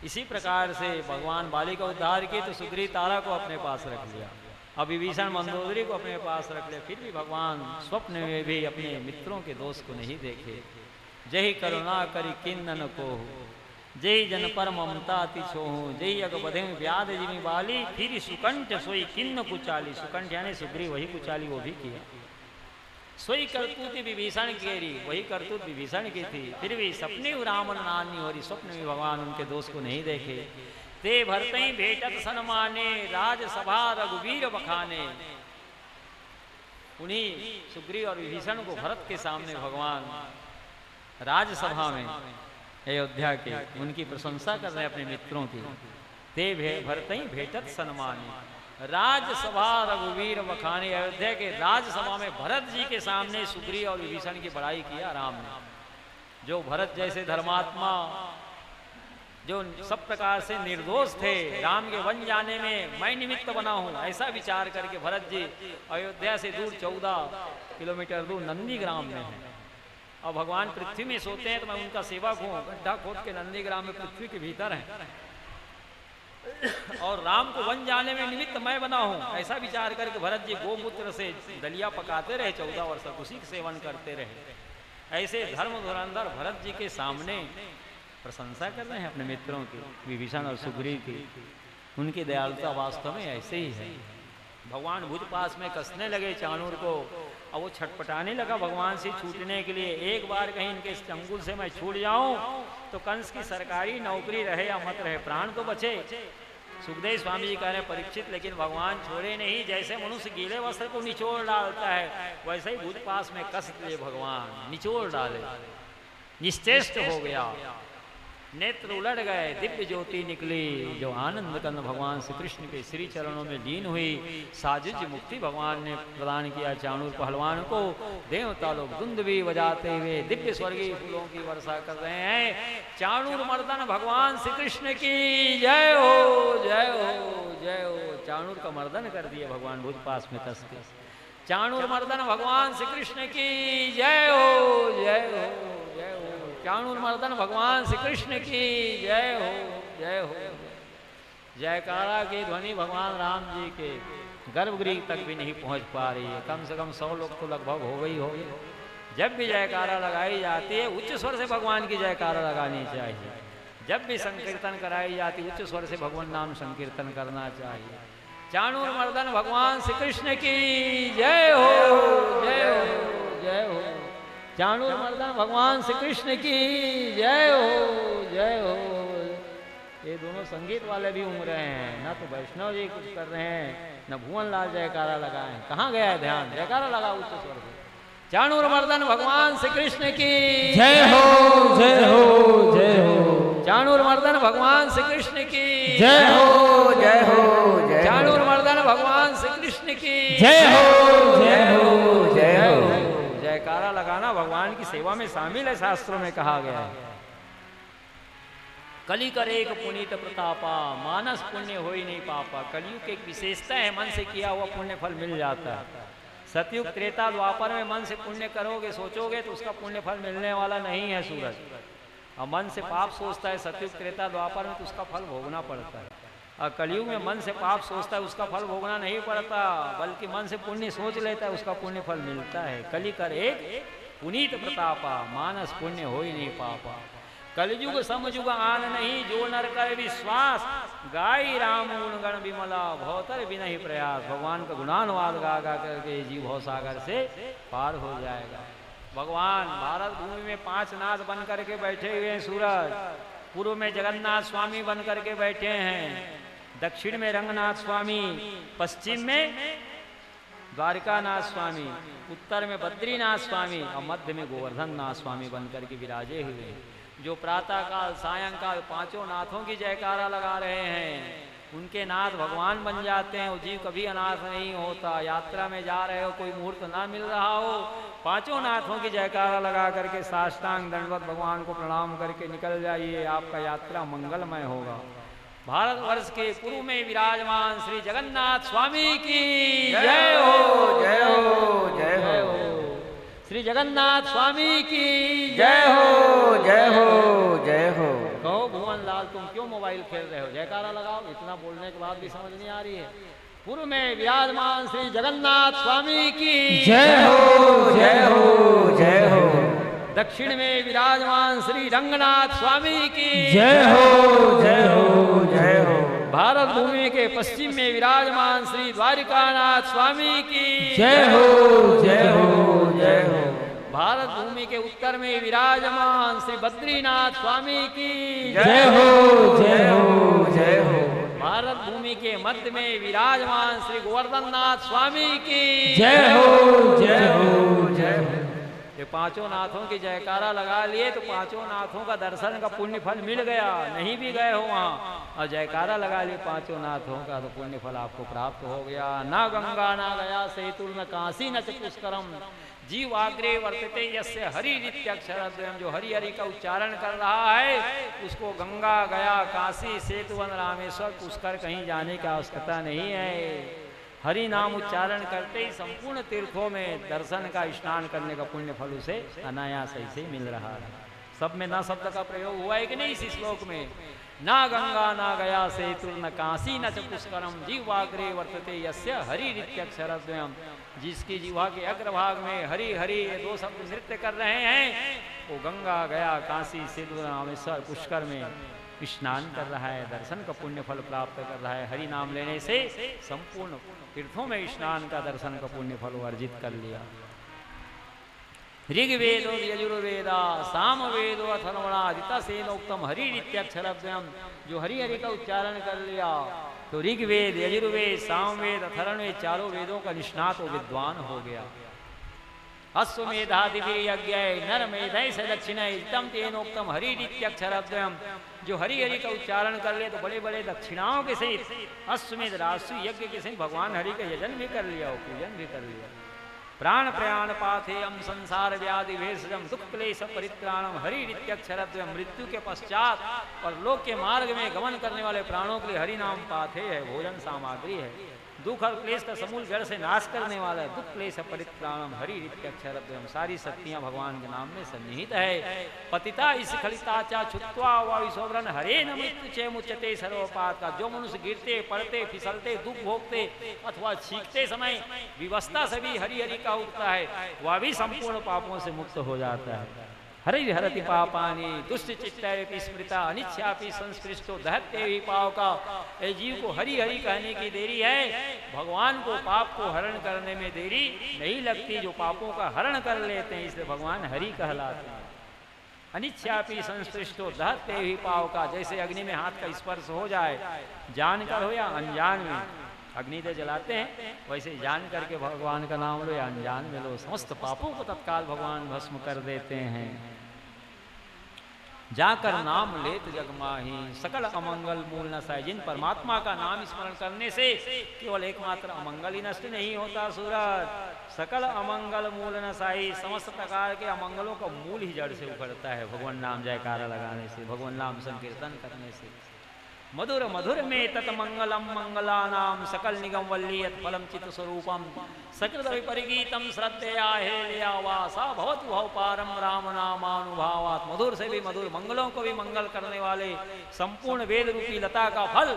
इसी प्रकार से भगवान बाली का उद्धार किए तो सुग्रीव तारा को अपने पास रख लिया, अब विभीषण मंदोदरी को अपने पास रख लिया। फिर भी भगवान स्वप्न में भी अपने मित्रों के दोष को नहीं देखे। जय करुणा करी किन्नन को, जय जन पर ममता तिछोहू। जय अगबधे व्याध जिमी बाली, फिर सुकंठ सोई किन्न कुचाली। सुकंठ यानी सुग्रीव, वही कुचाली वो भी किया। सोई करतूत विभीषण केरी, वही करतूत विभीषण की थी। फिर भी सपने रामन नानी हो रही, स्वप्न में भगवान उनके दोष को नहीं देखे। ते भरते भेटत सनमाने, राजसभा रघुवीर बखाने। उन्हीं सुग्रीव और विभीषण को भरत के सामने भगवान राजसभा में अयोध्या के उनकी प्रशंसा कर रहे हैं अपने मित्रों की। ते भरते भेटत सनमाने, राजसभा रघुवीर बखाने। अयोध्या के राजसभा में भरत जी के सामने सुग्रीव और विभीषण की बड़ाई किया राम ने। जो भरत जैसे धर्मात्मा, जो सब प्रकार से निर्दोष थे, राम के वन जाने में मैं निमित्त बना हूं, ऐसा विचार करके भरत जी अयोध्या से दूर 14 किलोमीटर दूर नंदीग्राम में है। और भगवान पृथ्वी में सोते हैं तो मैं उनका सेवक हूँ। गड्ढा खोद के नंदीग्राम में पृथ्वी के भीतर है और राम को वन जाने में निमित्त मैं बना हूं, ऐसा विचार करके भरत जी गोमूत्र से दलिया पकाते रहे 14 वर्ष तक, उसी का सेवन करते रहे। ऐसे धर्म धुरंधर भरत जी के सामने प्रशंसा कर रहे हैं अपने मित्रों की, विभीषण और सुग्रीव की। उनकी दयालुता वास्तव में ऐसे ही है। भगवान भुज पास में कसने लगे चाणूर को, अब वो छटपटाने लगा भगवान से छूटने के लिए। एक बार कहीं इनके चंगुल से मैं छूट जाऊं तो कंस की सरकारी नौकरी रहे या मत रहे, प्राण तो बचे। सुखदेव स्वामी जी कह रहे परीक्षित, लेकिन भगवान छोड़े नहीं। जैसे मनुष्य गीले वस्त्र को निचोड़ डालता है, वैसे ही भुज पास में कस लिए भगवान, निचोड़ डाले, निश्चेष्ट हो गया। नेत्र उलट गए, दिव्य ज्योति निकली जो आनंद कंद भगवान श्री कृष्ण के श्री चरणों में लीन हुई। साजिज मुक्ति भगवान ने प्रदान किया चाणूर पहलवान को। देवता लोग धुंद भी बजाते हुए दिव्य स्वर्गीय फूलों की वर्षा कर रहे हैं। चाणूर मर्दन भगवान श्री कृष्ण की जय हो, जय हो, जय हो। चाणूर का मर्दन कर दिया भगवान भुज पास में कस के। चाणूर मर्दन भगवान श्री कृष्ण की जय हो, जय हो, जय हो। चाणूर मर्दन भगवान श्री कृष्ण की जय हो, जय हो। जयकारा की ध्वनि भगवान राम जी के गर्भगृह तक भी नहीं पहुंच पा रही है। कम से कम 100 लोग तो लगभग हो गई होगी। जब भी जयकारा लगाई जाती है उच्च स्वर से भगवान की जयकारा लगानी चाहिए। जब भी संकीर्तन कराई जाती है उच्च स्वर से भगवान नाम संकीर्तन करना चाहिए। चाणूर मर्दन भगवान श्री कृष्ण की जय हो, जय हो, जय हो। चाणूर मर्दन भगवान श्री कृष्ण की जय हो, जय हो। ये दोनों संगीत वाले भी उमड़ रहे हैं, ना तो वैष्णव जी कुछ कर रहे हैं, न भुवन लाल जयकारा लगाए। कहाँ गया है ध्यान? जयकारा लगा उच्च स्वर से। चाणूर मर्दन भगवान श्री कृष्ण की जय हो, जय हो, जय हो। चाणूर मर्दन भगवान श्री कृष्ण की जय हो, जय हो, जय चाणूर मर्दन भगवान श्री कृष्ण की जय हो, जय हो, जय हो। जयकारा लगाना भगवान की सेवा में शामिल है, शास्त्रों में कहा गया है। कली कर एक पुनीत प्रतापा, मानस पुण्य हो ही नहीं पापा। कलयुग की एक विशेषता है, मन से किया हुआ पुण्य फल मिल जाता है। सतयुग त्रेता द्वापर में मन से पुण्य करोगे, सोचोगे तो उसका पुण्य फल मिलने वाला नहीं है सूरज। और मन से पाप सोचता है सतयुग त्रेता द्वापर में तो उसका फल भोगना पड़ता है। और कलयुग में मन से पाप सोचता है उसका फल भोगना नहीं पड़ता, बल्कि मन से पुण्य सोच लेता है उसका पुण्य फल मिलता है। कली कर एक पुनीत प्रतापा, मानस पुण्य हो ही नहीं पापा। कलयुग समयुग आन नहीं, जो नर कर विश्वास। गाई राम गुण गण विमला, भवतर भी नहीं प्रयास। भगवान का गुणानुवाद गा गा करके जीव भव सागर से पार हो जाएगा। भगवान भारत भूमि में 5 नाथ बन करके बैठे हुए हैं। सूरज पूर्व में जगन्नाथ स्वामी बन करके बैठे हैं, दक्षिण में रंगनाथ स्वामी, पश्चिम में द्वारिकानाथ स्वामी, उत्तर में बद्रीनाथ स्वामी और मध्य में गोवर्धन नाथ स्वामी बन करके विराजे हुए हैं। जो प्रातः काल सायंकाल 5 नाथों की जयकारा लगा रहे हैं, उनके नाथ भगवान बन जाते हैं। वो जीव कभी अनाथ नहीं होता। यात्रा में जा रहे हो, कोई मुहूर्त ना मिल रहा हो, 5 नाथों की जयकारा लगा करके साष्टांग दंडवत भगवान को प्रणाम करके निकल जाइए, आपका यात्रा मंगलमय होगा। भारतवर्ष के पूर्व में विराजमान श्री जगन्नाथ स्वामी की जय हो, जय हो, जय हो। श्री जगन्नाथ स्वामी की जय हो, जय हो, जय हो। कहो भुवन लाल तुम क्यों मोबाइल खेल रहे हो? जयकारा लगाओ। इतना बोलने के बाद भी समझ नहीं आ रही है। पूर्व में विराजमान श्री जगन्नाथ स्वामी की जय हो, जय हो, जय हो। दक्षिण में विराजमान श्री रंगनाथ स्वामी की जय हो, जय हो, जय हो। भारत भूमि के पश्चिम में विराजमान श्री द्वारिकानाथ स्वामी की जय हो, जय हो, जय हो। भारत भूमि के उत्तर में विराजमान श्री बद्रीनाथ स्वामी की जय हो, जय हो, जय हो। भारत भूमि के मध्य में विराजमान श्री गोवर्धन नाथ स्वामी की जय हो, जय हो, जय हो। ये 5 नाथों की जयकारा लगा लिए तो 5 नाथों का दर्शन का पुण्य फल मिल गया। नहीं भी गए हो वहाँ और जयकारा लगा लिए 5 नाथों का तो पुण्य फल आपको प्राप्त हो गया। ना गंगा ना गया सेतुर न काशी न च पुष्करम, जीव आग्रे वर्तते यस्य हरि नित्यक्षरद्वयम्। जो हरि हरि का उच्चारण कर रहा है उसको गंगा गया काशी सेतुवन रामेश्वर पुष्कर कहीं जाने की आवश्यकता नहीं है। हरि नाम उच्चारण करते ही संपूर्ण तीर्थों में दर्शन का स्नान करने का पुण्य फल उसे अनायास ऐसे मिल रहा है। सब में ना शब्द का प्रयोग हुआ है कि नहीं इस श्लोक में? ना गंगा ना गया सेतुर न काशी न च पुष्करम, जीवाग्रे वर्तते यस्य हरि नित्यक्षरद्वयम्। जिसकी जीवा के अग्रभाग में हरि हरि ये 2 शब्द नृत्य कर रहे हैं, वो गंगा गया काशी सेतु रामेश्वर पुष्कर में स्नान कर रहा है, दर्शन का पुण्य फल प्राप्त कर रहा है। हरि नाम लेने से संपूर्ण तीर्थों में स्नान का दर्शन का पुण्य फल अर्जित कर लिया। ऋग्वेदो यजुर्वेदा सामवेदो अथर्वणादिता सेनोक्तम हरि नित्यक्षरद्वयम्। जो हरि हरि का उच्चारण कर लिया तो ऋग्वेद यजुर्वेद सामवेद अथर्वण 4 वेदों का निष्णात विद्वान हो गया। अश्वमेधादिवे यज्ञ नरमेधय से दक्षिणय तम तेनोक्तम हरित्यक्षरद्वयम। जो हरि हरि का उच्चारण कर ले तो बड़े बड़े दक्षिणाओं के सहित अश्वमेध राजसु यज्ञ के सहित भगवान हरि का यजन भी कर लिया और पूजन भी कर लिया। प्राण प्रयाण पाथेयम संसार व्याधि भेषजम दुख क्लेश परित्राणम हरित्यक्षरद्वयम। मृत्यु के पश्चात और लोक के मार्ग में गमन करने वाले प्राणों के लिए हरि नाम पाथे है, भोजन सामग्री है। दुख और क्लेश का समूल जड़ से नाश करने वाला है। दुख क्लेश परित्राणम हरित्यक्षरद्वयम। सारी शक्तियां भगवान के नाम में सन्निहित है। पतिता इस खलिताचा छुत्वा वायुसोवरन हरे न मृत्यु चे मुच्यते सर्वपात का। जो मनुष्य गिरते पड़ते फिसलते दुख भोगते अथवा छींकते समय विवस्था से भी हरि हरि का उठता है, वह भी संपूर्ण पापों से मुक्त हो जाता है। हरि हरति पापानि दुष्ट चित्तैपि स्मृता अनिच्छापि संस्पृष्टो दहते ही पाव का। ए जीव को हरि हरि कहने की देरी है, भगवान को पाप को हरण करने में देरी नहीं लगती। जो पापों का हरण कर लेते हैं इसलिए भगवान हरि कहलाते हैं। अनिच्छापि संस्पृष्टो दहते ही पाव का। जैसे अग्नि में हाथ का स्पर्श हो जाए, जानकर हो या अनजान में अग्नि दे जलाते हैं, वैसे जान करके भगवान का नाम लो या अनजान में लो, समस्त पापों को तत्काल भगवान भस्म कर देते हैं। जाकर नाम लेत जगमाही सकल अमंगल मूल नसाई। जिन परमात्मा का नाम स्मरण करने से केवल एकमात्र अमंगल ही नष्ट नहीं होता सूरज, सकल अमंगल मूल नसाई। समस्त प्रकार के अमंगलों का मूल ही जड़ से उखड़ता है भगवान नाम जयकारा लगाने से, भगवान नाम संकीर्तन करने से। मधुर मधुर में तत मंगलम मंगलानाम सकल निगम वल्ली फलम चित स्वरूपम सकृत विपरिगीतम श्रद्धया हेल्या वासा भवतु भव पारम राम नामानुभावात्। मधुर से भी मधुर, मंगलों को भी मंगल करने वाले संपूर्ण वेद रूपी लता का फल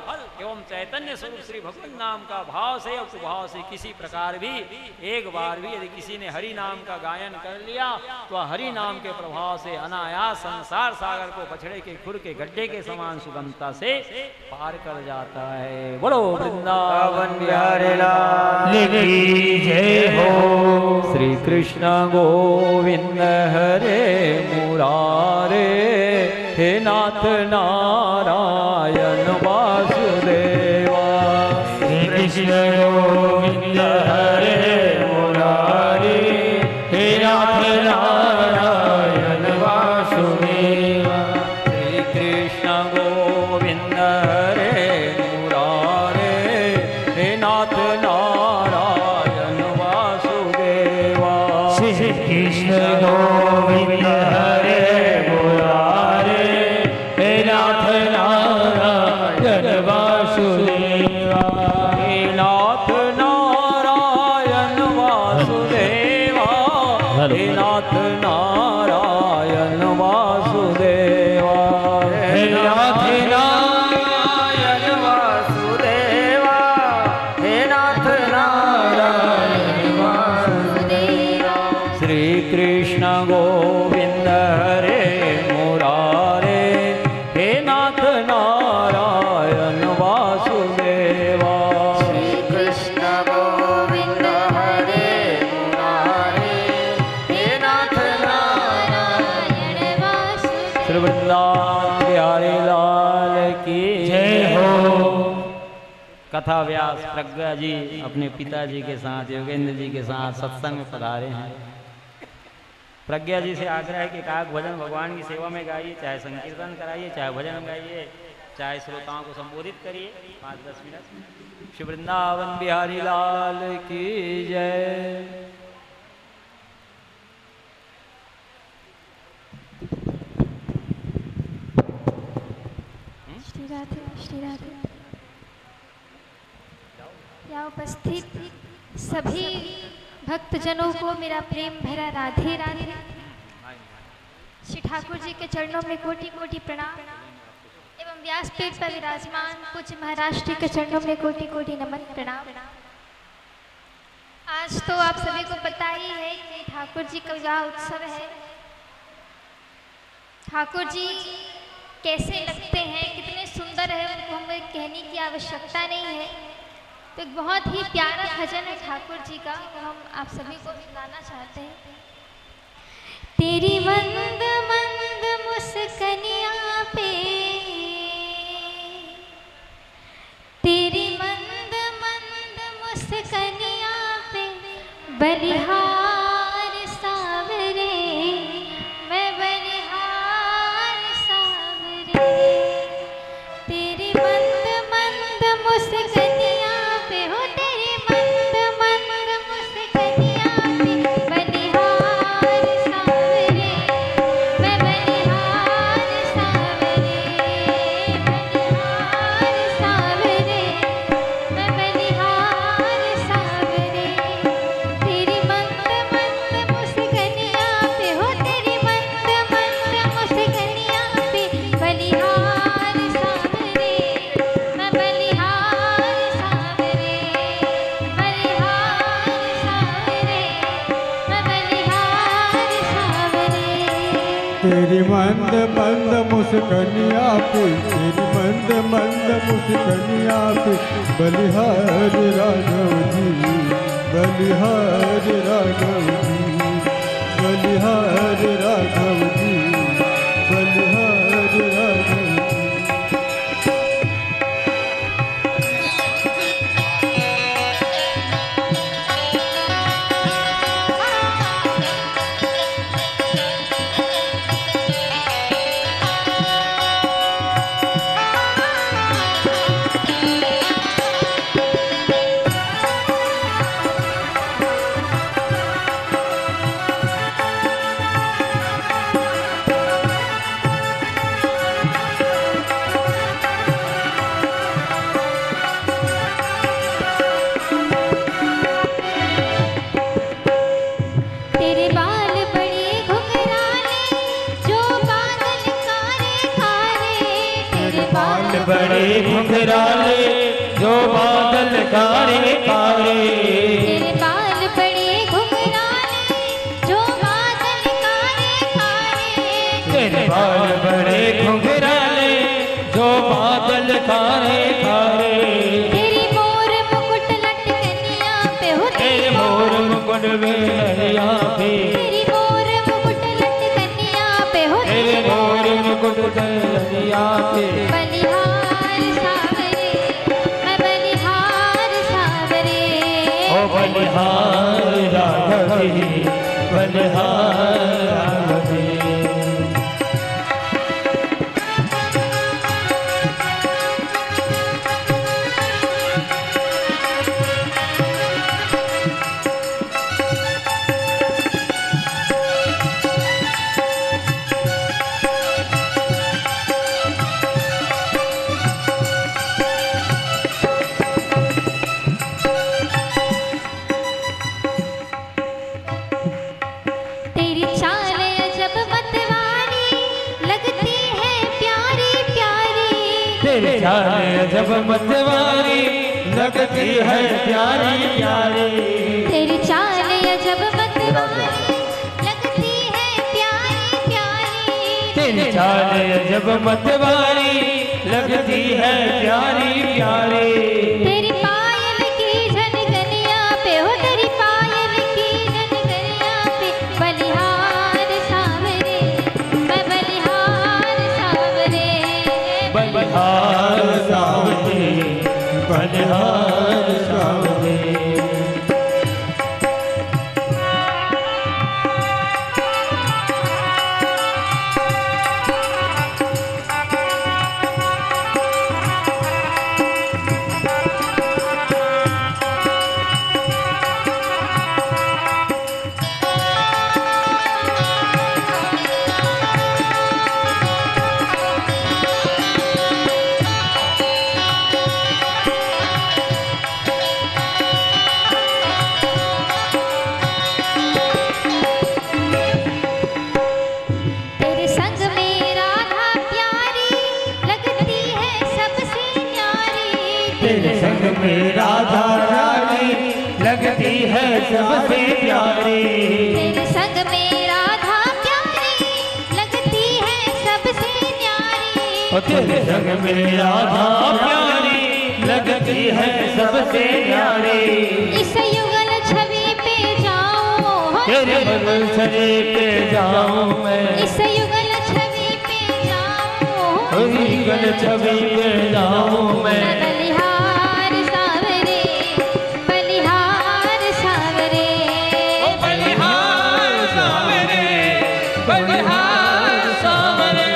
एवं चैतन्य स्वरूप श्री भगवान नाम का भाव से और कुभाव से किसी प्रकार भी एक बार भी यदि किसी ने हरि नाम का गायन कर लिया तो हरि नाम के प्रभाव से अनायास संसार सागर को बछड़े के खुर के गड्ढे के समान सुगमता से पार कर जाता है। बोलो वृंदावन बिहारी लाल की जय हो। श्री कृष्ण गोविंद हरे मुरारे हे नाथ नारायण वासुदेवा। श्री कृष्ण गोविंद हरे मुरारे हे नाथ नारायण वासुदेवा। श्री कृष्ण गोविंद हरे मुरारे हे नाथ नारायण वासुदेवा। श्री कृष्ण गोविंद हरे मुरारे हे नाथ नारायण वासुदेवा। हे नाथ नारायण वासुदेवा। हे नाथ नारायण वासुदेवा। हे नाथ नारायण वासुदेवा। हे नाथ नारायण वासुदेवा। श्री कृष्ण गोविंद हरे मुरारे हे नाथ नारायण वासुदेवा। श्री कृष्ण गोविंद हरे मुरारे हे नाथ नारायण वासुदेवा। श्री वृंदावन बिहारी लाल की जय हो। कथा व्यास प्रज्ञा जी अपने पिताजी के साथ योगेंद्र जी के साथ सत्संग में पधारे हैं। प्रज्ञा जी से आग्रह है कि एकाक भजन भगवान की सेवा में गाइए, चाहे संकीर्तन कराइए, चाहे भजन गाइए, चाहे श्रोताओं को संबोधित करिए 5-10 मिनट। श्री वृंदावन बिहारी लाल की जय। श्री राधे श्री राधे। यहाँ उपस्थित सभी भक्तजनों को मेरा प्रेम भरा राधे राधे। श्री ठाकुर जी के चरणों में कोटि कोटि प्रणाम एवं व्यासपीठ पर विराजमान पूज्य महाराज जी के चरणों में कोटि कोटि नमन प्रणाम। आज तो आप सभी को पता ही है कि ठाकुर जी का विवाह उत्सव है। ठाकुर जी कैसे लगते हैं, कितने सुंदर है, उनको हमें कहने की आवश्यकता नहीं है। तो एक बहुत ही प्यारा भजन है ठाकुर जी का, वो हम आप सभी को सुनाना चाहते हैं। तेरी मंद मंद मुस्कनिया पे, तेरी मंद मंद मुस्कनिया पे बलिहार सा तेरी मंद मंद मुस्कनिया पे, तेरी मंद मंद मुस्कनिया पे, बलिहार राघव जी, बलिहार राघव जी, बलिहार राघव जी, बलिहार राघव जी। तेरे बाल बड़े घुंघराले जो बादल कारे कारे, तेरे बाल बड़े घुंघराले जो बादल कारे कारे, तेरे बाल बड़े घुंघराले जो बादल कारे कारे, तेरे बाल बड़े घुंघराले जो बादल कारे कारे, तेरी मोर मुकुट लटकनिया पे हो, तेरे मोर मुकुट वेलरिया पे, तेरी मोर मुकुट लटकनिया पे हो, तेरे मोर मुकुट वेलरिया पे, बलिहार सावरे, मैं बलिहार सावरे, ओ बलिहार राघव जी, बलिहार राघव जी। तेरी चाल अजब मतवारी लगती है प्यारी प्यारी, तेरे चाल जब मतवारी लगती है प्यारी प्यारी, तेरी चाल अजब मतवारी लगती है प्यारी प्यारी, तेरी चाल जब मतवारी लगती है प्यारी प्यारी, तेरी पायल की झनझनिया पे हो, तेरी पायल की झनझनिया पे, बलिहार सावरे, मैं बलिहार सावरे, बलिहार सावरे, बलिहार सावरे। तेरे संग में राधा प्यारी लगती है सबसे न्यारी, तेरे संग में राधा रानी लगती है सबसे प्यारी, तेरे संग में राधा प्यारी लगती है सबसे न्यारी, और तेरे संग में राधा प्यारी लगती है सबसे प्यारी, इस युगल छवि पे जाऊं, तेरे बगल छड़े पे जाऊं मैं, इस युगल छवि पे जाऊं, तेरी गल छवि पे जाऊं मैं, मैं बलिहार सावरे, बलिहार सावरे, बलिहार सावरे, बलिहार सावरे,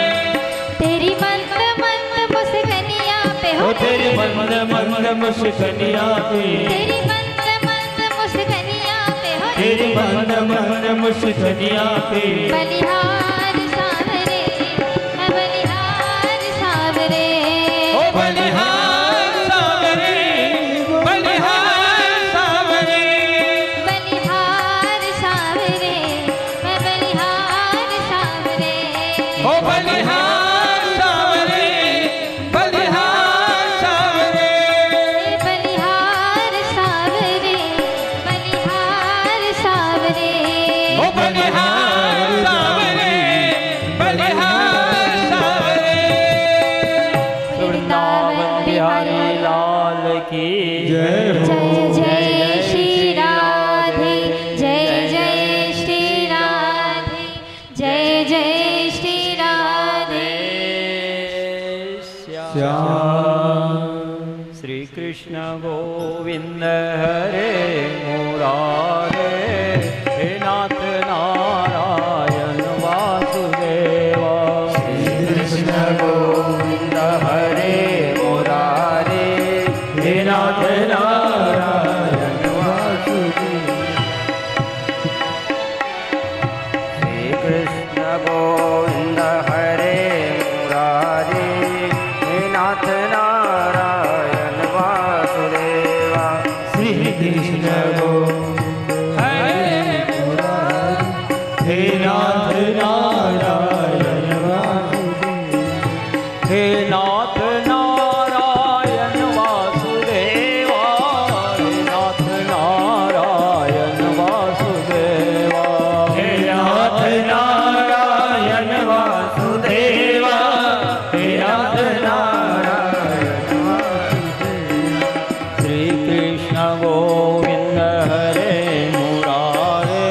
तेरी मंद मंद मुस्कनिया पे हो, ओ तेरे मंद मंद मुस्कनिया पे, तेरी मंद मंद मुस्कनिया पे हो, तेरे मंद मंद मुस्कनिया पे, बलिहार सावरे, मैं बलिहार सावरे, ओ बलिहार सावरे, बलिहार सावरे, बलिहार सावरे, मैं बलिहार सावरे, ओ बलिहार सावरे, बलिहार सावरे, बलिहार सावरे, बलिहार सावरे, ओ बलिहार सावरे, गोविंद हरे मुरारे हे नाथ नारायण वासुदेवा। श्री कृष्ण गोविंद हरे मुरारे हे नाथ नारायण वासुदेवा। श्री कृष्ण गोविंद हरे मुरारे हे नाथ नारायण वासुदेवा। श्री कृष्ण गोविंद हरे मुरारे हे नाथ नारायण वासुदेवा। हे नाथ नारायण वासुदेवा। हे नाथ नारायण वासुदेवा। हे नाथ नारायण वासुदेवा। हे नाथ नारायण वासुदेवा। श्री कृष्ण गोविंद हरे मुरारे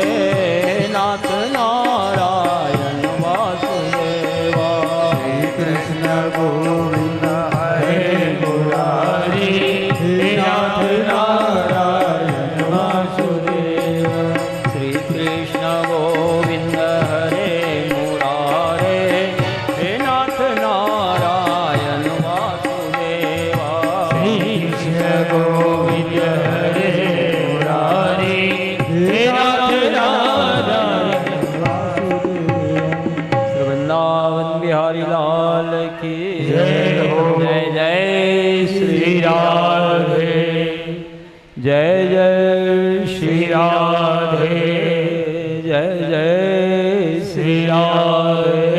नाथ नारायण वासुदेवा। श्री कृष्ण गोविंद हरे मुरारी हे नाथ नारायण वासुदेवा। श्री कृष्ण गोविंद हरे मुरारे हे नाथ नारायण वासुदेवा। श्री कृष्ण गोविंद हरे मुरारी हे नाथ नारायण वासुदेवा। श्री वृंदावन बिहारी लाल की जय हो। जय जय श्री राधे। जय जय श्री राधे। जय जय श्री राधे।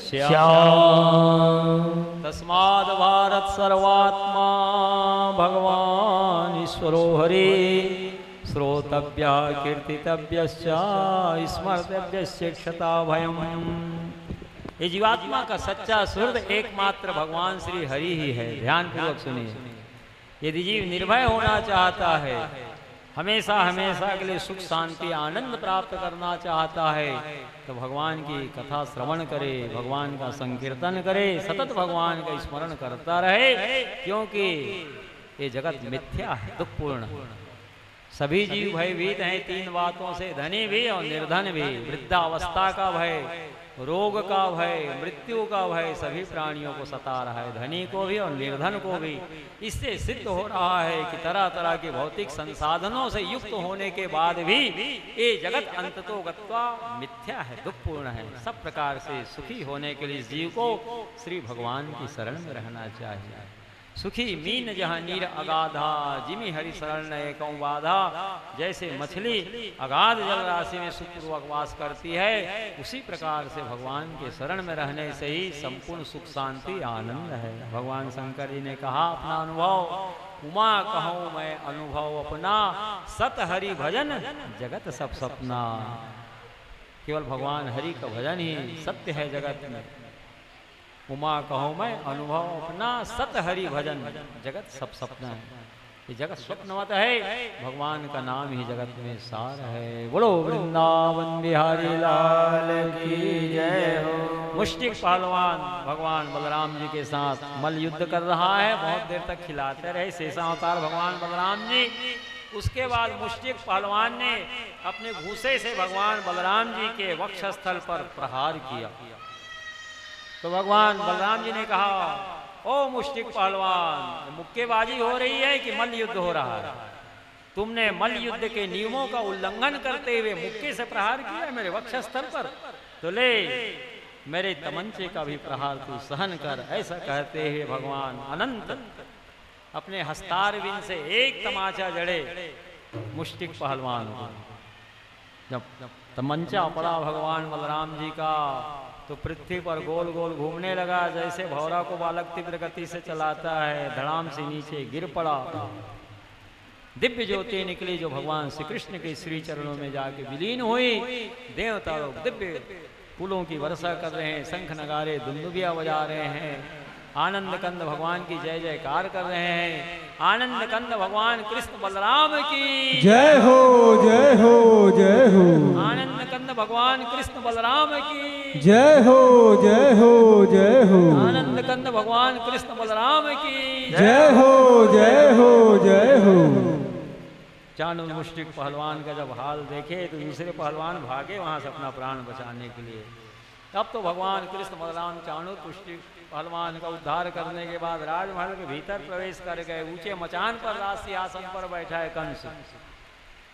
श्याम तस्माद् भारत सर्वात्मा भगवान ईश्वरो हरि श्रोतव्य कीर्तितव्यश्च स्मर्तव्यस्य क्षता भयम। ये जीवात्मा का सच्चा सुहृद एकमात्र भगवान श्री हरि ही है। ध्यान पूर्वक सुनिए। यदि जीव निर्भय होना चाहता है, हमेशा हमेशा के लिए सुख शांति आनंद प्राप्त करना चाहता है, तो भगवान की कथा श्रवण करे, भगवान का संकीर्तन करे, सतत भगवान का स्मरण करता रहे, क्योंकि ये जगत मिथ्या है, दुखपूर्ण है। सभी जीव भयभीत हैं तीन बातों से, धनी भी और निर्धन भी। वृद्धावस्था का भय, रोग का भय, मृत्यु का भय सभी प्राणियों को सता रहा है, धनी को भी और निर्धन को भी। इससे सिद्ध हो रहा है कि तरह तरह के भौतिक संसाधनों से युक्त होने के बाद भी ये जगत अंततो गत्वा मिथ्या है, दुखपूर्ण है। सब प्रकार से सुखी होने के लिए इस जीव को श्री भगवान की शरण में रहना चाहिए। सुखी मीन जहाँ नीर अगाधा, जिमी हरि शरण एकौ बाधा। जैसे मछली अगाध जल राशि में सुखपूर्वक वास करती है, उसी प्रकार से भगवान के शरण में रहने से ही संपूर्ण सुख शांति आनंद है। भगवान शंकर जी ने कहा अपना अनुभव, उमा कहूँ मैं अनुभव अपना, सत हरि भजन जगत सब सपना। केवल भगवान हरि का भजन ही सत्य है जगत में। उमा कहो मैं अनुभव अपना, सत हरि भजन जगत सब सपना है। ये जगत स्वप्नवत है, भगवान का नाम ही जगत में सार है। बोलो वृंदावन बिहारी लाल की जय हो। मुष्टिक पहलवान भगवान बलराम जी के साथ मल युद्ध कर रहा है, बहुत देर तक खिलाते रहे शेषावतार भगवान बलराम जी। उसके बाद मुष्टिक पहलवान ने अपने घूसे से भगवान बलराम जी के वक्षस्थल पर प्रहार किया। तो भगवान बलराम जी ने कहा, ओ मुष्टिक पहलवान, मुक्केबाजी हो रही है कि मल्ल युद्ध हो रहा है? तुमने मल्ल युद्ध के नियमों का उल्लंघन करते हुए मुक्के से प्रहार किया मेरे वक्षस्थल पर, तो ले मेरे तमंचे का भी प्रहार तू सहन कर। ऐसा कहते हुए भगवान अनंत अपने हस्तारविंद से एक तमाचा जड़े मुष्टिक पहलवान को। जब तमंचा पड़ा भगवान बलराम जी का, तो पृथ्वी पर गोल गोल घूमने लगा, जैसे भौरा को बालक तीव्र गति से चलाता है। धड़ाम से नीचे गिर पड़ा। दिव्य ज्योति निकली जो भगवान श्री कृष्ण के श्री चरणों में जाके विलीन हुई। देवता लोग दिव्य फूलों की वर्षा कर रहे हैं, शंख नगारे दुंदुभिया बजा रहे हैं, आनंद कंद भगवान की जय जयकार कर रहे हैं। आनंद कंद भगवान कृष्ण बलराम की जय हो, जय हो, जय हो। आनंद कंद भगवान कृष्ण बलराम की जय हो जय हो जय हो। आनंद कंद भगवान कृष्ण बलराम की जय हो जय हो जय हो। चाणूर मुष्टिक पहलवान का जब हाल देखे तो दूसरे पहलवान भागे वहां से अपना प्राण बचाने के लिए। तब तो भगवान कृष्ण बलराम चाणूर मुष्टिक पहलवान का उद्धार करने के बाद राजमहल के भीतर प्रवेश कर गए। ऊंचे मचान पर राज सिंहासन पर बैठा है कंस।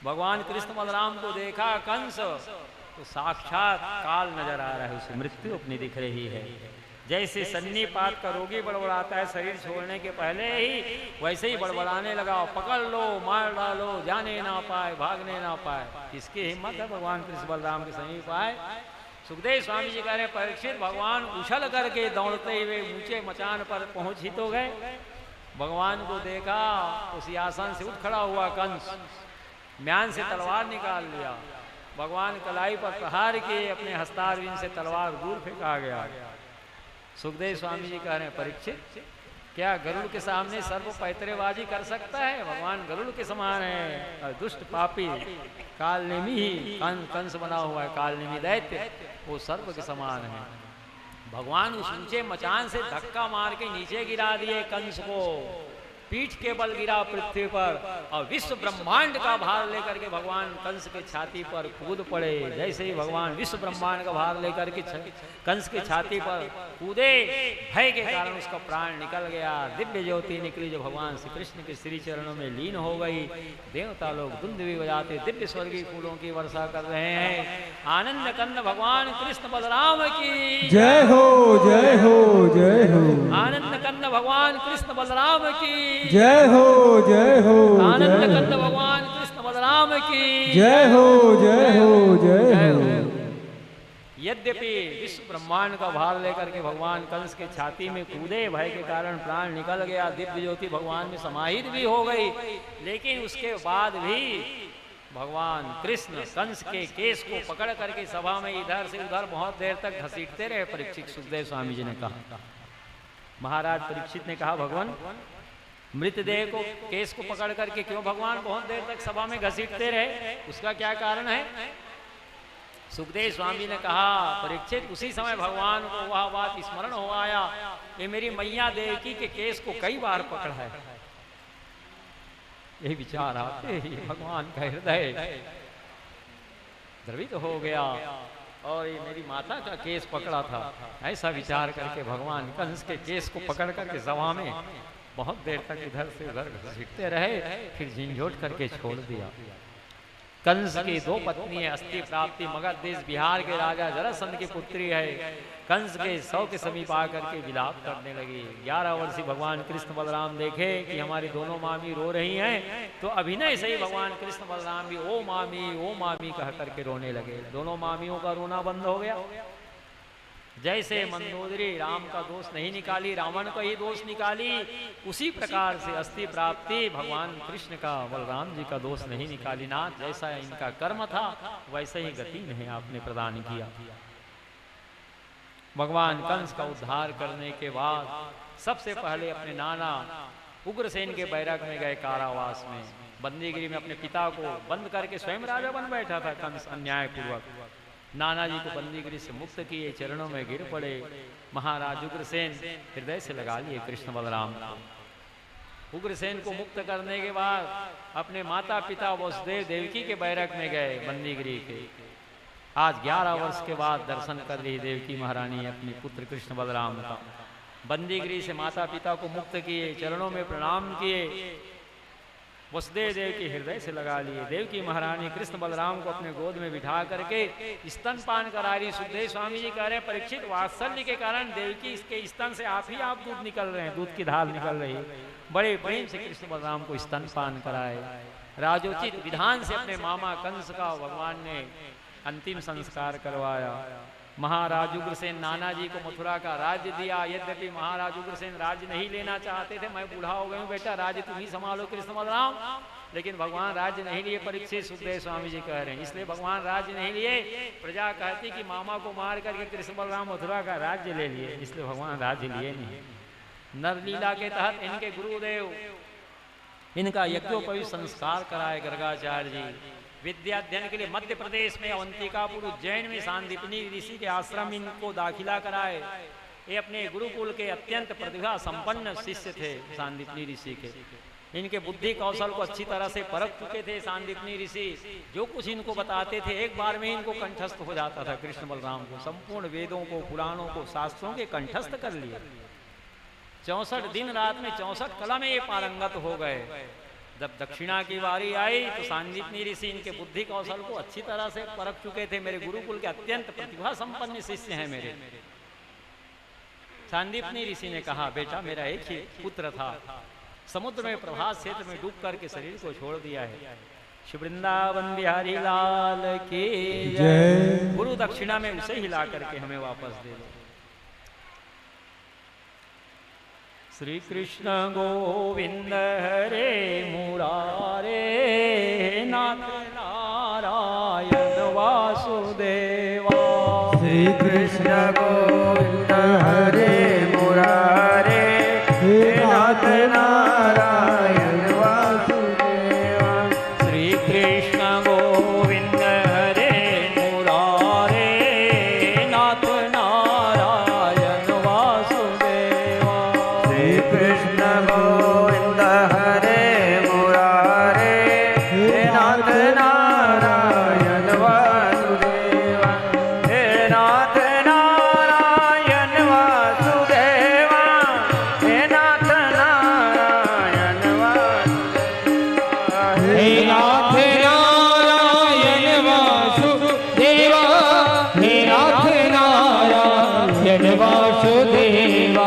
भगवान कृष्ण बलराम को देखा कंस तो साक्षात काल नजर आ रहा है, उसे मृत्यु अपनी दिख रही है। जैसे सन्नीपात का रोगी बड़बड़ाता है शरीर छोड़ने के पहले ही, वैसे ही बड़बड़ाने लगा, पकड़ लो मार डालो, जाने ना पाए भागने ना पाए। किसकी हिम्मत है भगवान कृष्ण बलराम के समीप आए। सुखदेव स्वामी जी कह रहे परीक्षित भगवान उछल करके दौड़ते हुए ऊंचे मचान पर पहुंच ही तो गए। भगवान को देखा उसी आसन से उठ खड़ा हुआ कंस, म्यान से तलवार निकाल लिया। भगवान कलाई पर प्रहार किए, अपने हस्तारविंद से तलवार दूर फेंका गया। सुखदेव स्वामी जी कह रहे हैं परीक्षित क्या गरुड़ के सामने सर्व पैतरेबाजी कर सकता है? भगवान गरुड़ के समान है। और दुष्ट पापी कालनेमी ही कंस बना हुआ है, कालनेमी दैत्य, वो सर्व के समान है। भगवान उस ऊंचे मचान से धक्का मार के नीचे गिरा दिए कंस को, पीठ के बल गिरा पृथ्वी पर और विश्व ब्रह्मांड का भार लेकर के भगवान कंस के छाती पर कूद पड़े। जैसे ही भगवान विश्व ब्रह्मांड का भार लेकर के कंस के छाती पर कूदे, भय के कारण उसका प्राण निकल गया। दिव्य ज्योति निकली जो भगवान श्री कृष्ण के श्री चरणों में लीन हो गई। देवता लोग दुंदुभी बजाते दिव्य स्वर्गीय फूलों की वर्षा कर रहे हैं। आनंद कंद भगवान कृष्ण बलराम की जय हो जय हो जय हो। आनंद कंद भगवान कृष्ण बलराम की जय हो जय हो। आनंद कंद भगवान कृष्ण बलराम की जय हो जय हो जय हो। यद्यपि विश्व ब्रह्मांड का भार लेकर के भगवान कंस के छाती में कूदे, भय के कारण प्राण निकल गया, दिव्य ज्योति भगवान में समाहित भी हो गई, लेकिन उसके बाद भी भगवान कृष्ण कंस के केस को पकड़ करके सभा में इधर से उधर बहुत देर तक घसीटते रहे। परीक्षित सुखदेव स्वामी जी ने कहा, महाराज परीक्षित ने कहा भगवान मृतदेह को केस को पकड़ करके क्यों भगवान बहुत देर तक सभा में घसीटते रहे, उसका क्या कारण है? सुखदेव स्वामी ने कहा परीक्षित उसी समय भगवान को वह बात स्मरण हो आया, ये मेरी मैया देवकी के केस को कई बार पकड़ा है। यही विचार आते ही भगवान का हृदय द्रवित हो गया और ये मेरी माता का केस पकड़ा था। ऐसा विचार करके भगवान कंस के केस को पकड़ करके सभा में बहुत देर तक इधर से उधर घसीटते रहे, फिर झिंझोट करके छोड़ दिया। कंस की दो पत्नी है, अस्थि प्राप्ति मगध देश बिहार के राजा जरासंध की पुत्री है। कंस के 100 के समीप आकर के विलाप करने लगी। 11 वर्षीय भगवान कृष्ण बलराम देखे कि हमारी दोनों मामी रो रही हैं, तो अभिनय से ही भगवान कृष्ण बलराम भी ओ मामी कह करके रोने लगे। दोनों मामियों का रोना बंद हो गया। जैसे मंदोदरी राम का दोष नहीं निकाली, रावण का ही दोष निकाली, उसी प्रकार से अस्थि प्राप्ति भगवान कृष्ण का बलराम जी का दोष नहीं निकाली। नाथ जैसा इनका कर्म था वैसे ही गति नहीं आपने प्रदान किया। भगवान कंस का उद्धार करने के बाद सबसे पहले अपने नाना उग्रसेन के बैरक में गए, कारावास में बंदीगिरी में अपने पिता को बंद करके स्वयं राजा बन बैठा था कंस अन्याय पूर्वक। नाना जी को बंदीगिरी से मुक्त किए, चरणों में गिर पड़े। महाराज उग्रसेन हृदय से लगा लिए कृष्ण बलराम। उग्रसेन को मुक्त करने के बाद अपने माता पिता वसुदेव देवकी के बैरक में गए बंदीगिरी के। आज 11 वर्ष के बाद दर्शन कर रही देवकी महारानी अपने पुत्र कृष्ण बलराम का। बंदीगिरी से माता पिता को मुक्त किए, चरणों में प्रणाम किए, वसुदेव देव के हृदय से लगा लिए। देवकी महारानी कृष्ण बलराम को अपने गोद में बिठा करके स्तनपान करा रही। सुखदेव स्वामी जी कह रहे हैं परीक्षित वात्सल्य के कारण देवकी इसके स्तन से आप दूध निकल रहे हैं, दूध की धार निकल रही है। बड़े प्रेम से कृष्ण बलराम को स्तनपान कराए। राजोचित विधान से अपने मामा कंस का भगवान ने अंतिम संस्कार करवाया। महाराज उग्रसेन नाना जी को मथुरा का राज्य दिया। यद्यपि महाराज उग्रसेन राज्य नहीं लेना चाहते थे, मैं बूढ़ा हो गया हूँ बेटा, राज्य तुम ही संभालो कृष्ण बलराम, लेकिन भगवान राज्य नहीं लिए। परीक्षित सुखदेव स्वामी जी कह रहे हैं इसलिए भगवान राज्य नहीं लिए। प्रजा कहती कि मामा को मार करके कृष्ण बलराम मथुरा का राज्य ले लिए, इसलिए भगवान राज्य लिए नहीं। नरलीला के तहत इनके गुरुदेव इनका यज्ञोपवीत संस्कार कराए गर्गाचार्य जी। विद्या अध्ययन के लिए मध्य प्रदेश में अवंतिकापुर उज्जैन में सांदीपनी ऋषि के आश्रम इनको दाखिला कराए। ये अपने गुरुकुल के अत्यंत प्रतिभा संपन्न शिष्य थे सांदीपनी ऋषि के। इनके बुद्धि कौशल को अच्छी तरह से परख चुके थे सांदीपनी ऋषि। जो कुछ इनको बताते थे एक बार में इनको कंठस्थ हो जाता था। कृष्ण बलराम को संपूर्ण वेदों को, पुराणों को, शास्त्रों के कंठस्थ कर लिए। 64 दिन रात में 64 कला में ये पारंगत हो गए। जब दक्षिणा की बारी आई तो सांदीपनी ऋषि इनके बुद्धि कौशल को अच्छी तरह से परख चुके थे। मेरे गुरुकुल के अत्यंत प्रतिभा संपन्न शिष्य हैं मेरे। सांदीपनी ऋषि ने कहा, बेटा मेरा एक ही पुत्र था, समुद्र में प्रभास क्षेत्र में डूब करके शरीर को छोड़ दिया है। श्री वृंदावन बिहारी लाल की जय। गुरु दक्षिणा में उसे ही ला करके हमें वापस दे दो। श्री कृष्ण गोविंद हरे मुरारे नाथ नारायण वासुदेवा। श्री कृष्ण गोविंद हरे मुरारे नाथ नारायण वासुदेवा। श्री कृष्ण गोविंद हरे मुरारे नाथ नारायण वासुदेवा। श्री कृष्ण गोविंद हरे मुरारे नाथ नारायण वासुदेवा। हे नाथ नारायण वासुदेवा। हे नाथ नारायण वासुदेवा। हे नाथ नारायण वासुदेवा। हे नाथ नारायण वासुदेवा।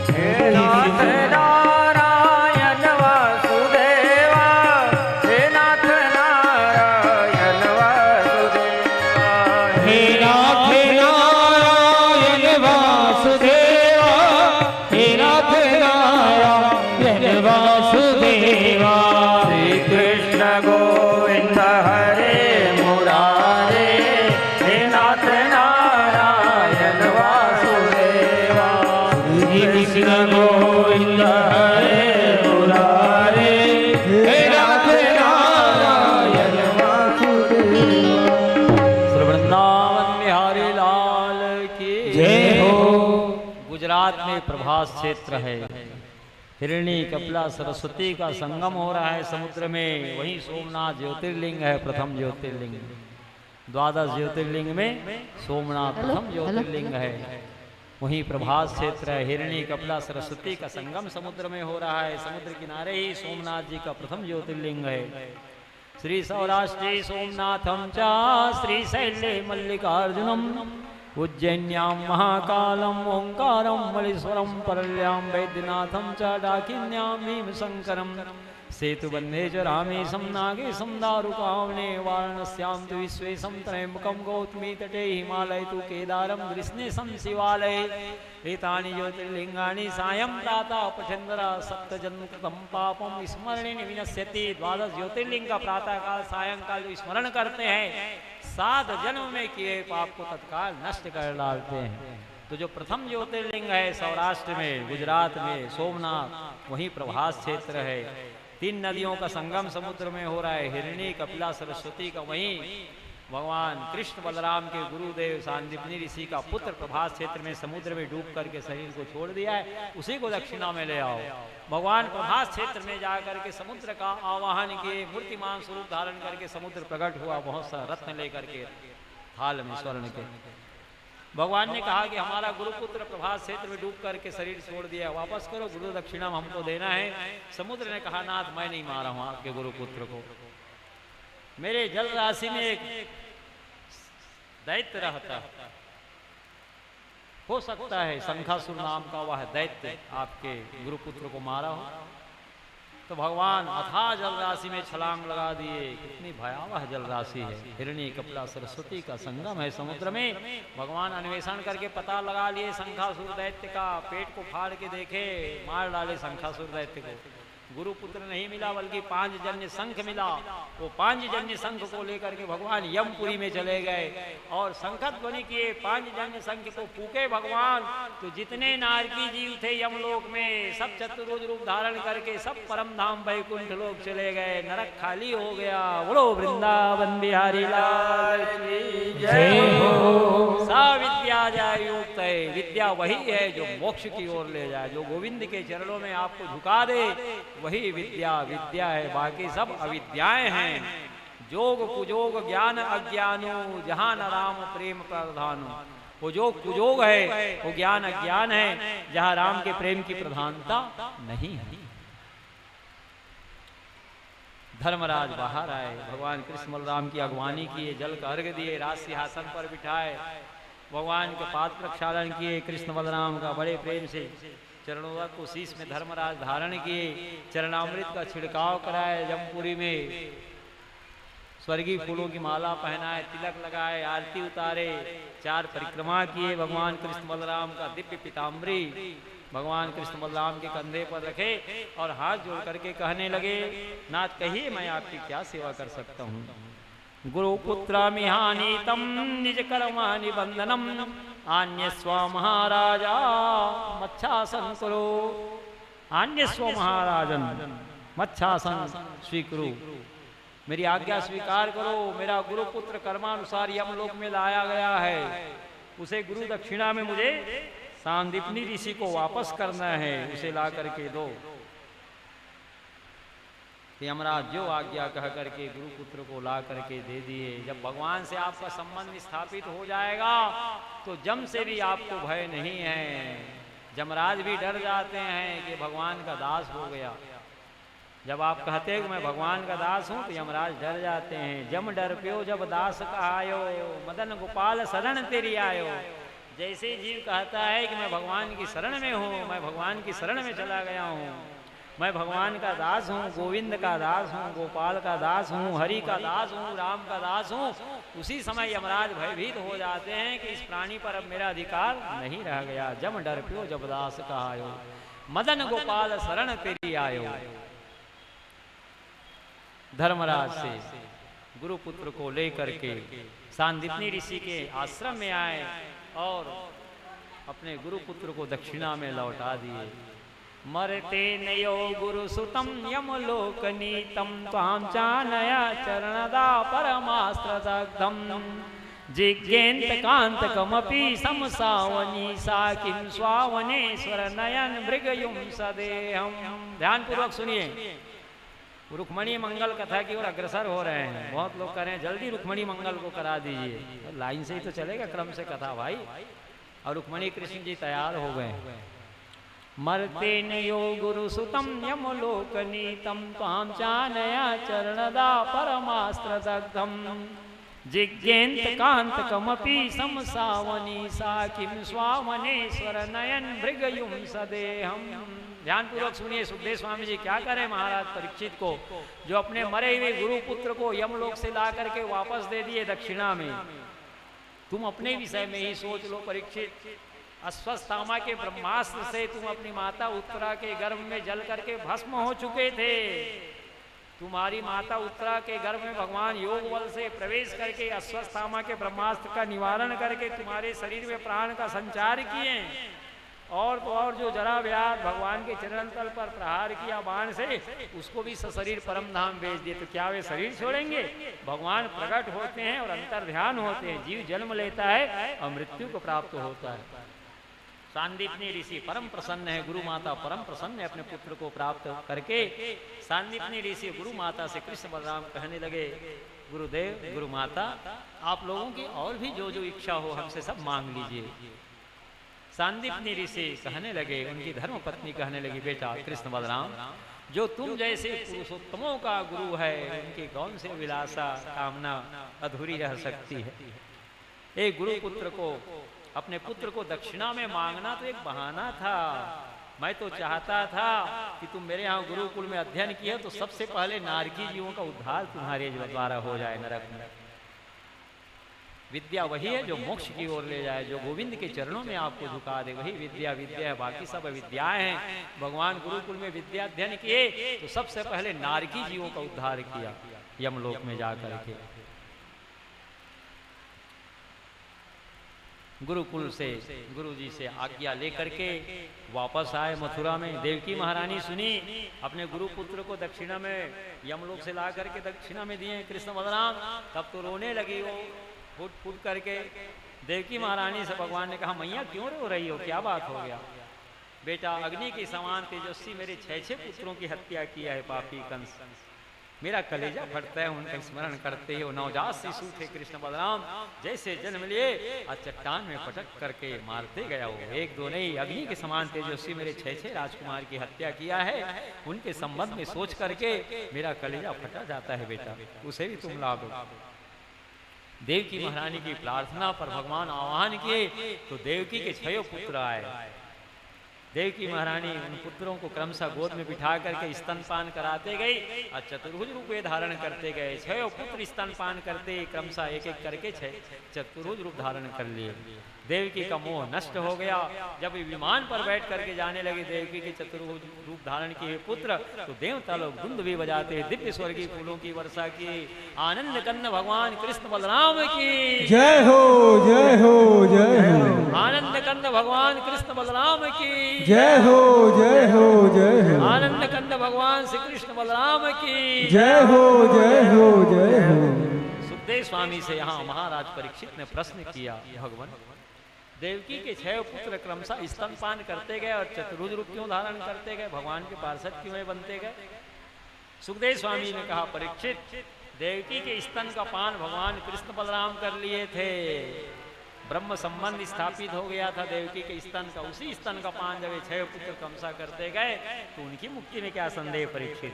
हे नाथ नारायण वासुदेवा। हे नाथ नारायण वासुदेवा। हे नाथ नारायण वासुदेवा। हे नाथ नारायण वासुदेवा। श्री कृष्ण गोविंद हरे मुरारे हे नाथ नारायण वासुदेवा। श्री कृष्ण गोविंद हरे मुरारे हे नाथ नारायण श्री वृंदावन बिहारी लाल की जय हो। गुजरात में प्रभास क्षेत्र है। हिरणी कपिला सरस्वती का संगम हो रहा है समुद्र में। वहीं सोमनाथ ज्योतिर्लिंग है, प्रथम ज्योतिर्लिंग। 12 ज्योतिर्लिंग में सोमनाथ प्रथम ज्योतिर्लिंग है। वहीं प्रभास क्षेत्र है। हिरणी कपिला सरस्वती का संगम समुद्र में हो रहा है। समुद्र किनारे ही सोमनाथ जी का प्रथम ज्योतिर्लिंग है। श्री सौराष्ट्रे सोमनाथम च श्रीशैले मल्लिकार्जुनम उज्जैन्यां महाकालम ओंकारं मलेश्वरं परल्यां वैद्यनाथं च डाकिन्यां भीमशंकरं सेतुबन्धे च रामेशं नागेशं दारुकावने वाराणस्यां तु विश्वेशं त्रयम्बकं गौतमी तटे हिमालय तु केदारं कृष्णेशं शिवालये एतानि ज्योतिर्लिंगानि सायं प्रातः पठेन्द्र सप्तजन्म कृतं पापं स्मरणेन विनश्यति। 12 ज्योतिर्लिंग का प्रातः काल सायंकाल जो स्मरण करते हैं 7 जन्म में किए पाप को तत्काल नष्ट कर डालते हैं। तो जो प्रथम ज्योतिर्लिंग है सौराष्ट्र में, गुजरात में सोमनाथ, वहीं प्रभास क्षेत्र है। 3 नदियों का संगम समुद्र में हो रहा है। हिरणी कपिला सरस्वती का वहीं भगवान कृष्ण बलराम के गुरुदेव सांदीपनी ऋषि का पुत्र प्रभास क्षेत्र में समुद्र में डूब करके शरीर को छोड़ दिया है। उसी को दक्षिणा में ले आओ। भगवान प्रभास क्षेत्र में जाकर के समुद्र का आवाहन किए, मूर्तिमान स्वरूप धारण करके समुद्र प्रकट हुआ, बहुत सा रत्न लेकर के थाल में स्वर्ण के। भगवान ने कहा कि हमारा गुरुपुत्र प्रभास क्षेत्र में डूब करके शरीर छोड़ दिया, वापस करो, गुरु दक्षिणा हमको देना है। समुद्र ने कहा, नाथ मैं नहीं मारा हूं आपके गुरुपुत्र को। मेरे जल राशि में एक दैत्य रहता है, हो सकता है शंखासुर नाम का वह दैत्य आपके गुरुपुत्र को मारा हो। तो भगवान अथाह जल राशि में छलांग लगा दिए। कितनी भयावह जल राशि है। हिरणी कपिला सरस्वती का संगम है समुद्र में। भगवान अन्वेषण करके पता लगा लिए शंखासुर दैत्य का। पेट को फाड़ के देखे, मार डाले शंखासुर दैत्य को। गुरुपुत्र नहीं मिला बल्कि पांचजन्य शंख मिला। वो पांचजन्य शंख को लेकर के भगवान यमपुरी में चले गए और शंखत ध्वनि किए, पांचजन्य शंख को फूके भगवान। तो जितने नारकी जीव थे यमलोक में सब चतुर्भुज रूप धारण करके सब परम धाम वैकुंठ लोक चले गए, नरक खाली हो गया। बोलो वृंदावन बिहारी लाल की जय हो। सा विद्या जाय युक्त है, विद्या वही है जो मोक्ष की ओर ले जाए, जो गोविंद के चरणों में आपको झुका दे, वही विद्या विद्या है। बाकी सब अविद्याएं हैं। जोग कुजोग ज्ञान अज्ञानो जहां न राम प्रेम प्रधानो। वो जो कुजोग है वो ज्ञान अज्ञान है, जहां राम के प्रेम की प्रधानता नहीं है। धर्मराज बाहर आए, भगवान कृष्ण बलराम की अगवानी किए, जल का अर्घ दिए, राज सिंहासन पर बिठाए, भगवान के पाद प्रक्षालन किए कृष्ण बलराम का बड़े प्रेम से। चरणों को शीश में धर्मराज धारण किए, चरणामृत का छिड़काव कराए, जमपुरी में स्वर्गीय फूलों की माला पहनाए, तिलक लगाए, आरती उतारे, 4 परिक्रमा किए। भगवान कृष्ण बलराम का दिव्य पीताम्बरी भगवान कृष्ण बलराम के कंधे पर रखे और हाथ जोड़ करके कहने लगे, नाथ कहिए मैं आपकी क्या सेवा कर सकता हूँ। गुरुपुत्रमिहानीतम निज कर्माणि बंधनम आन्य स्व महाराजा मच्छासन करो। आन्य स्व महाराजन मच्छासन स्वीकरो, मेरी आज्ञा स्वीकार करो। मेरा गुरुपुत्र कर्मानुसार यमलोक में लाया गया है, उसे गुरु दक्षिणा में मुझे सांदीपनी ऋषि को वापस करना है, उसे ला करके दो। यमराज जो आज्ञा कह करके गुरुपुत्र को ला करके दे दिए। जब भगवान से आपका संबंध स्थापित हो जाएगा तो जम से भी आपको भय नहीं है। जमराज भी डर जाते हैं कि भगवान का दास हो गया। जब आप कहते हैं कि मैं भगवान का दास हूं तो यमराज डर जाते हैं। जम डर प्यो जब दास कहायो, मदन गोपाल शरण तेरी आयो। जैसे जीव कहता है कि मैं भगवान की शरण में हूँ, मैं भगवान की शरण में चला गया हूँ, मैं भगवान का दास हूँ, गोविंद का दास हूँ, गोपाल का दास हूँ, हरि का दास हूँ, राम का दास हूँ, उसी समय यमराज भयभीत हो जाते हैं कि इस प्राणी पर अब मेरा अधिकार नहीं रह गया। जम डर प्यो जब दास कहायो, मदन गोपाल शरण तेरी आयो। धर्मराज से गुरुपुत्र को लेकर के सांदीपनी ऋषि के आश्रम में आए और अपने गुरुपुत्र को दक्षिणा में लौटा दिए। मरते नयो गुरु सुतम यमलोक नीतम त्वाम चानया चरणदा परमास्त्र दग्धम जिज्ञेन्त कांत कमपि समसावनी सा किम स्वावनेश्वर नयन मृगयुम सदेहम। ध्यान पूर्वक सुनिए, रुक्मणी मंगल कथा की ओर अग्रसर हो रहे हैं। बहुत लोग कह रहे हैं जल्दी रुक्मणी मंगल को करा दीजिए, लाइन से ही तो चलेगा क्रम से कथा भाई। और रुक्मणी कृष्ण जी तैयार हो गए। मरते नयो गुरु सुतम यमलोक नीतम त्वाम चानया चरणदा परमास्त्र दग्धम जिज्ञेन्त कांत कमपि समसावनी सा किम स्वामनेश्वर नयन मृगयुम सदेहम। ध्यान पूर्वक सुनिए, सुखदेव स्वामी जी क्या करें महाराज परीक्षित को, जो अपने मरे हुए गुरुपुत्र को यमलोक से ला करके वापस दे दिए दक्षिणा में। तुम अपने विषय में ही सोच लो परीक्षित। अश्वत्थामा के ब्रह्मास्त्र से तुम अपनी माता उत्तरा के गर्भ में जल करके भस्म हो चुके थे। तुम्हारी माता उत्तरा के गर्भ में भगवान योग बल से प्रवेश करके अश्वत्थामा के ब्रह्मास्त्र का निवारण करके तुम्हारे शरीर में प्राण का संचार किए। और तो और जो जरा व्याध भगवान के चरण तल पर प्रहार किया बाण से, उसको भी सशरीर परम धाम भेज दिए। तो क्या वे शरीर छोड़ेंगे? भगवान प्रकट होते हैं और अंतर ध्यान होते हैं। जीव जन्म लेता है और मृत्यु को प्राप्त होता है। सांदीपनी ऋषि परम प्रसन्न है, गुरु माता परम प्रसन्न है अपने पुत्र को प्राप्त करके। सांदीपनी ऋषि गुरु माता से कृष्ण बलराम कहने लगे, गुरुदेव गुरु माता आप लोगों की और भी जो जो इच्छा हो हमसे सब मांग लीजिए। सांदीपनी ऋषि कहने लगे, उनकी धर्म पत्नी कहने लगी, बेटा कृष्ण बलराम जो तुम जैसे पुरुषोत्तमों का गुरु है, उनकी कौन से अभिलाषा कामना अधूरी रह सकती है। एक गुरु पुत्र को अपने पुत्र को दक्षिणा में मांगना तो एक बहाना था। मैं तो चाहता था कि तुम मेरे यहाँ गुरुकुल में अध्ययन किए तो सबसे पहले नारकी जीवों का उद्धार तुम्हारे द्वारा हो जाए नरक में। विद्या वही है जो मोक्ष की ओर ले जाए, जो गोविंद के चरणों में आपको झुका दे, वही विद्या विद्या है। बाकी सब विद्याएं हैं। भगवान गुरुकुल में विद्या अध्ययन किए तो सबसे पहले नारकी जीवों का उद्धार किया यमलोक में जाकर के। गुरुकुल से गुरु जी से आज्ञा लेकर के वापस आए मथुरा में। देवकी महारानी सुनी अपने गुरु पुत्र को दक्षिणा में यमलोक से ला करके दक्षिणा में दिए कृष्ण बलराम, तब तो रोने लगी वो फूट फूट करके। देवकी महारानी से भगवान ने कहा, मैया क्यों रो रही हो, क्या बात हो गया? बेटा, अग्नि के समान तेजस्वी मेरे 6 पुत्रों की हत्या किया है पापी कंस, मेरा कलेजा फटता है उनका स्मरण करते ही। नवजात शिशु थे कृष्ण बलराम, जैसे जन्म लिए और चट्टान में पटक करके मारते गया वो। एक दो नहीं, अग्नि के समान तेजस्वी मेरे 6 राजकुमार की हत्या किया है, उनके संबंध में सोच करके मेरा कलेजा फटा जाता है बेटा, उसे भी तुम ला दो। देवकी महारानी की प्रार्थना पर भगवान आह्वान किए तो देवकी के 6 पुत्र आए। देवकी महारानी उन पुत्रों को क्रमशः गोद में बिठा करके स्तनपान कराते गई और चतुर्भुज रूप धारण करते गए। 6 पुत्र स्तनपान करते क्रमशः एक एक करके 6 चतुर्भुज रूप धारण कर लिए। देवकी का मोह नष्ट हो गया। जब विमान पर बैठ करके जाने लगे देवकी के चतुर्भुज रूप धारण किए पुत्र, तो देवता लोग धुंध भी बजाते, दिव्य स्वर्गीय फूलों की वर्षा की। आनंद कन्न भगवान कृष्ण बलराम की जय हो, जय हो, जय हो। आनंद कन्न भगवान कृष्ण बलराम की जय हो, जय हो, जय हो। आनंद कन्न भगवान श्री कृष्ण बलराम की जय हो, जय हो, जय हो। सुखदेव स्वामी से यहाँ महाराज परीक्षित ने प्रश्न किया, भगवान देवकी के 6 पुत्र क्रमशः स्तनपान करते गए और चतुर्भुज रूप क्यों धारण करते गए, भगवान के पार्षद क्यों बनते गए? सुखदेव स्वामी ने कहा, परीक्षित, देवकी के स्तन का पान भगवान कृष्ण बलराम कर लिए थे, ब्रह्म संबंध स्थापित हो गया था देवकी के स्तन का। उसी स्तन का पान जब 6 पुत्र क्रमशः करते गए तो उनकी मुक्ति में क्या संदेह परीक्षित,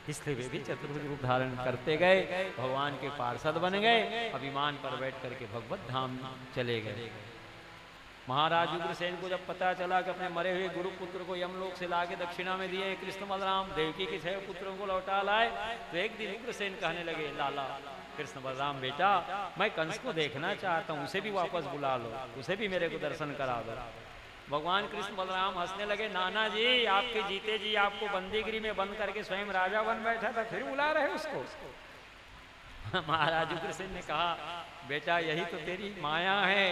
इसलिए वे भी चतुर्भुज रूप धारण करते गए, भगवान के पार्षद बन गए, अभिमान पर बैठ करके भगवत धाम चले गए। महाराज उग्रसेन को जब पता चला कि अपने मरे हुए गुरु पुत्र को यमलोक से लाके दक्षिणा में दिए कृष्ण बलराम, देवकी के 6 पुत्रों को लौटा लाए, तो एक दिन उग्रसेन कहने लगे, लाला कृष्ण बलराम बेटा, मैं कंस को देखना चाहता हूँ, उसे भी वापस बुला लो, उसे भी मेरे को दर्शन करा दो। भगवान कृष्ण बलराम हंसने लगे, नाना जी, आपके जीते जी आपको बंदीगिरी में बंद करके स्वयं राजा बन बैठा था, फिर बुला रहे उसको? महाराज उग्रसेन ने कहा, बेटा यही तो तेरी माया है,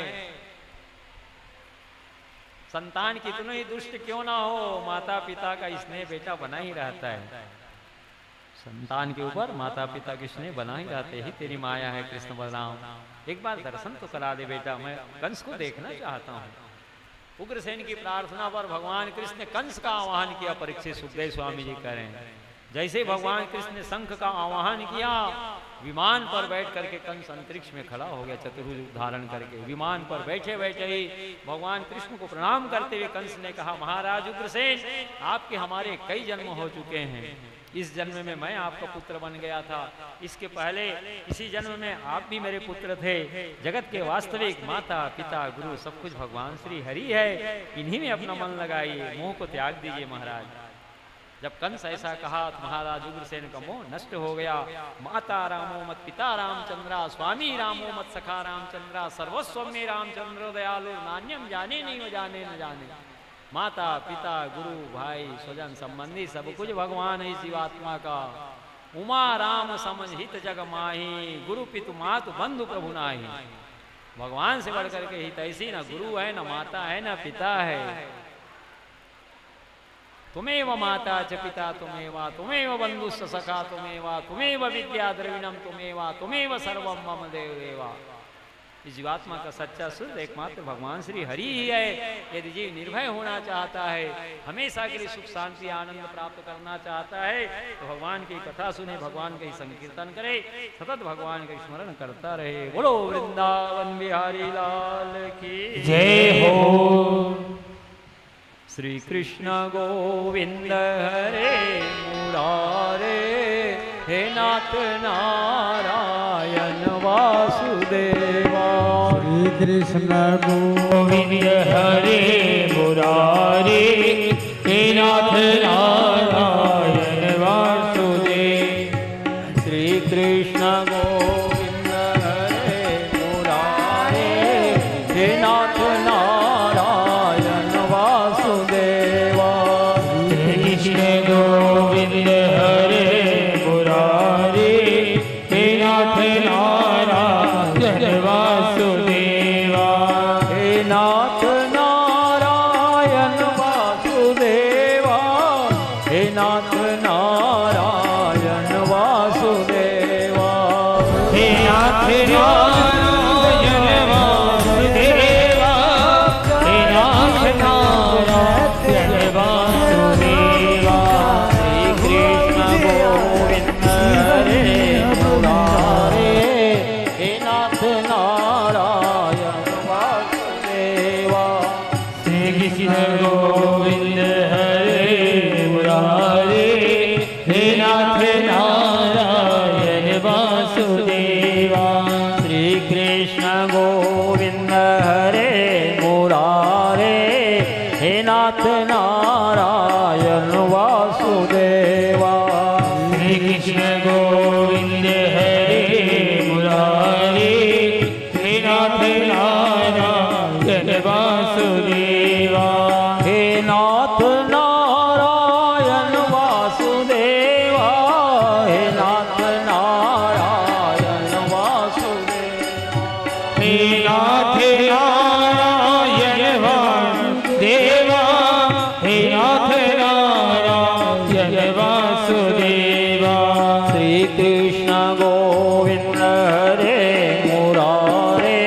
संतान कितने ही दुष्ट क्यों ना हो, माता पिता का स्नेह बेटा बना ही रहता है, संतान के ऊपर माता पिता के स्नेह बना ही रहते ही तेरी माया है कृष्ण बलराम, एक बार दर्शन तो करा दे बेटा, मैं कंस को देखना चाहता हूँ। उग्रसेन की प्रार्थना पर भगवान कृष्ण ने कंस का आह्वान किया। परीक्षित सुखदेव स्वामी जी कह रहे हैं, जैसे भगवान कृष्ण ने शंख का आह्वान किया, विमान पर बैठ करके कंस अंतरिक्ष में खड़ा हो गया चतुर्भुज धारण करके। विमान पर बैठे बैठे ही भगवान कृष्ण को प्रणाम करते हुए कंस ने कहा, महाराज उग्रसेन, आपके हमारे कई जन्म हो चुके हैं, इस जन्म में मैं आपका पुत्र बन गया था, इसके पहले इसी जन्म में आप भी मेरे पुत्र थे। जगत के वास्तविक माता पिता गुरु सब कुछ भगवान श्री हरि है, इन्हीं में अपना मन लगाइए, मोह को त्याग दीजिए। महाराज जब कंस ऐसा कहा तो महाराज उग्रसेन का मोह नष्ट हो गया। माता रामो मत पिता रामचंद्रा, स्वामी रामो मत सखा रामचंद्रा, सर्वस्व में रामचंद्र दयालु, नान्यम जाने नहीं जाने न जाने। माता पिता गुरु भाई स्वजन संबंधी सब कुछ भगवान है जीवात्मा का। उमा राम समझित जग माही, गुरु पितु मातु बंधु प्रभु नाही। भगवान से बढ़कर के हित ऐसी न गुरु है, न माता है, न पिता है। तुमेव माता च पिता तुमेवा, तुमेव बंधुश्च सखा तुमेवा, तुमेव विद्या द्रविणम तुमेवा, तुमेव सर्वम मम देवेवा। इस जीवात्मा का सच्चा शुद्ध एकमात्र भगवान श्री हरि ही है। यदि जीव निर्भय होना चाहता है, हमेशा के लिए सुख शांति आनंद प्राप्त करना चाहता है, तो भगवान की कथा सुने, भगवान का ही संकीर्तन करे, सतत भगवान का स्मरण करता रहे। बोलो वृंदावन बिहारी लाल की जय हो। श्री कृष्ण गोविंद हरे मुरारे, हे नाथ नारायण वासुदेवा। श्री कृष्ण गोविंद हरे मुरारे, हे नाथ नारायण वासुदेव। श्री कृष्ण गोविंद हरे मुरारे, वासुदेवा श्री कृष्ण गोविंद हरे मुरारे हे नाथ नारायण वासुदेवा श्री कृष्ण गोविंद हरे मुरारी हे नाथ नारायण वासुदेवा हे नाथ नारायण वासुदेवा हे नाथ नारायण वासुदेवा हे नाथ नारायण वासुदेवा हे नाथ नारायण वासुदेवा श्री कृष्ण गोविंद हरे मुरारे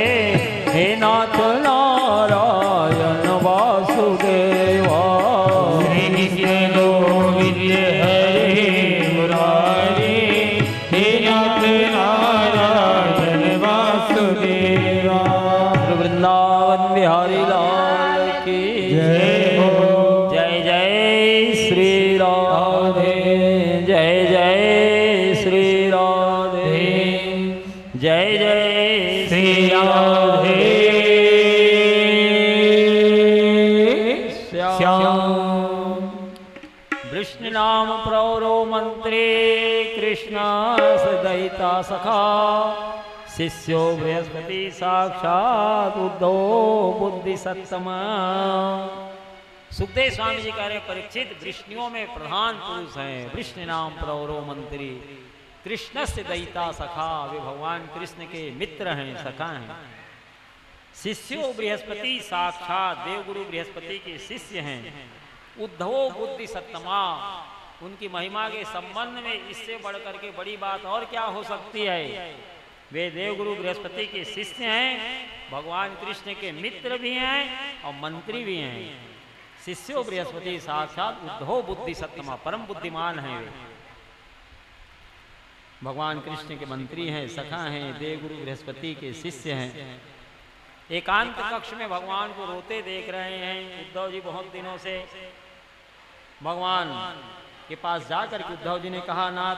हे नाथ नारायण वासुदेवा श्री कृष्ण गोविंद हरे मुरारी हे नाथ नारायण वासुदेवा वृंदावन बिहारी लाल की जय हो। जय जय श्री राधे जय जय श्री राधे जय जय श्री राधे श्याम विष्णु नाम प्रौरो मंत्री कृष्ण सदयिता सखा शिष्यो बृहस्पति साक्षात उद्धव बुद्धि सत्तमा। सुखदेव स्वामी जी कह रहे परीक्षित वृष्णियों में प्रधान पुरुष हैं विष्णु नाम प्रौरो मंत्री कृष्ण से दयिता सखा वे भगवान कृष्ण के मित्र हैं सखा हैं। शिष्यो बृहस्पति साक्षात देवगुरु बृहस्पति के शिष्य हैं। उद्धव बुद्धि सत्तमा उनकी महिमा के संबंध में इससे बढ़कर के बड़ी बात और क्या हो सकती है। वे देवगुरु बृहस्पति के शिष्य हैं भगवान कृष्ण के मित्र भी हैं और मंत्री भी हैं। शिष्यो बृहस्पति साक्षात उद्धव बुद्धि सत्तमा परम बुद्धिमान हैं वे भगवान कृष्ण के मंत्री हैं सखा हैं देवगुरु बृहस्पति के शिष्य हैं। एकांत कक्ष में भगवान को रोते देख रहे हैं उद्धव जी बहुत दिनों से भगवान के पास जाकर के उद्धव जी ने कहा नाथ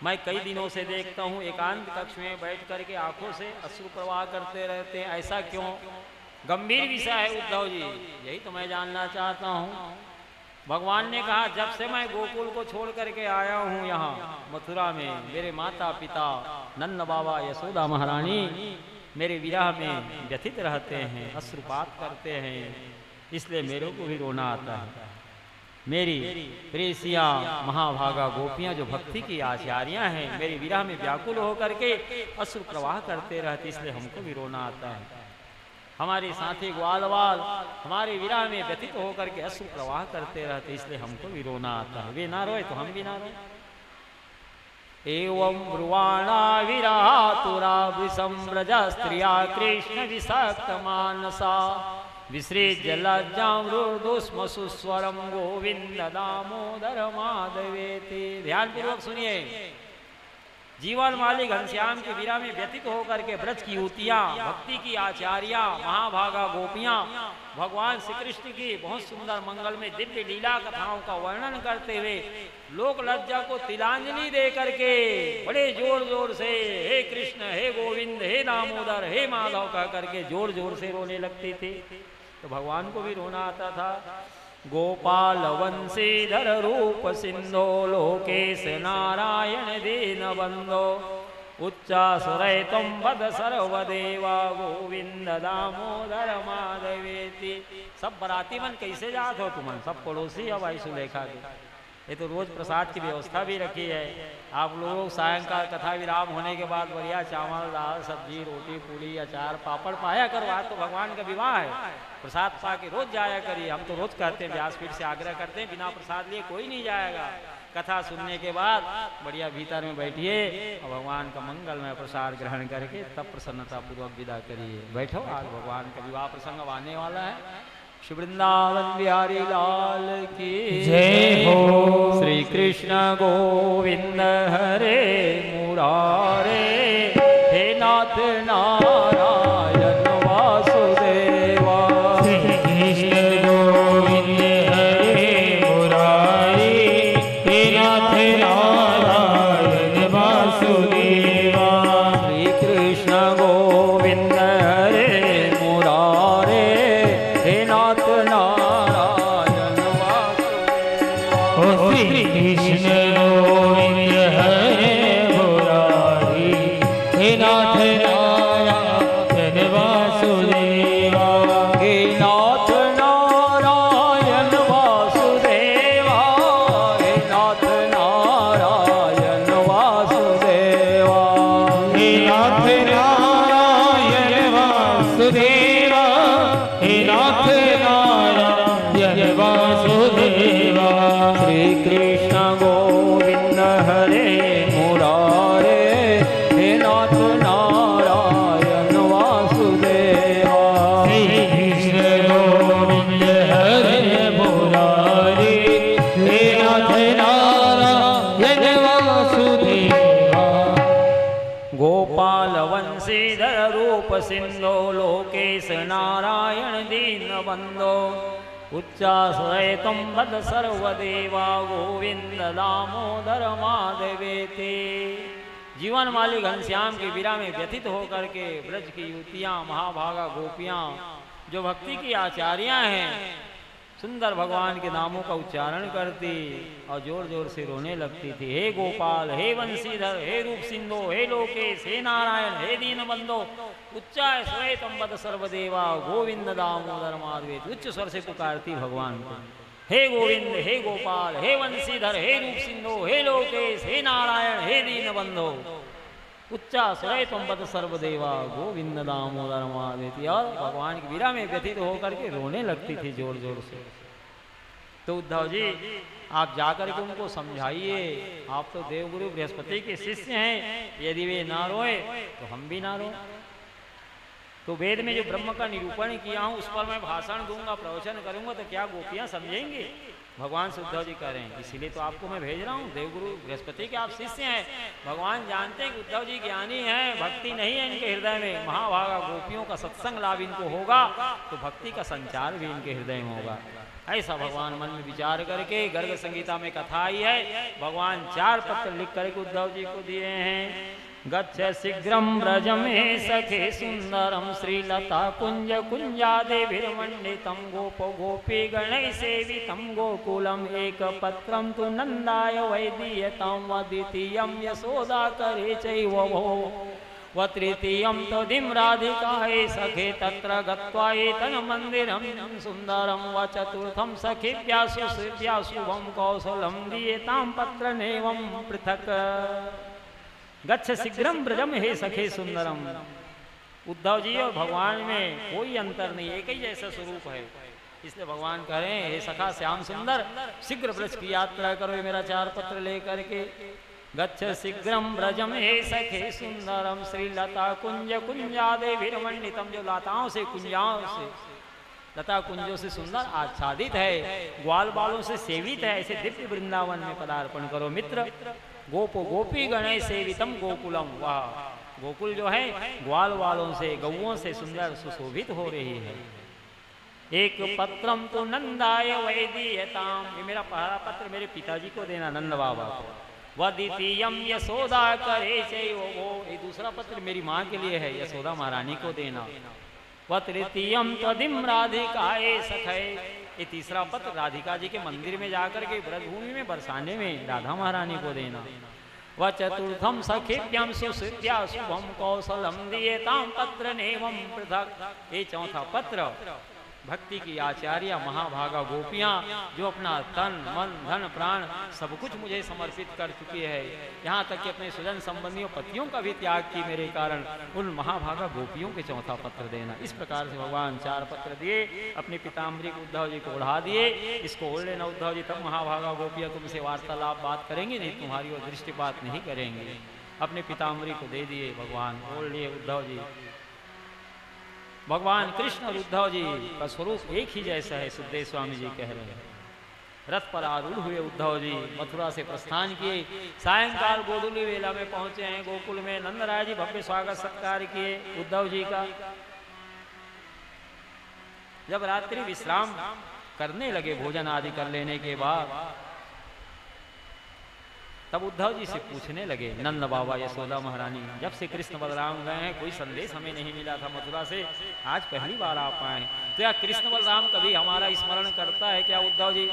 मैं कई दिनों से देखता हूँ एकांत कक्ष में बैठ करके आंखों से अश्रु प्रवाह करते रहते हैं ऐसा क्यों। गंभीर विषय है उद्धव जी यही तो मैं जानना चाहता हूँ। भगवान ने कहा जब से मैं गोकुल को छोड़ करके आया हूँ यहाँ मथुरा में मेरे माता पिता नंद बाबा यशोदा महारानी मेरे विरह में व्यथित रहते हैं अश्रुपात करते हैं इसलिए मेरे को भी रोना आता है। मेरी प्रेसियां महाभागा गोपियां जो भक्ति की आचार्यां हैं मेरे विरह में व्याकुल होकर के अश्रु प्रवाह करते रहते इसलिए हमको भी रोना आता है। हमारे साथी ग्वालवाल हमारे विरह में व्यथित होकर के अश्रु प्रवाह करते रहते इसलिए हमको भी रोना आता है। वे ना रोए तो हम भी ना रोए। एवं ब्रुवाणा विरातुरा विसम्रज स्त्रिया कृष्ण विषक्त मानसा विसृज्य लज्जामृदुष्म सुस्वरम गोविंद दामोदर माधवेति। ध्यान पूर्वक सुनिए। जीवन माली घनश्याम के विरह में व्यतीत होकर के ब्रज की युवतियां भक्ति की आचार्या महाभागा गोपियां भगवान श्री कृष्ण की बहुत सुंदर मंगल में दिव्य लीला कथाओं का वर्णन करते हुए लोक लज्जा को तिलांजलि दे करके बड़े जोर जोर से हे कृष्ण हे गोविंद हे दामोदर हे माधव कह करके जोर जोर से रोने लगते थे। तो भगवान को भी रोना आता था। गोपाल वंशीधर रूप सिंधो लोकेश नारायण दीन बंधो उच्चासुरै तुम वद सर्वदेवा गोविंद दामोदर माधवेति। सब बराती मन कैसे जात हो तुमन सब पड़ोसी अब आई सुलेखा के। ये तो रोज प्रसाद की व्यवस्था भी रखी है। आप लोग सायंकाल कथा विराम होने के बाद बढ़िया चावल दाल सब्जी रोटी पूरी अचार पापड़ पाया करो। आज तो भगवान का विवाह है प्रसाद पा के रोज जाया करिए। हम तो रोज कहते हैं व्यासपीठ से आग्रह करते हैं बिना प्रसाद लिए कोई नहीं जाएगा। कथा सुनने के बाद बढ़िया भीतर में बैठिए और भगवान का मंगलमय प्रसाद ग्रहण करके तब प्रसन्नता पूर्वक विदा करिए। बैठो आज भगवान का विवाह प्रसंग आने वाला है। श्री वृंदावन बिहारी लाल की जय हो। श्री कृष्ण गोविंद हरे मुरारे हे नाथ नारायण वासुदेवा। श्री कृष्ण गोविंद हरे मुरारी हे नाथ नारायण वासुदेवा। नाथ नारायण वासुदेवा हे नाथ नारायण वासुदेवा हे नाथ नारायण वासुदेवा हे नाथ नारायण वासुदेवा हे नाथ नारायण वासुदेवा श्री कृष्ण गोविंद हरे मुरारे हे नाथ नारायण वासुदेवा श्री कृष्ण गोविंद हरे मुरारी हे नाथ नारायण वासुदेवा गोपाल वंशीधर रूप सिंधो लोकेश नारायण दीन बंधो उच्चाश्रय तुम बद सर्वदेवा गोविंद दामोदर माधवेते। जीवन माली घनश्याम की वीरा में व्यथित होकर के ब्रज की युवतियां महाभागा गोपियां जो भक्ति की आचार्यां हैं सुंदर भगवान के नामों का उच्चारण करती और जोर जोर से रोने लगती थी। हे गोपाल, हे वंशीधर, हे रूप सिंधु, हे लोकेश, हे नारायण, हे दीन बंधो उच्चाय श्वेतम बद सर्वदेवा गोविंद दामोदर माधवेत। उच्च स्वर से पुकारती भगवान को, हे गोविंद, हे गोपाल, हे वंशीधर, हे रूप सिंधु, हे लोकेश, हे नारायण, हे दीन बंधो उच्चा श्वेतम बद सर्वदेवा गोविंद दामोदर माधवेति। और भगवान की वीरा में व्यथित होकर के रोने लगती थी जोर जोर से। तो उद्धव जी आप जाकर के उनको समझाइए, आप तो देवगुरु बृहस्पति के शिष्य हैं, यदि वे ना रोए तो हम भी ना रोए। तो वेद में जो ब्रह्म का निरूपण किया हूं उस पर मैं भाषण दूंगा, प्रवचन करूंगा, तो क्या गोपियां समझेंगी? भगवान से उद्धव जी कह रहे हैं, इसीलिए तो आपको मैं भेज रहा हूँ। देवगुरु बृहस्पति के आप शिष्य हैं, भगवान जानते हैं कि उद्धव जी ज्ञानी हैं, भक्ति नहीं है इनके हृदय में। महाभागा गोपियों का सत्संग लाभ इनको होगा तो भक्ति का संचार भी इनके हृदय में होगा। ऐसा भगवान मन में विचार करके गर्ग संगीता में कथा आई है, भगवान 4 पत्र लिख करके उद्धव जी को दिए हैं। गच्छ शीघ्रं व्रजमे सखे सुंदरम श्रीलता कुंज कुंजादेभिर्मण्डितं गोप गोपी गणैः सेवितं गोकुलम एक पत्रं तु नंदाय वैदीयतां वद्वितीयं यशोदा करे चैव भो वतृतीयं तदिं राधिकायै सखे तत्र गत्वा एतन्मन्दिरं सुन्दरं वचतुर्थं सखीभ्यासु श्रीभ्याशुभं कौशलं दीयतां पत्रनेवं पृथक्। गच्छ शीघ्रम ब्रजम हे सखे सुंदरम। उद्धव जी और भगवान में कोई अंतर नहीं, एक ही जैसा स्वरूप है, इसलिए भगवान कह रहे हैं हे सखा श्याम सुंदर शीघ्र ब्रज की यात्रा करो, मेरा 4 पत्र लेकर के। गच्छ शीघ्रम ब्रजम हे सखे सुंदरम श्रीलता कुंज कुंजादेभिर्मण्डितम, जो लताओं से कुंजाओं से लता कुंजों से सुंदर आच्छादित है, ग्वाल बालों से सेवित है, ऐसे दिव्य वृंदावन में पदार्पण करो मित्र। गोप गोपी गणेश सेवितम गोकुलम, वाह गोकुल जो है ग्वाल वालों से गौओं से सुंदर सुशोभित हो रही है। एक पत्रम तो नंदाय वैदीयताम, ये मेरा पहला पत्र मेरे पिताजी को देना नंद बाबा को। वद्वितीयम यशोदा करे चैव वो, ये दूसरा पत्र मेरी माँ के लिए है, यशोदा महारानी को देना। वतृतीयम तदिम राधिकाए सखे, ये तीसरा पत्र राधिका जी के मंदिर में जाकर के ब्रजभूमि में बरसाने में राधा महारानी को देना। व चतुर्थम सखीभ्यं सुसिद्ध्या शुभम कौशलम दीयतां पत्र नेवं पृथक, ये चौथा पत्र भक्ति की आचार्य महाभागा गोपियां जो अपना तन मन धन प्राण सब कुछ मुझे समर्पित कर चुकी है, यहाँ तक कि अपने स्वजन संबंधियों पतियों का भी त्याग की मेरे कारण, उन महाभागा गोपियों के चौथा पत्र देना। इस प्रकार से भगवान 4 पत्र दिए, अपनी पिताम्बरी को उद्धव जी को ओढ़ा दिए। इसको ओढ़ लेना उद्धव जी, तब महाभागा गोपियां तुमसे वार्तालाप बात करेंगी, नहीं तुम्हारी ओर दृष्टिपात नहीं करेंगे। अपने पिताम्बरी को दे दिए भगवान, ओढ़ लिए उद्धव जी। भगवान कृष्ण और उद्धव जी का स्वरूप एक ही जैसा है, सुखदेव स्वामी जी कह रहे हैं। रथ पर आरूढ़ हुए उद्धव जी मथुरा से प्रस्थान किए, सायंकाल गोधूली वेला में पहुंचे हैं गोकुल में। नंदराय जी भव्य स्वागत सत्कार किए उद्धव जी का। जब रात्रि विश्राम करने लगे भोजन आदि कर लेने के बाद, तब उद्धव जी से पूछने लगे नंद बाबा यशोदा महारानी, जब से कृष्ण बलराम गए हैं कोई संदेश हमें नहीं मिला था मथुरा से, आज पहली बार आप आए, तो क्या कृष्ण बलराम कभी हमारा स्मरण करता है क्या उद्धव जी?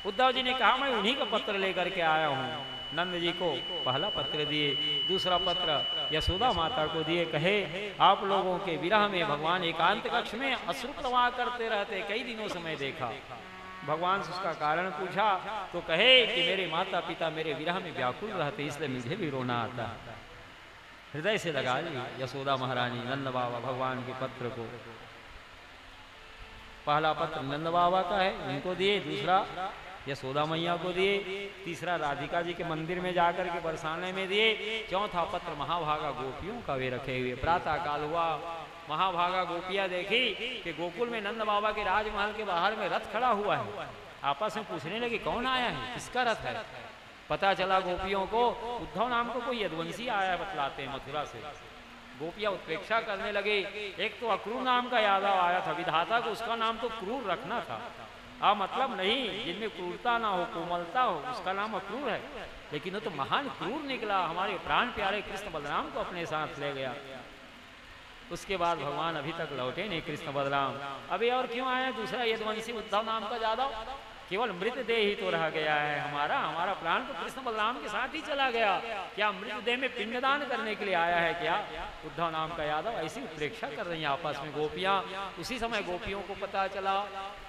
उद्धव जी ने कहा मैं उन्हीं का पत्र लेकर के आया हूँ। नंद जी को पहला पत्र दिए, दूसरा पत्र यशोदा माता को दिए, कहे आप लोगों के विरह में भगवान एकांत कक्ष में अश्रु प्रवाह करते रहते, कई दिनों से मैं देखा। भगवान से उसका कारण पूछा तो कहे कि मेरे माता पिता मेरे विरह में व्याकुल रहते, इसलिए मुझे भी रोना आता। हृदय से लगा ली यशोदा महारानी नंद बाबा भगवान के पत्र को। पहला पत्र नंद बाबा का है, उनको दिए, दूसरा यशोदा मैया को दिए, तीसरा राधिका जी के मंदिर में जाकर के बरसाने में दिए, चौथा पत्र महाभागा गोपियों का वे रखे हुए। प्रातः काल हुआ, महाभागा गोपियां देखी कि गोकुल में नंद बाबा के राजमहल के बाहर में रथ खड़ा हुआ है। आपस में पूछने लगी कौन आया है, किसका रथ है। पता चला गोपियों को उद्धव नाम को कोई यदुवंशी आया है, बतलाते हैं मथुरा से। गोपियां उत्प्रेक्षा करने लगे। एक तो अक्रूर नाम का यादव आया था, विधाता को उसका नाम तो क्रूर रखना था, मतलब नहीं, जिनमें क्रूरता ना हो, कोमलता हो, उसका नाम अक्रूर है। लेकिन वो तो महान क्रूर निकला, हमारे प्राण प्यारे कृष्ण बलराम को अपने साथ ले गया। उसके बाद भगवान अभी तक लौटे नहीं कृष्ण बलराम। अभी और क्यों आए दूसरा यदुवंशी उद्धव नाम का यादव, केवल मृतदेह ही तो रह गया है हमारा प्राण तो कृष्ण बलराम के साथ ही चला गया। क्या मृतदेह में पिंडदान करने के लिए आया है क्या उद्धव नाम का यादव। ऐसी उत्प्रेक्षा कर रही हैं आपस में गोपियां। उसी समय गोपियों को पता चला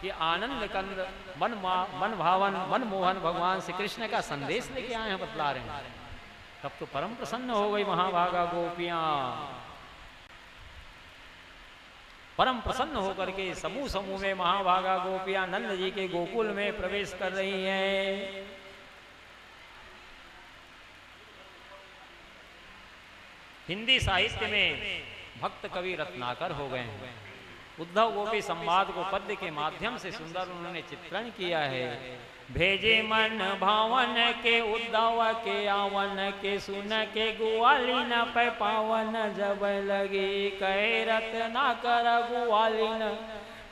कि आनंद कंद मन भावन मन मोहन भगवान श्री कृष्ण का संदेश लेके आए हैं, बतला रहे हैं। तब तो परम प्रसन्न हो गई महाभागा गोपियां। परम प्रसन्न होकर के समूह समूह में महाभागा गोपियां नंद जी के गोकुल में प्रवेश कर रही हैं। हिंदी साहित्य में भक्त कवि रत्नाकर हो गए हैं। उद्धव गोपी संवाद को पद्य के माध्यम से सुंदर उन्होंने चित्रण किया है। भेजे मन भावन के उद्धव के आवन के सुन के गुआली न पे पावन जब लगी कहे रत्ना कर गुआलिन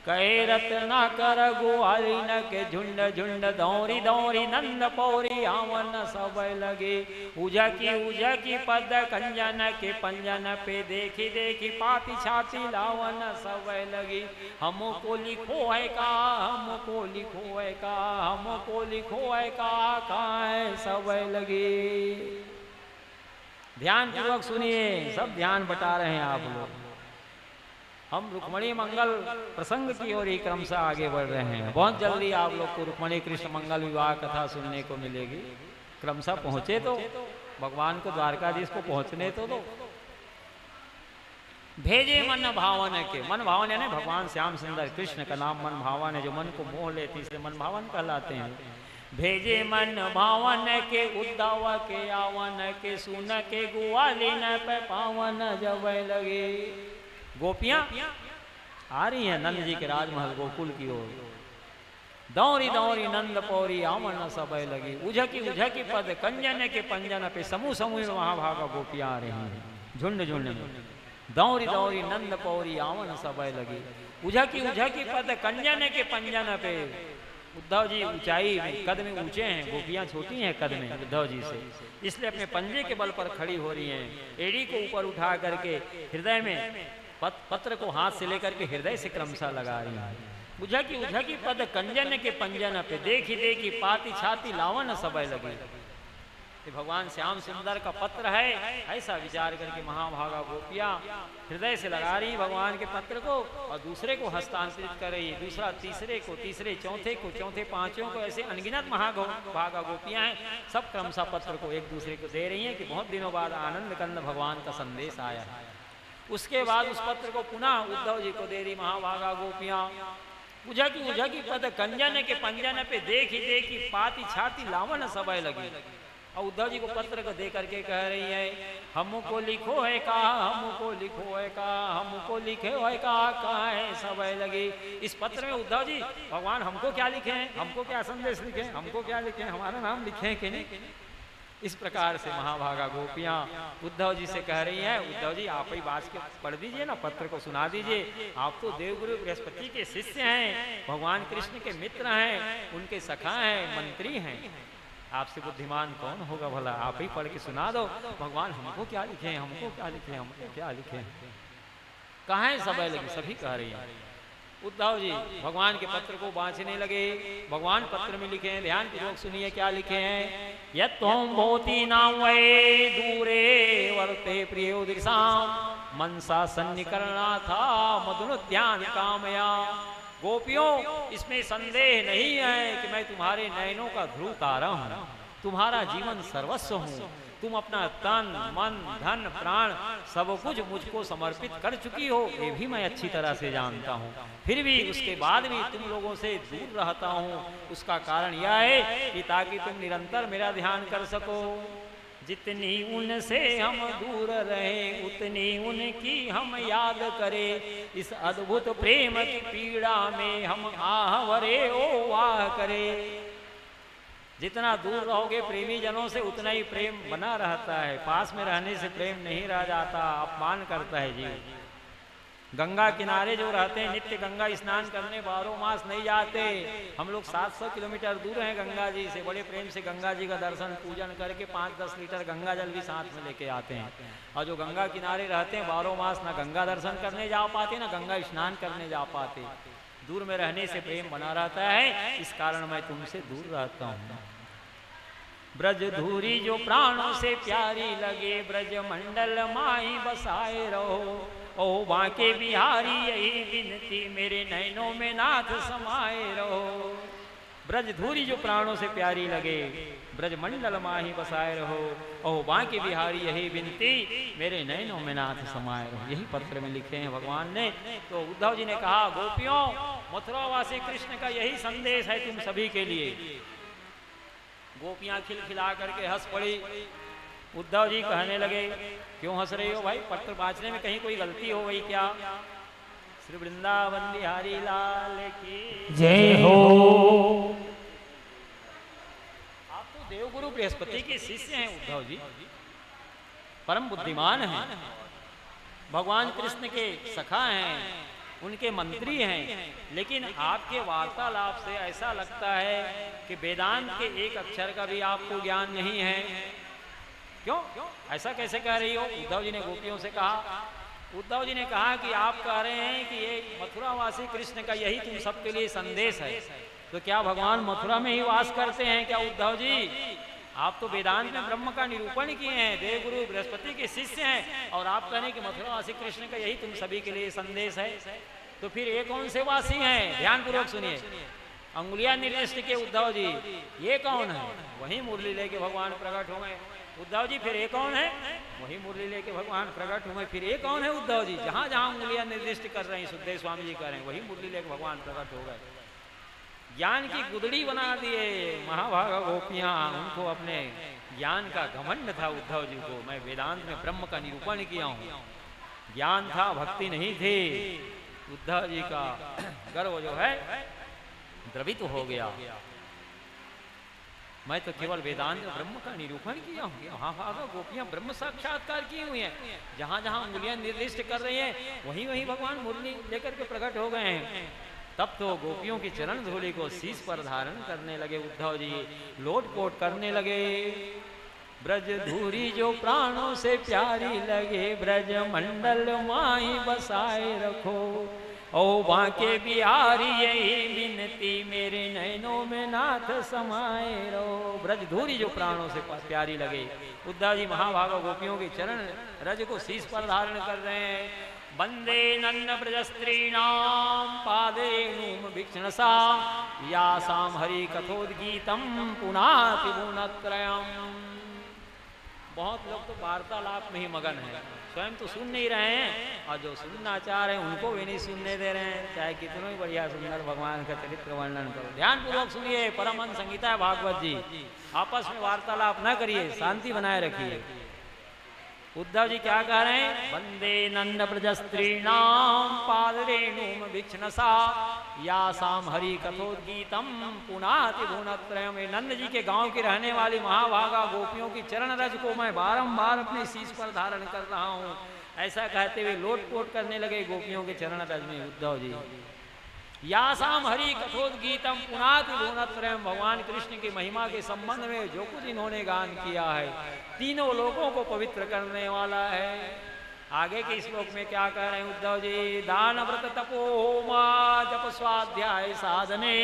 कहे रत्ना कर गुआलिन के झुंड झुंड दौरी दौरी नंद पौरी आवन सब लगे उजकी पद कंजन के पंजन पे देखी देखी पाती छाती लावन सब लगी हमको लिखो है का हमको लिखो है का हमको लिखो है का काहे सब लगी। ध्यान पूर्वक सुनिए, सब ध्यान बटा रहे हैं आप लोग। हम रुक्मणी मंगल प्रसंग की ओर ही क्रमशः आगे बढ़ रहे हैं। बहुत जल्दी आप लोग को रुक्मणी कृष्ण मंगल विवाह कथा सुनने को मिलेगी। क्रमशः पहुंचे तो भगवान को द्वारकाधीश को पहुंचने तो दो। भेजे मन भावन के, मन भावन यानी भगवान श्याम सुंदर कृष्ण का नाम मन भावन है, जो मन को मोह लेती इसलिए मन भावन कहलाते हैं। भेजे मन भावन के उद्धव के आवन के सुन के गुआली न पे पावन जब लगे। गोपियां आ रही हैं नंद जी के राजमहल गोकुल की ओर। दौरी दौरी नंद पौरी आवन सब लगी उझकी पद कंजन के पंजन पे समूह समूह में महाभागा गोपियां आ रही हैं झुंड झुंड में। दौरी दौरी नंद पौरी आवन सब लगी उझकी पद कंजन के पंजन पे। उद्धव जी ऊंचाई में कद में ऊंचे हैं, गोपियां छोटी हैं कद में उद्धव जी से, इसलिए अपने पंजे के बल पर खड़ी हो रही हैं। एड़ी को ऊपर उठा करके हृदय में पत्र को हाथ से लेकर के हृदय से क्रमशः लगा रही है। उझकी पद कंजन के पंजन पे देखी देखी पाती छाती लावन सबय लगी। भगवान श्याम सुंदर का पत्र है, ऐसा विचार करके महाभागा गोपियां हृदय से लगा रही भगवान के पत्र को और दूसरे को हस्तांतरित कर रही है। दूसरा तीसरे को, तीसरे चौथे को, चौथे पांचों को, ऐसे अनगिनत महाभागा गोपियां हैं। सब क्रमशः पत्र को एक दूसरे को दे रही हैं कि बहुत दिनों बाद आनंद कंद भगवान का संदेश आया है। उसके बाद उस पत्र को पुनः उद्धव जी को दे रही महाभागा गोपियां। उझकी पद कंजन के पंजन पे देखी देखी पाती छाती लावन सबय लगी। और उद्धव जी को पत्र को दे करके कह रही है हमको लिखो है का हमको लिखो है का हमको लिखे है का काहे सबय लगी। इस पत्र में उद्धव जी भगवान हमको क्या लिखे हैं, हमको क्या संदेश लिखे, हमको क्या लिखे, हमारा नाम लिखे हैं कि नहीं। इस प्रकार से महाभागा गोपियां उद्धव जी से कह रही हैं उद्धव जी आप ही बात के पढ़ दीजिए ना, पत्र को सुना दीजिए। आप तो देवगुरु बृहस्पति के शिष्य हैं, भगवान कृष्ण के मित्र हैं, उनके सखा हैं, मंत्री हैं। आपसे बुद्धिमान कौन होगा भला, आप ही पढ़ के सुना दो। भगवान हमको क्या लिखे हैं, हमको क्या लिखे हैं, हमको क्या लिखे हैं, कहाँ सबय लगी। सभी कह रही हैं उद्धव जी भगवान के पत्र को बांचने लगे। भगवान पत्र में लिखे हैं, ध्यान पूर्वक सुनिए क्या लिखे हैं। यत्त्वं भवति नाम वै दूरे वर्ते प्रियो दृशाम मनसा सन्निकरणा था मधुनुद्यान कामया। गोपियों, इसमें संदेह नहीं है कि मैं तुम्हारे नयनों का ध्रुव तारा हूँ, तुम्हारा जीवन सर्वस्व हूँ। तुम अपना तन मन धन प्राण सब कुछ मुझको समर्पित कर चुकी हो, ये भी मैं अच्छी तरह से जानता हूँ। फिर भी उसके बाद भी तुम लोगों से दूर रहता हूँ। उसका कारण यह है कि ताकि तुम निरंतर मेरा ध्यान कर सको। जितनी उनसे हम दूर रहें उतनी उनकी हम याद करें। इस अद्भुत प्रेम की पीड़ा में हम आहवरे ओ वाह करें। जितना दूर रहोगे प्रेमी जनों से उतना ही प्रेम बना रहता है। पास में रहने से प्रेम नहीं रह जाता, अपमान करता है जीव। गंगा किनारे जो रहते हैं नित्य गंगा स्नान करने 12 मास नहीं जाते। हम लोग 700 किलोमीटर दूर हैं गंगा जी से, बड़े प्रेम से गंगा जी का दर्शन पूजन करके 5-10 लीटर गंगा जल भी साथ में लेके आते हैं। और जो गंगा किनारे रहते हैं 12 मास ना गंगा दर्शन करने जा पाते ना गंगा स्नान करने जा पाते। दूर में रहने से प्रेम बना रहता है, इस कारण मैं तुमसे दूर रहता हूँ। ब्रज धूरी जो प्राणों से प्यारी लगे ब्रज मंडल माही बसाए रहो। ओ बांके बिहारी यही विनती मेरे नैनों में नाथ समाये रहो। ब्रज धूरी जो प्राणों से प्यारी लगे ब्रज मंडल माही बसाए रहो। ओ बांके बिहारी यही विनती मेरे नैनों में नाथ समाये रहो। यही पत्र में लिखे हैं भगवान ने। तो उद्धव जी ने कहा, गोपियों, मथुरावासी कृष्ण का यही संदेश है तुम सभी के लिए। गोपियां खिलखिला करके हंस पड़ी। उद्धव जी कहने लगे, क्यों हंस रही हो भाई? पत्र बांचने में कहीं कोई गलती हो गई क्या? श्री वृंदावन बिहारी लाल की जय हो। आप तो देवगुरु बृहस्पति के शिष्य हैं उद्धव जी, परम बुद्धिमान हैं, भगवान कृष्ण के सखा हैं, उनके मंत्री हैं। लेकिन आपके वार्तालाप से ऐसा लगता है कि वेदांत के एक अक्षर का भी आपको ज्ञान नहीं है। क्यों ऐसा कैसे कह रही हो? उद्धव जी ने गोपियों से कहा। उद्धव जी ने कहा कि आप कह रहे हैं कि ये मथुरावासी कृष्ण का यही तुम सबके लिए संदेश है, तो क्या भगवान मथुरा में ही वास करते हैं क्या उद्धव जी? आप तो वेदांत में ब्रह्म का निरूपण किए हैं, देवगुरु बृहस्पति के शिष्य हैं, और आप कह रहे हैं कि मथुरावासी कृष्ण का यही तुम सभी के लिए संदेश है। तो फिर ये कौन से वासी हैं? ध्यान पूर्वक सुनिए। अंगुलियां निर्दिष्ट के उद्धव जी, ये कौन है? वही मुरली लेके भगवान प्रकट हो गए। उद्धव जी फिर ये कौन है? वही मुरली लेके भगवान प्रकट हुए। फिर ये कौन है उद्धव जी? जहां जहां उंगलियां निर्दिष्ट कर रहे हैं सुखदेव स्वामी जी कह रहे हैं वही मुरली लेके भगवान प्रकट हो गए। ज्ञान की गुदड़ी बना दिए महाभागा गोपियां। उनको अपने ज्ञान का घमंड था उद्धव जी को। मैं वेदांत में ब्रह्म का निरूपण किया हूँ। ज्ञान था, भक्ति नहीं थी। उद्धव जी का गर्व जो है द्रवित हो गया। मैं तो केवल वेदांत ब्रह्म का निरूपण किया हूँ। महाभागा गोपियां ब्रह्म साक्षात्कार की हुई हैं। जहां जहां उंगलियां निर्दिष्ट कर रही हैं वहीं वहीं भगवान मुरली लेकर के प्रकट हो गए हैं। तब तो गोपियों की चरण धूलि को शीश पर धारण करने लगे उद्धव जी, लोटपोट करने लगे। ब्रज धूरी जो प्राणों से प्यारी लगे ब्रज मंडल माही बसाए रखो। ओ बांके बिहारी यही विनती मेरे नैनों में नाथ समाये रहो। ब्रज धूरी जो प्राणों से प्यारी लगे। उद्धव जी महाभागा गोपियों के चरण रज को शीश पर धारण कर रहे हैं। वंदे नन्न ब्रजस्त्रीणाम पादेणुम भिक्षणसा यासाम हरि कथोद्गीतम पुनाति गुणत्रयम्। बहुत लोग तो वार्तालाप में ही मगन है, स्वयं तो सुन नहीं रहे हैं, और जो सुनना चाह रहे हैं उनको भी नहीं सुनने दे रहे हैं, चाहे कितना ही बढ़िया सुंदर भगवान का चरित्र वर्णन करो। ध्यान पूर्वक सुनिए, परमहंस संहिता है भागवत जी। आपस में वार्तालाप न करिए, शांति बनाए रखिए। उद्धव जी क्या कह रहे हैं? वंदे नंद ब्रजस्त्रीणाम पादरेणुम भिक्षणसा यासाम हरि कथोद्गीतम पुनाति गुणत्रयम्। नंद जी के गांव की रहने वाली महाभागा गोपियों की चरण रज को मैं बारंबार अपने शीश पर धारण कर रहा हूँ। ऐसा कहते हुए लोटपोट करने लगे गोपियों के चरण रज में उद्धव जी। यासाम हरि कथोद्गीतम पुनाति गुणत्रयम्। भगवान कृष्ण की महिमा के संबंध में जो कुछ इन्होंने गान किया है तीनों लोगों को पवित्र करने वाला है। आगे के श्लोक में क्या कह रहे हैं उद्धव जी? दान व्रत तपो होमा जप स्वाध्याय साधने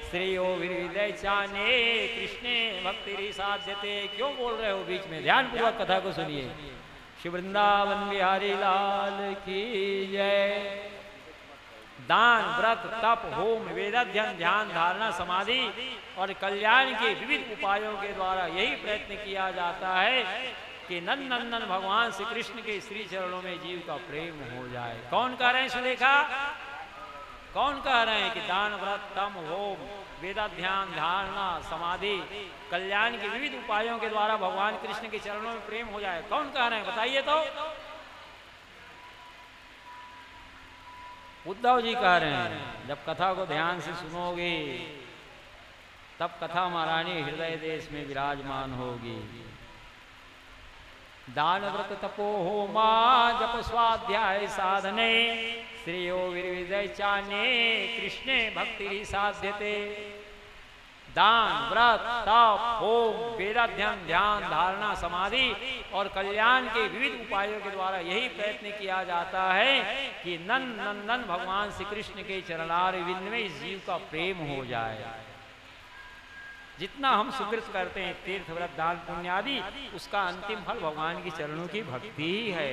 श्रेयो विविधय चाने कृष्णे भक्ति साध्यते। क्यों बोल रहे हो बीच में? ध्यान पूर्वक कथा को सुनिए। श्री वृंदावन बिहारी लाल की जय। दान व्रत तप होम वेदाध्ययन ध्यान धारणा समाधि और कल्याण के विविध उपायों के द्वारा यही प्रयत्न किया जाता है कि नंदन भगवान श्री कृष्ण के श्री चरणों में जीव का प्रेम हो जाए। कौन कह रहे हैं सुलेखा? कौन कह रहे हैं कि दान व्रत तप होम वेदाध्ययन धारणा समाधि कल्याण के विविध उपायों के द्वारा भगवान कृष्ण के चरणों में प्रेम हो जाए? कौन कह रहे हैं बताइए तो? उद्धव जी कह रहे हैं। जब कथा को ध्यान से सुनोगे तब कथा महारानी हृदय देश में विराजमान होगी। दान व्रत तपो होमा जप स्वाध्याय साधने श्रेयो विविधय चाने कृष्णे भक्ति साध्यते। दान व्रत तप होम वेदाध्ययन ध्यान धारणा समाधि और कल्याण के विविध उपायों के द्वारा यही प्रयत्न किया जाता है कि नंदन भगवान श्री कृष्ण के चरणारविंद में इस जीव का प्रेम हो जाए। जितना हम सुकृत करते हैं तीर्थ व्रत दान पुण्य आदि, उसका अंतिम फल भगवान की चरणों की भक्ति ही है।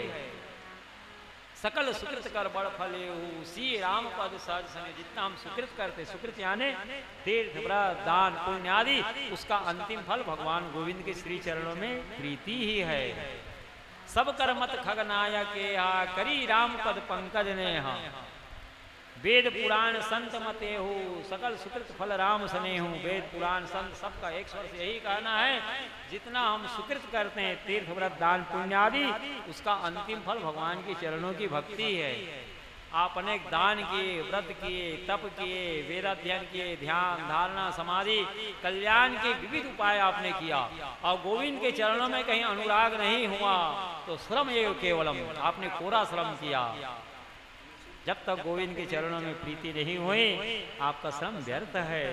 सकल सुकृत कर बड़ फले श्री राम पद सहज सने। जितना हम सुकृत करते, सुकृत यानी तीर्थ व्रत दान पुण्य आदि, उसका अंतिम फल भगवान गोविंद के श्री चरणों में प्रीति ही है। सब कर मत खगनाया के करी राम पद पंकज ने वेद पुराण संत मते हो सकल सुकृत फल राम सने हूँ। वेद पुराण संत सबका एक स्वर से यही कहना है, जितना हम सुकृत करते हैं तीर्थ व्रत दान पुण्य आदि, उसका अंतिम फल भगवान के चरणों की भक्ति है। आप अनेक दान किए, व्रत किए, तप किए, वेदाध्ययन किए, ध्यान धारणा समाधि कल्याण के विविध उपाय आपने किया और गोविंद के चरणों में कहीं अनुराग नहीं हुआ तो श्रम ये केवलम, आपने कोरा श्रम किया। जब तक गोविंद के चरणों में प्रीति नहीं हुई आपका श्रम व्यर्थ है।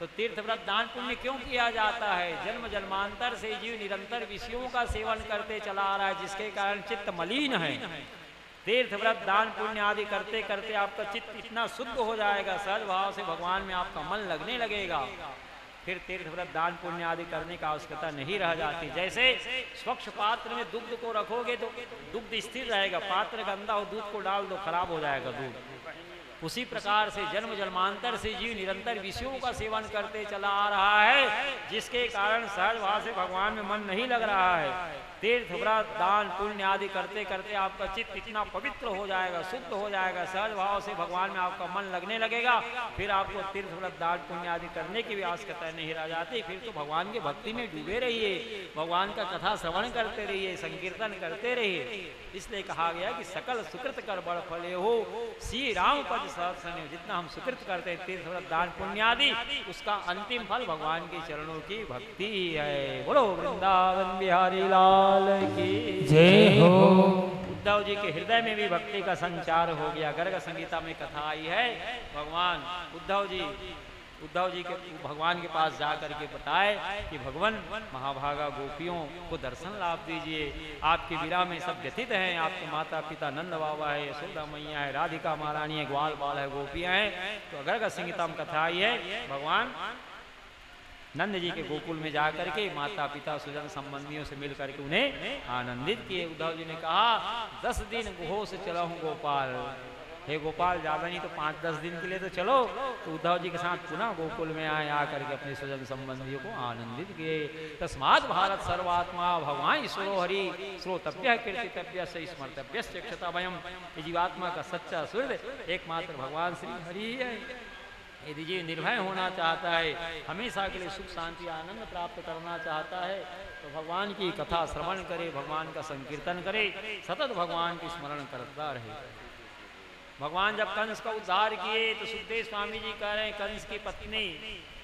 तो तीर्थ व्रत दान पुण्य क्यों किया जाता है? जन्म जन्मांतर से जीव निरंतर विषयों का सेवन करते चला आ रहा है, जिसके कारण चित्त मलिन है। तीर्थ व्रत दान पुण्य आदि करते करते आपका चित्त इतना शुद्ध हो जाएगा, सहज भाव से भगवान में आपका मन लगने लगेगा। फिर तीर्थ व्रत दान पुण्य आदि करने की आवश्यकता नहीं रह जाती। जैसे स्वच्छ पात्र में दुग्ध को रखोगे तो दुग्ध स्थिर रहेगा, पात्र गंदा हो दूध को डाल दो खराब हो जाएगा दूध। उसी प्रकार से जन्म जन्मांतर से जीव निरंतर विषयों का सेवन करते चला आ रहा है, जिसके कारण सहज भाव से भगवान में मन नहीं लग रहा है। तीर्थ व्रत दान पुण्य आदि करते करते आपका चित्त इतना पवित्र हो जाएगा, शुद्ध हो जाएगा, सहज भाव से भगवान में आपका मन लगने लगेगा। फिर आपको तीर्थ व्रत दान पुण्य आदि करने की भी आवश्यकता नहीं रह जाती। फिर तो भगवान की भक्ति में डूबे रहिए, भगवान का कथा श्रवण करते रहिए, संकीर्तन करते रहिए। इसलिए कहा गया कि सकल सुकृत कर बड़ फले हो श्री राम पद सहज सने। जितना हम सुकृत करते हैं तीर्थ व्रत दान पुण्य आदि, उसका अंतिम फल भगवान के चरणों की भक्ति है। बोलो वृंदावन बिहारी लाल की जय हो। उद्धव जी के हृदय में भी भक्ति का संचार हो गया। गर्ग संगीता में कथा आई है, भगवान उद्धव जी के भगवान के पास जा करके बताए कि भगवान महाभागा गोपियों को दर्शन लाभ दीजिए। आपकी विरह में सब व्यथित हैं, आपके माता पिता नंद बाबा है, यशोदा मैया है, राधिका महारानी है, ग्वाल बाल है, गोपियां हैं। तो गर्ग संगीता में कथा आई है, भगवान नंद जी के गोकुल में जाकर के माता पिता सुजन संबंधियों से मिल करके उन्हें आनंदित किए। उद्धव जी ने कहा 10 दिन गोह से चला हूँ गोपाल। हे गोपाल ज्यादा नहीं तो 5-10 दिन के लिए तो चलो। तो उद्धव जी के साथ पुनः गोकुल में आए, आकर के अपने स्वजन संबंधियों को आनंदित किए। तस्मात् भारत सर्वात्मा भगवान ईश्वरो हरि श्रोतव्य कीर्तितव्य से स्मर्तव्य क्षता भयम। जीवात्मा का सच्चा सूर्य एकमात्र भगवान श्री हरि है। यदि जीव निर्भय होना चाहता है, हमेशा के लिए सुख शांति आनंद प्राप्त करना चाहता है, तो भगवान की कथा श्रवण करे, भगवान का संकीर्तन करे, सतत भगवान की स्मरण करता रहे। भगवान जब कंस का उद्धार किए तो सुखदेव स्वामी जी कह रहे हैं कंस की पत्नी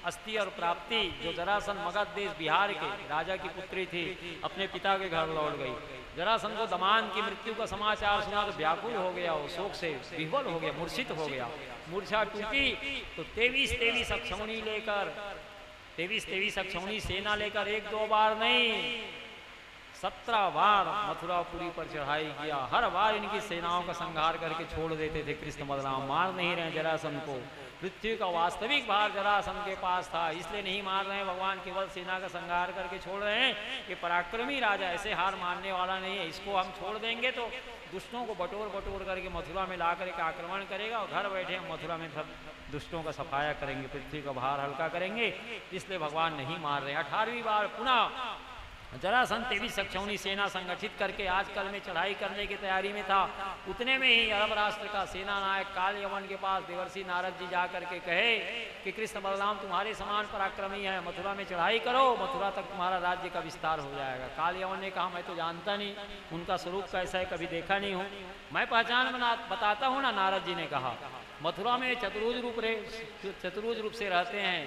अस्ति और प्राप्ति जो जरासन मगध देश बिहार के राजा की पुत्री थी, अपने पिता के घर लौट गई। जरासन को दमान की मृत्यु का समाचार सुना तो व्याकुल हो गया, वो शोक से विह्वल हो गया, मूर्छित हो गया। मूर्छा टूटी तो 23 अक्षौणी लेकर 23 अक्षौणी सेना लेकर 1-2 बार नहीं 17 बार मथुरापुरी पर चढ़ाई किया। हर बार इनकी सेनाओं का संहार करके छोड़ देते थे कृष्ण बलराम। मार नहीं रहे जरासंध को। पृथ्वी का वास्तविक भार जरासंध के पास था, इसलिए नहीं मार रहे हैं भगवान, केवल सेना का संहार करके छोड़ रहे हैं। ये पराक्रमी राजा ऐसे हार मानने वाला नहीं है, इसको हम छोड़ देंगे तो दुष्टों को बटोर बटोर करके मथुरा में ला करके आक्रमण करेगा और घर बैठे हम मथुरा में सब दुष्टों का सफाया करेंगे, पृथ्वी का भार हल्का करेंगे। इसलिए भगवान नहीं मार रहे। 18वीं बार पुनः जरासंध 23 सक्षौणी सेना संगठित करके आजकल में चढ़ाई करने की तैयारी में था। उतने में ही अरब राष्ट्र का सेना नायक काल यवन के पास देवर्षि नारद जी जा करके कहे कि कृष्ण बलराम तुम्हारे समान पराक्रमी है, मथुरा में चढ़ाई करो, मथुरा तक तुम्हारा राज्य का विस्तार हो जाएगा। काल यवन ने कहा मैं तो जानता नहीं, उनका स्वरूप कैसा है कभी देखा नहीं हूँ, मैं पहचान बताता हूँ ना। नारद जी ने कहा मथुरा में चतुर्भुज रूप से रहते हैं,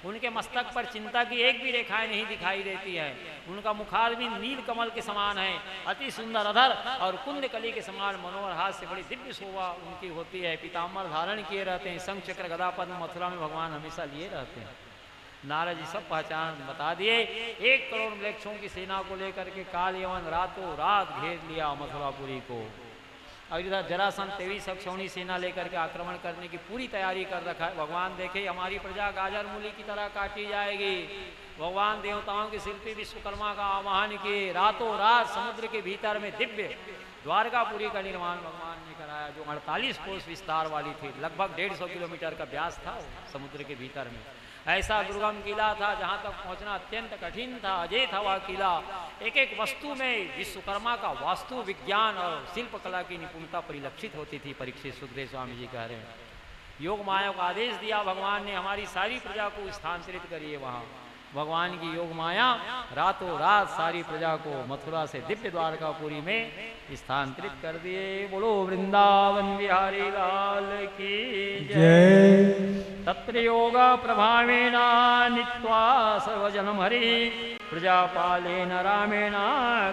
उनके मस्तक पर चिंता की एक भी रेखाएं नहीं दिखाई देती है, उनका मुखारविंद नील कमल के समान है, अति सुंदर अधर और कुंद कली के समान मनोहर हाथ से बड़ी दिव्य शोभा उनकी होती है, पीताम्बर धारण किए रहते हैं, शंख चक्र गदा पद्म मथुरा में भगवान हमेशा लिए रहते हैं। नारद जी सब पहचान बता दिए। 1 करोड़ मृक्षों की सेना को लेकर के काल यवन रातों रात घेर लिया मथुरापुरी को। और इधर जरासंध 23 सक्षौणी सेना लेकर के आक्रमण करने की पूरी तैयारी कर रखा है। भगवान देखे हमारी प्रजा गाजर मूली की तरह काटी जाएगी। भगवान देवताओं के शिल्पी विश्वकर्मा का आवाहन किए, रातों रात समुद्र के भीतर में दिव्य द्वारकापुरी का निर्माण भगवान ने कराया, जो 48 कोस विस्तार वाली थी। लगभग 150 किलोमीटर का व्यास था समुद्र के भीतर में। ऐसा दुर्गम किला था जहाँ तक पहुँचना अत्यंत कठिन था, अजय था वह किला। एक एक वस्तु में विश्वकर्मा का वास्तु विज्ञान और शिल्पकला की निपुणता परिलक्षित होती थी। परीक्षित सुखदेव स्वामी जी कह रहे हैं योग माया को आदेश दिया भगवान ने, हमारी सारी प्रजा को स्थानांतरित करिए वहाँ। भगवान की योग माया रातों रात सारी प्रजा को मथुरा से दिव्य द्वारकापुरी में स्थानांतरित कर दिए। बोलो वृंदावन बिहारी लाल की जय। तत्र योगा प्रभावेण नित्वा सर्वजनम हरि प्रजापालेन रामेण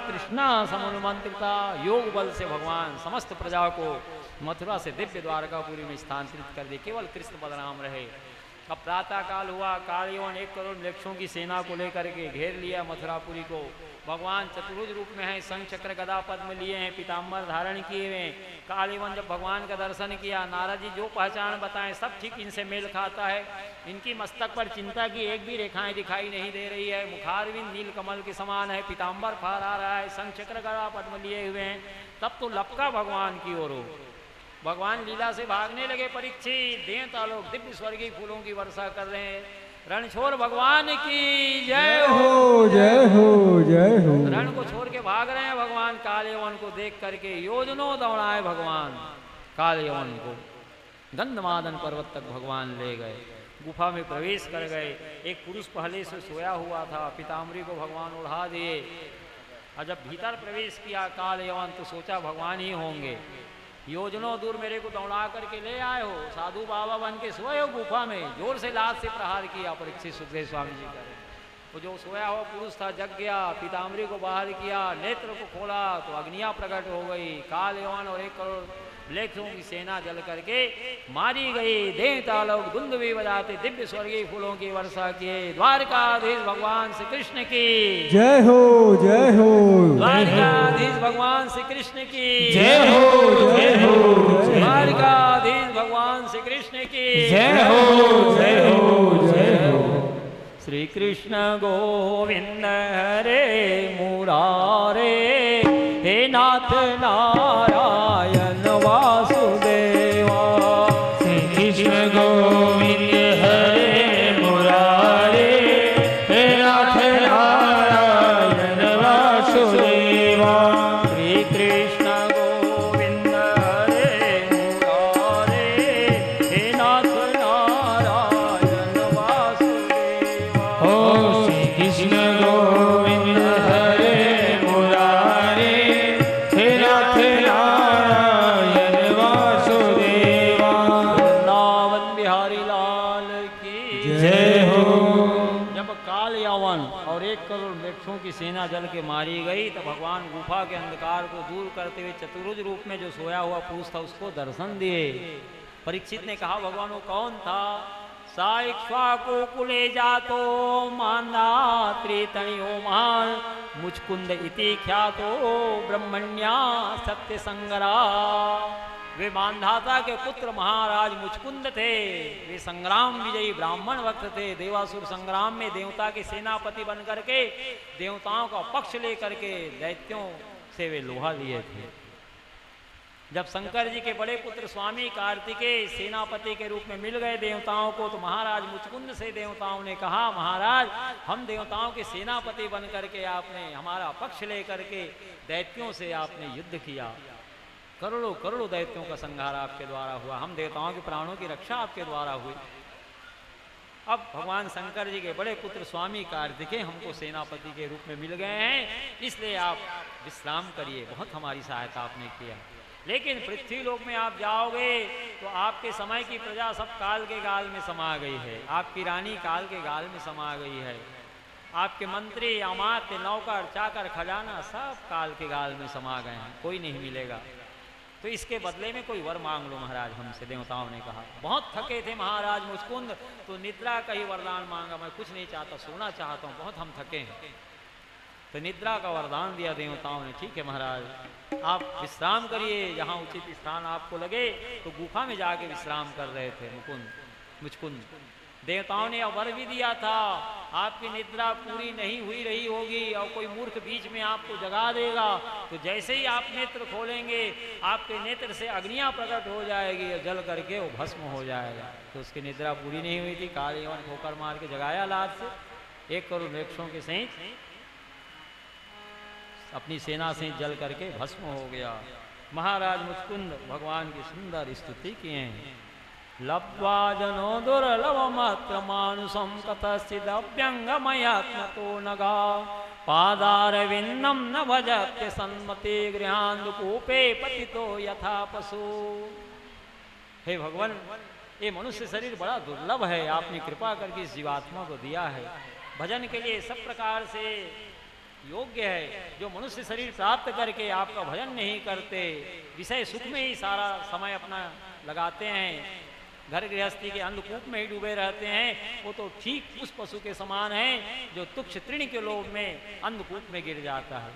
कृष्णा समुन्मंत्रिता। योग बल से भगवान समस्त प्रजा को मथुरा से दिव्य द्वारकापुरी में स्थानांतरित कर दिए, केवल कृष्ण बलराम रहे। अब प्रातः काल हुआ, काल यवन 1 करोड़ मृक्षों की सेना को लेकर के घेर लिया मथुरापुरी को। भगवान चतुर्भुज रूप में है, शंख चक्र गदा पद्म लिए हैं, पीताम्बर धारण किए हुए। काल यवन जब भगवान का दर्शन किया, नारद जी जो पहचान बताएं सब ठीक इनसे मेल खाता है। इनकी मस्तक पर चिंता की एक भी रेखाएं दिखाई नहीं दे रही है, मुखारविंद नील कमल के समान है, पीताम्बर फहरा रहा है, शंख चक्र गदा पद्म लिए हुए हैं। तब तो लपका भगवान की ओर। भगवान लीला से भागने लगे। परीक्षित देवता लोग दिव्य स्वर्गीय फूलों की वर्षा कर रहे हैं। रणछोड़ भगवान की जय हो, जय हो, जय हो। रण को छोड़ के भाग रहे हैं भगवान। काल यवन को देख करके योजनों दौड़ाए भगवान काल यवन को। गंधमादन पर्वत तक भगवान ले गए, गुफा में प्रवेश कर गए। एक पुरुष पहले से सोया हुआ था, पीताम्बरी को भगवान उड़ा दिए। और जब भीतर प्रवेश किया काल यवन तो सोचा भगवान ही होंगे। योजनों दूर मेरे को दौड़ा करके ले आए हो, साधु बाबा बन के सोए हो गुफा में। जोर से लात से प्रहार किया। परीक्षित सुखदेव स्वामी जी कह रहे वो जो सोया हुआ पुरुष था जग गया, पीताम्बरी को बाहर किया, नेत्र को खोला तो अग्नियां प्रकट हो गई। काल यवन और 1 करोड़ मृक्षों की सेना जल करके मारी गई। देवता लोग धुंध भी बजाते दिव्य स्वर्गीय फूलों की वर्षा किए। द्वारकाधीश भगवान श्री कृष्ण की जय हो, जय हो। द्वारकाधीश भगवान श्री कृष्ण की जय हो, जय हो। द्वारकाधीश भगवान श्री कृष्ण की जय हो, जय हो, जय हो। श्री कृष्ण गोविंद हरे मुरारे, हे नाथ नारायण वासुदेवा। श्री कृष्ण गोविंद हरे मुरारे, हे नाथ नारायण वासुदेवा। श्री कृष्ण गोविंद हरे मुरारे, हे नाथ नारायण वासुदेवा। ओ श्री कृष्ण गोविंद हरे मुरारे, हे नाथ नारायण वासुदेवा। वृंदावन बिहारी लाल की जय हो। जब काल यवन और 1 करोड़ वृक्षों की सेना जल के मारी गई तो भगवान गुफा के अंधकार को दूर करते हुए चतुर्भुज रूप में जो सोया हुआ पुरुष था उसको दर्शन दिए। परीक्षित ने कहा भगवान वो कौन था? साइक्ष्वाको कुले जातो मांदा त्रितणियो महान मुचकुंद इति ख्यातो ब्रह्मण्या सत्य संगरा। वे मानधाता के पुत्र महाराज मुचकुंद थे। वे संग्राम विजयी ब्राह्मण वक्त थे। देवासुर संग्राम में देवता के सेनापति बन करके देवताओं का पक्ष लेकर के दैत्यों से वे लोहा लिए थे। जब शंकर जी के बड़े पुत्र स्वामी कार्तिकेय सेनापति के रूप में मिल गए देवताओं को, तो महाराज मुचकुंद से देवताओं ने कहा, महाराज हम देवताओं के सेनापति बन करके आपने हमारा पक्ष लेकर के दैत्यों से आपने युद्ध किया, करोड़ों करोड़ों दैत्यों का संहार आपके द्वारा हुआ, हम देवताओं के प्राणों की रक्षा आपके द्वारा हुई। अब भगवान शंकर जी के बड़े पुत्र स्वामी कार्तिकेय हमको सेनापति के रूप में मिल गए हैं, इसलिए आप विश्राम करिए, बहुत हमारी सहायता आपने किया। लेकिन पृथ्वी लोक में आप जाओगे तो आपके समय की प्रजा सब काल के गाल में समा गई है, आपकी रानी काल के गाल में समा गई है, आपके मंत्री अमात्य नौकर चाकर खजाना सब काल के गाल में समा गए हैं, कोई नहीं मिलेगा। तो इसके बदले में कोई वर मांग लो महाराज हमसे, देवताओं ने कहा। बहुत थके थे महाराज मुचकुंद, तो निद्रा का ही वरदान मांगा, मैं कुछ नहीं चाहता, सोना चाहता हूँ, बहुत हम थके हैं। तो निद्रा का वरदान दिया देवताओं ने। ठीक है महाराज आप विश्राम करिए, जहाँ उचित स्थान आपको लगे। तो गुफा में जाके विश्राम कर रहे थे मुचकुंद। देवताओं ने वर भी दिया था, आपकी निद्रा पूरी नहीं हुई रही होगी और कोई मूर्ख बीच में आपको जगा देगा, तो जैसे ही आप नेत्र खोलेंगे आपके नेत्र से अग्नियां प्रकट हो जाएगी और जल करके वो भस्म हो जाएगा। तो उसकी निद्रा पूरी नहीं हुई थी, काल यवन ठोकर मार के जगाया लाद से 1 करोड़ वृक्षों के सहित अपनी सेना से जल करके भस्म हो गया। महाराज मुचकुंद भगवान की सुंदर स्तुति किए हैं। लब्ध्वा जनो दुर्लभ मात्र मानुषम कतश्चिदभ्यंगमयात्मतो नगा पादारविंदम न भजत्य सन्मते गृहांधकूपे पतितो यथा पशु। हे भगवान, ये मनुष्य शरीर बड़ा दुर्लभ है, आपने कृपा करके इस जीवात्मा को दिया है, भजन के लिए सब प्रकार से योग्य है। जो मनुष्य शरीर प्राप्त करके आपका भजन नहीं करते, विषय सुख में ही सारा समय अपना लगाते हैं, घर गृहस्थी के अंधकूप में ही डूबे रहते हैं, वो तो ठीक उस पशु के समान है जो तुक्ष तृण के लोभ में अंधकूप में गिर जाता है।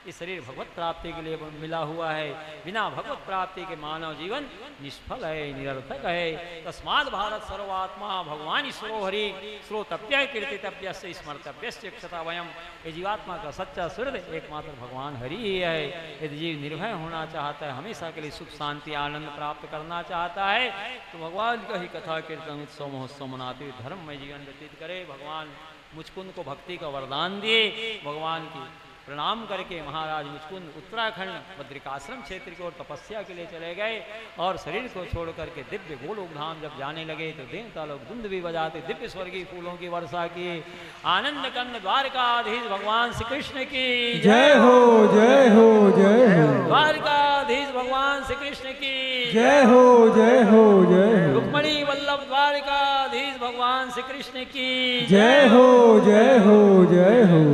इस शरीर भगवत प्राप्ति के लिए मिला हुआ है, बिना भगवत प्राप्ति के मानव जीवन निष्फल है, निरर्थक है। तस्माद् भारत सर्वात्मा भगवान ईश्वरो हरि श्रोतव्य कीर्तितव्य से स्मर्तव्य क्षता वयम। ये जीवात्मा का सच्चा सूर्य एकमात्र भगवान हरि ही है। यदि जीव निर्भय होना चाहता है, हमेशा के लिए सुख शांति आनंद प्राप्त करना चाहता है, तो भगवान का ही कथा कीर्तन उत्सव महोत्सव मनाते धर्म में जीवन व्यतीत करे। भगवान मुचकुंद को भक्ति का वरदान दिए। भगवान की प्रणाम करके महाराज मुचकुंद उत्तराखंड बद्रिकाश्रम क्षेत्र की ओर तपस्या के लिए चले गए और शरीर को छोड़ करके दिव्य गोलोक धाम जब जाने लगे तो देवता लोग धुंध भी बजाते, दिव्य स्वर्गीय फूलों की वर्षा की। आनंद कंद द्वारकाधीश भगवान श्री कृष्ण की जय हो, जय हो, जय हो। द्वारकाधीश भगवान श्री कृष्ण की जय हो, जय हो, जय हो। रुक्मणी वल्लभ द्वारकाधीश भगवान श्री कृष्ण की जय हो, जय हो, जय हो।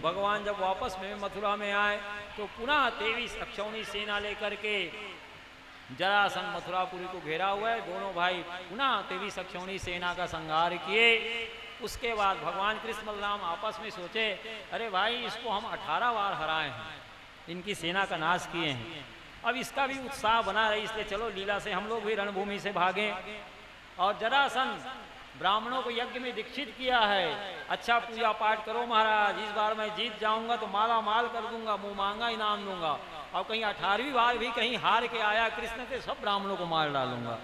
भगवान जब वापस में मथुरा में आए तो पुनः 23 अक्षौणी सेना लेकर के जरासंध मथुरापुरी को घेरा हुआ है। दोनों भाई पुनः 23 अक्षौणी सेना का संहार किए। उसके बाद भगवान कृष्ण बलराम आपस में सोचे, अरे भाई इसको हम 18 बार हराए हैं, इनकी सेना का नाश किए हैं, अब इसका भी उत्साह बना रहे, इसलिए चलो लीला से हम लोग भी रणभूमि से भागें। और जरासंध ब्राह्मणों को यज्ञ में दीक्षित किया है, अच्छा पूजा पाठ करो महाराज, इस बार मैं जीत जाऊंगा तो माला माल कर दूंगा, मुंह मांगा इनाम दूंगा। और कहीं 18वीं बार भी कहीं हार के आया कृष्ण से सब ब्राह्मणों को मार डालूंगा।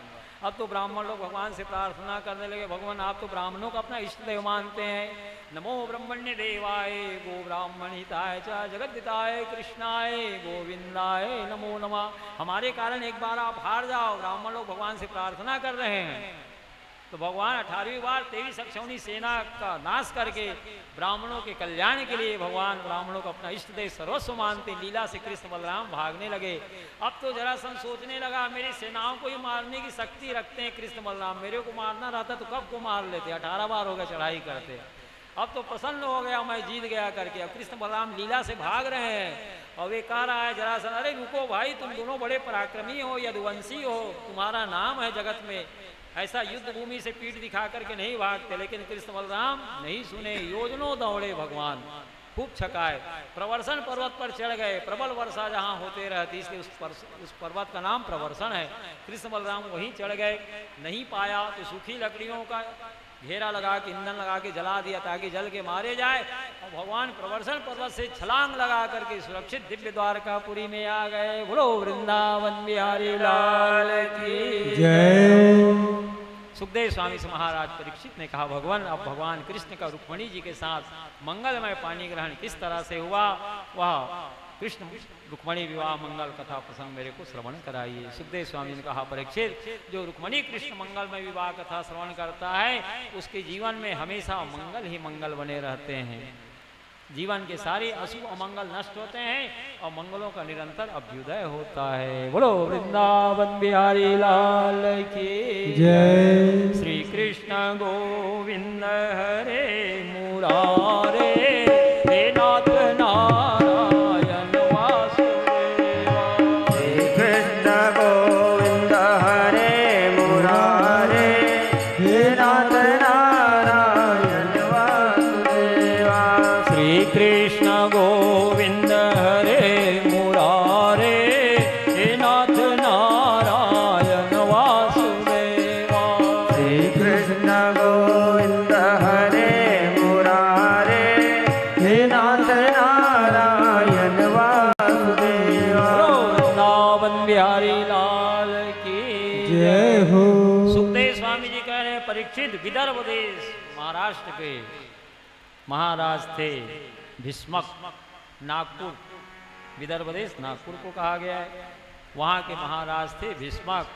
अब तो ब्राह्मण लोग भगवान से प्रार्थना करने लगे, भगवान आप तो ब्राह्मणों को अपना इष्ट देव मानते हैं, नमो ब्रह्मण्य देवाय गो ब्राह्मण हिताय च जगद्दिताय कृष्णाय गोविंदाय नमो नमः। हमारे कारण एक बार आप हार जाओ, ब्राह्मण लोग भगवान से प्रार्थना कर रहे हैं। तो भगवान 18वीं बार 23 अक्षौणी सेना का नाश करके ब्राह्मणों के कल्याण के लिए भगवान ब्राह्मणों को अपना इष्ट देव सर्वस्व मानते लीला से कृष्ण बलराम भागने लगे। अब तो जरासंध सोचने लगा मेरी सेनाओं को ही मारने की शक्ति रखते हैं कृष्ण बलराम, मेरे को मारना रहता तो कब को मार लेते, 18 बार हो गया चढ़ाई करते। अब तो प्रसन्न हो गया, मैं जीत गया करके। अब कृष्ण बलराम लीला से भाग रहे हैं और वे कह रहा है जरासंध, अरे रुको भाई, तुम दोनों बड़े पराक्रमी हो, यदुवंशी हो, तुम्हारा नाम है जगत में, ऐसा युद्ध भूमि से पीठ दिखा करके नहीं भागते, लेकिन कृष्ण बलराम नहीं सुने, योजनों दौड़े भगवान, खूब छकाए, प्रवर्षण पर्वत पर चढ़ गए। प्रबल वर्षा जहाँ होते रहती, इसलिए उस पर्वत का नाम प्रवर्षण है। कृष्ण बलराम वहीं चढ़ गए, नहीं पाया तो सूखी लकड़ियों का घेरा लगा के, ईंधन लगा के जला दिया ताकि जल के मारे जाए। और भगवान प्रवर्षण पर्वत से छलांग लगा करके सुरक्षित दिव्य द्वारकापुरी में आ गए। बोलो वृंदावन बिहारी लाल की जय। सुखदेव स्वामी से महाराज परीक्षित ने कहा, भगवान अब भगवान कृष्ण का रुक्मणी जी के साथ मंगलमय पानी ग्रहण किस तरह से हुआ, वह कृष्ण रुक्मणी विवाह मंगल कथा प्रसंग मेरे को श्रवण कराइए। सुखदेव स्वामी ने कहा, परीक्षित, जो रुक्मणी कृष्ण मंगलमय विवाह कथा श्रवण करता है उसके जीवन में हमेशा मंगल ही मंगल बने रहते हैं। जीवन के सारे अशुभ अमंगल नष्ट होते हैं और मंगलों का निरंतर अभ्युदय होता है। बोलो वृंदावन बिहारी लाल की जय। श्री कृष्ण गोविंद हरे मुरारे, हे नाथ नारायण वासुदेवा। श्री कृष्ण गोविंद हरे मुरारे, हे नाथ नारायण वासुदेवा। श्री कृष्ण गोविंद हरे मुरारे, हे नाथ नारायण वासुदेवा। श्री कृष्ण गोविंद हरे मुरारे, हे नाथ नारायण वासुदेवा। वृंदावन बिहारी लाल की जय हो। सुखदेव स्वामी जी कह रहे हैं, परीक्षित विदर्भ देश महाराष्ट्र के महाराज थे भीष्मक। नागपुर, विदर्भ देश नागपुर को कहा गया है। वहाँ के महाराज थे भीष्मक।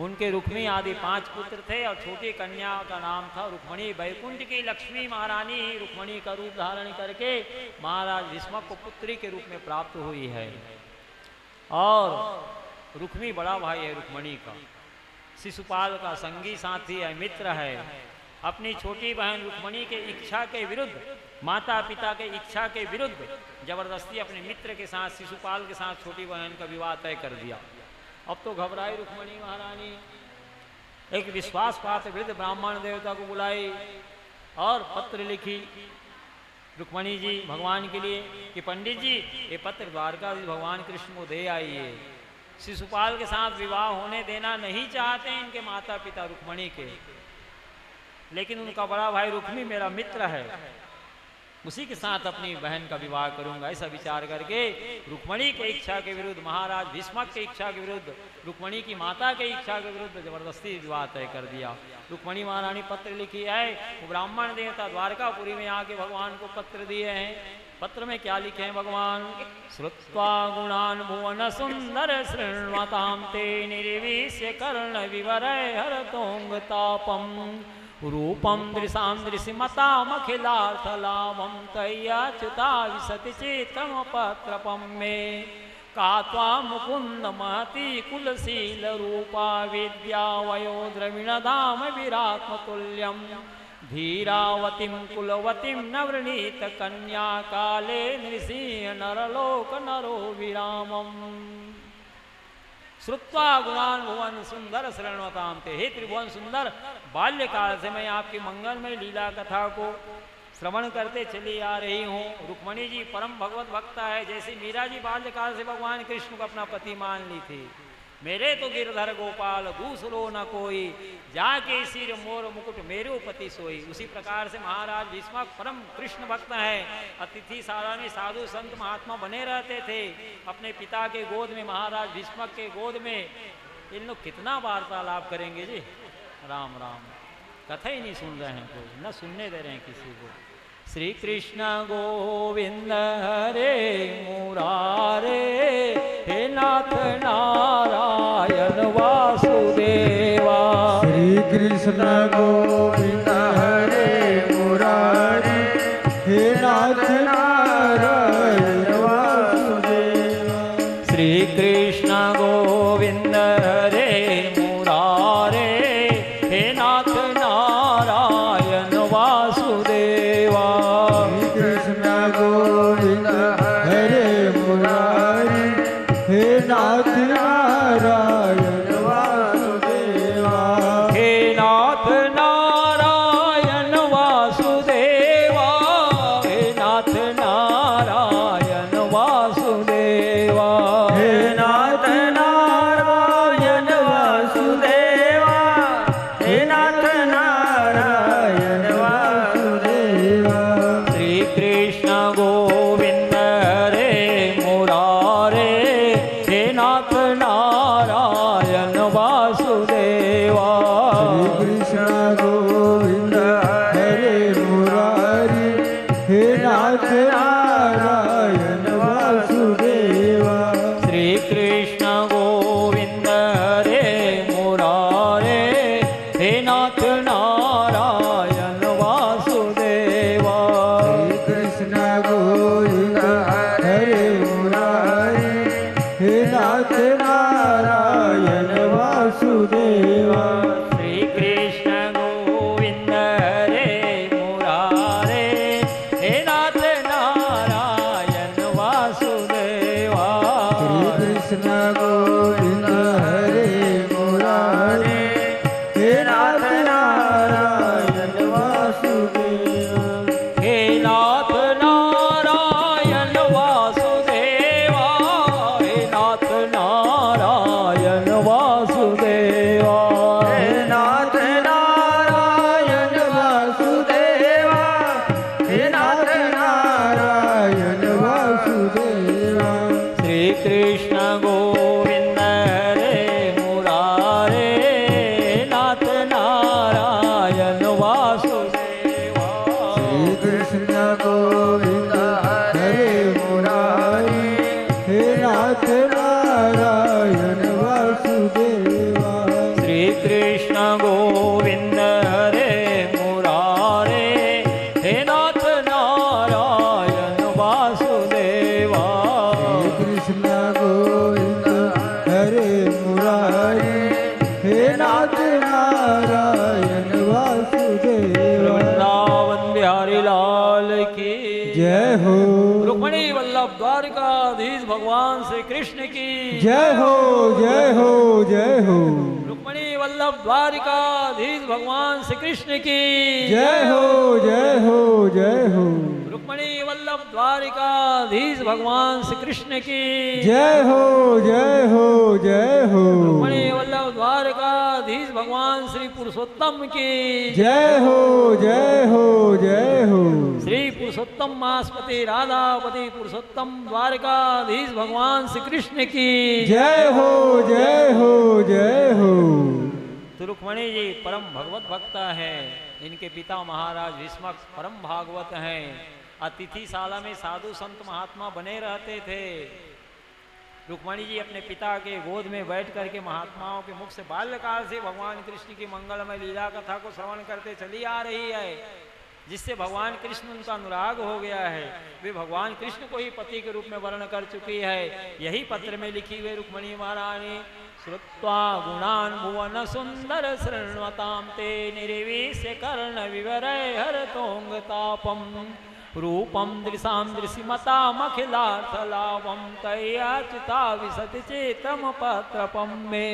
उनके रुक्मी आदि 5 पुत्र थे और छोटी कन्या का नाम था रुक्मणी। वैकुंठ की लक्ष्मी महारानी ही रुक्मणी का रूप धारण करके महाराज भीष्मक को पुत्री के रूप में प्राप्त हुई है। और रुक्मी बड़ा भाई है रुक्मणी का, शिशुपाल का संगी साथी है, मित्र है। अपनी छोटी बहन रुक्मणी के इच्छा के विरुद्ध, माता पिता के इच्छा के विरुद्ध जबरदस्ती अपने मित्र के साथ, शिशुपाल के साथ छोटी बहन का विवाह तय कर दिया। अब तो घबराई रुक्मणी महारानी, एक विश्वासपात वृद्ध ब्राह्मण देवता को बुलाई और पत्र लिखी रुक्मणी जी भगवान के लिए कि पंडित जी ये पत्र द्वारकाधीश भगवान कृष्ण को दे आइए। शिशुपाल के साथ विवाह होने देना नहीं चाहते इनके माता पिता रुक्मणी के, लेकिन उनका बड़ा भाई रुक्मी मेरा मित्र है, उसी के साथ अपनी बहन का विवाह करूंगा। ऐसा विचार करके रुक्मणी के इच्छा के विरुद्ध, महाराज भीष्मक के इच्छा के विरुद्ध, रुक्मणी की माता के इच्छा के विरुद्ध जबरदस्ती विवाह तय कर दिया। रुक्मणी महारानी पत्र लिखी है, वो ब्राह्मण देवता द्वारकापुरी में आके भगवान को पत्र दिए हैं। पत्र में क्या लिखे हैं भगवान? श्रुत्वा गुणान भुवन सुंदर शृण्वतां ते निर्विश्य कर्ण विवरय हरतोंग तापम रूपम दृशां दृशिमतामखिलार्थलाभं तय्याच्युता विशति चेतम पत्रपम मे का त्वां मुकुंद महती कुलशील रूपा विद्या वयो द्रविणधाम विरात्मतुल्यं धीरावतीं कुलवतीं नवृणीत कन्या काले नृसिंह नरलोक नरो विरामम्। श्रुत्वा गुणान भुवन सुंदर शरणवताम ते, हे त्रिभुवन सुंदर, बाल्यकाल से मैं आपकी मंगलमय लीला कथा को श्रवण करते चली आ रही हूँ। रुक्मणी जी परम भगवत भक्ता है, जैसे मीरा जी बाल्यकाल से भगवान कृष्ण को अपना पति मान ली थी। मेरे तो गिरधर गोपाल दूसरो न कोई, जाके सिर मोर मुकुट मेरो पति सोई। उसी प्रकार से महाराज भीष्मक परम कृष्ण भक्त है। अतिथि शाला में साधु संत महात्मा बने रहते थे। अपने पिता के गोद में, महाराज भीष्मक के गोद में इन लोग कितना वार्तालाप करेंगे जी। राम राम, कथा ही नहीं सुन रहे हैं कोई, न सुनने दे रहे हैं किसी को। श्री कृष्ण गोविंद हरे मुरारे, हे नाथ नारायण वासुदेवा। श्री कृष्ण गोविंद हरे मुरारे, हे नाथ नारायण वासुदेवा। श्री कृष्ण गोविंद हरे मुरारे, हे नाथ नारायण वासुदेवा। श्री कृष्ण गोविंद हरे मुरारे, हे नाथ नारायण वासुदेवा। हे नाथ नारायण वासुदेवा। श्री कृष्ण गोविंद हरे मुरारी हे नाथ नारायण वासुदेवा। श्री कृष्ण गोविंद हरे मुरारे हे नाथ नारायण वासुदेवा। श्री कृष्ण गोविंद हरे मुरारी हे नाथ नारायण वासुदेवा। श्री कृष्ण गोविंद हरे मुरारे हे नाथ नारायण वासुदेवा। श्री कृष्ण गोविंद हरे मुरारी हे नाथ नारायण वासुदेवा। हे नाथ नारायण वासुदेवा। हे नाथ नारायण वासुदेवा। हे नाथ नारायण वासुदेवा। हे नाथ नारायण वासुदेवा। श्री कृष्ण गोविंद हरे मुरारे नाथ नारायण वासुदेवा। श्री कृष्ण गोविंद हरे मुरारी हे नाथ नारायण वासुदेवा। श्री कृष्ण गोविंद हरे मुरारे हे नाथ नारायण वासुदेवा। श्री कृष्ण गोविंद हरे मुरारी हे नाथ नारायण वासुदेवा। वृंदावन बिहारी लाल की जय हो रुक्मणी वल्लभ द्वारकाधीश भगवान श्री कृष्ण की जय हो जय हो जय हो रुक्मणी वल्लभ द्वारकाधीश भगवान श्री कृष्ण की जय हो जय हो जय हो रुक्मणी वल्लभ द्वारकाधीश भगवान श्री कृष्ण की जय हो जय हो जय हो रुक्मणी वल्लभ द्वारकाधीश भगवान श्री पुरुषोत्तम की जय हो जय हो जय हो श्री पुरुषोत्तम मासपति राधापति पुरुषोत्तम द्वारकाधीश भगवान श्री कृष्ण की जय हो जय हो जय हो। तो रुक्मणी जी परम भगवत भक्त हैं। इनके पिता महाराज भीष्मक परम भागवत हैं। अतिथिशाला में साधु संत महात्मा बने रहते थे। रुक्मणी जी अपने पिता के गोद में बैठ करके महात्माओं के मुख से बाल्यकाल से भगवान कृष्ण की मंगलमय लीला कथा को श्रवण करते चली आ रही है, जिससे भगवान कृष्ण उनका अनुराग हो गया है। वे भगवान कृष्ण को ही पति के रूप में वर्ण कर चुकी है। यही पत्र में लिखी हुई रुक्मणी महारानी श्रुत्वा गुणान् भुवन सुंदर शृण्वतां ते निर्विश्य कर्ण विवरय हरतोंगतापम रूपम दृशां दृशिमतामखिलार्थलाभं तय्याचिता विशति चेतम पत्रपम मे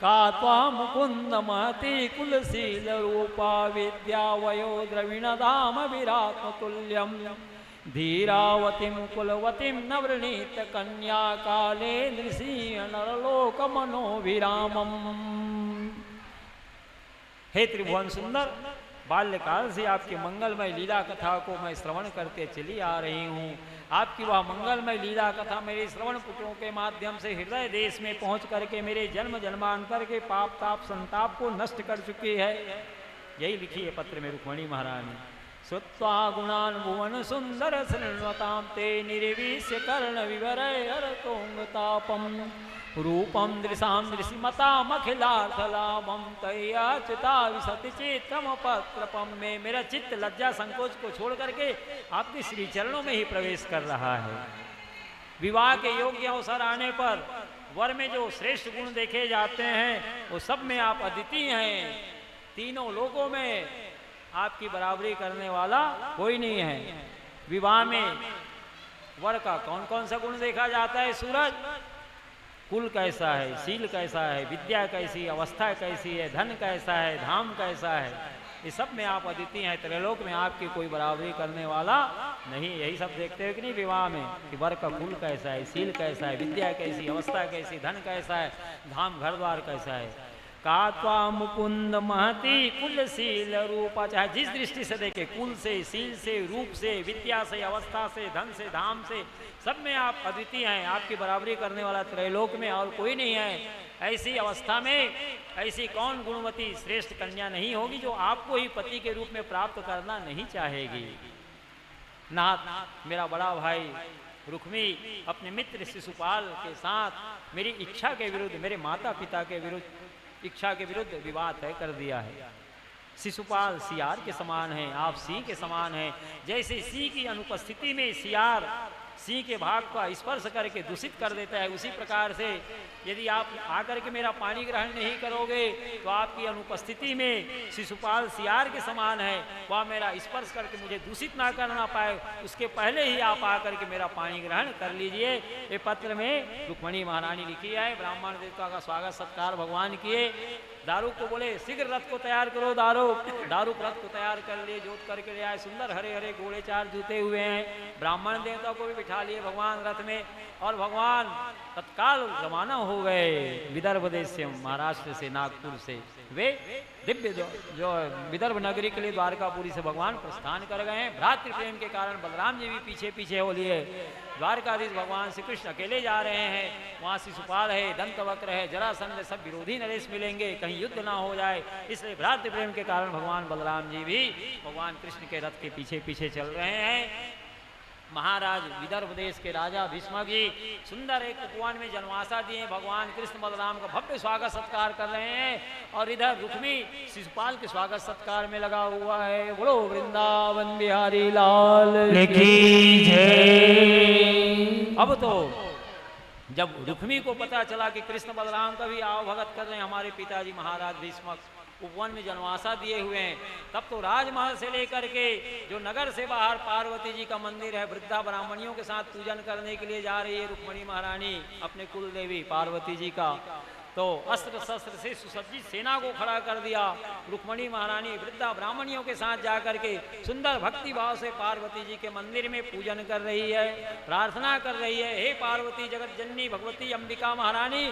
का त्वा मुकुंद महती कुलशील रूपा विद्या वयो द्रविणधाम विरात्मतुल्यम धीरावतीं कुलवतीं नवृणीत कन्या काले नृसिंह नरलोक मनोभिरामम। हे त्रिभुवन सुंदर, बाल्यकाल से आपकी मंगलमय लीला कथा को मैं श्रवण करते चली आ रही हूँ। आपकी वह मंगलमय लीला कथा मेरे श्रवण पुत्रों के माध्यम से हृदय देश में पहुँच करके मेरे जन्म जन्मांतर के पाप ताप संताप को नष्ट कर चुकी है। यही लिखी है पत्र में रुक्मणी महारानी। श्रुत्वा गुणान् भुवन सुंदर शृण्वतां ते निर्विश्य कर्ण विवरय हरतोंगतापम रूपम दृशां दृशिमतामखिलार्थलाभं तय्याचिता विशति चेतम पत्रपम में। मेरा चित्त लज्जा संकोच को छोड़ करके आपके श्री चरणों में ही प्रवेश कर रहा है। विवाह के योग्य अवसर आने पर वर में जो श्रेष्ठ गुण देखे जाते हैं वो सब में आप अद्वितीय हैं। तीनों लोगों में आपकी बराबरी करने वाला कोई नहीं है। विवाह में वर का कौन कौन सा गुण देखा जाता है? सूरज, कुल कैसा है, शील कैसा है, विद्या कैसी, अवस्था कैसी है, धन कैसा है, धाम कैसा है, ये सब में आप अद्वितीय हैं। त्रैलोक में आपकी कोई बराबरी करने वाला नहीं। यही सब देखते हो कि नहीं विवाह में कि वर का कुल कैसा है, शील कैसा है, विद्या कैसी, अवस्था कैसी, धन कैसा है, धाम घर द्वार कैसा है। कात्वा मुकुंद महती कुलशील रूपा। चाहे जिस दृष्टि से देखे, कुल से, शील से, रूप से, विद्या से, अवस्था से, धन से, धाम से, सब में आप अद्वितीय हैं। आपकी बराबरी करने वाला त्रैलोक में और कोई नहीं है। ऐसी अवस्था में ऐसी कौन गुणवती श्रेष्ठ कन्या नहीं होगी जो आपको ही पति के रूप में प्राप्त करना नहीं चाहेगी। नाथ, मेरा बड़ा भाई रुक्मी अपने मित्र शिशुपाल के साथ मेरी इच्छा के विरुद्ध, मेरे माता पिता के विरुद्ध, इच्छा के विरुद्ध विवाह तय कर दिया है। शिशुपाल सियार के समान है, आप सिंह के समान हैं। जैसे सिंह की अनुपस्थिति में सियार सिंह के भाग का स्पर्श करके दूषित कर देता है, उसी प्रकार से यदि आप आकर के मेरा पानी ग्रहण नहीं करोगे तो आपकी अनुपस्थिति में शिशुपाल सियार के समान है, वह मेरा स्पर्श करके मुझे दूषित ना करना पाए, उसके पहले ही आप आकर के मेरा पानी ग्रहण कर लीजिए। ये पत्र में रुक्मणी महारानी लिखी है। ब्राह्मण देवता का स्वागत सत्कार भगवान किए। दारूक को बोले शीघ्र रथ को तैयार करो। दारूक रथ को तैयार कर लिए, जोत करके ले आए। सुंदर हरे हरे घोड़े 4 जूते हुए हैं। ब्राह्मण देवता को भी बिठा लिए भगवान रथ में, और भगवान तत्काल रवाना हो गए विदर्भ देश से, महाराष्ट्र से, नागपुर से। वे दिव्य जो विदर्भ नगरी के लिए द्वारकापुरी से भगवान प्रस्थान कर गए हैं। भ्रातृ प्रेम के कारण बलराम जी भी पीछे पीछे हो लिए। द्वारकाधीश भगवान श्री कृष्ण अकेले जा रहे हैं। वहाँ शिशुपाल है, दंतवक्र है, जरासंध, सब विरोधी नरेश मिलेंगे, कहीं युद्ध ना हो जाए, इसलिए भ्रातृ प्रेम के कारण भगवान बलराम जी भी भगवान कृष्ण के रथ के पीछे पीछे चल रहे हैं। महाराज विदर्भ देश के राजा भीष्मक जी सुंदर एक उपवन में जनवासा दिए। भगवान कृष्ण बलराम का भव्य स्वागत सत्कार कर रहे हैं, और इधर रुक्मी शिशुपाल के स्वागत सत्कार में लगा हुआ है। बोलो वृंदावन बिहारी लाल की जय। अब तो जब रुक्मी को पता चला कि कृष्ण बलराम का भी आवभगत कर रहे हैं हमारे पिताजी महाराज भीष्मक, उपवन में जनवासा दिए हुए हैं, तब तो राजमहल से लेकर के जो नगर से बाहर पार्वती जी का मंदिर है, वृद्धा ब्राह्मणियों के साथ पूजन करने के लिए जा रही है रुक्मणी महारानी अपने कुल देवी पार्वती जी का। तो अस्त्र शस्त्र से सुसज्जित सेना को खड़ा कर दिया। रुक्मणी महारानी वृद्धा ब्राह्मणियों के साथ जाकर के सुंदर भक्ति भाव से पार्वती जी के मंदिर में पूजन कर रही है, प्रार्थना कर रही है। हे पार्वती जगत जननी भगवती अंबिका महारानी,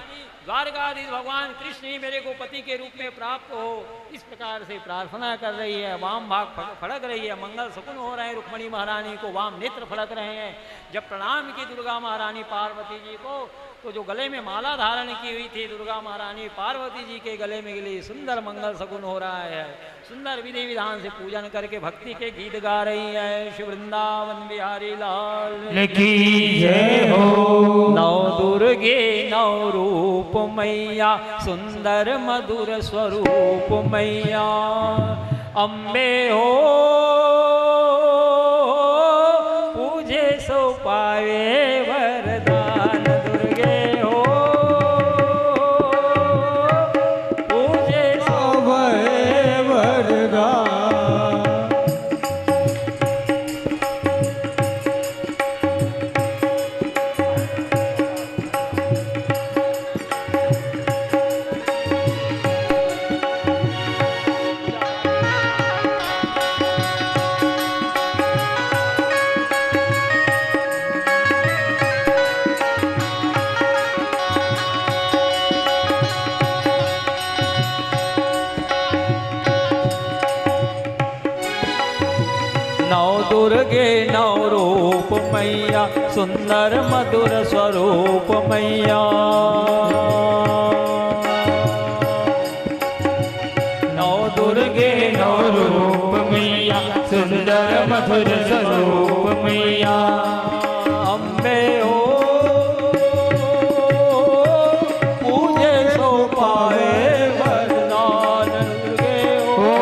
द्वारकाधीश भगवान कृष्ण ही मेरे को पति के रूप में प्राप्त हो, इस प्रकार से प्रार्थना कर रही है। वाम भाग फड़क रही है, मंगल शकुन हो रहे हैं। रुक्मणी महारानी को वाम नेत्र फड़क रहे हैं। जब प्रणाम की दुर्गा महारानी पार्वती जी को, तो जो गले में माला धारण की हुई थी दुर्गा महारानी पार्वती जी के गले में गली, सुंदर मंगल शकुन हो रहा है। सुंदर विधि विधान से पूजन करके भक्ति के गीत गा रही है। श्री वृंदावन बिहारी लाल की जय हो। नौ दुर्गे नौ रूप मैया, सुंदर मधुर स्वरूप मैया। अम्बे हो पूजे सो पावे वरदान, दुर्गे हो पूजे सो पावे वरदान। दुर्गे नौ रूप मैया, सुंदर मधुर स्वरूप मैया। नौ दुर्गे नौ रूप मैया, सुंदर मधुर स्वरूप मैया। अम्बे हो पूजे सो पाए वरदान, दुर्गे हो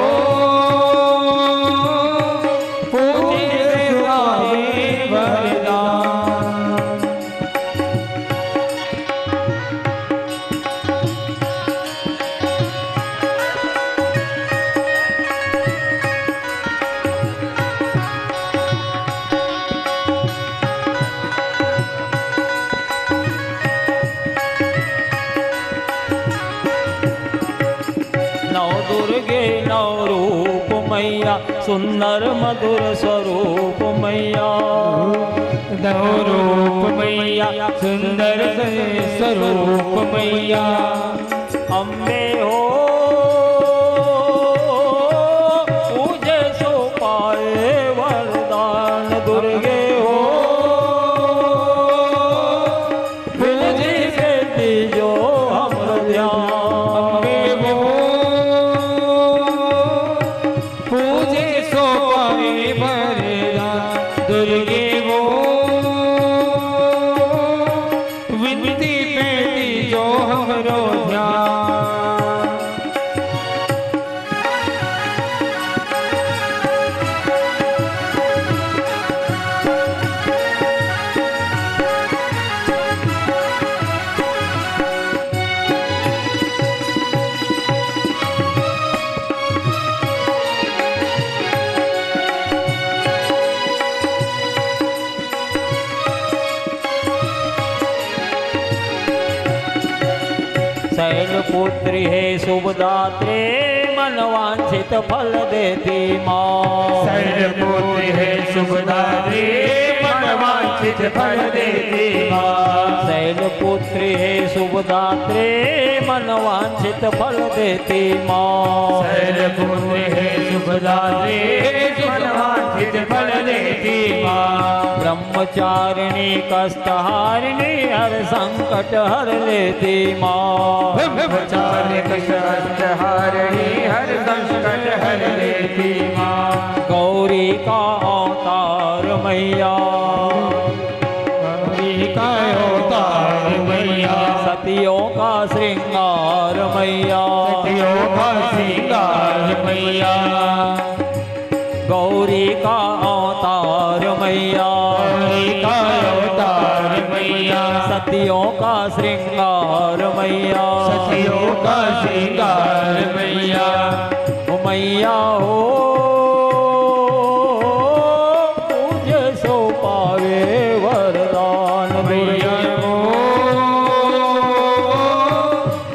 सुंदर मधुर स्वरूप मैया। नौ रूप मैया, सुंदर स्वरूप मैया। अम्बे हो विनती पे दीजो हमरो ध्यान। शैलपुत्री है शुभदात्रे मनवांछित फल देती माँ। शैलपुत्री है शुभदात्री मनवांछित फल देती माँ। शैलपुत्री है शुभदात्रे मनवांछित फल देती माँ। शैलपुत्री है शुभदात्री मनवांछित फल देती माँ। ब्रह्मचारिणी कष्टहारिणी हर संकट हर लेती माँ। ब्रह्मचारी कष्टहारिणी हर संकट हर लेती माँ। गौरी का अवतार मैया, गौरी का अवतार मैया। सतियों का श्रृंगार मैया, सतियों का श्रृंगार मैया। गौरी का अवतार मैया, गौरी का अवतार मैया। सतियों का श्रृंगार मैया, सतियों का श्रृंगार मैया। ओ मैया हो मुझे सो पावे वरदान मैया हो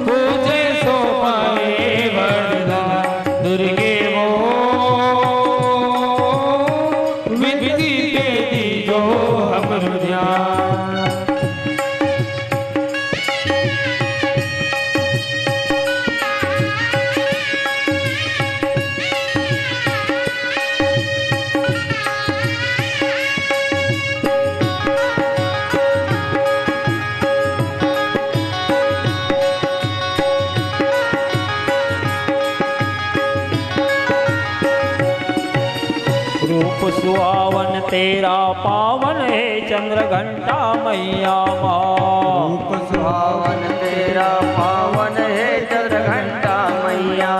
मुझे सो पाए वरदान। दुर्गे हो विनती पे दीजो हमरो ध्यान। रूप सुहावन तेरा पावन है चंद्र घंटा मैया माँ। रूप सुहावन तेरा पावन है चंद्र घंटा मैया।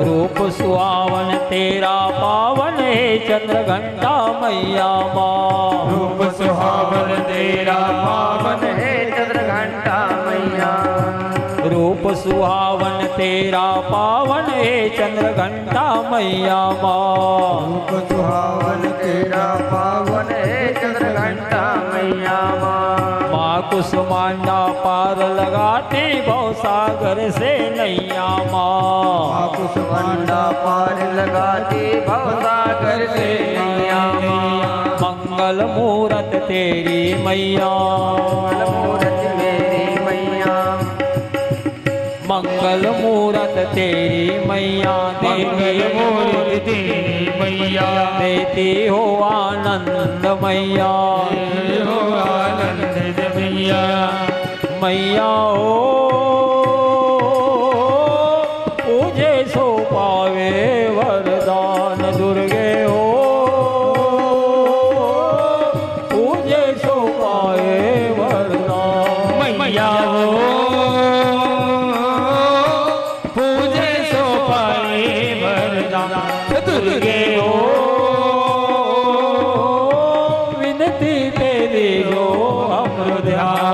रूप सुहावन तेरा पावन है चंद्र घंटा मैया माँ। रूप सुहावन तेरा पावन है चंद्र घंटा मैया। रूप सुहावन तेरा पावन है चंद्र घंटा मैया माँ। रूप सुहावन तेरा पावन है चंद्र घंटा मैया माँ। माँ कुसुमांडा पार लगाते भव सागर से नैया माँ। कुसुमांडा पार लगाती भवसागर से नैया माँ। मंगल मूरत तेरी मैया, मूरत मेरी मैया। मंगल मूरत तेरी मैया मंगल मूर्ति तेरी मैया। देती हो आनंद मैया। हो आनंद मैया। मैया हो मुझे सो पावे वरदान। दुर्गे हो मुझे सो पावे वरदान। मैया हो पूजे सो पाए वरदान। दुर्गे हो विनती तेरी जो हमरो ध्यान।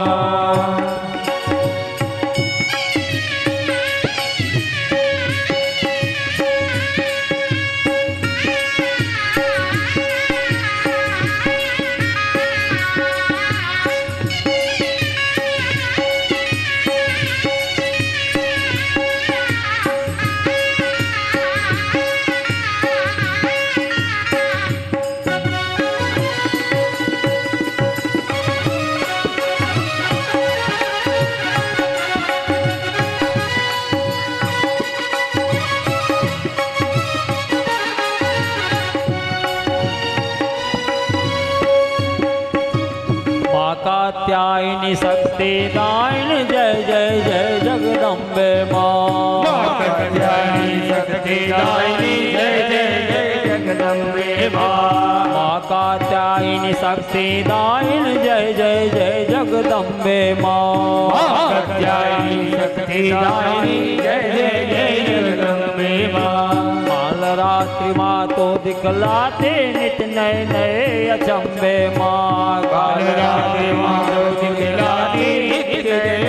कात्यायनी शक्ति दायिनी जय जय जय जगदम्बे माँ। कात्यायनी शक्ति दायिनी जय जय जय जगदम्बे माँ। माँ कात्यायनी शक्ति दायिनी जय जय जय जगदम्बे जगदम्बे माँ। कात्यायनी शक्तिदायिनी जय जय जय जगदम्बे माँ। काल रात्रि माँ तो दिखलाते नित नए नए अचंबे माँ। काल रात्रि माँ तो दिखलाती नित नए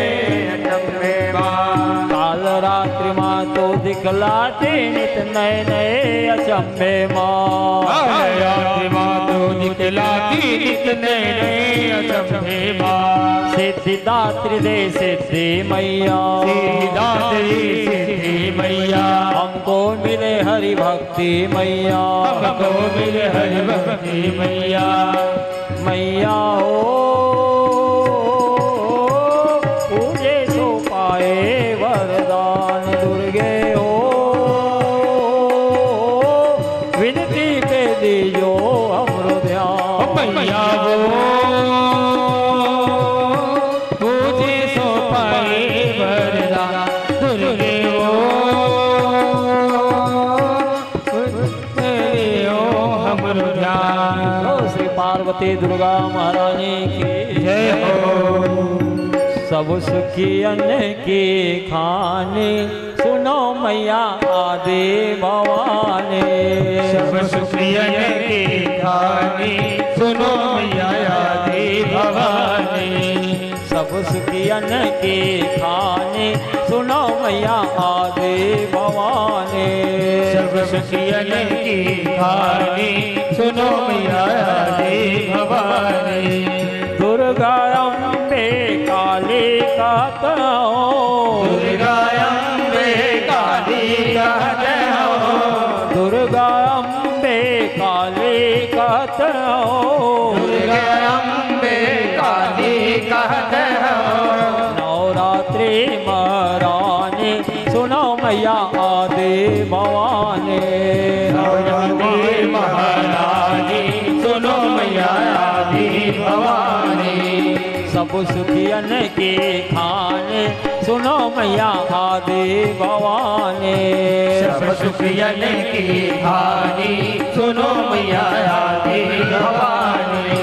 अचंबे माँ। काल रात्रि माँ तो दिखलाते नित नए नए अचंबे माँ। काल रात्रि माँ तो दिखलाती नित नए नए अचंबे माँ। सिद्धिदात्री दे सिद्धि मैया। सिद्धिदात्री सिद्धि मैया। हमको मिले हरि भक्ति मैया। हमको मिले हरि भक्ति मैया। मैया हो पूजे सो पाए वरदान दुर्गे हो। विनती पे दीजो हमरो ध्यान मैया हो पूजे सो पाए वरदान दुर्गे हो। तेरे हो हमरो ध्यान। ओ श्री पार्वती दुर्गा महारानी की जय हो। सब सुखियन की खानी सुनो मैया आदि भवानी। सब सुखियन की कहानी सुनो मैया आदि भवानी। सब सुखियन की खानी सुनो मैया आदि भवानी। सब सुखियन की कहानी सुनो मैया आदि भवानी। दुर्गा अम्बे काली कहत हो। दुर्गा अम्बे काली कहत हो। दुर्गा अम्बे काली कहत हो। दुर्गा अम्बे काली कहत हो। नवरात्रि महारानी सुनो मैया आदि भवानी। नवरात्रि महारानी सुनो मैया आदि भवानी। सब सुखियन के खाने सुनो मैया आदि भवानी। सब सुखियन की कहानी सुनो मैया आदि भवानी।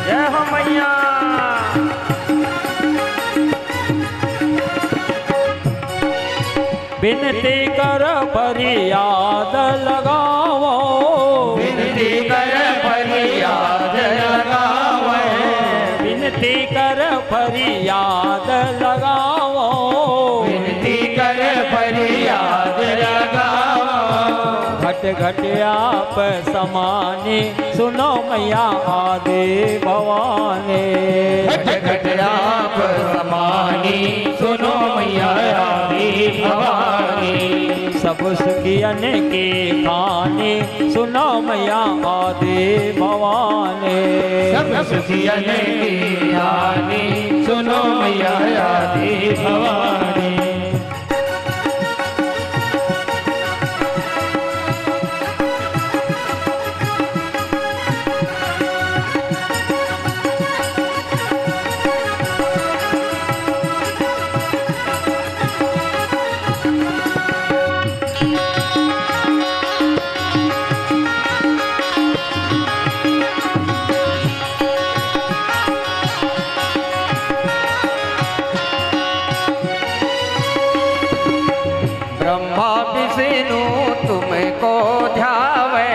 जय हो मैया। बिनती कर फरियाद लगाओ। विनती कर फरियाद लगावे। विनती कर फरियाद लगाओ। विनती कर फरियाद लगाओ। घट घट आप समानी सुनो मैया आदि भवानी। घट घट आप समानी सुनो मैया आदि भवानी। सब सुखियन के खानी सुनो मैया आदि भवानी। सब सुखियन की कहानी सुनो मैया आदि भवानी। ब्रह्मा विष्णु तुमको ध्यावे।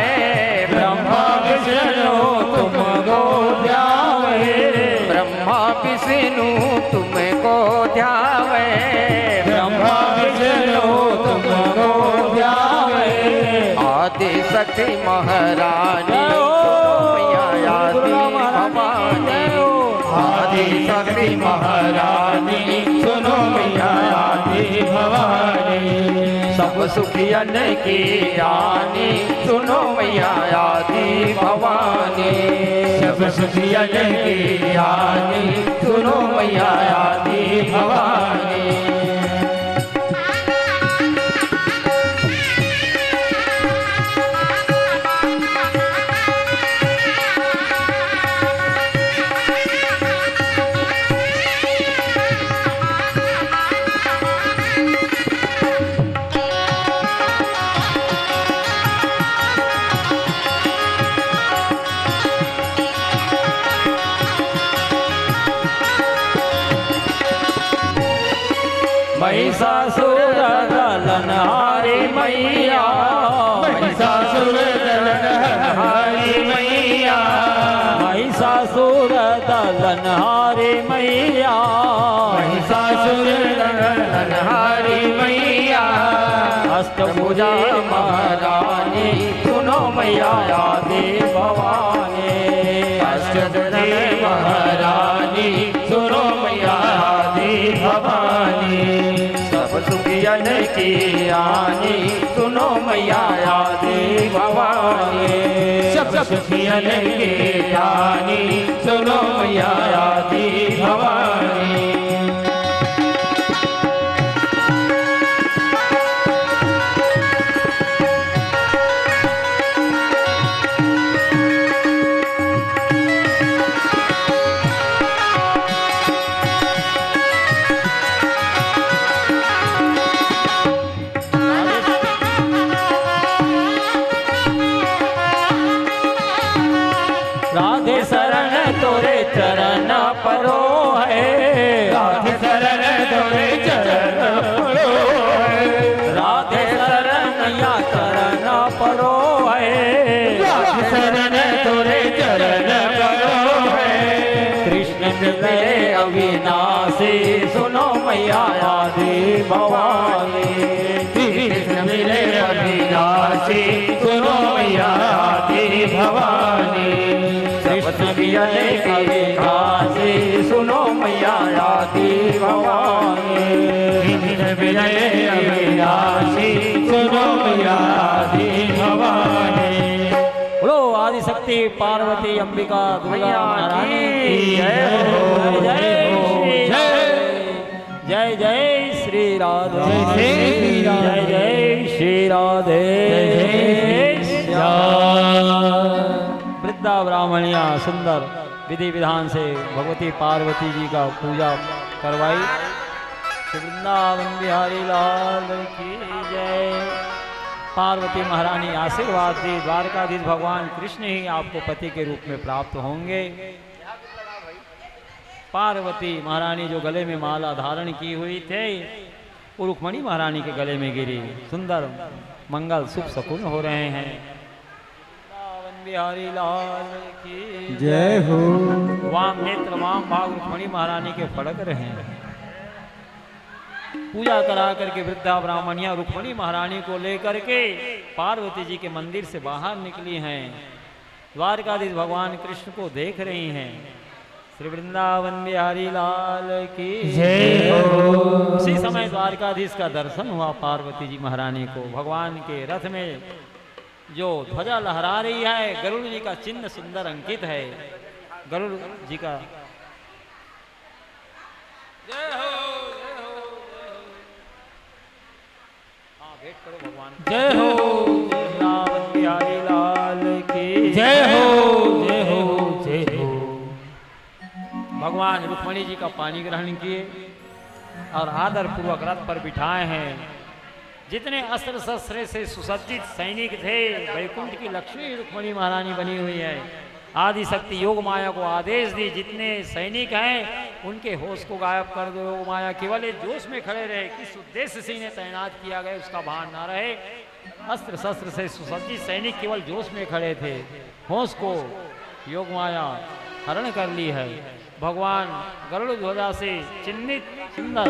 ब्रह्मा विष्णु तुमको ध्यावे। ब्रह्मा विष्णु तुमको ध्यावे। ब्रह्मा विष्णु तुमको ध्यावे। आदि शक्ति महारानी सुनो मैया आदि भवानी। आदि शक्ति महारानी सुनो मैया आदि भवानी। सब सुखियन की रानी सुनो मैया आदि भवानी। सब सुखियन की रानी सुनो मैया आदि भवानी। महिषासुर दलनहारी मैया, महिषासुर दलनहारी मैया, महिषासुर दलनहारी मैया, महिषासुर दलनहारी मैया। अष्टभुजा महारानी सुनो मैया आदि भवानी, अष्टभुजा महारानी सुनो मैया आदि भवानी। सब सुखियन की रानी सुनो मैया आदि भवानी, सब सुखियन की रानी सुनो मैया आदि भवानी। राधे शरण तोरे चरण परो है, राधे शरण तोरे चरण परो है, राधे शरण या चरण परो है, राधे शरण तोरे चरण परो है। कृष्ण मिले अविनाशी सुनो मैया आदि भवानी, कृष्ण मिले अविनाशी सुनो मैया आदि भवानी। कृष्ण मिले अविनाशी सुनो मैया आदि भवानी, कृष्ण मिले अविनाशी सुनो मैया आदि भवानी। बोलो आदिशक्ति पार्वती अंबिका दुर्गा महारानी की जय हो, जय जय जय जय श्री राधे, जय श्री राधे, जय जय श्री राधे, वृद्धा ब्राह्मणिया सुंदर विधि विधान से भगवती पार्वती जी का पूजा करवाई। श्री वृंदावन बिहारी लाल की जय। पार्वती महारानी आशीर्वाद दी, द्वारकाधीश भगवान कृष्ण ही आपको पति के रूप में प्राप्त होंगे। पार्वती महारानी जो गले में माला धारण की हुई थे वो रुक्मणी महारानी के गले में गिरी। सुंदर मंगल शुभ शकुन हो रहे हैं। वृंदावन बिहारी लाल की जय हो। वाम नेत्र वाम भाग रुक्मणी महारानी के फड़क रहे हैं। पूजा करा करके वृद्धा ब्राह्मणिया रुक्मणी महारानी को लेकर के पार्वती जी के मंदिर से बाहर निकली हैं। द्वारकाधीश भगवान कृष्ण को देख रही हैं। श्री वृंदावन बिहारी लाल की जय हो। उसी समय द्वारकाधीश का दर्शन हुआ पार्वती जी महारानी को। भगवान के रथ में जो ध्वजा लहरा रही है गरुड़ जी का चिन्ह सुंदर अंकित है। गरुड़ जी का जय हो, भेंट करो भगवान। जय हो, वृंदावन बिहारी लाल की जय हो, जय हो, जय हो। भगवान रुक्मणी जी का पानी ग्रहण किए और आदर पूर्वक रथ पर बिठाए हैं। जितने अस्त्र शस्त्र से सुसज्जित सैनिक थे, वैकुंठ की लक्ष्मी रुक्मणी महारानी बनी हुई है। आदि शक्ति योग माया को आदेश दी, जितने सैनिक हैं उनके होश को गायब कर दो। योग माया केवल एक जोश में खड़े रहे, किस उद्देश्य से इन्हें तैनात किया गया उसका भान ना रहे। अस्त्र शस्त्र से सुसज्जित सैनिक केवल जोश में खड़े थे। होश को योग माया हरण कर ली है। भगवान गरुड़ ध्वजा से चिन्हित सुंदर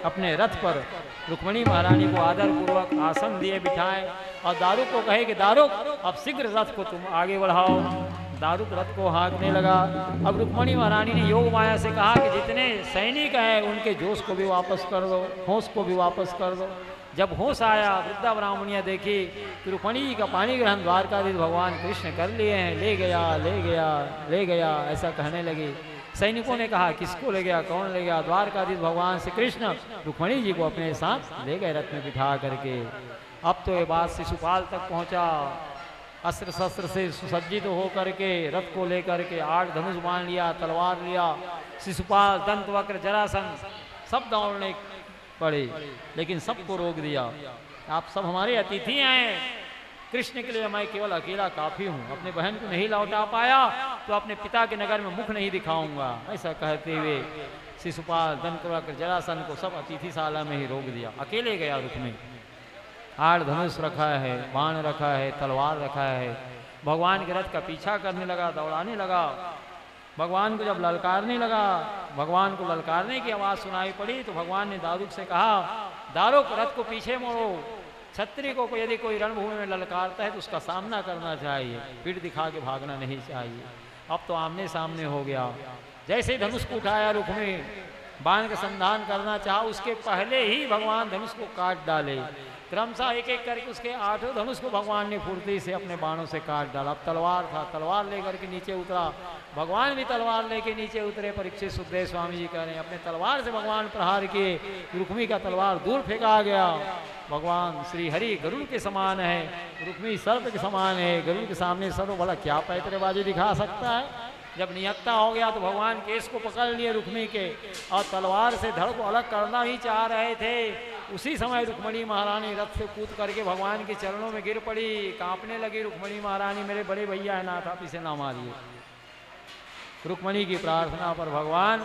अपने रथ पर रुक्मणी महारानी को आदर पूर्वक आसन दिए बिठाए और दारुक को कहे कि दारुक अब शीघ्र रथ को तुम आगे बढ़ाओ। दारुक रथ को हाँकने लगा। अब रुक्मणी महारानी ने योग माया से कहा कि जितने सैनिक हैं उनके जोश को भी वापस कर दो, होश को भी वापस कर दो। जब होश आया वृद्धा ब्राह्मणिया देखी कि रुक्मणी जी का पानी ग्रहण द्वारकाधीश भगवान कृष्ण कर लिए हैं। ले गया ले गया ले गया ऐसा कहने लगी। सैनिकों ने कहा किसको ले गया, कौन ले गया? द्वारकाधीश भगवान श्री कृष्ण रुक्मणी जी को अपने साथ ले गए रथ में बिठा करके। अब तो ये बात शिशुपाल तक पहुंचा। अस्त्र शस्त्र से सुसज्जित होकर के रथ को लेकर के 8 धनुष बाण लिया, तलवार लिया। शिशुपाल, दंतवक्र, जरासंध सब दौड़ने पड़े, लेकिन सबको रोक दिया। आप सब हमारे अतिथि हैं, कृष्ण के लिए मैं केवल अकेला काफी हूँ। अपने बहन को नहीं लौटा पाया तो अपने पिता के नगर में मुख नहीं दिखाऊंगा। ऐसा कहते हुए शिशुपाल, दंतवक्र, जरासन को सब अतिथिशाला में ही रोक दिया। अकेले गया रुक्मी। आड़ धनुष रखा है, बाण रखा है, तलवार रखा है। भगवान के रथ का पीछा करने लगा, दौड़ाने लगा। भगवान को जब ललकारने लगा, भगवान को ललकारने की आवाज़ सुनाई पड़ी तो भगवान ने दारुक से कहा, दारुक रथ को पीछे मोड़ो। क्षत्रिय को यदि कोई रणभूमि में ललकारता है तो उसका सामना करना चाहिए, पीठ दिखा के भागना नहीं चाहिए। अब तो आमने सामने हो गया। जैसे ही धनुष को उठाया रुक्मी, बाण का संधान करना चाहा, उसके पहले ही भगवान धनुष को काट डाले। क्रमशः एक एक करके उसके 8 धनुष को भगवान ने फुर्ती से अपने बाणों से काट डाला। अब तलवार था, तलवार लेकर के नीचे उतरा। भगवान भी तलवार लेके नीचे उतरे। परीक्षित सुखदेव स्वामी जी कह रहे हैं, अपने तलवार से भगवान प्रहार किए। रुक्मी का तलवार दूर फेंका गया। भगवान श्री हरि गरुड़ के समान है, रुक्मी सर्प के समान है। गरुड़ के सामने सर्व भला क्या पैतरेबाजी दिखा सकता है। जब निहत्ता हो गया तो भगवान केस को पकड़ लिए रुक्मी के और तलवार से धड़ को अलग करना ही चाह रहे थे। उसी समय रुक्मणी महारानी रथ से कूद करके भगवान के चरणों में गिर पड़ी। कांपने लगी रुक्मणी महारानी, मेरे बड़े भैया है नाथ, आप इसे ना मारिए। रुक्मणी की प्रार्थना पर भगवान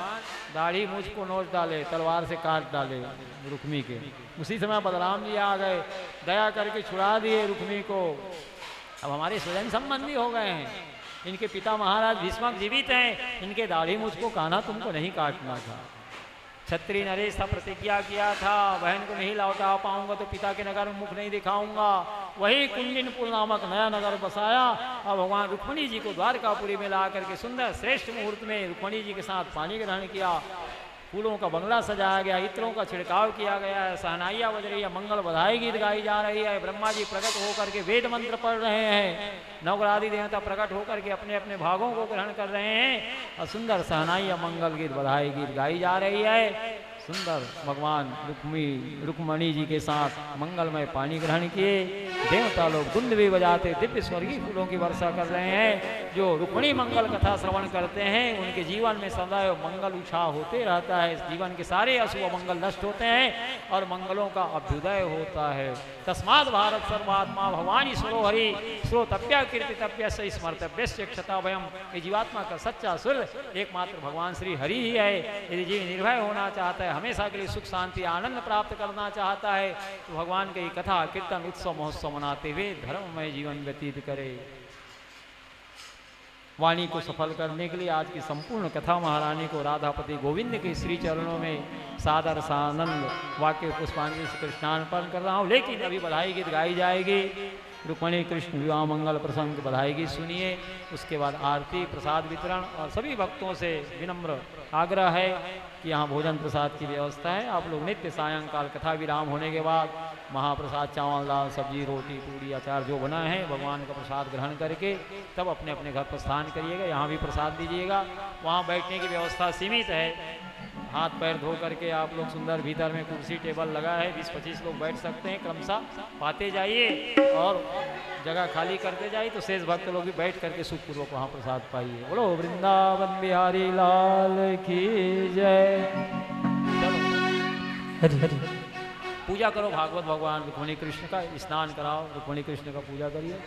दाढ़ी मूछ को नोच डाले, तलवार से काट डाले रुक्मी के। उसी समय बलराम जी आ गए, दया करके छुड़ा दिए रुक्मी को। अब हमारे स्वजन संबंधी हो गए हैं। इनके पिता महाराज भीष्मक जीवित हैं, इनके दाढ़ी मूछ को कान्हा तुमको नहीं काटना था। क्षत्रिय नरेश था, प्रतिज्ञा किया था, बहन को नहीं लौटा पाऊंगा तो पिता के नगर में मुख नहीं दिखाऊंगा। वही कुंडिनपुर नामक नया नगर बसाया और भगवान रुक्मणी जी को द्वारकापुरी में ला करके सुंदर श्रेष्ठ मुहूर्त में रुक्मणी जी के साथ पानी ग्रहण किया। फूलों का बंगला सजाया गया, इत्रों का छिड़काव किया गया है, सहनाइयाँ बज रही है, मंगल बधाई गीत गाई जा रही है। ब्रह्मा जी प्रकट होकर के वेद मंत्र पढ़ रहे हैं, नवग्रहादि देवता प्रकट होकर के अपने अपने भागों को ग्रहण कर रहे हैं और सुंदर सहनाइयाँ मंगल गीत बधाई गीत गाई जा रही है। सुंदर भगवान रुक्मणी जी के साथ मंगलमय पानी ग्रहण किए। देवता लोग धुंध भी बजाते दिव्य स्वर्गीय फूलों की वर्षा कर रहे हैं। जो रुक्मणी मंगल कथा श्रवण करते हैं उनके जीवन में सदैव मंगल उछाह होते रहता है। जीवन के सारे अशुभ मंगल नष्ट होते हैं और मंगलों का अभ्युदय होता है। तस्माद भारत सर्वात्मा भवानी स्वरो हरि श्रोतव्य कीर्तितव्य से स्मर्तव्य से क्षताभयम। ये जीवात्मा का सच्चा सुर एकमात्र भगवान श्री हरि ही है। यदि जीव निर्भय होना चाहता है, हमेशा के लिए सुख शांति आनंद प्राप्त करना चाहता है तो भगवान की कथा कीर्तन उत्सव महोत्सव मनाते हुए धर्ममय जीवन व्यतीत करे। वाणी को सफल करने के लिए आज की संपूर्ण कथा महारानी को राधापति गोविंद के श्री चरणों में सादर सानंद वाक्य पुष्पांजलि से कृष्णार्पण कर रहा हूँ। लेकिन अभी बधाई गीत गाई जाएगी। रुक्मणी कृष्ण विवाह मंगल प्रसंग बधाई गीत सुनिए, उसके बाद आरती प्रसाद वितरण और सभी भक्तों से विनम्र आग्रह है कि यहाँ भोजन प्रसाद की व्यवस्था है। आप लोग नित्य सायंकाल कथा विराम होने के बाद महाप्रसाद चावल दाल सब्जी रोटी पूड़ी अचार जो बना है भगवान का प्रसाद ग्रहण करके तब अपने अपने घर प्रस्थान करिएगा। यहाँ भी प्रसाद दीजिएगा। वहाँ बैठने की व्यवस्था सीमित है। हाथ पैर धो करके आप लोग सुंदर भीतर में कुर्सी टेबल लगा है, 20-25 लोग बैठ सकते हैं। क्रमशः पाते जाइए और जगह खाली करते जाइए तो शेष भक्त लोग भी बैठ करके सुखपूर्वक वहाँ प्रसाद पाइए। बोलो वृंदावन बिहारी लाल की जय। हरि हरि पूजा करो भागवत भगवान रुक्मणी कृष्ण का, स्नान कराओ, रुक्मणी कृष्ण का पूजा करिए।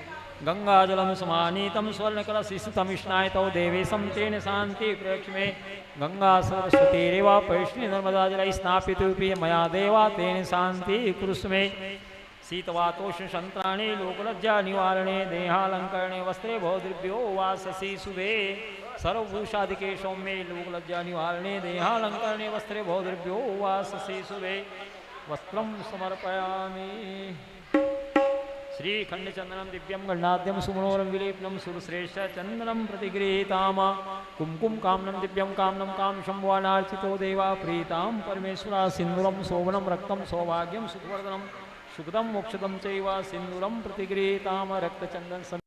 गंगा जलम समानीतम स्वर्ण कलशितम स्नायतो देवेशम तेन शांति प्रेक्ष में गंगा सरस्वती रेवा पैष्णी नर्मदा जल स्नापित मया देवा तेन शांति कुरुष में शीतवातोष्ण संत्राणे लोकलज्जा निवारणे देहालंकरणे वस्त्रे भौद्रव्यो वाससी शुभे सर्वभूषादिके सौम्ये लोकलज्जा निवारणे देहालंकरणे वस्त्रे भौद्रव्यो वाससी शुभे वस्त्रं समर्पयामि। श्रीखंडचंदनम दिव्यम गण्डाद्यम सुमनोरम विलेपनम सुरश्रेष्ठ चंदनम प्रतिगृहीताम कुमकुम कामनम दिव्यम कामनम काम शंभुवानार्चितो देवा प्रीताम परमेश्वरा सिंदूरम शोभनम रक्तम सौभाग्यम सुखवर्धनम सुखदम मोक्षदम चैव सिंदूरम प्रतिगृहीताम रक्तचंदन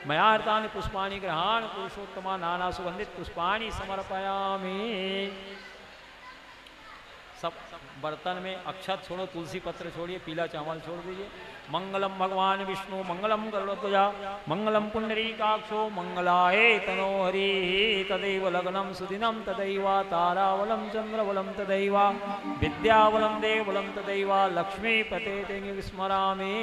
मयार्तानि पुष्पाणि ग्रहाण पुरुषोत्तमा नाना सुगंधित पुष्पाणि समर्पयामि। सब बर्तन में अक्षत छोड़ो, तुलसी पत्र छोड़िए, पीला चावल छोड़ दीजिए। मंगलम भगवान विष्णु मंगलम गरुड़ध्वजा मंगलम पुंडरीकाक्षो मंगलाय तनो हरि तदैव लग्नं सुदिनं तदैव तारावलं चंद्रवलं तदैव विद्यावलं देवलं तदैव लक्ष्मीपते ते विस्मरामि।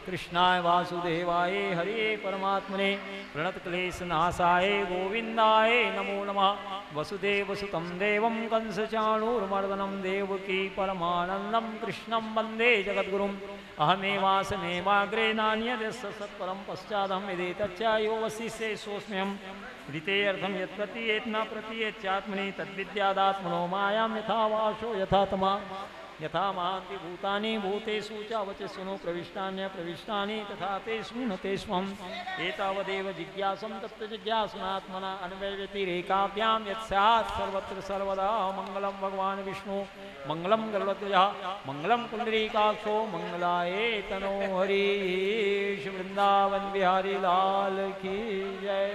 कृष्णाय वासुदेवाय हरे परमात्मने प्रणत क्लेश नाशाय गोविंदाय नमो नमः। वसुदेव सुतं देवं कंसचाणूरमर्दनं देवकी परमानंदं कृष्णं वंदे जगद्गुरुम्। अहमेवासमेवाग्रे नान्यदेश सत्परं पश्चादहं यदि तच्चायो वशिष्ये सोऽस्म्यहम्। ऋतेऽर्थं यत् प्रतीयेत् न प्रतीयेच्चात्मनि तद्विद्यादात्मनो मायां यथा वाशो यथा तमा यथा महान्ति भूतानि भूतेषु च वचस्विनो प्रविष्टान्य प्रविष्टानि तथा तेषु न तेष्वम्। एतावदेव जिज्ञासं तत्र जिज्ञासुनात्मना अन्वयव्यतिरेकाभ्यां यत् स्यात् सर्वत्र सर्वदा। मंगलं भगवान् विष्णु मंगलं गरुड़ध्वजः मंगलं पुंडरीकाक्षो मंगलाय तनो हरि। श्री वृंदावन बिहारी लाल की जय।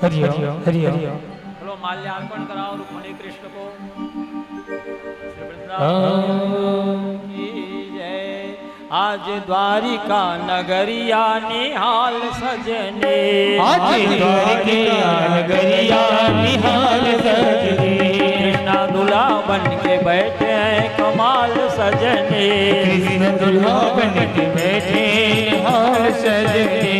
हरिओ हरिओ चलो माल्यार्पण कराओ रुक्मणी कृष्ण को। श्री वृंदावन की जय। आज द्वारिका नगरिया निहाल सजने, आज द्वारिका नगरिया निहाल सजने। कृष्णा दूल्हा बन के बैठे हैं कमाल सजने, कृष्ण दूल्हा बन के बैठे निहाल सजने।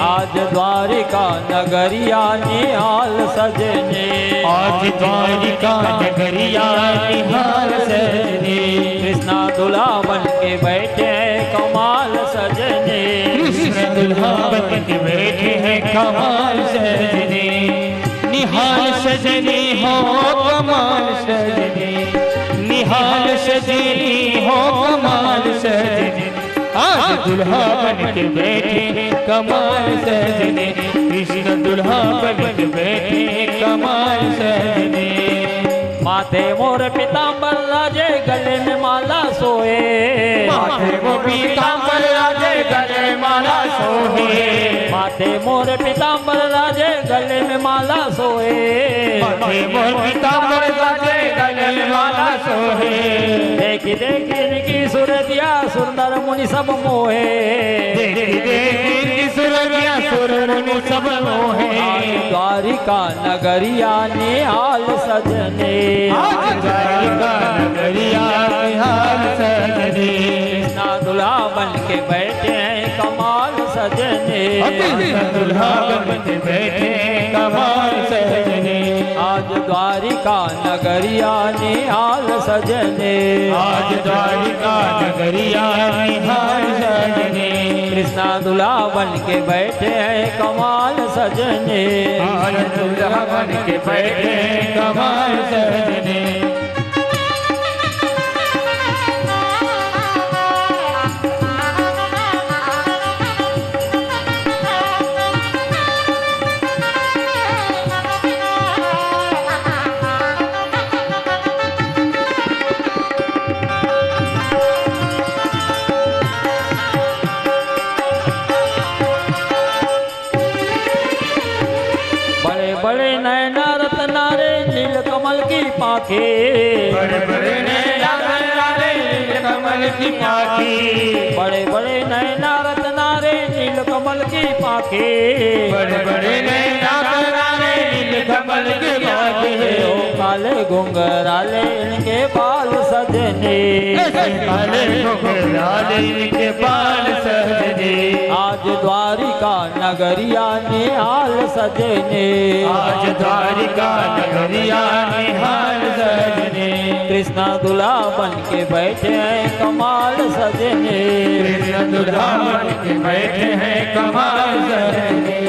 आज द्वारिका नगरिया निहाल सजने, आज द्वारिका नगरिया निहाल सजने। कृष्णा दूल्हा बन के बैठे हैं कमाल सजने, कृष्ण दूल्हा बन के बैठे हैं कमाल सजने। निहाल सजने हो कमाल सजने, निहाल सजने हो कमाल सजने। आज दुल्हा बन के बैठे कमाल सजने, कृष्ण दुल्हा बन के बैठे कमाल सजने। माथे मोर पीताम्बर राजे गले में माला सोए, माथे मोर पीताम्बर राजे गले में माला सोए। माथे मोर पीताम्बर राजे गले में माला सोए, माथे मोर पीताम्बर राजे गले में माला सोए। देखी देखी इनकी सूरतिया सुंदर मुनि सब मोहे, देखी देखी इनकी सूरतिया सुंदर मुनि सब मोहे। द्वारिका नगरिया निहाल सजने, आज द्वारिका नगरिया निहाल सजने। कृष्णा दूल्हा बन के बैठे हैं कमाल सजने, कृष्ण दूल्हा बन के बैठे कमाल सजने। आज द्वारिका नगरिया निहाल सजने, आज द्वारिका नगरिया निहाल सजने। कृष्णा दूल्हा बन के बैठे हैं कमाल सजने, आज दूल्हा बन के बैठे कमाल सजने। बड़े नैना रत्नारे नील कमल की पाखे, बड़े बड़े नैना रत्नारे नील कमल की पाखे। बड़े बड़े नैना रत्नारे नील कमल की पाखे, बड़े बड़े नैना रत्नारे नील कमल की पाखे। ओ काले घुंघराले इनके बाल सजने, काले घुंघराले इनके बाल सजने। आज द्वारिका नगरिया निहाल सजने, आज द्वारिका नगरिया निहाल सजने। कृष्णा दूल्हा बन के बैठे हैं कमाल सजने, कृष्ण दूल्हा बन के बैठे हैं कमाल सजने।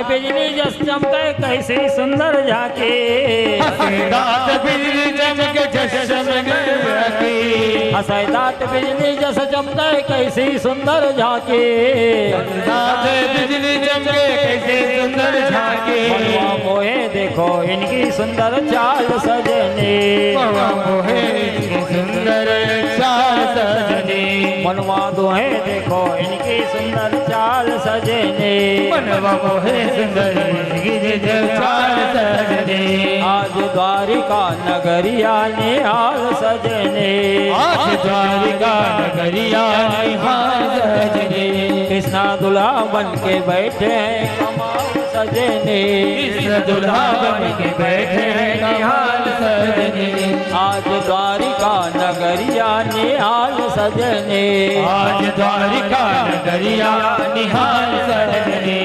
बिजली जस चमके कैसी सुंदर झाके, हंसे दांत बिजली चमके जस चमके, हंसे दांत बिजली जस चमके कैसी सुंदर झाके, दांत बिजली चमके कैसे सुंदर झाके, मनवा मोहे देखो इनकी सुंदर चाल सजने, मनवा मोहे इनकी सुंदर चाल सजने, मनवा दोहे देखो इनकी सुंदर चाल सजने, मनवा मोहे सुंदर इनकी चाल सजने, आज द्वारिका नगरिया निहाल सजने, आज द्वारिका नगरिया निहाल सजने, कृष्णा दुल्हा बन के बैठे हैं कमाल सजने, कृष्ण दुल्हा बन के बैठे हैं निहाल सजने, आज द्वारिका नगरिया निहाल सजने, आज द्वारिका नगरिया निहाल सजने।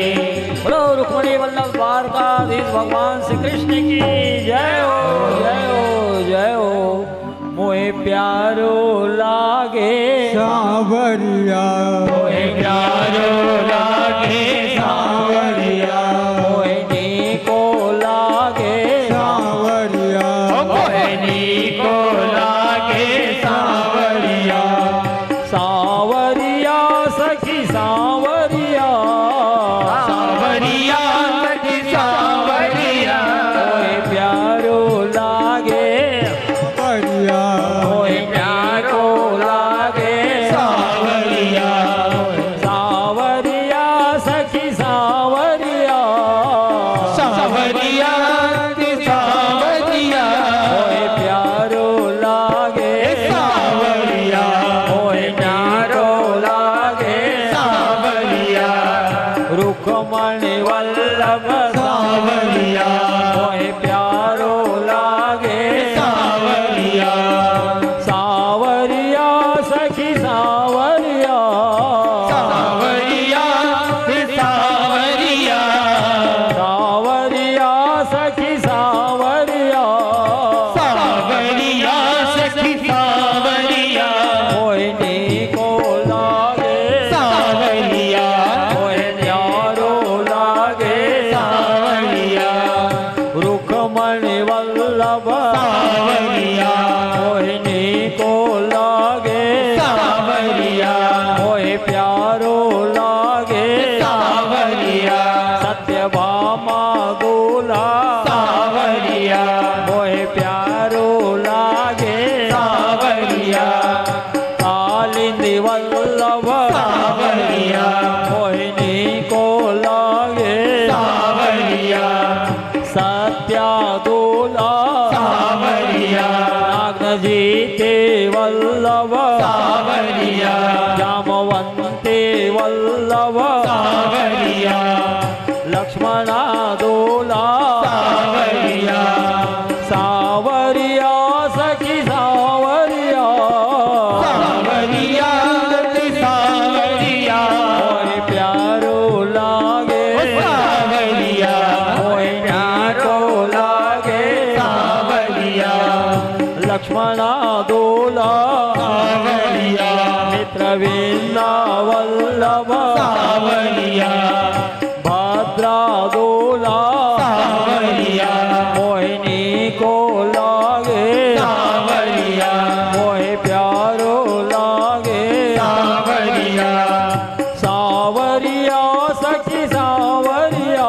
बोलो रुक्मणी वल्लभ द्वारकाधीश भगवान श्री कृष्ण की जय हो जय हो जय हो। मोहे प्यारो लागे सांवरिया मोहे प्यारो लागे सांवरिया, मोहे नीको लागे सांवरिया मोहे नीको लागे सांवरिया, सांवरिया सखी सांवरिया, सांवरिया सखी सांवरिया, मोहे प्यारो लागे परिया मोहे प्यारो लागे सांवरिया, सांवरिया सखी सांवरिया, सांवरिया सखी सांवरिया, मोहे प्यारो लागे सांवरिया, मोहे प्यारो लागे सांवरिया, रुक्मणी वल्लभ सांवरिया, मोहे प्यारो लागे सांवरिया, सांवरिया सखी सांवरिया, सांवरिया सांवरिया, सांवरिया सखी सांवरिया, सांवरिया सखी सांवरिया, मोहे नीको लागे सांवरिया, मोहे प्यारो लागे सांवरिया, रुक्मणी वल्लभ सांवरिया, मोहे नीको लागे सांवरिया, मोहे प्यारो लागे सांवरिया, सत्यभामा दूल्हा सांवरिया, मोहे प्यारो लागे सांवरिया, कालिंदी वल्लभ सांवरिया, मोहे नीको लागे सांवरिया, सत्या दूल्हा सांवरिया, नागजीते वल्लभ सांवरिया, जामवंते वल्लभ सांवरिया, लक्ष्मणा दूल्हा सांवरिया, सांवरिया सखी सांवरिया, सांवरिया सखी सांवरिया, मोहे प्यारो लागे सांवरिया, मोहे प्यारो लागे सांवरिया, लक्ष्मणा दूल्हा सांवरिया, मित्रविंदा वल्लभ सांवरिया, भद्रा दूल्हा सांवरिया, मोहिनी को लागे सांवरिया, मोहे प्यारो लागे सांवरिया, सांवरिया सखी सांवरिया,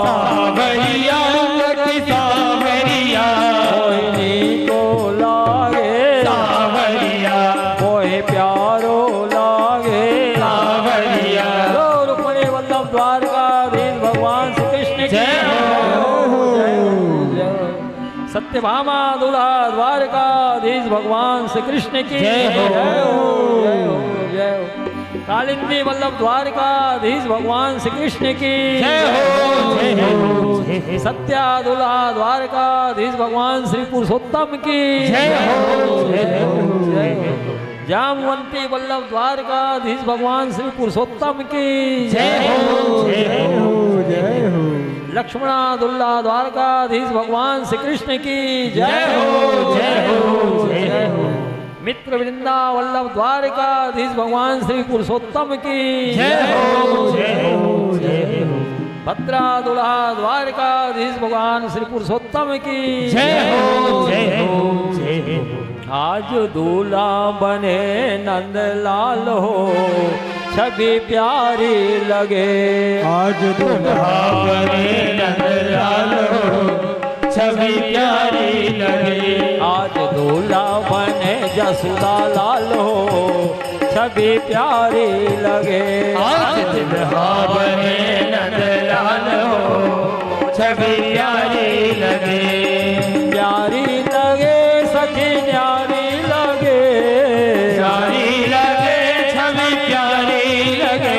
सांवरिया सखी सांवरिया, मोहिनी को लागे सांवरिया, मोहे प्यारो लागे सांवरिया। लो रुक्मणी वल्लभ द्वारकाधीश भगवान श्री कृष्ण की जय हो। जय हो, जय हो। सत्यभामा दूल्हा द्वारकाधीश भगवान श्री कृष्ण की जय हो। जय हो जय हो जय हो। कालिंदी वल्लभ द्वारकाधीश भगवान श्री कृष्ण की जय हो जय हो। सत्या दूल्हा द्वारकाधीश भगवान श्री पुरुषोत्तम की जय हो जय हो जय हो। जामवंती वल्लभ द्वारकाधीश भगवान श्री पुरुषोत्तम की जय हो जय हो। जय हो लक्ष्मणा दुल्ला द्वारकाधीश भगवान श्री कृष्ण की जय हो जय हो जय हो। मित्र वृंदा वल्लभ द्वारकाधीश भगवान श्री पुरुषोत्तम की जय हो जय हो जय हो। भद्रा दुल्हा द्वारकाधीश भगवान श्री पुरुषोत्तम की जय हो जय हो जय हो। आज दूल्हा बने नंदलाल हो छवि प्यारी लगे। आज दूल्हा बने नंदलाल हो छवि प्यारी लगे। आज दूल्हा बने जसुदा लाल हो छवि प्यारी लगे। आज दूल्हा बने नंदलाल हो छवि प्यारी लगे। प्यारी लगे सखी न्यारी लगे। प्यारी लगे छवि प्यारी लगे।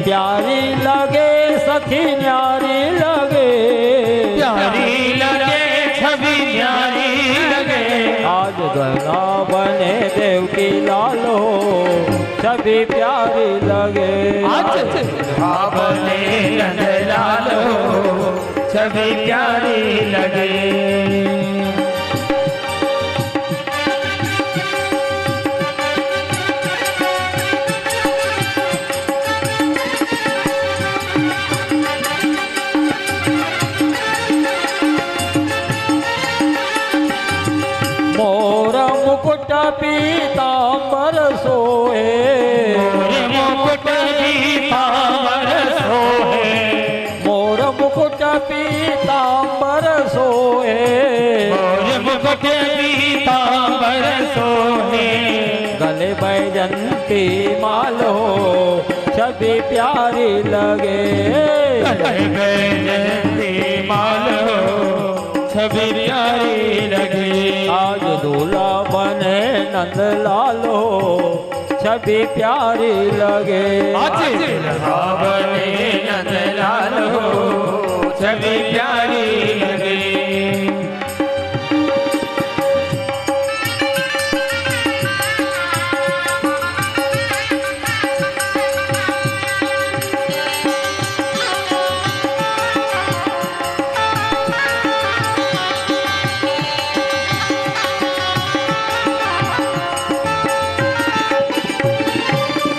प्यारी लगे सखी न्यारी लगे। प्यारी लगे छवि प्यारी लगे। आज गंगा बने देव की लाल हो छवि प्यारी लगे। आज दूल्हा बने नंदलाल हो छवि प्यारी लगे। मोर मुकुट पीतांबर सोए। मोर मुकुट पीतांबर सोए। मोर मुकुट पीतांबर सोए। मोर मुकुट पीतांबर सोए। गले बैजंती माल हो छवि प्यारी लगे। गले बैजंती माल हो छवि प्यारी लगे। आज दूल्हा बने नंदलाल हो छवि प्यारी लगे। आज दूल्हा बने नंदलाल हो छवि प्यारी लगे।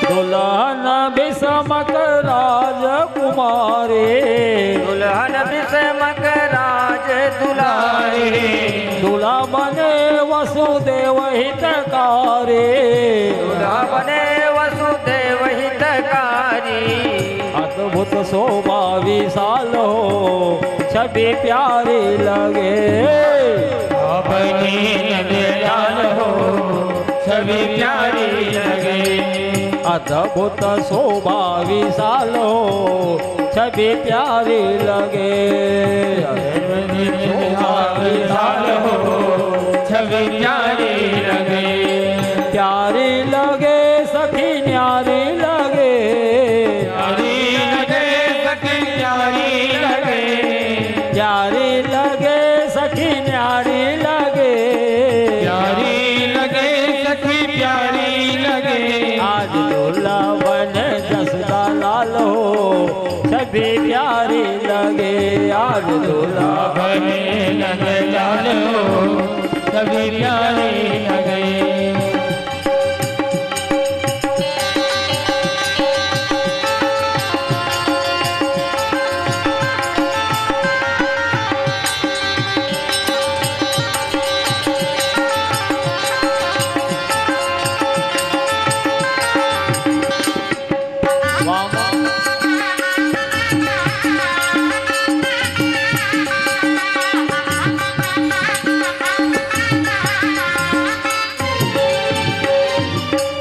दुल्हन बिसमक राजकुमारी। दुल्हन बिसमक राज दुलारे। दूल्हा बने वसुदेव हितकारी। दूल्हा बने वसुदेव हितकारी। अद्भुत शोभा विशाल हो छवि प्यारी लगे। बने नंदलाल हो छवि प्यारी लगे। अद्भुत शोभा विशाल हो छवि प्यारी लगे। शोभा विशाल हो छवि प्यारी लगे। प्यारी लगे सखी न्यारी लगे। प्यारी लगे सखी प्यारी लगे। प्यारी लगे सखी न्यारी लगे। प्यारी लगे सखी प्यारी लगे। आज दूल्हा बने जसदा लाल हो छवि प्यारी लगे। आज दूल्हा बने नंदलाल हो छवि प्यारी लगे।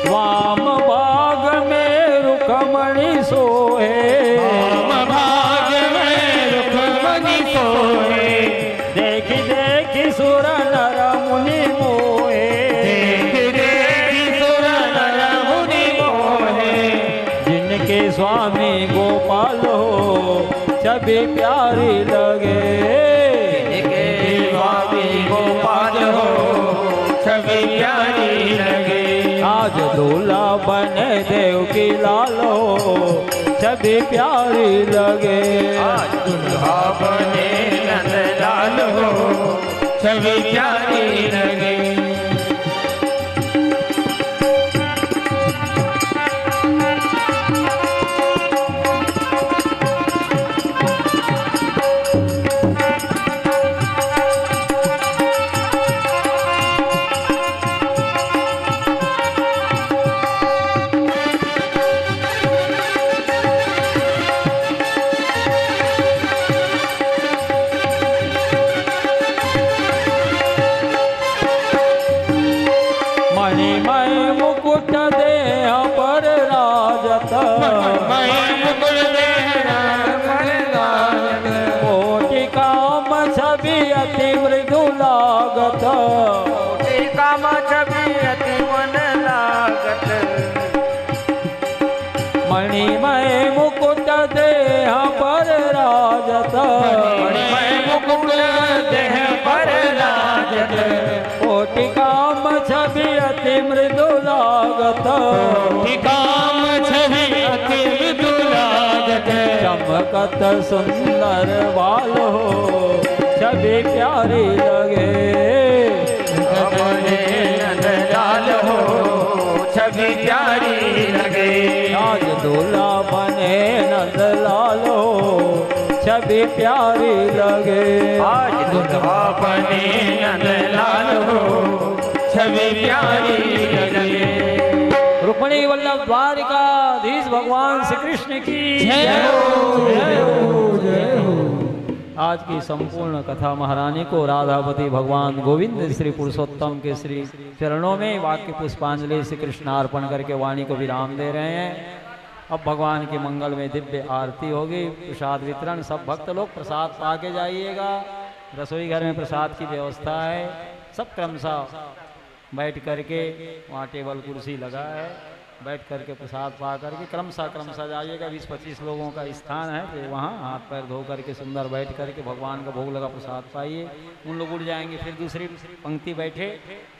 वाम बाग में रुकमणि सोए। वाम भाग में रुक्मणी सोए। देखी देखी सुर नर मुनि मोहे। देख देखी सुर नर मुनि मोहे। जिनके स्वामी गोपाल हो छवि प्यारी लगे। जिनके स्वामी गोपाल हो छवि प्यारी लगे। आज दूल्हा बने देव की लाल हो छवि प्यारी लगे। आज दूल्हा बने नंदलाल हो छवि प्यारी लगे। अति मृदु लागत, कोटि काम छवि अति मन लागत, मणिमय मुकुट देह पर राजत, मणिमय मुकुट देह पर राजत, कोटि काम छवि अति मृदु लागत, काम छवि अति मृदु लागत, चमकत सुंदर बाल हो छवि प्यारी लगे, अपने नंदलाल हो छवि प्यारी लगे, आज दूल्हा बने नंदलाल हो छवि प्यारी लगे, आज दुल्हा बने नंदलाल हो छवि प्यारी लगे। रुक्मिणी वल्लभ द्वारिकाधीश भगवान श्री कृष्ण की जय हो, जय हो, जय हो। आज की संपूर्ण कथा महारानी को राधापति भगवान गोविंद श्री पुरुषोत्तम के श्री चरणों में वाक्य पुष्पांजलि श्री कृष्ण अर्पण करके वाणी को विराम दे रहे हैं। अब भगवान के मंगल में दिव्य आरती होगी, प्रसाद वितरण, सब भक्त लोग प्रसाद पा के जाइएगा। रसोई घर में प्रसाद की व्यवस्था है, सब क्रमशः बैठ करके, वहाँ टेबल कुर्सी लगा है, बैठ करके प्रसाद पा करके क्रमशः जाइएगा। 20-25 लोगों का स्थान है, तो वहाँ हाथ पैर धो करके सुंदर बैठ करके भगवान का भोग लगा प्रसाद पाइए। उन लोग उठ जाएंगे, फिर दूसरी पंक्ति बैठे,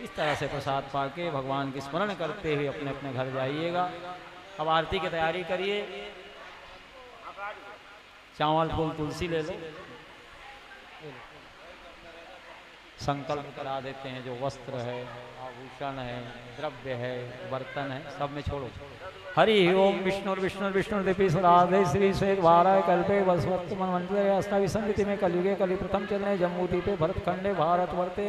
इस तरह से प्रसाद पा के भगवान की स्मरण करते हुए अपने अपने घर जाइएगा। अब आरती की तैयारी करिए, चावल फूल तुलसी ले लो, संकल्प करा देते हैं। जो वस्त्र है, आभूषण है, द्रव्य है, बर्तन है, सब में छोड़ो। हरि ओम विष्णु विष्णु देवी राधे श्री श्वेत वाराय कल्पे वसवत्त मनवंतरे अष्टाविसंति में कलयुगे कलि प्रथम चंद्रे जम्मूद्वीपे भरतखंडे भारत वर्ते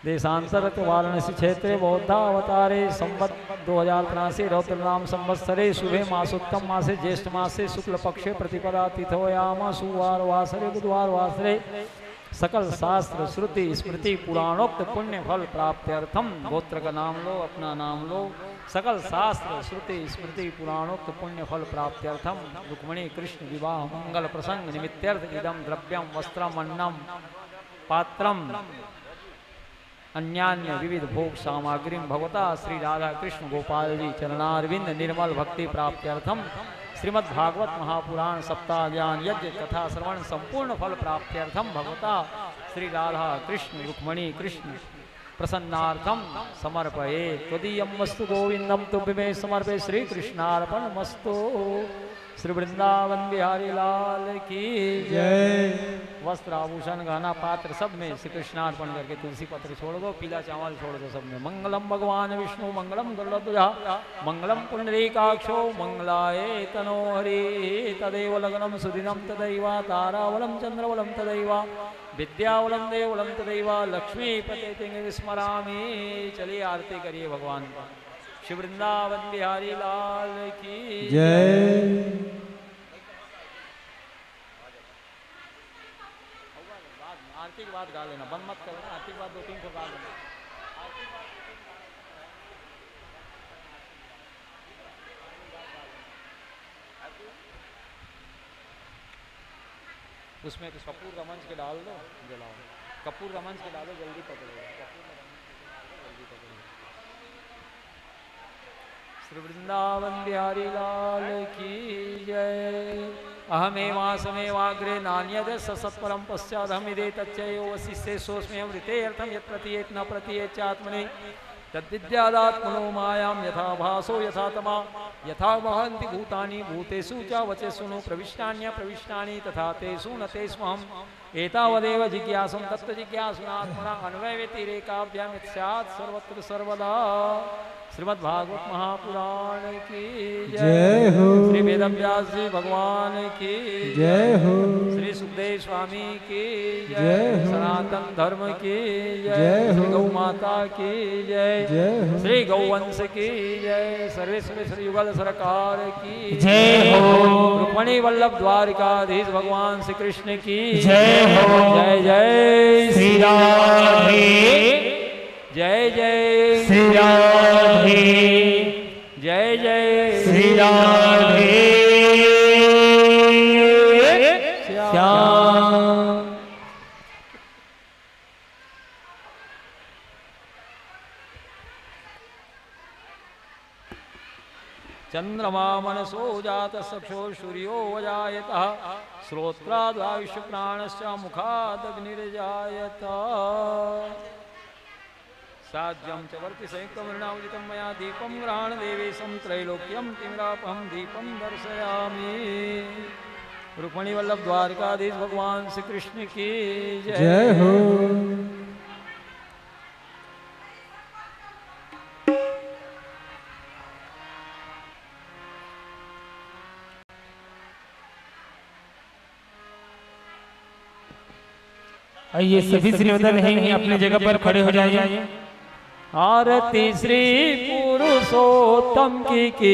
देशांतरत वाराणसी क्षेत्रे बौद्धावतारे संवत 2083 रौद्र नाम संवत्सरे शुभे मासोत्तम मासे ज्येष्ठ मासे शुक्ल पक्षे प्रतिपदा तिथोयाम सुवार वासरे बुधवार वासरे सकल शास्त्र श्रुति स्मृति पुराणोक्त पुण्य फल प्राप्त्यर्थम। गोत्र का नाम लो, अपना नाम लो। सकल शास्त्र श्रुति स्मृति पुराणोक्त पुण्य फल प्राप्त्यर्थम रुक्मिणी कृष्ण विवाह मंगल प्रसंग निमित्त्यर्थ इदम द्रव्यम वस्त्रम अन्नम पात्रम अन्यान्य विविध भोग सामग्री भगवता श्री राधा कृष्ण गोपाल जी चरणारविंद निर्मल भक्ति प्राप्त्यर्थम श्रीमद् भागवत महापुराण सप्ताह ज्ञान यज्ञ कथा श्रवण संपूर्ण फल प्राप्त्यर्थम भगवता श्री राधा कृष्ण रुक्मिणी कृष्ण प्रसन्नार्थम समर्पये त्वदीयं वस्तु गोविंदम तुभ्यमे समर्पये श्री कृष्णार्पण मस्तु। श्री वृंदावन बिहारी लाल की जय। वस्त्र आभूषण गहना पात्र सब में श्री कृष्णार्पण करके तुलसी पत्र छोड़ दो, पीला चावल छोड़ दो सब में। मंगलम भगवान विष्णु मंगलम गरुड़ध्वजा मंगलम पुंडरीकाक्षो मंगलाय तनो हरि तदेव लग्नम सुदिनम तदैव तारावलम चंद्रवलम तदैव विद्यावलम देवलम तदैव लक्ष्मीपते स्मरामि। चलिए आरती करिए भगवान का। श्री वृंदावन बिहारी लाल की जय। आरती के बाद गा लेना, बंद मत करना। आरती के बाद 2-3 को गा लेना। उसमें तो कपूर का मंच के डाल दो, जलाओ कपूर का मंच के डालो, जल्दी पकड़ेगा। श्री वृंदावन बिहारी लाल की जय। अहमेवासमेवाग्रे नान्यद सत्परम पश्चादहमिदे तच्चयो वशिष्ठे सोऽस्म्यमृते अर्थम यत् प्रतीयेत न प्रतीयेत चात्मनि तद्विद्यादात्मनो मायां यथा भासो यथा तमा यथा वहन्ति भूतानि भूतेषु च वचेषु नु प्रविष्टान्य प्रविष्टानि तथा तेषु न तेष्वहम् एतावदेव जिज्ञासं तत्व जिज्ञासुनात्मना अन्वयव्यतिरेकाभ्यां यत् स्यात् सर्वत्र सर्वदा। श्रीमद् भागवत महापुराण की जय हो। श्री वेदव्यास जी भगवान की जय हो। श्री सुखदेव स्वामी की जय हो। सनातन धर्म की जय हो। श्री गौ माता की जय जय हो। श्री गौवंश की जय सर्वेश्वर युगल सरकार की जय हो। रुक्मिणी वल्लभ द्वारिकाधीश भगवान श्री कृष्ण की जय हो। जय जय श्री राधे जय जय श्री राधे जय जय श्री राधे श्याम। चंद्रमा मनसो जात सक्षो सूर्यो वजायतः श्रोत्राद्वायुष्य प्राणश्च मुखादग्निर्जायत साज्यं च वर्ति संयुक्तवर्णावलितं मया दीपं गृहाण देवेशं त्रैलोक्यं तिमिरापहं दीपं दर्शयामि। रुक्मिणी वल्लभ द्वारकाधीश भगवान श्री कृष्ण की जय हो। आइए सभी श्रीवदन हैं अपनी जगह पर खड़े हो जाइए। आरती श्री पुरुषोत्तम की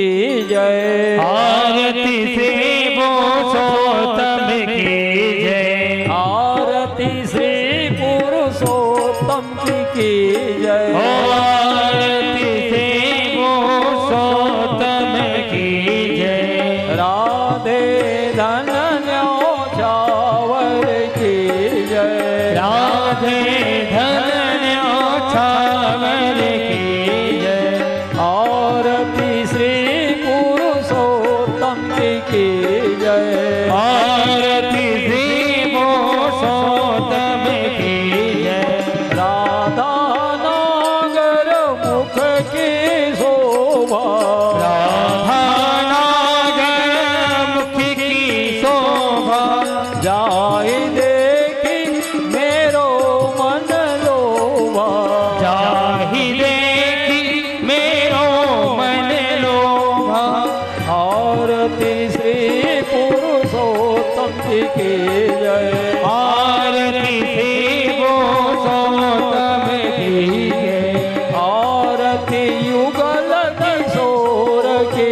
जय। आरती श्री पुरुषोत्तम की जय। आरती श्री पुरुषोत्तम की जय। आरती श्री पुरुषोत्तम की जय। राधे धन्यो छावर की जय। राधे धन्यो छावर की जय। आरती श्री पुरुषोत्तम की जय। आरती श्री पुरुषोत्तम की जय। राधा नागर मुख की शोभा। राधा नागर मुख की शोभा। जाई देखी मेरो मन लोभा। जाहि देखी मेरो मन लोभा। आरती श्री पुरुषोत्तम की जय। आरती श्री पुरुषोत्तम की जय। आरती युगल किशोर की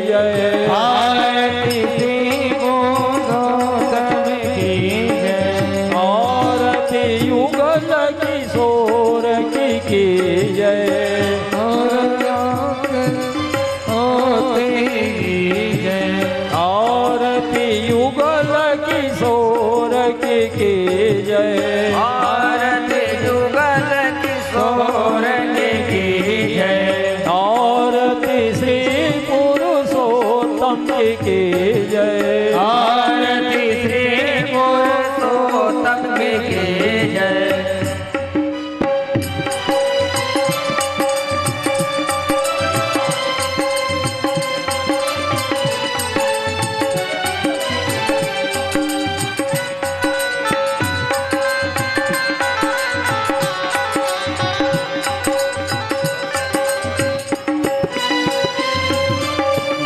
जय। आरती श्री पुरुषोत्तम की जय। आरती युगल किशोर की जय। आरती युगल किशोर की जय। आरती युगल किशोर की जय। आरती श्री पुरुषोत्तम की जय। आरती श्री पुरुषोत्तम की जय।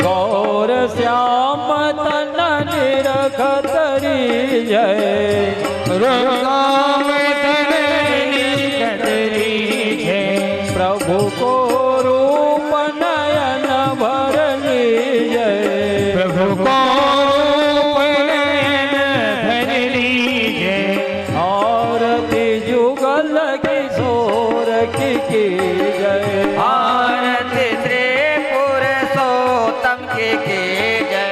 गौर श्याम तन निरखतरी जय। राम धरणी कतरी जय। प्रभु को रूप नयन भरली जय। प्रभु को रूप नयन भर लीजय। आरती जुगल किशोर की जय। आरती श्री पुरुषोत्तम की जय।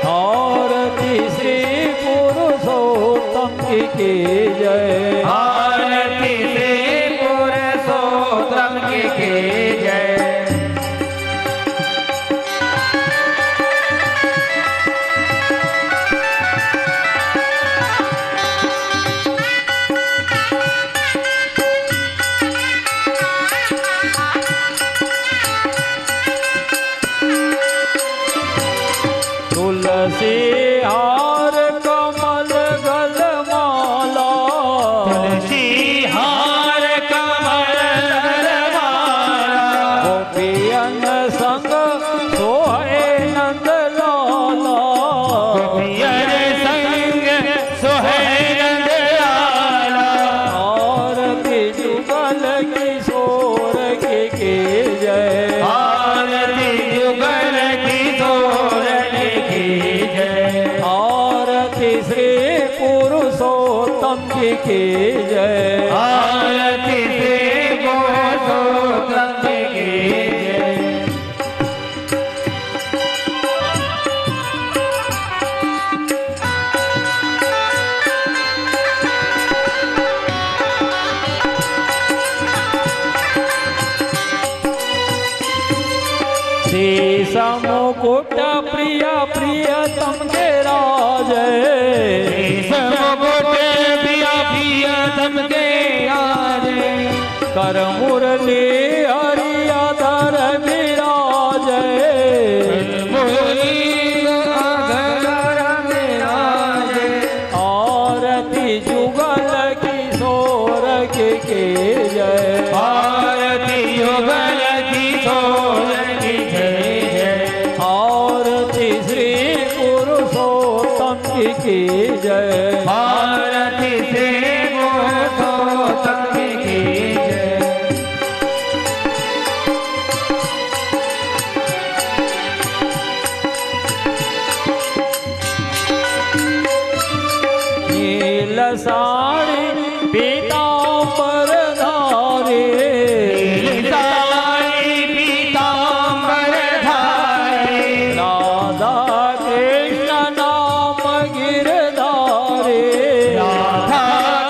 आरती श्री पुरुषोत्तम की जय। आरती श्री पुरुषोत्तम की जय। तुलसी हार कमल गल माला। तुलसी हार कमल माला। गोपियन संग सोहे नंद लाला। गोपियर संग सुहैरंद लाला। आरती जुगल किशोर की जय। आरती जुगल किशोर की जय। आरती श्री पुरुषोत्तम की जय। आरती श्री पुरुषोत्तम की जय। शेष मुकुट प्रिय प्रियतम के राजे मुकुट प्रिय प्रियतम के राजे कर मुरली हरियाधर विराजे आरती जुगल किशोर के जय आरती युगल किशोर की जय जय आरती श्री पुरुषोत्तम की जय आरती श्री पुरुषोत्तम की जय नील साड़ी पीतांबर धारे पीतांबर धारे राधा कृष्ण नाम गिरधारे राधा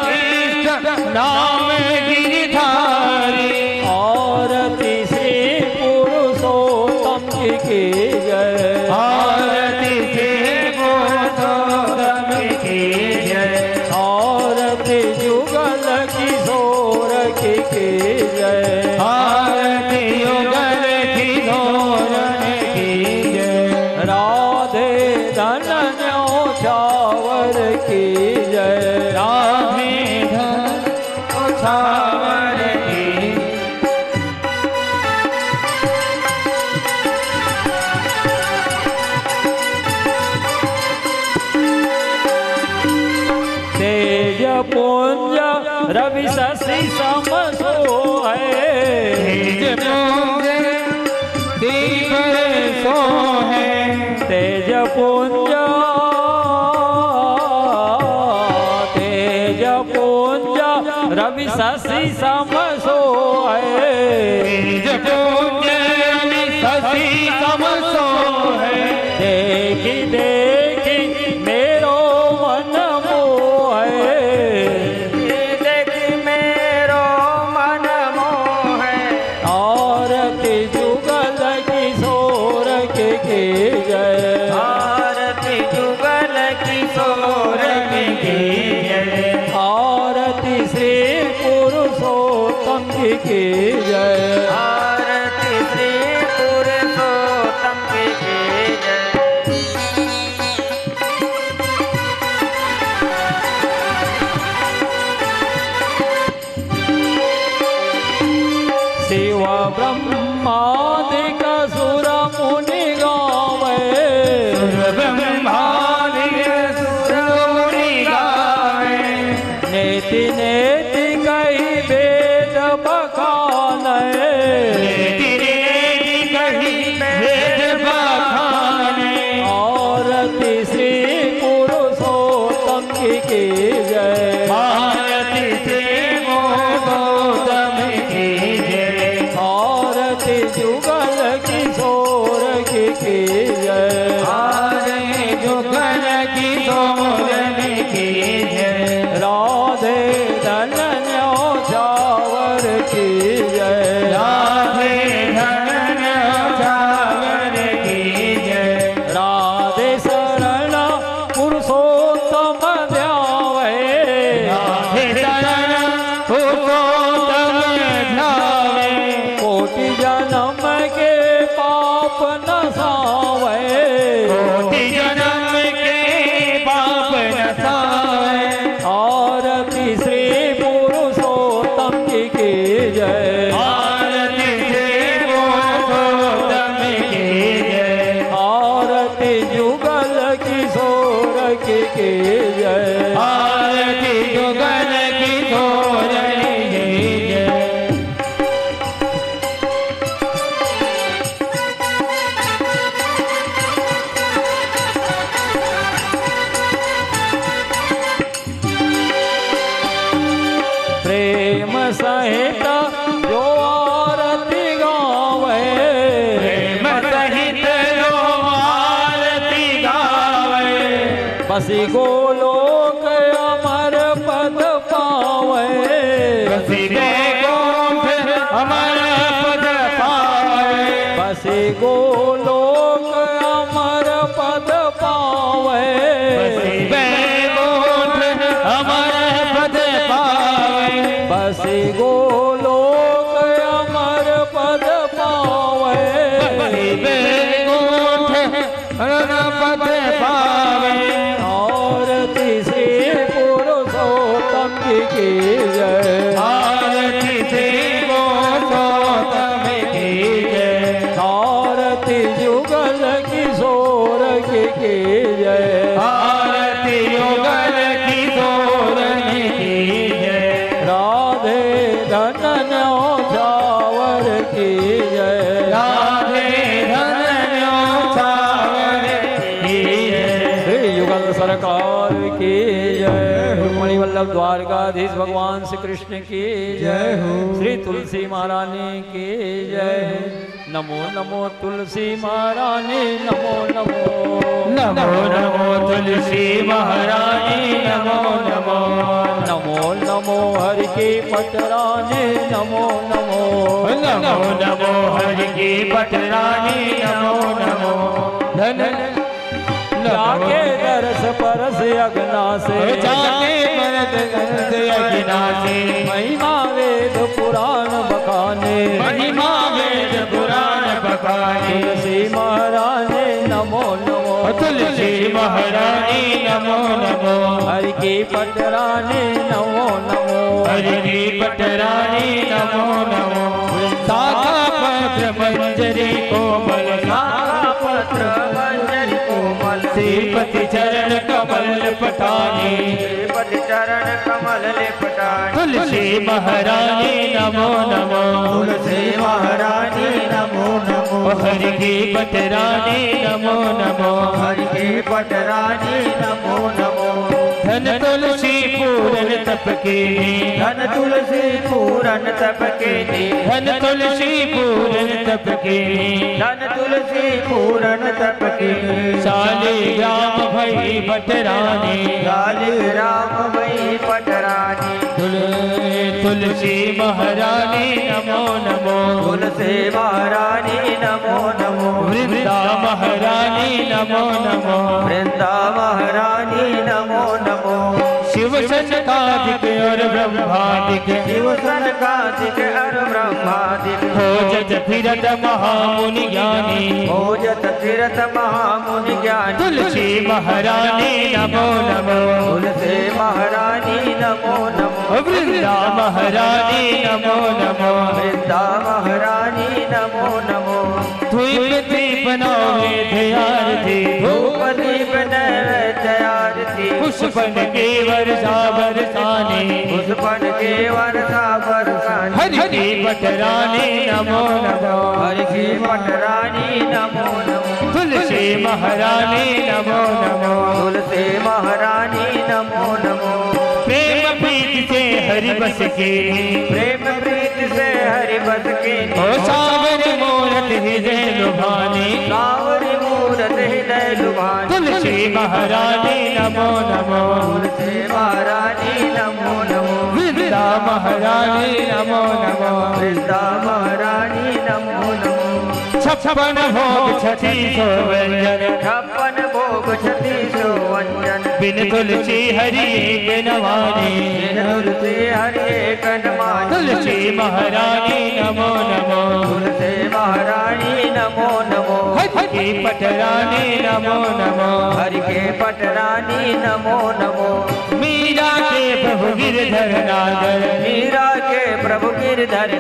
कृष्ण नाम गिरधारी आरती श्री पुरुषोत्तम की जय आरती श्री पुरुषोत्तम की जय आरती जुगल किशोर की जय आरती युगल किशोर की जय राधे धन्यो छावर की जय राधे धन छावर की तेज पुंज रवि शशि सम सोहे सो है तेज पुंज रवि शशि सम सोहे शशि समसो है देखी देखी मेरो मन मोहे देख मेरो मन मोहे आरती जुगल किशोर के जय आरती जुगल किशोर की जय आरती श्री पुरुषोत्तम की जय आरती श्री पुरुषोत्तम की जय शिव ब्रह्मादिक सुर मुनि गावे ब्रह्मादिक सुर मुनि गावे नेति नेति कही वेद बखाने तेरे कही वेद बखाने आरती श्री पुरुषोत्तम की जय आरती से गौतम की जय आरती जुगल किशोर की जय आरती जुगल किशोर की जय राधे धन्यो छावर की जय राधे धन छावर की जय राधे शरण पुरुषोत्तम ध्यावे राधे शरण पुरुषोत्तम ध्यावे कोटि जन्म के पाप नसावे कोटि जन्म के पाप नसावे आरती श्री पुरुषोत्तम की जय आरती से पुरुषोत्तम की जय आरती जुगल किशोर की जय आरती जुगल किशोर की जय प्रेम सहित जो आरती गावे प्रेम सहित जो आरती गावे बसी गोलोक अमर पद पावे बसी गोलोक अमर पद पावे बसी गोलोक बसे गोलोक अमर पद पावे, बैकुंठ परम पद पावे, आरती श्री पुरुषोत्तम की जय, आरती से पुरुषोत्तम की जय, आरती जुगल किशोर की जय, आरती युगल किशोर की जय, राधे धन न्यौछावर की जय, राधे धन न्यौछावर की जय, श्री युगल सरकार की जय, रुक्मिणी वल्लभ द्वारकाधीश भगवान श्री कृष्ण की जय हो, श्री तुलसी महारानी की जय, नमो नमो तुलसी महारानी, नमो नमो नमो नमो तुलसी महारानी, नमो नमो नमो नमो हरि की पटरानी, नमो नमो नमो नमो हरि की पटरानी, नमो नमो धन जाके दरस परस अगना से, जाके परस अगना से, महिमा वेद पुराण बखाने, महिमा वेद पुराण बखाने, तुलसी महारानी नमो नमो, तुलसी महारानी नमो नमो, हरि की पटरानी नमो नमो, हरि की पटरानी नमो नमो, शाखा पत्र मंजरी कोमल, शाखा पत्र मंजरी कोमल, श्रीपति चरण कमल पटानी, श्रीपति चरण कमल लिपटानी, तुलसी महारानी नमो नमो, तुलसी महारानी नमो नमो, हरि की पटरानी नमो नमो, हरि की पटरानी नमो नमो, धन तुलसी पूरन तप के, धन तुलसी पूरन तप के, धन तुलसी पूरन तप के, धन तुलसी पूरन तप के, शालिग्राम भई पटरानी, शालिग्राम भई पटरानी, तुलसी महारानी नमो नमो, तुलसी महारानी नमो नमो, वृंदा महारानी नमो नमो, वृंदा महारानी नमो नमो, शिव सनकादिक और ब्रह्मादिक, शिव सनकादिक और ब्रह्मादिक, खोजत फिरत महामुनि ज्ञानी, भोजत तीर्थ महामुनि ज्ञानी, तुलसी महारानी नमो नमो, तुलसी महारानी नमो नमो, वृंदा महारानी नमो नमो, वृंदा महारानी नमो नमो, धूप दीप नौवे ध्यारती, धूप दीप नैवेद्यारती, पुष्पन के वर्षा बरसाने, पुष्पन के वर्षा बरसानी, हरि की पटरानी नमो नमो, हरि की पटरानी नमो नमो, तुलसी महारानी नमो नमो, तुलसी महारानी नमो नमो, प्रेम प्रीति से हरि बस के, प्रेम प्रीति से हरि बस के, ओ सावर मूरत हृदय लुभानी, सावरी मूरत हृदय लुभानी, तुलसी महारानी नमो नमो, तुलसी महारानी नमो नमो, वृंदा महारानी नमो नमो, वृंदा महारानी नमो नमो, छप्पन भोग छठी सो व्यंजन, छप्पन भोग छती सो वंजन, बिन तुलसी हरि एक नवानी, तुलसी हरि एक नमानि, तुलसी महारानी नमो नमो, तुलसी महारानी नमो नमो, हरि की पटरानी नमो नमो, हरि के पटरानी नमो नमो, मीरा के प्रभु गिरधर नागर, मीरा के प्रभु गिरधर